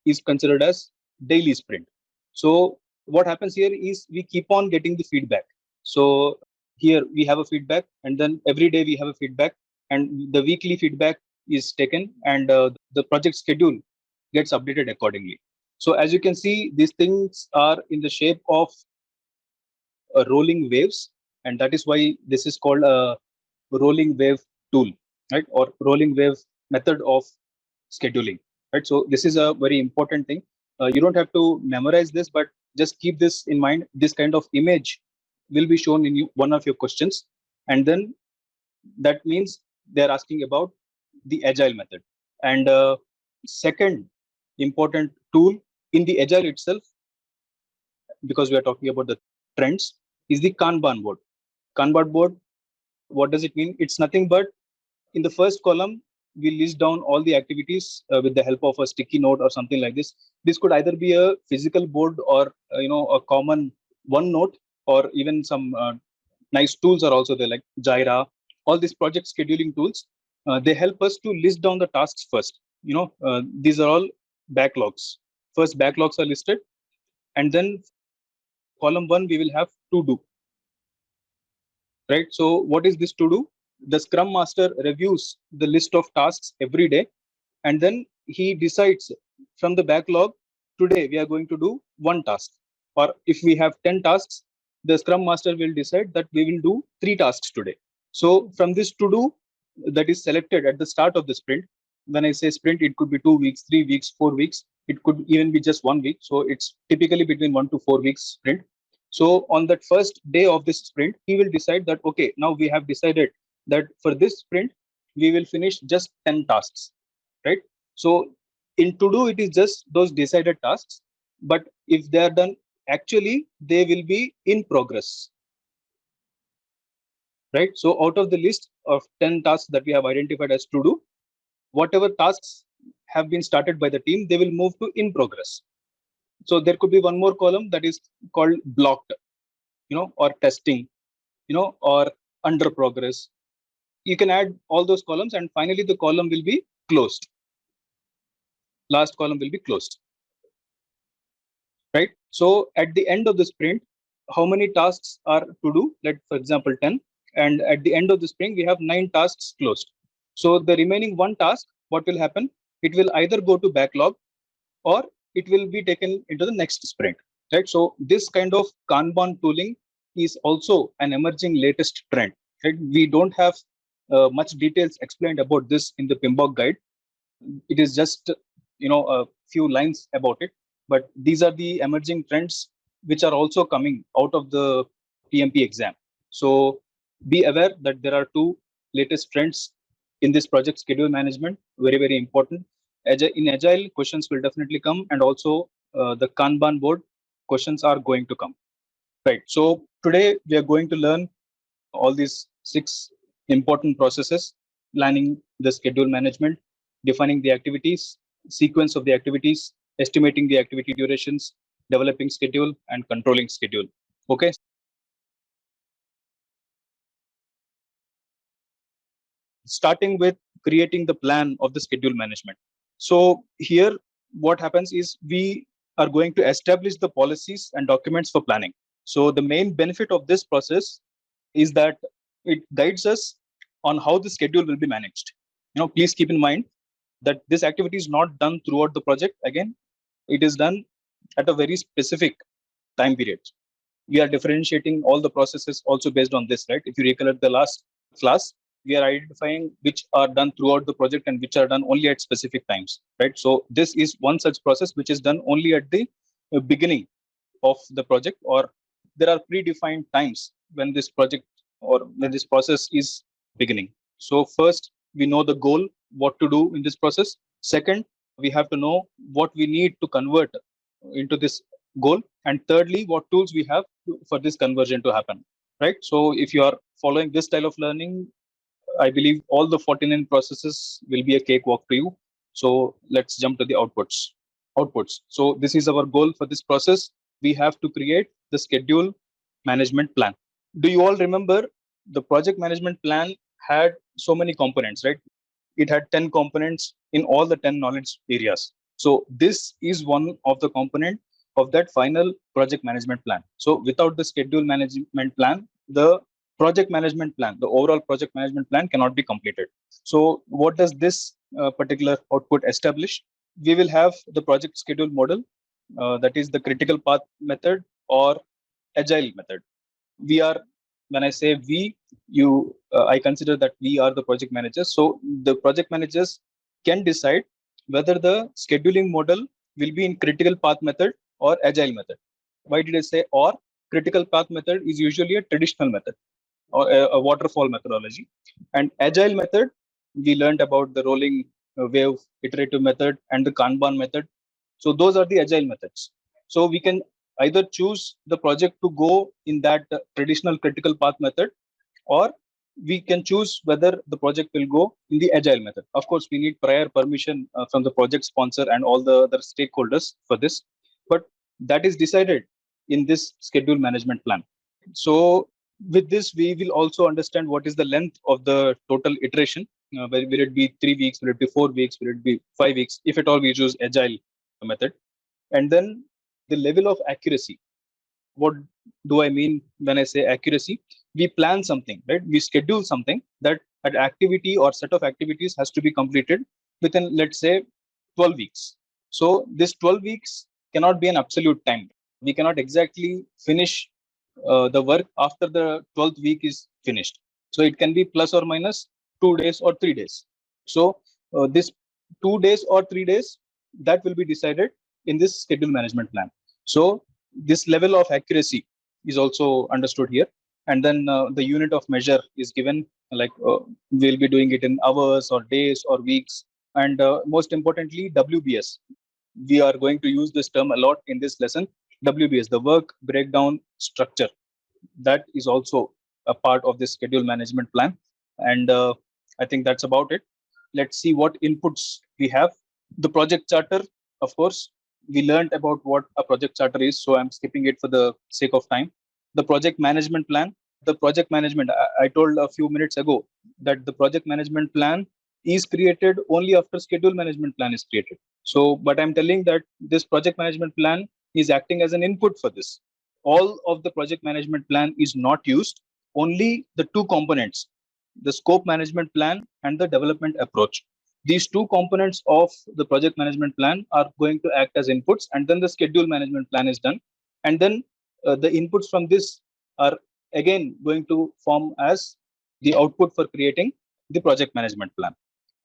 is considered as daily sprint. So what happens here is we keep on getting the feedback. So here we have a feedback, and then every day we have a feedback, and the weekly feedback is taken, and the project schedule gets updated accordingly. So as you can see, these things are in the shape of rolling waves, and that is why this is called a rolling wave tool, right? Or rolling wave method of scheduling, right? So this is a very important thing. You don't have to memorize this, but just keep this in mind. This kind of image will be shown in one of your questions, and then that means they're asking about the agile method. And second important tool in the agile itself, because we are talking about the trends, is the Kanban board. Kanban board, what does it mean? It's nothing but in the first column, we list down all the activities with the help of a sticky note or something like this. This could either be a physical board or a common OneNote, or even some nice tools are also there like Jira. All these project scheduling tools, they help us to list down the tasks first. These are all backlogs. First backlogs are listed, and then column one we will have to do. Right. So what is this to do? The Scrum Master reviews the list of tasks every day, and then he decides from the backlog, today we are going to do one task. Or if we have 10 tasks, the Scrum Master will decide that we will do 3 tasks today. So from this to do that is selected at the start of the sprint, when I say sprint, it could be 2 weeks, 3 weeks, 4 weeks. It could even be just 1 week. So it's typically between 1 to 4 weeks sprint. So on that first day of this sprint, he will decide that, okay, now we have decided that for this sprint, we will finish just 10 tasks, right? So in to do, it is just those decided tasks. But if they are done, actually, they will be in progress, right? So out of the list of 10 tasks that we have identified as to do, whatever tasks have been started by the team, they will move to in progress. So there could be one more column that is called blocked, or testing, or under progress. You can add all those columns, and finally the column will be closed. Last column will be closed, right? So at the end of the sprint, how many tasks are to do? Let, for example, 10. And at the end of the sprint, we have 9 tasks closed. So the remaining 1 task, what will happen? It will either go to backlog or it will be taken into the next sprint, right? So this kind of Kanban tooling is also an emerging latest trend, right? We don't have much details explained about this in the PMBOK guide. It is just, a few lines about it, but these are the emerging trends which are also coming out of the PMP exam. So be aware that there are 2 latest trends in this project schedule management, very, very important. In Agile, questions will definitely come, and also the Kanban board questions are going to come. Right. So today we are going to learn all these 6 important processes: planning the schedule management, defining the activities, sequence of the activities, estimating the activity durations, developing schedule, and controlling schedule. Okay. Starting with creating the plan of the schedule management. So here, what happens is we are going to establish the policies and documents for planning. So the main benefit of this process is that it guides us on how the schedule will be managed. Please keep in mind that this activity is not done throughout the project. Again, it is done at a very specific time period. We are differentiating all the processes also based on this, right? If you recollect the last class, we are identifying which are done throughout the project and which are done only at specific times, right? So this is one such process which is done only at the beginning of the project, or there are predefined times when this project or when this process is beginning. So first, we know the goal, what to do in this process. Second, we have to know what we need to convert into this goal. And thirdly, what tools we have for this conversion to happen, right? So if you are following this style of learning, I believe all the 49 processes will be a cakewalk to you. So let's jump to the outputs. So this is our goal for this process. We have to create the schedule management plan. Do you all remember the project management plan had so many components, right? It had 10 components in all the 10 knowledge areas. So this is one of the component of that final project management plan. So without the schedule management plan, the project management plan, the overall project management plan cannot be completed. So what does this particular output establish? We will have the project schedule model, that is the critical path method or agile method. We are, when I say we, I consider that we are the project managers. So the project managers can decide whether the scheduling model will be in critical path method or agile method. Why did I say or? Critical path method is usually a traditional method or a waterfall methodology. And agile method, we learned about the rolling wave iterative method and the Kanban method. So those are the agile methods. So we can either choose the project to go in that traditional critical path method, or we can choose whether the project will go in the agile method. Of course, we need prior permission from the project sponsor and all the other stakeholders for this, but that is decided in this schedule management plan. So with this, we will also understand what is the length of the total iteration. Will it be 3 weeks? Will it be 4 weeks? Will it be 5 weeks? If at all we choose agile method. And then the level of accuracy. What do I mean when I say accuracy? we plan something, right? We schedule something that an activity or set of activities has to be completed within, let's say, 12 weeks. So this 12 weeks cannot be an absolute time. We cannot exactly finish the work after the 12th week is finished. So it can be plus or minus 2 days or 3 days. So this 2 days or 3 days, that will be decided in this schedule management plan. So this level of accuracy is also understood here. And then the unit of measure is given, like we'll be doing it in hours or days or weeks. And most importantly, WBS. We are going to use this term a lot in this lesson. WBS, the work breakdown structure, that is also a part of this schedule management plan. And I think that's about it. Let's see what inputs we have. The project charter, of course, we learned about what a project charter is, so I'm skipping it for the sake of time. The project management plan. The project management, I told a few minutes ago that the project management plan is created only after schedule management plan is created. So, but I'm telling that this project management plan is acting as an input for this. All of the project management plan is not used, only the two components, the scope management plan and the development approach. These two components of the project management plan are going to act as inputs, and then the schedule management plan is done. And then the inputs from this are again going to form as the output for creating the project management plan.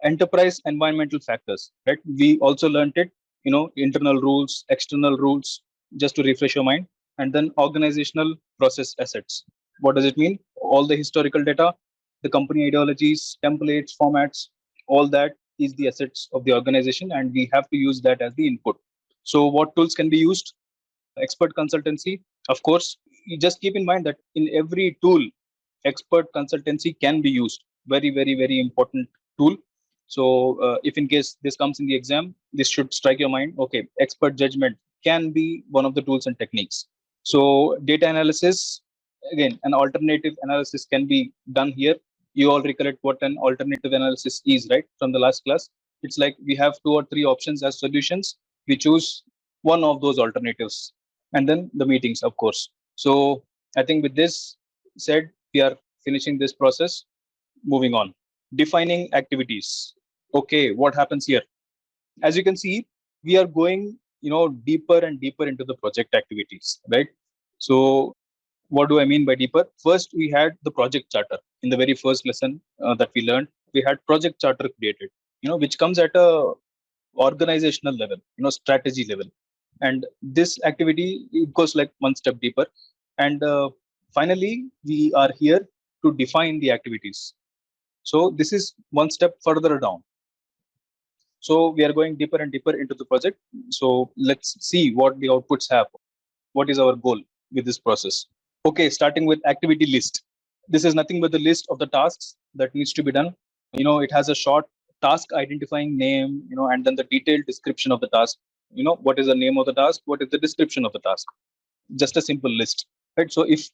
Enterprise environmental factors, right? We also learned it, internal rules, external rules, just to refresh your mind. And then organizational process assets. What does it mean? All the historical data, the company ideologies, templates, formats, all that is the assets of the organization, and we have to use that as the input. So what tools can be used? Expert consultancy, of course. You just keep in mind that in every tool, expert consultancy can be used. Very, very, very important tool. So if in case this comes in the exam, this should strike your mind. Okay, expert judgment can be one of the tools and techniques. So data analysis, again, an alternative analysis can be done here. You all recollect what an alternative analysis is, right? From the last class. It's like we have 2 or 3 options as solutions. We choose one of those alternatives. And then the meetings, of course. So I think with this said, we are finishing this process. Moving on. Defining activities. Okay, what happens here? As you can see, we are going, deeper and deeper into the project activities, right? So what do I mean by deeper? First, we had the project charter in the very first lesson that we learned. We had project charter created, which comes at a organizational level, strategy level. And this activity, it goes like one step deeper. And finally, we are here to define the activities. So this is one step further down. So we are going deeper and deeper into the project. So let's see what the outputs have. What is our goal with this process? Okay, starting with activity list. This is nothing but the list of the tasks that needs to be done. It has a short task identifying name, and then the detailed description of the task. What is the name of the task? What is the description of the task? Just a simple list, right? So if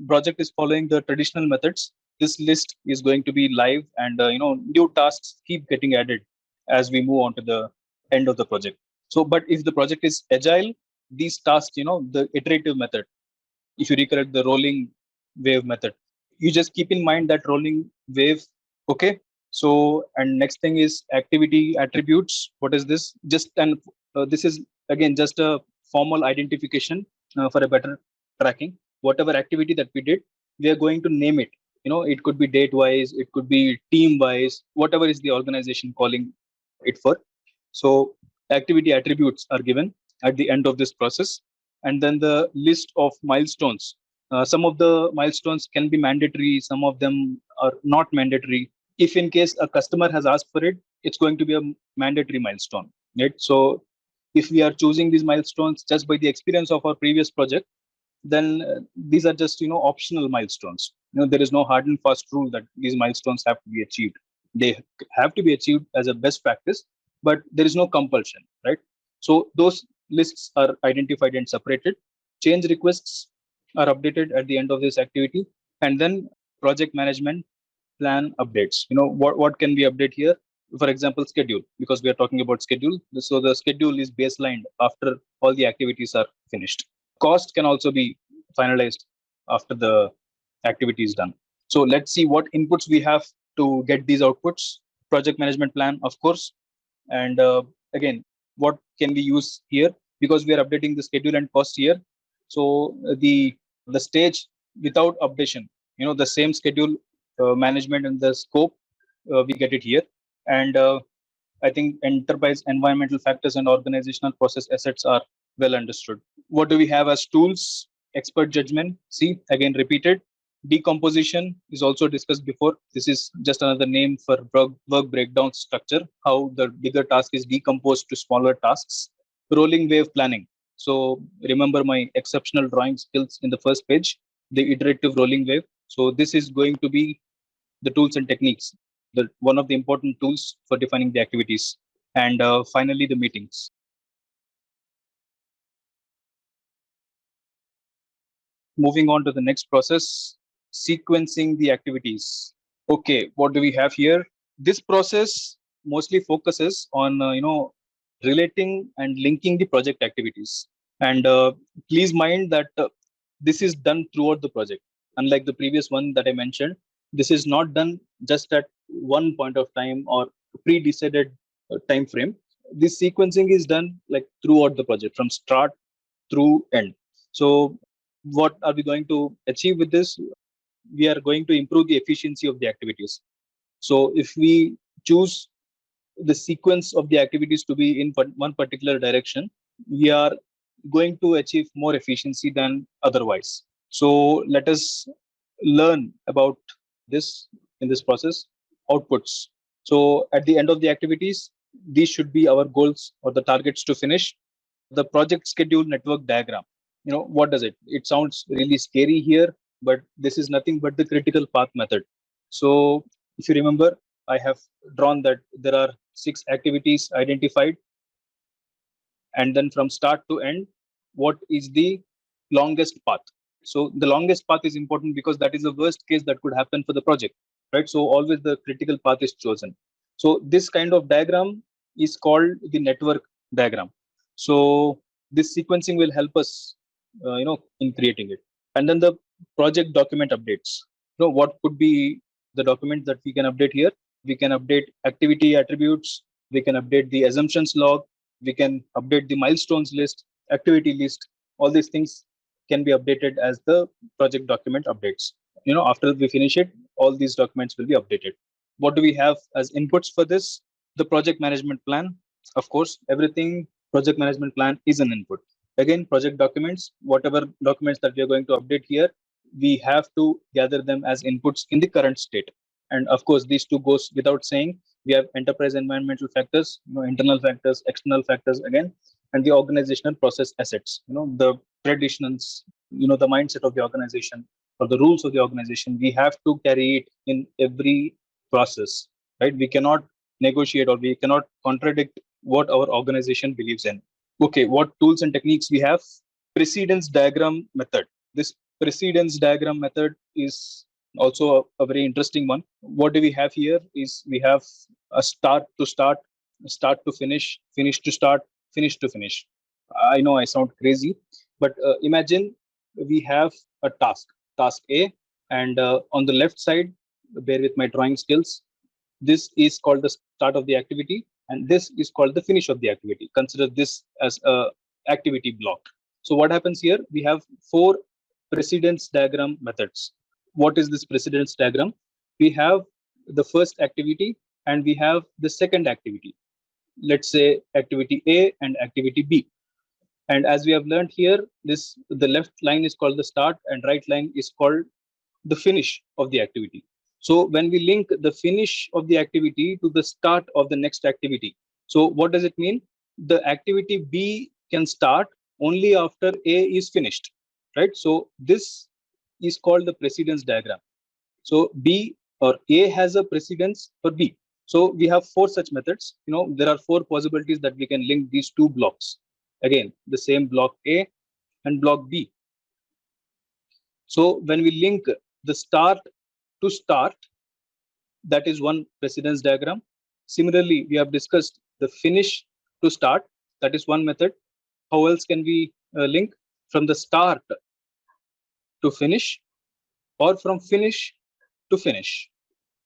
project is following the traditional methods, this list is going to be live, and new tasks keep getting added as we move on to the end of the project. So, but if the project is agile, these tasks, the iterative method, if you recollect the rolling wave method, you just keep in mind that rolling wave. Okay. So, and next thing is activity attributes. What is this? This is again just a formal identification for a better tracking. Whatever activity that we did, we are going to name it. It could be date wise, it could be team wise, whatever is the organization calling it for. So activity attributes are given at the end of this process. And then the list of milestones. Some of the milestones can be mandatory, some of them are not mandatory. If in case a customer has asked for it, it's going to be a mandatory milestone, right? So if we are choosing these milestones just by the experience of our previous project, then these are just optional milestones. There is no hard and fast rule that these milestones have to be achieved. They have to be achieved as a best practice, but there is no compulsion, right? So those lists are identified and separated. Change requests are updated at the end of this activity. And then project management plan updates. What can we update here? For example, schedule, because we are talking about schedule. So the schedule is baselined after all the activities are finished. Cost can also be finalized after the activity is done. So let's see what inputs we have to get these outputs. Project management plan, of course. And again, what can we use here? Because we are updating the schedule and cost here. So the stage without updation, the same schedule management and the scope, we get it here. And I think enterprise environmental factors and organizational process assets are well understood. What do we have as tools? Expert judgment. See, again, repeated. Decomposition is also discussed before. This is just another name for work breakdown structure, how the bigger task is decomposed to smaller tasks. Rolling wave planning. So remember my exceptional drawing skills in the first page, the iterative rolling wave. So this is going to be the tools and techniques, one of the important tools for defining the activities. And finally, the meetings. Moving on to the next process, sequencing the activities. Okay, what do we have here? This process mostly focuses on relating and linking the project activities. And please mind that this is done throughout the project. Unlike the previous one that I mentioned, this is not done just at one point of time or pre-decided time frame. This sequencing is done like throughout the project, from start through end. So what are we going to achieve with this? We are going to improve the efficiency of the activities. So if we choose the sequence of the activities to be in one particular direction, we are going to achieve more efficiency than otherwise. So let us learn about this in this process. Outputs. So at the end of the activities, these should be our goals or the targets to finish. The project schedule network diagram. What does it sounds really scary here, but this is nothing but the critical path method. So if you remember, I have drawn that there are 6 activities identified, and then from start to end, what is the longest path? So the longest path is important because that is the worst case that could happen for the project, right? So always the critical path is chosen. So this kind of diagram is called the network diagram. So this sequencing will help us, in creating it. And then the project document updates. What could be the document that we can update here? We can update activity attributes. We can update the assumptions log. We can update the milestones list, activity list. All these things can be updated as the project document updates. After we finish it, all these documents will be updated. What do we have as inputs for this? The project management plan. Of course, everything project management plan is an input. Again, project documents, whatever documents that we are going to update here, we have to gather them as inputs in the current state. And of course, these two goes without saying. We have enterprise environmental factors, internal factors, external factors again, and the organizational process assets, the traditions, the mindset of the organization or the rules of the organization. We have to carry it in every process, right? We cannot negotiate or we cannot contradict what our organization believes in. Okay, what tools and techniques we have? Precedence diagram method. This precedence diagram method is also a very interesting one. What do we have here is we have a start to start, start to finish, finish to start, finish to finish. I know I sound crazy, but imagine we have a task A, and on the left side, bear with my drawing skills, this is called the start of the activity, and this is called the finish of the activity. Consider this as a activity block. So what happens here? We have 4 precedence diagram methods. What is this precedence diagram? We have the first activity and we have the second activity. Let's say activity A and activity B. And as we have learned here, the left line is called the start and right line is called the finish of the activity. So when we link the finish of the activity to the start of the next activity, so what does it mean? The activity B can start only after A is finished, right? So this is called the precedence diagram. So B or A has a precedence for B. So we have 4 such methods. There are 4 possibilities that we can link these 2 blocks. Again, the same block A and block B. So when we link the start to start, that is one precedence diagram. Similarly, we have discussed the finish to start. That is one method. How else can we link from the start to finish? or from finish to finish.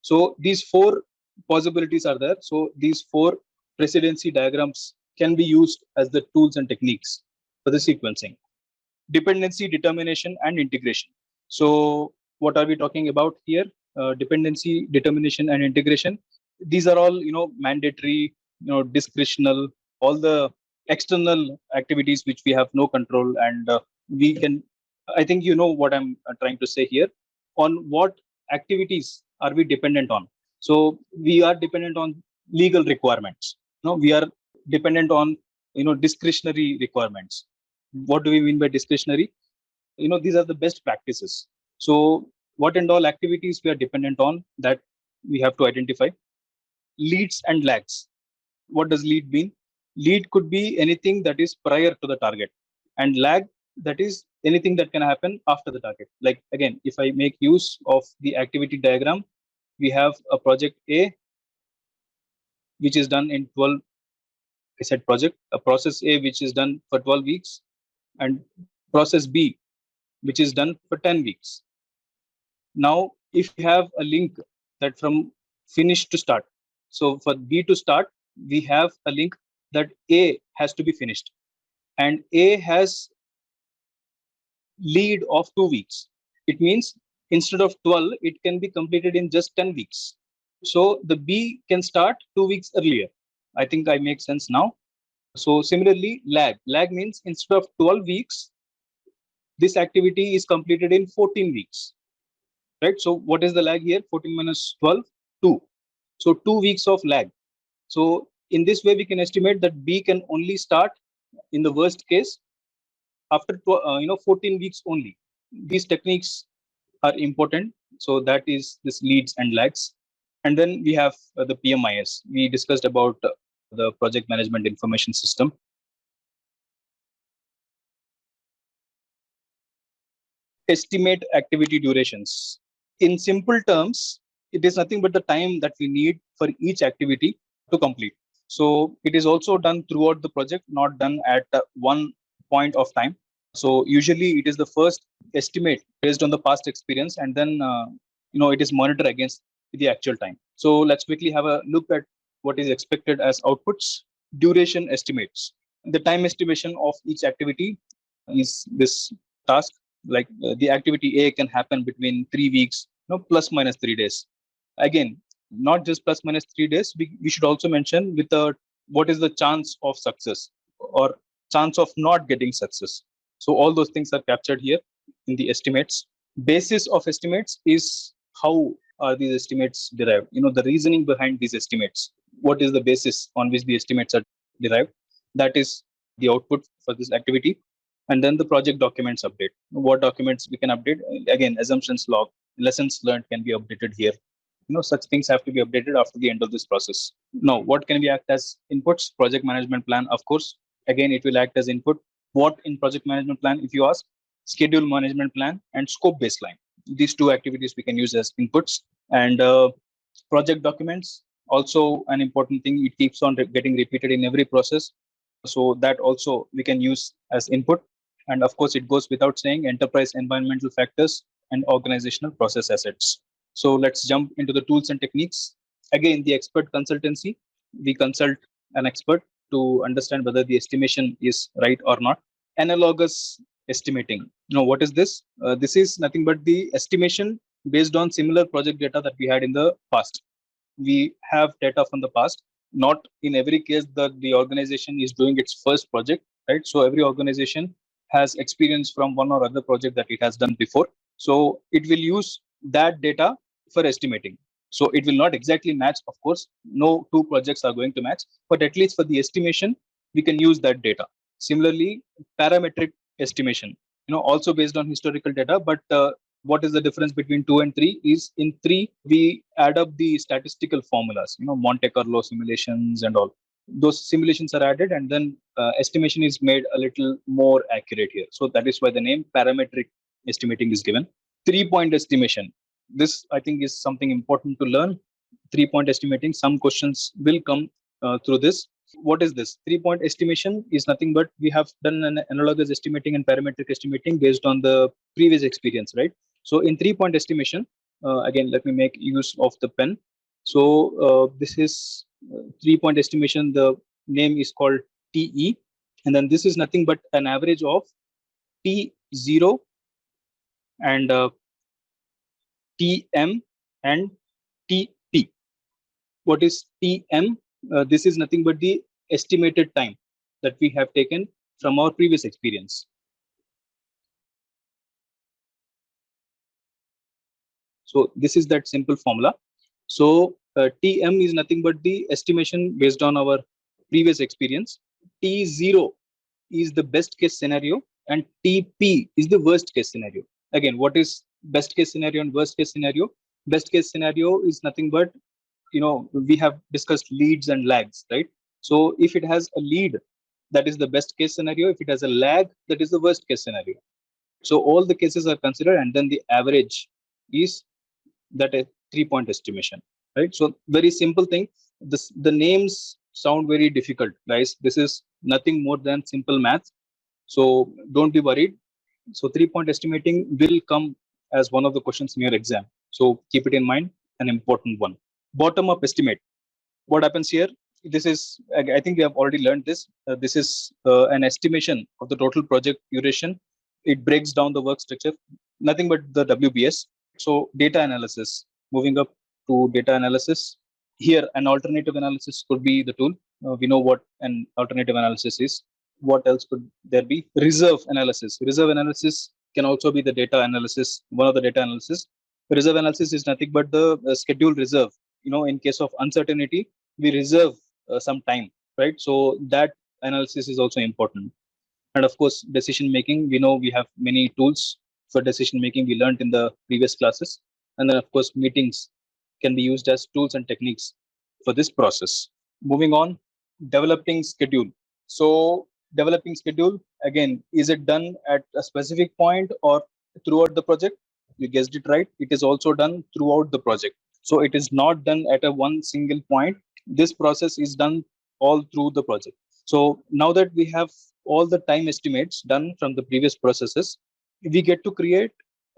So these four possibilities are there. So these four precedency diagrams can be used as the tools and techniques for the sequencing. Dependency, determination, and integration. So what are we talking about here? Dependency, determination, and integration. These are all mandatory, discretional, all the external activities which we have no control, and we can. I think you know what I'm trying to say here. On what activities are we dependent on? So we are dependent on legal requirements. We are dependent on discretionary requirements. What do we mean by discretionary? These are the best practices. So what and all activities we are dependent on, that we have to identify. Leads and lags. What does lead mean? Lead could be anything that is prior to the target, and lag, that is anything that can happen after the target. Like again, if I make use of the activity diagram, we have a project A which is done in 12. I said project, a process A which is done for 12 weeks, and process B which is done for 10 weeks. Now, if we have a link that from finish to start, so for B to start, we have a link that A has to be finished, and A has lead of 2 weeks. It means instead of 12, it can be completed in just 10 weeks. So the B can start 2 weeks earlier. I think I make sense now. So similarly, lag. Lag means instead of 12 weeks, this activity is completed in 14 weeks. Right? So what is the lag here? 14 minus 12, 2. So 2 weeks of lag. So in this way, we can estimate that B can only start in the worst case after 14 weeks only. These techniques are important. So that is this leads and lags. And then we have the PMIS. We discussed about the project management information system. Estimate activity durations. In simple terms, it is nothing but the time that we need for each activity to complete. So it is also done throughout the project, not done at one point of time. So usually it is the first estimate based on the past experience, and then it is monitored against the actual time. So let's quickly have a look at what is expected as outputs. Duration estimates. The time estimation of each activity is this task. Like the activity A can happen between 3 weeks, plus minus 3 days. Again, not just plus minus 3 days. We should also mention with what is the chance of success or chance of not getting success. So all those things are captured here in the estimates. Basis of estimates is how are these estimates derived? The reasoning behind these estimates. What is the basis on which the estimates are derived? That is the output for this activity. And then the project documents update. What documents we can update? Again, assumptions log, lessons learned can be updated here. Such things have to be updated after the end of this process. Now, what can we act as inputs? Project management plan, of course. Again, it will act as input. What in project management plan, if you ask? Schedule management plan and scope baseline. These two activities we can use as inputs. And project documents, also an important thing. It keeps on getting repeated in every process. So that also we can use as input. And of course, it goes without saying, enterprise environmental factors and organizational process assets. So let's jump into the tools and techniques. Again, the expert consultancy. We consult an expert to understand whether the estimation is right or not. Analogous estimating. What is this? This is nothing but the estimation based on similar project data that we had in the past. We have data from the past. Not in every case that the organization is doing its first project, right? So every organization has experience from one or other project that it has done before. So it will use that data for estimating. So it will not exactly match, of course. No two projects are going to match, but at least for the estimation, we can use that data. Similarly, parametric estimation, also based on historical data, but what is the difference between 2 and 3 is in 3, we add up the statistical formulas, Monte Carlo simulations and all. Those simulations are added, and then estimation is made a little more accurate here. So that is why the name parametric estimating is given. 3-point estimation. This, I think, is something important to learn. 3-point estimating. Some questions will come through this. What is this? 3-point estimation is nothing but we have done an analogous estimating and parametric estimating based on the previous experience, right? So in 3-point estimation, again, let me make use of the pen. So this is 3-point estimation. The name is called TE, and then this is nothing but an average of T0 and TM and TP. What is TM? This is nothing but the estimated time that we have taken from our previous experience. So this is that simple formula. So TM is nothing but the estimation based on our previous experience. T0 is the best case scenario and TP is the worst case scenario. Again, what is best case scenario and worst case scenario? Best case scenario is nothing but, we have discussed leads and lags, right? So if it has a lead, that is the best case scenario. If it has a lag, that is the worst case scenario. So all the cases are considered, and then the average is that a 3-point estimation, right? So very simple thing. The names sound very difficult, guys. This is nothing more than simple math. So don't be worried. So 3-point estimating will come as one of the questions in your exam. So keep it in mind, an important one. Bottom up estimate. What happens here? This is, I think we have already learned this. This is an estimation of the total project duration. It breaks down the work structure, nothing but the WBS. So data analysis, moving up to data analysis. Here, an alternative analysis could be the tool. We know what an alternative analysis is. What else could there be? Reserve analysis. Reserve analysis can also be the data analysis, one of the data analysis. Reserve analysis is nothing but the schedule reserve. In case of uncertainty, we reserve some time, right? So that analysis is also important. And of course, decision making, we know we have many tools for decision making we learned in the previous classes. And then of course, meetings can be used as tools and techniques for this process. Moving on, developing schedule. So developing schedule, again, is it done at a specific point or throughout the project? You guessed it right. It is also done throughout the project. So it is not done at a one single point. This process is done all through the project. So now that we have all the time estimates done from the previous processes, we get to create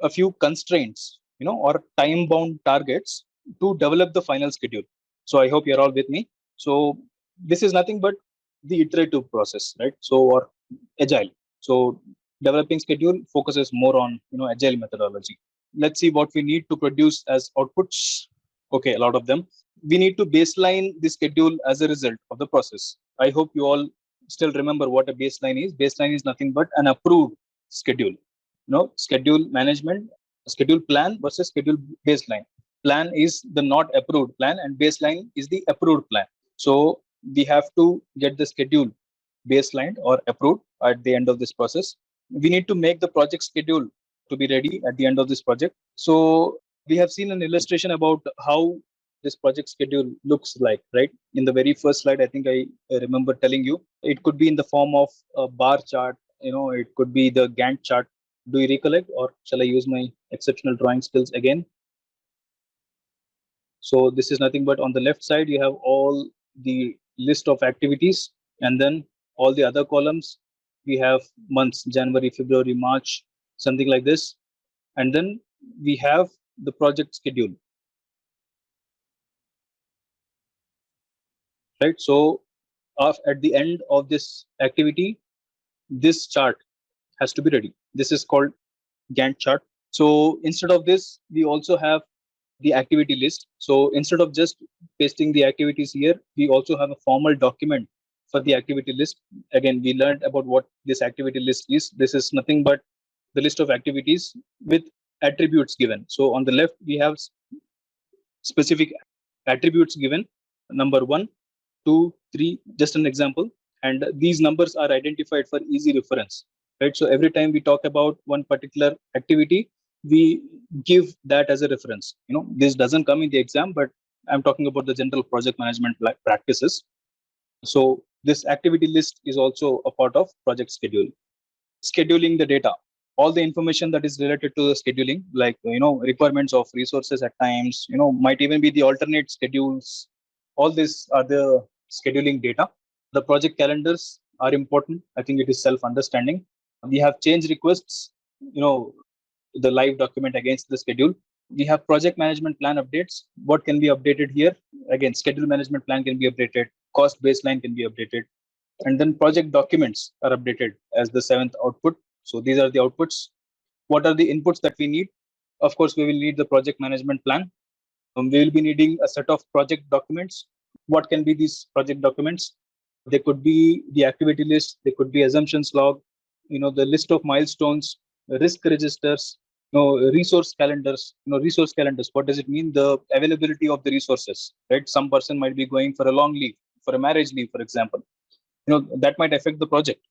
a few constraints, or time bound targets to develop the final schedule. So I hope you're all with me. So this is nothing but the iterative process, right? So, or agile. So developing schedule focuses more on, agile methodology. Let's see what we need to produce as outputs. Okay, a lot of them. We need to baseline the schedule as a result of the process. I hope you all still remember what a baseline is. Baseline is nothing but an approved schedule. Schedule management, schedule plan versus schedule baseline. Plan is the not approved plan and baseline is the approved plan. So we have to get the schedule baselined or approved at the end of this process. We need to make the project schedule to be ready at the end of this project. So we have seen an illustration about how this project schedule looks like, right? In the very first slide, I think I remember telling you, it could be in the form of a bar chart, it could be the Gantt chart. Do you recollect, or shall I use my exceptional drawing skills again? So this is nothing but on the left side, you have all the list of activities, and then all the other columns, we have months, January, February, March, something like this. And then we have the project schedule. Right. So at the end of this activity, this chart has to be ready. This is called Gantt chart. So instead of this, we also have the activity list. So instead of just pasting the activities here, we also have a formal document for the activity list. Again, we learned about what this activity list is. This is nothing but the list of activities with attributes given. So on the left, we have specific attributes given. Number 1, 2, 3, just an example. And these numbers are identified for easy reference, right? So every time we talk about one particular activity, we give that as a reference. This doesn't come in the exam, but I'm talking about the general project management practices. So this activity list is also a part of project schedule. Scheduling the data, all the information that is related to the scheduling, like requirements of resources at times, might even be the alternate schedules. All these are the scheduling data. The project calendars are important. I think it is self-understanding. We have change requests. the live document against the schedule. We have project management plan updates. What can be updated here? Again, schedule management plan can be updated, cost baseline can be updated, and then project documents are updated as the seventh output. So these are the outputs. What are the inputs that we need? Of course, we will need the project management plan. We will be needing a set of project documents. What can be these project documents? They could be the activity list, they could be assumptions log, the list of milestones, risk registers, resource calendars. Resource calendars, what does it mean? The availability of the resources, right? Some person might be going for a long leave, for a marriage leave, for example. That might affect the project.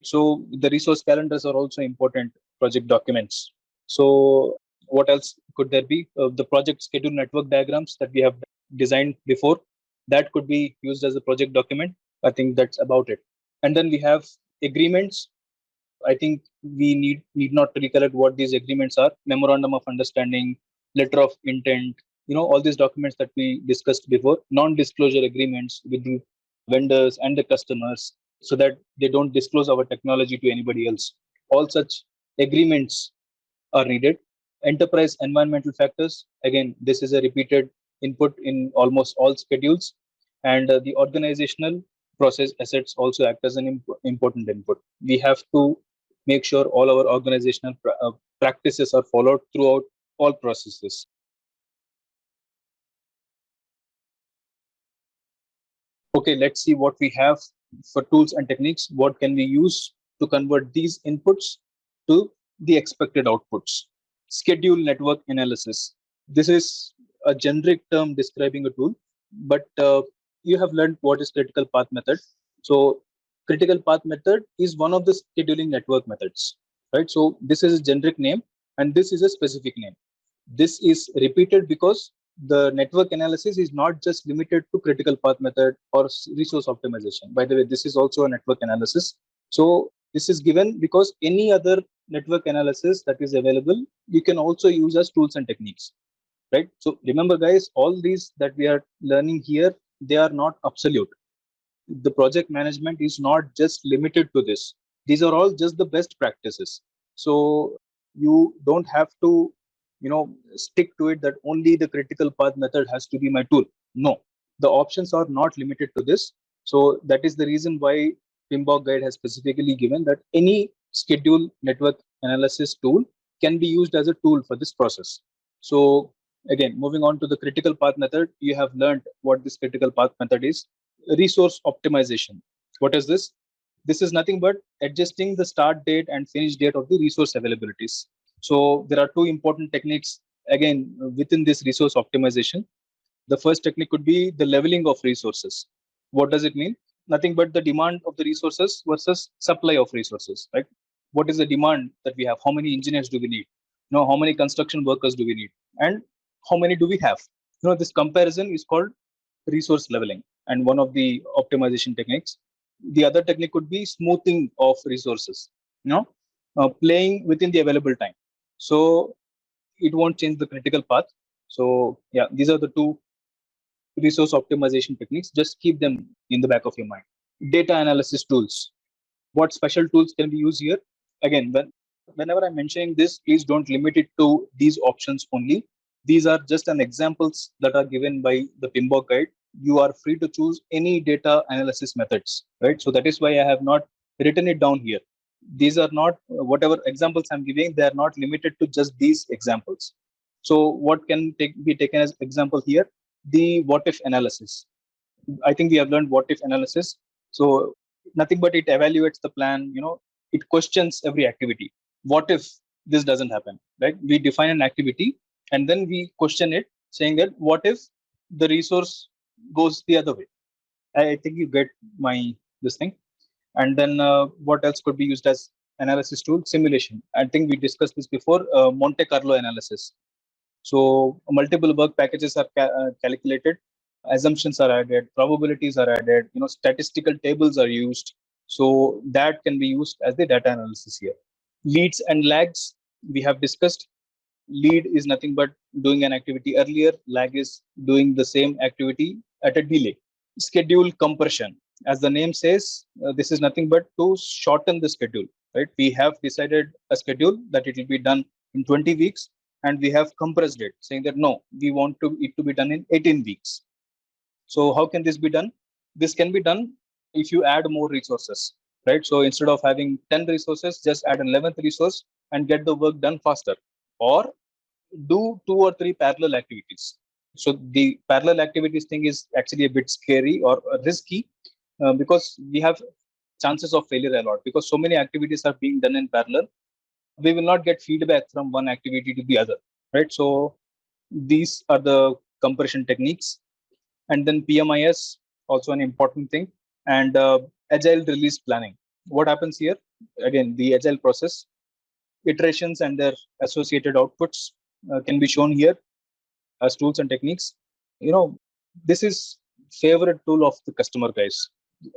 So the resource calendars are also important project documents. So what else could there be? The project schedule network diagrams that we have designed before, that could be used as a project document. I think that's about it. And then we have agreements. I think we need not recollect what these agreements are. Memorandum of understanding, letter of intent, all these documents that we discussed before, non-disclosure agreements with the vendors and the customers, so that they don't disclose our technology to anybody else. All such agreements are needed. Enterprise environmental factors, again, this is a repeated input in almost all schedules. And the organizational process assets also act as an important input. We have to make sure all our organizational practices are followed throughout all processes. Okay, let's see what we have for tools and techniques. What can we use to convert these inputs to the expected outputs? Schedule network analysis. This is a generic term describing a tool, but you have learned what is critical path method. So critical path method is one of the scheduling network methods, right? So this is a generic name and this is a specific name. This is repeated because the network analysis is not just limited to critical path method or resource optimization. By the way, this is also a network analysis. So this is given because any other network analysis that is available, you can also use as tools and techniques, right? So remember, guys, all these that we are learning here, they are not absolute. The project management is not just limited to this. These are all just the best practices. So you don't have to stick to it that only the critical path method has to be my tool. No, the options are not limited to this. So that is the reason why PMBOK guide has specifically given that any schedule network analysis tool can be used as a tool for this process. So again, moving on to the critical path method, you have learned what this critical path method is. Resource optimization. What is this? This is nothing but adjusting the start date and finish date of the resource availabilities. So there are two important techniques again within this resource optimization. The first technique could be the leveling of resources. What does it mean? Nothing but the demand of the resources versus supply of resources, right? What is the demand that we have? How many engineers do we need? How many construction workers do we need? And how many do we have? This comparison is called resource leveling and one of the optimization techniques. The other technique could be smoothing of resources, playing within the available time. So it won't change the critical path. So yeah, these are the two resource optimization techniques. Just keep them in the back of your mind. Data analysis tools. What special tools can we use here? Again, whenever I'm mentioning this, please don't limit it to these options only. These are just an examples that are given by the PMBOK guide. You are free to choose any data analysis methods, right? So that is why I have not written it down here. These are not, whatever examples I'm giving, they are not limited to just these examples. So what can be taken as example here? The what if analysis. I think we have learned what if analysis. So nothing but it evaluates the plan, it questions every activity. What if this doesn't happen, right? We define an activity and then we question it, saying that what if the resource goes the other way? I think you get this thing. And then what else could be used as analysis tool? Simulation. I think we discussed this before. Monte Carlo analysis. So multiple work packages are calculated, assumptions are added, probabilities are added, statistical tables are used. So that can be used as the data analysis here. Leads and lags, we have discussed. Lead is nothing but doing an activity earlier. Lag is doing the same activity at a delay. Schedule compression. As the name says, this is nothing but to shorten the schedule, right? We have decided a schedule that it will be done in 20 weeks, and we have compressed it, saying that no, we want it to be done in 18 weeks. So how can this be done? This can be done if you add more resources, right? So instead of having 10 resources, just add an 11th resource and get the work done faster. Or do 2 or 3 parallel activities. So the parallel activities thing is actually a bit scary or risky, because we have chances of failure a lot, because so many activities are being done in parallel. We will not get feedback from one activity to the other, right? So these are the compression techniques. And then PMIS, also an important thing, and agile release planning. What happens here? Again, the agile process, iterations and their associated outputs can be shown here as tools and techniques. This is favorite tool of the customer, guys.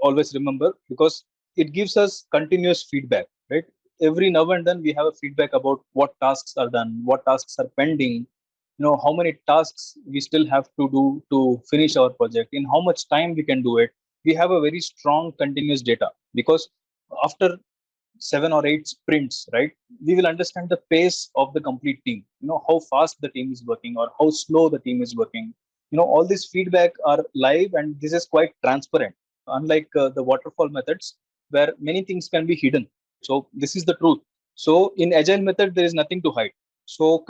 Always remember, because it gives us continuous feedback, right? Every now and then we have a feedback about what tasks are done, what tasks are pending, how many tasks we still have to do to finish our project, in how much time we can do it. We have a very strong continuous data, because after 7 or 8 sprints, right, we will understand the pace of the complete team, how fast the team is working or how slow the team is working. All these feedback are live, and this is quite transparent, unlike the waterfall methods where many things can be hidden. So this is the truth. So in agile method, there is nothing to hide. So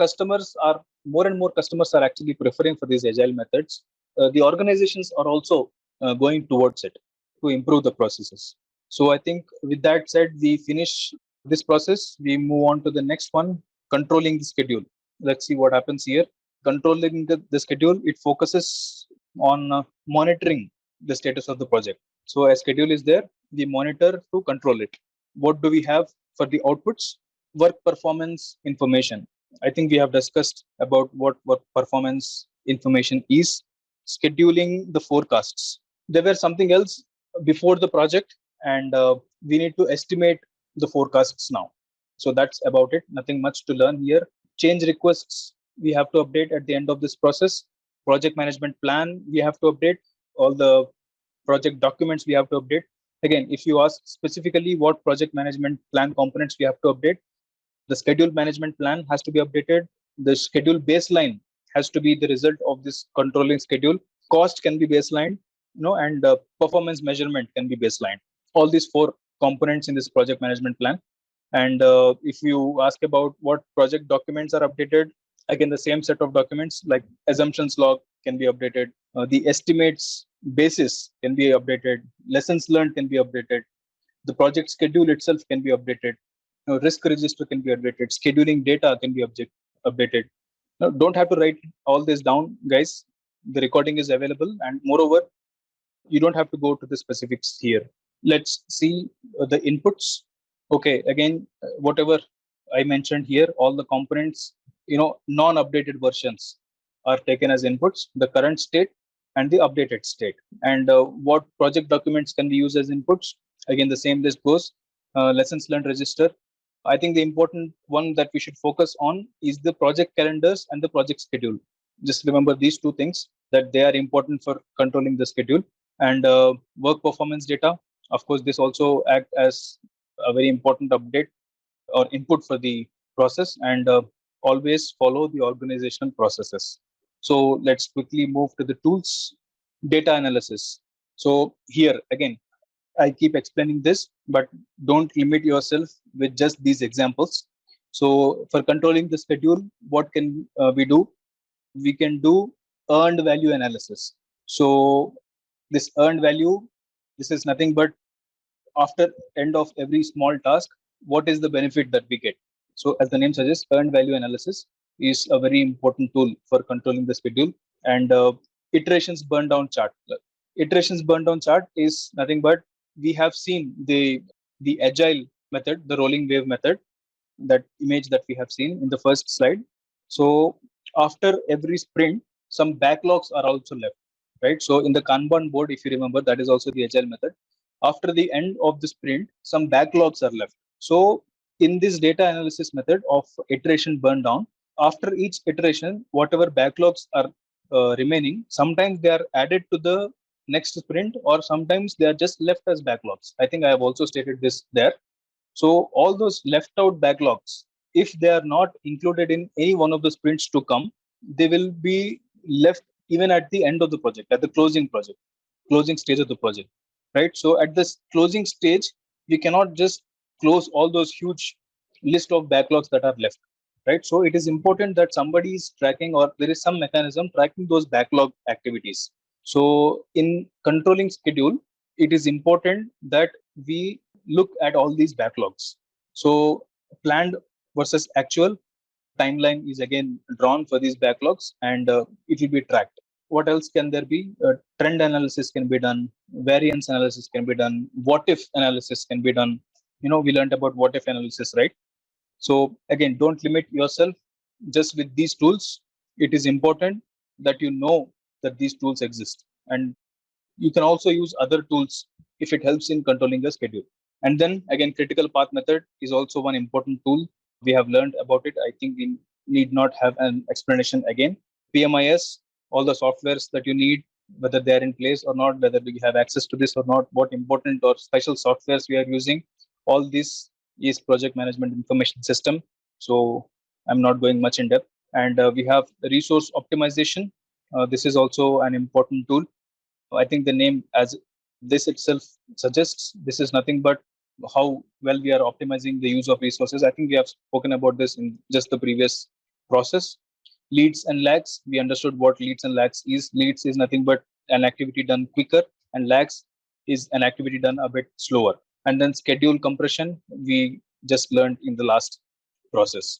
more and more customers are actually preferring for these agile methods. The organizations are also going towards it to improve the processes. So I think with that said, we finish this process. We move on to the next one, controlling the schedule. Let's see what happens here. Controlling the schedule, it focuses on monitoring the status of the project. So a schedule is there, we monitor to control it. What do we have for the outputs? Work performance information. I think we have discussed about what work performance information is. Scheduling the forecasts. There were something else before the project, and we need to estimate the forecasts now. So that's about it. Nothing much to learn here. Change requests we have to update at the end of this process. Project management plan we have to update. All the project documents we have to update. Again, if you ask specifically what project management plan components we have to update, the schedule management plan has to be updated. The schedule baseline has to be the result of this controlling schedule. Cost can be baseline, and performance measurement can be baseline. All these 4 components in this project management plan. And if you ask about what project documents are updated, again, the same set of documents like assumptions log can be updated. The estimates basis can be updated. Lessons learned can be updated. The project schedule itself can be updated. Risk register can be updated. Scheduling data can be updated. Don't have to write all this down, guys. The recording is available, and moreover, you don't have to go to the specifics here. Let's see the inputs. Okay, again, whatever I mentioned here, all the components, non-updated versions are taken as inputs, the current state and the updated state. And what project documents can be used as inputs? Again, the same list goes. Lessons learned register. I think the important one that we should focus on is the project calendars and the project schedule. Just remember these 2 things, that they are important for controlling the schedule. And work performance data. Of course, this also acts as a very important update or input for the process, and always follow the organizational processes. So let's quickly move to the tools. Data analysis. So here again, I keep explaining this, but don't limit yourself with just these examples. So for controlling the schedule, what can we do? We can do earned value analysis. So this earned value, this is nothing but after end of every small task, what is the benefit that we get? So as the name suggests, earned value analysis is a very important tool for controlling the schedule. And iterations burn down chart. Iterations burn down chart is nothing but we have seen the agile method, the rolling wave method, that image that we have seen in the first slide. So after every sprint, some backlogs are also left, right? So in the Kanban board, if you remember, that is also the agile method. After the end of the sprint, some backlogs are left. So in this data analysis method of iteration burn down, after each iteration, whatever backlogs are remaining, sometimes they are added to the next sprint, or sometimes they are just left as backlogs. I think I have also stated this there. So all those left out backlogs, if they are not included in any one of the sprints to come, they will be left even at the end of the project, at the closing stage of the project, right? So at this closing stage, we cannot just close all those huge list of backlogs that are left, right? So it is important that somebody is tracking, or there is some mechanism tracking those backlog activities. So in controlling schedule, it is important that we look at all these backlogs. So planned versus actual timeline is again drawn for these backlogs, and it will be tracked. What else can there be? Trend analysis can be done, variance analysis can be done, what if analysis can be done. We learned about what if analysis, right? So again, don't limit yourself just with these tools. It is important that you know that these tools exist, and you can also use other tools if it helps in controlling the schedule. And then again, critical path method is also one important tool. We have learned about it. I think we need not have an explanation again. PMIS, all the softwares that you need, whether they are in place or not, whether we have access to this or not, what important or special softwares we are using, all this is project management information system. So I'm not going much in depth. And we have resource optimization. This is also an important tool. I think the name, as this itself suggests, this is nothing but how well we are optimizing the use of resources. I think we have spoken about this in just the previous process. Leads and lags, we understood what leads and lags is. Leads is nothing but an activity done quicker, and lags is an activity done a bit slower. And then schedule compression, we just learned in the last process.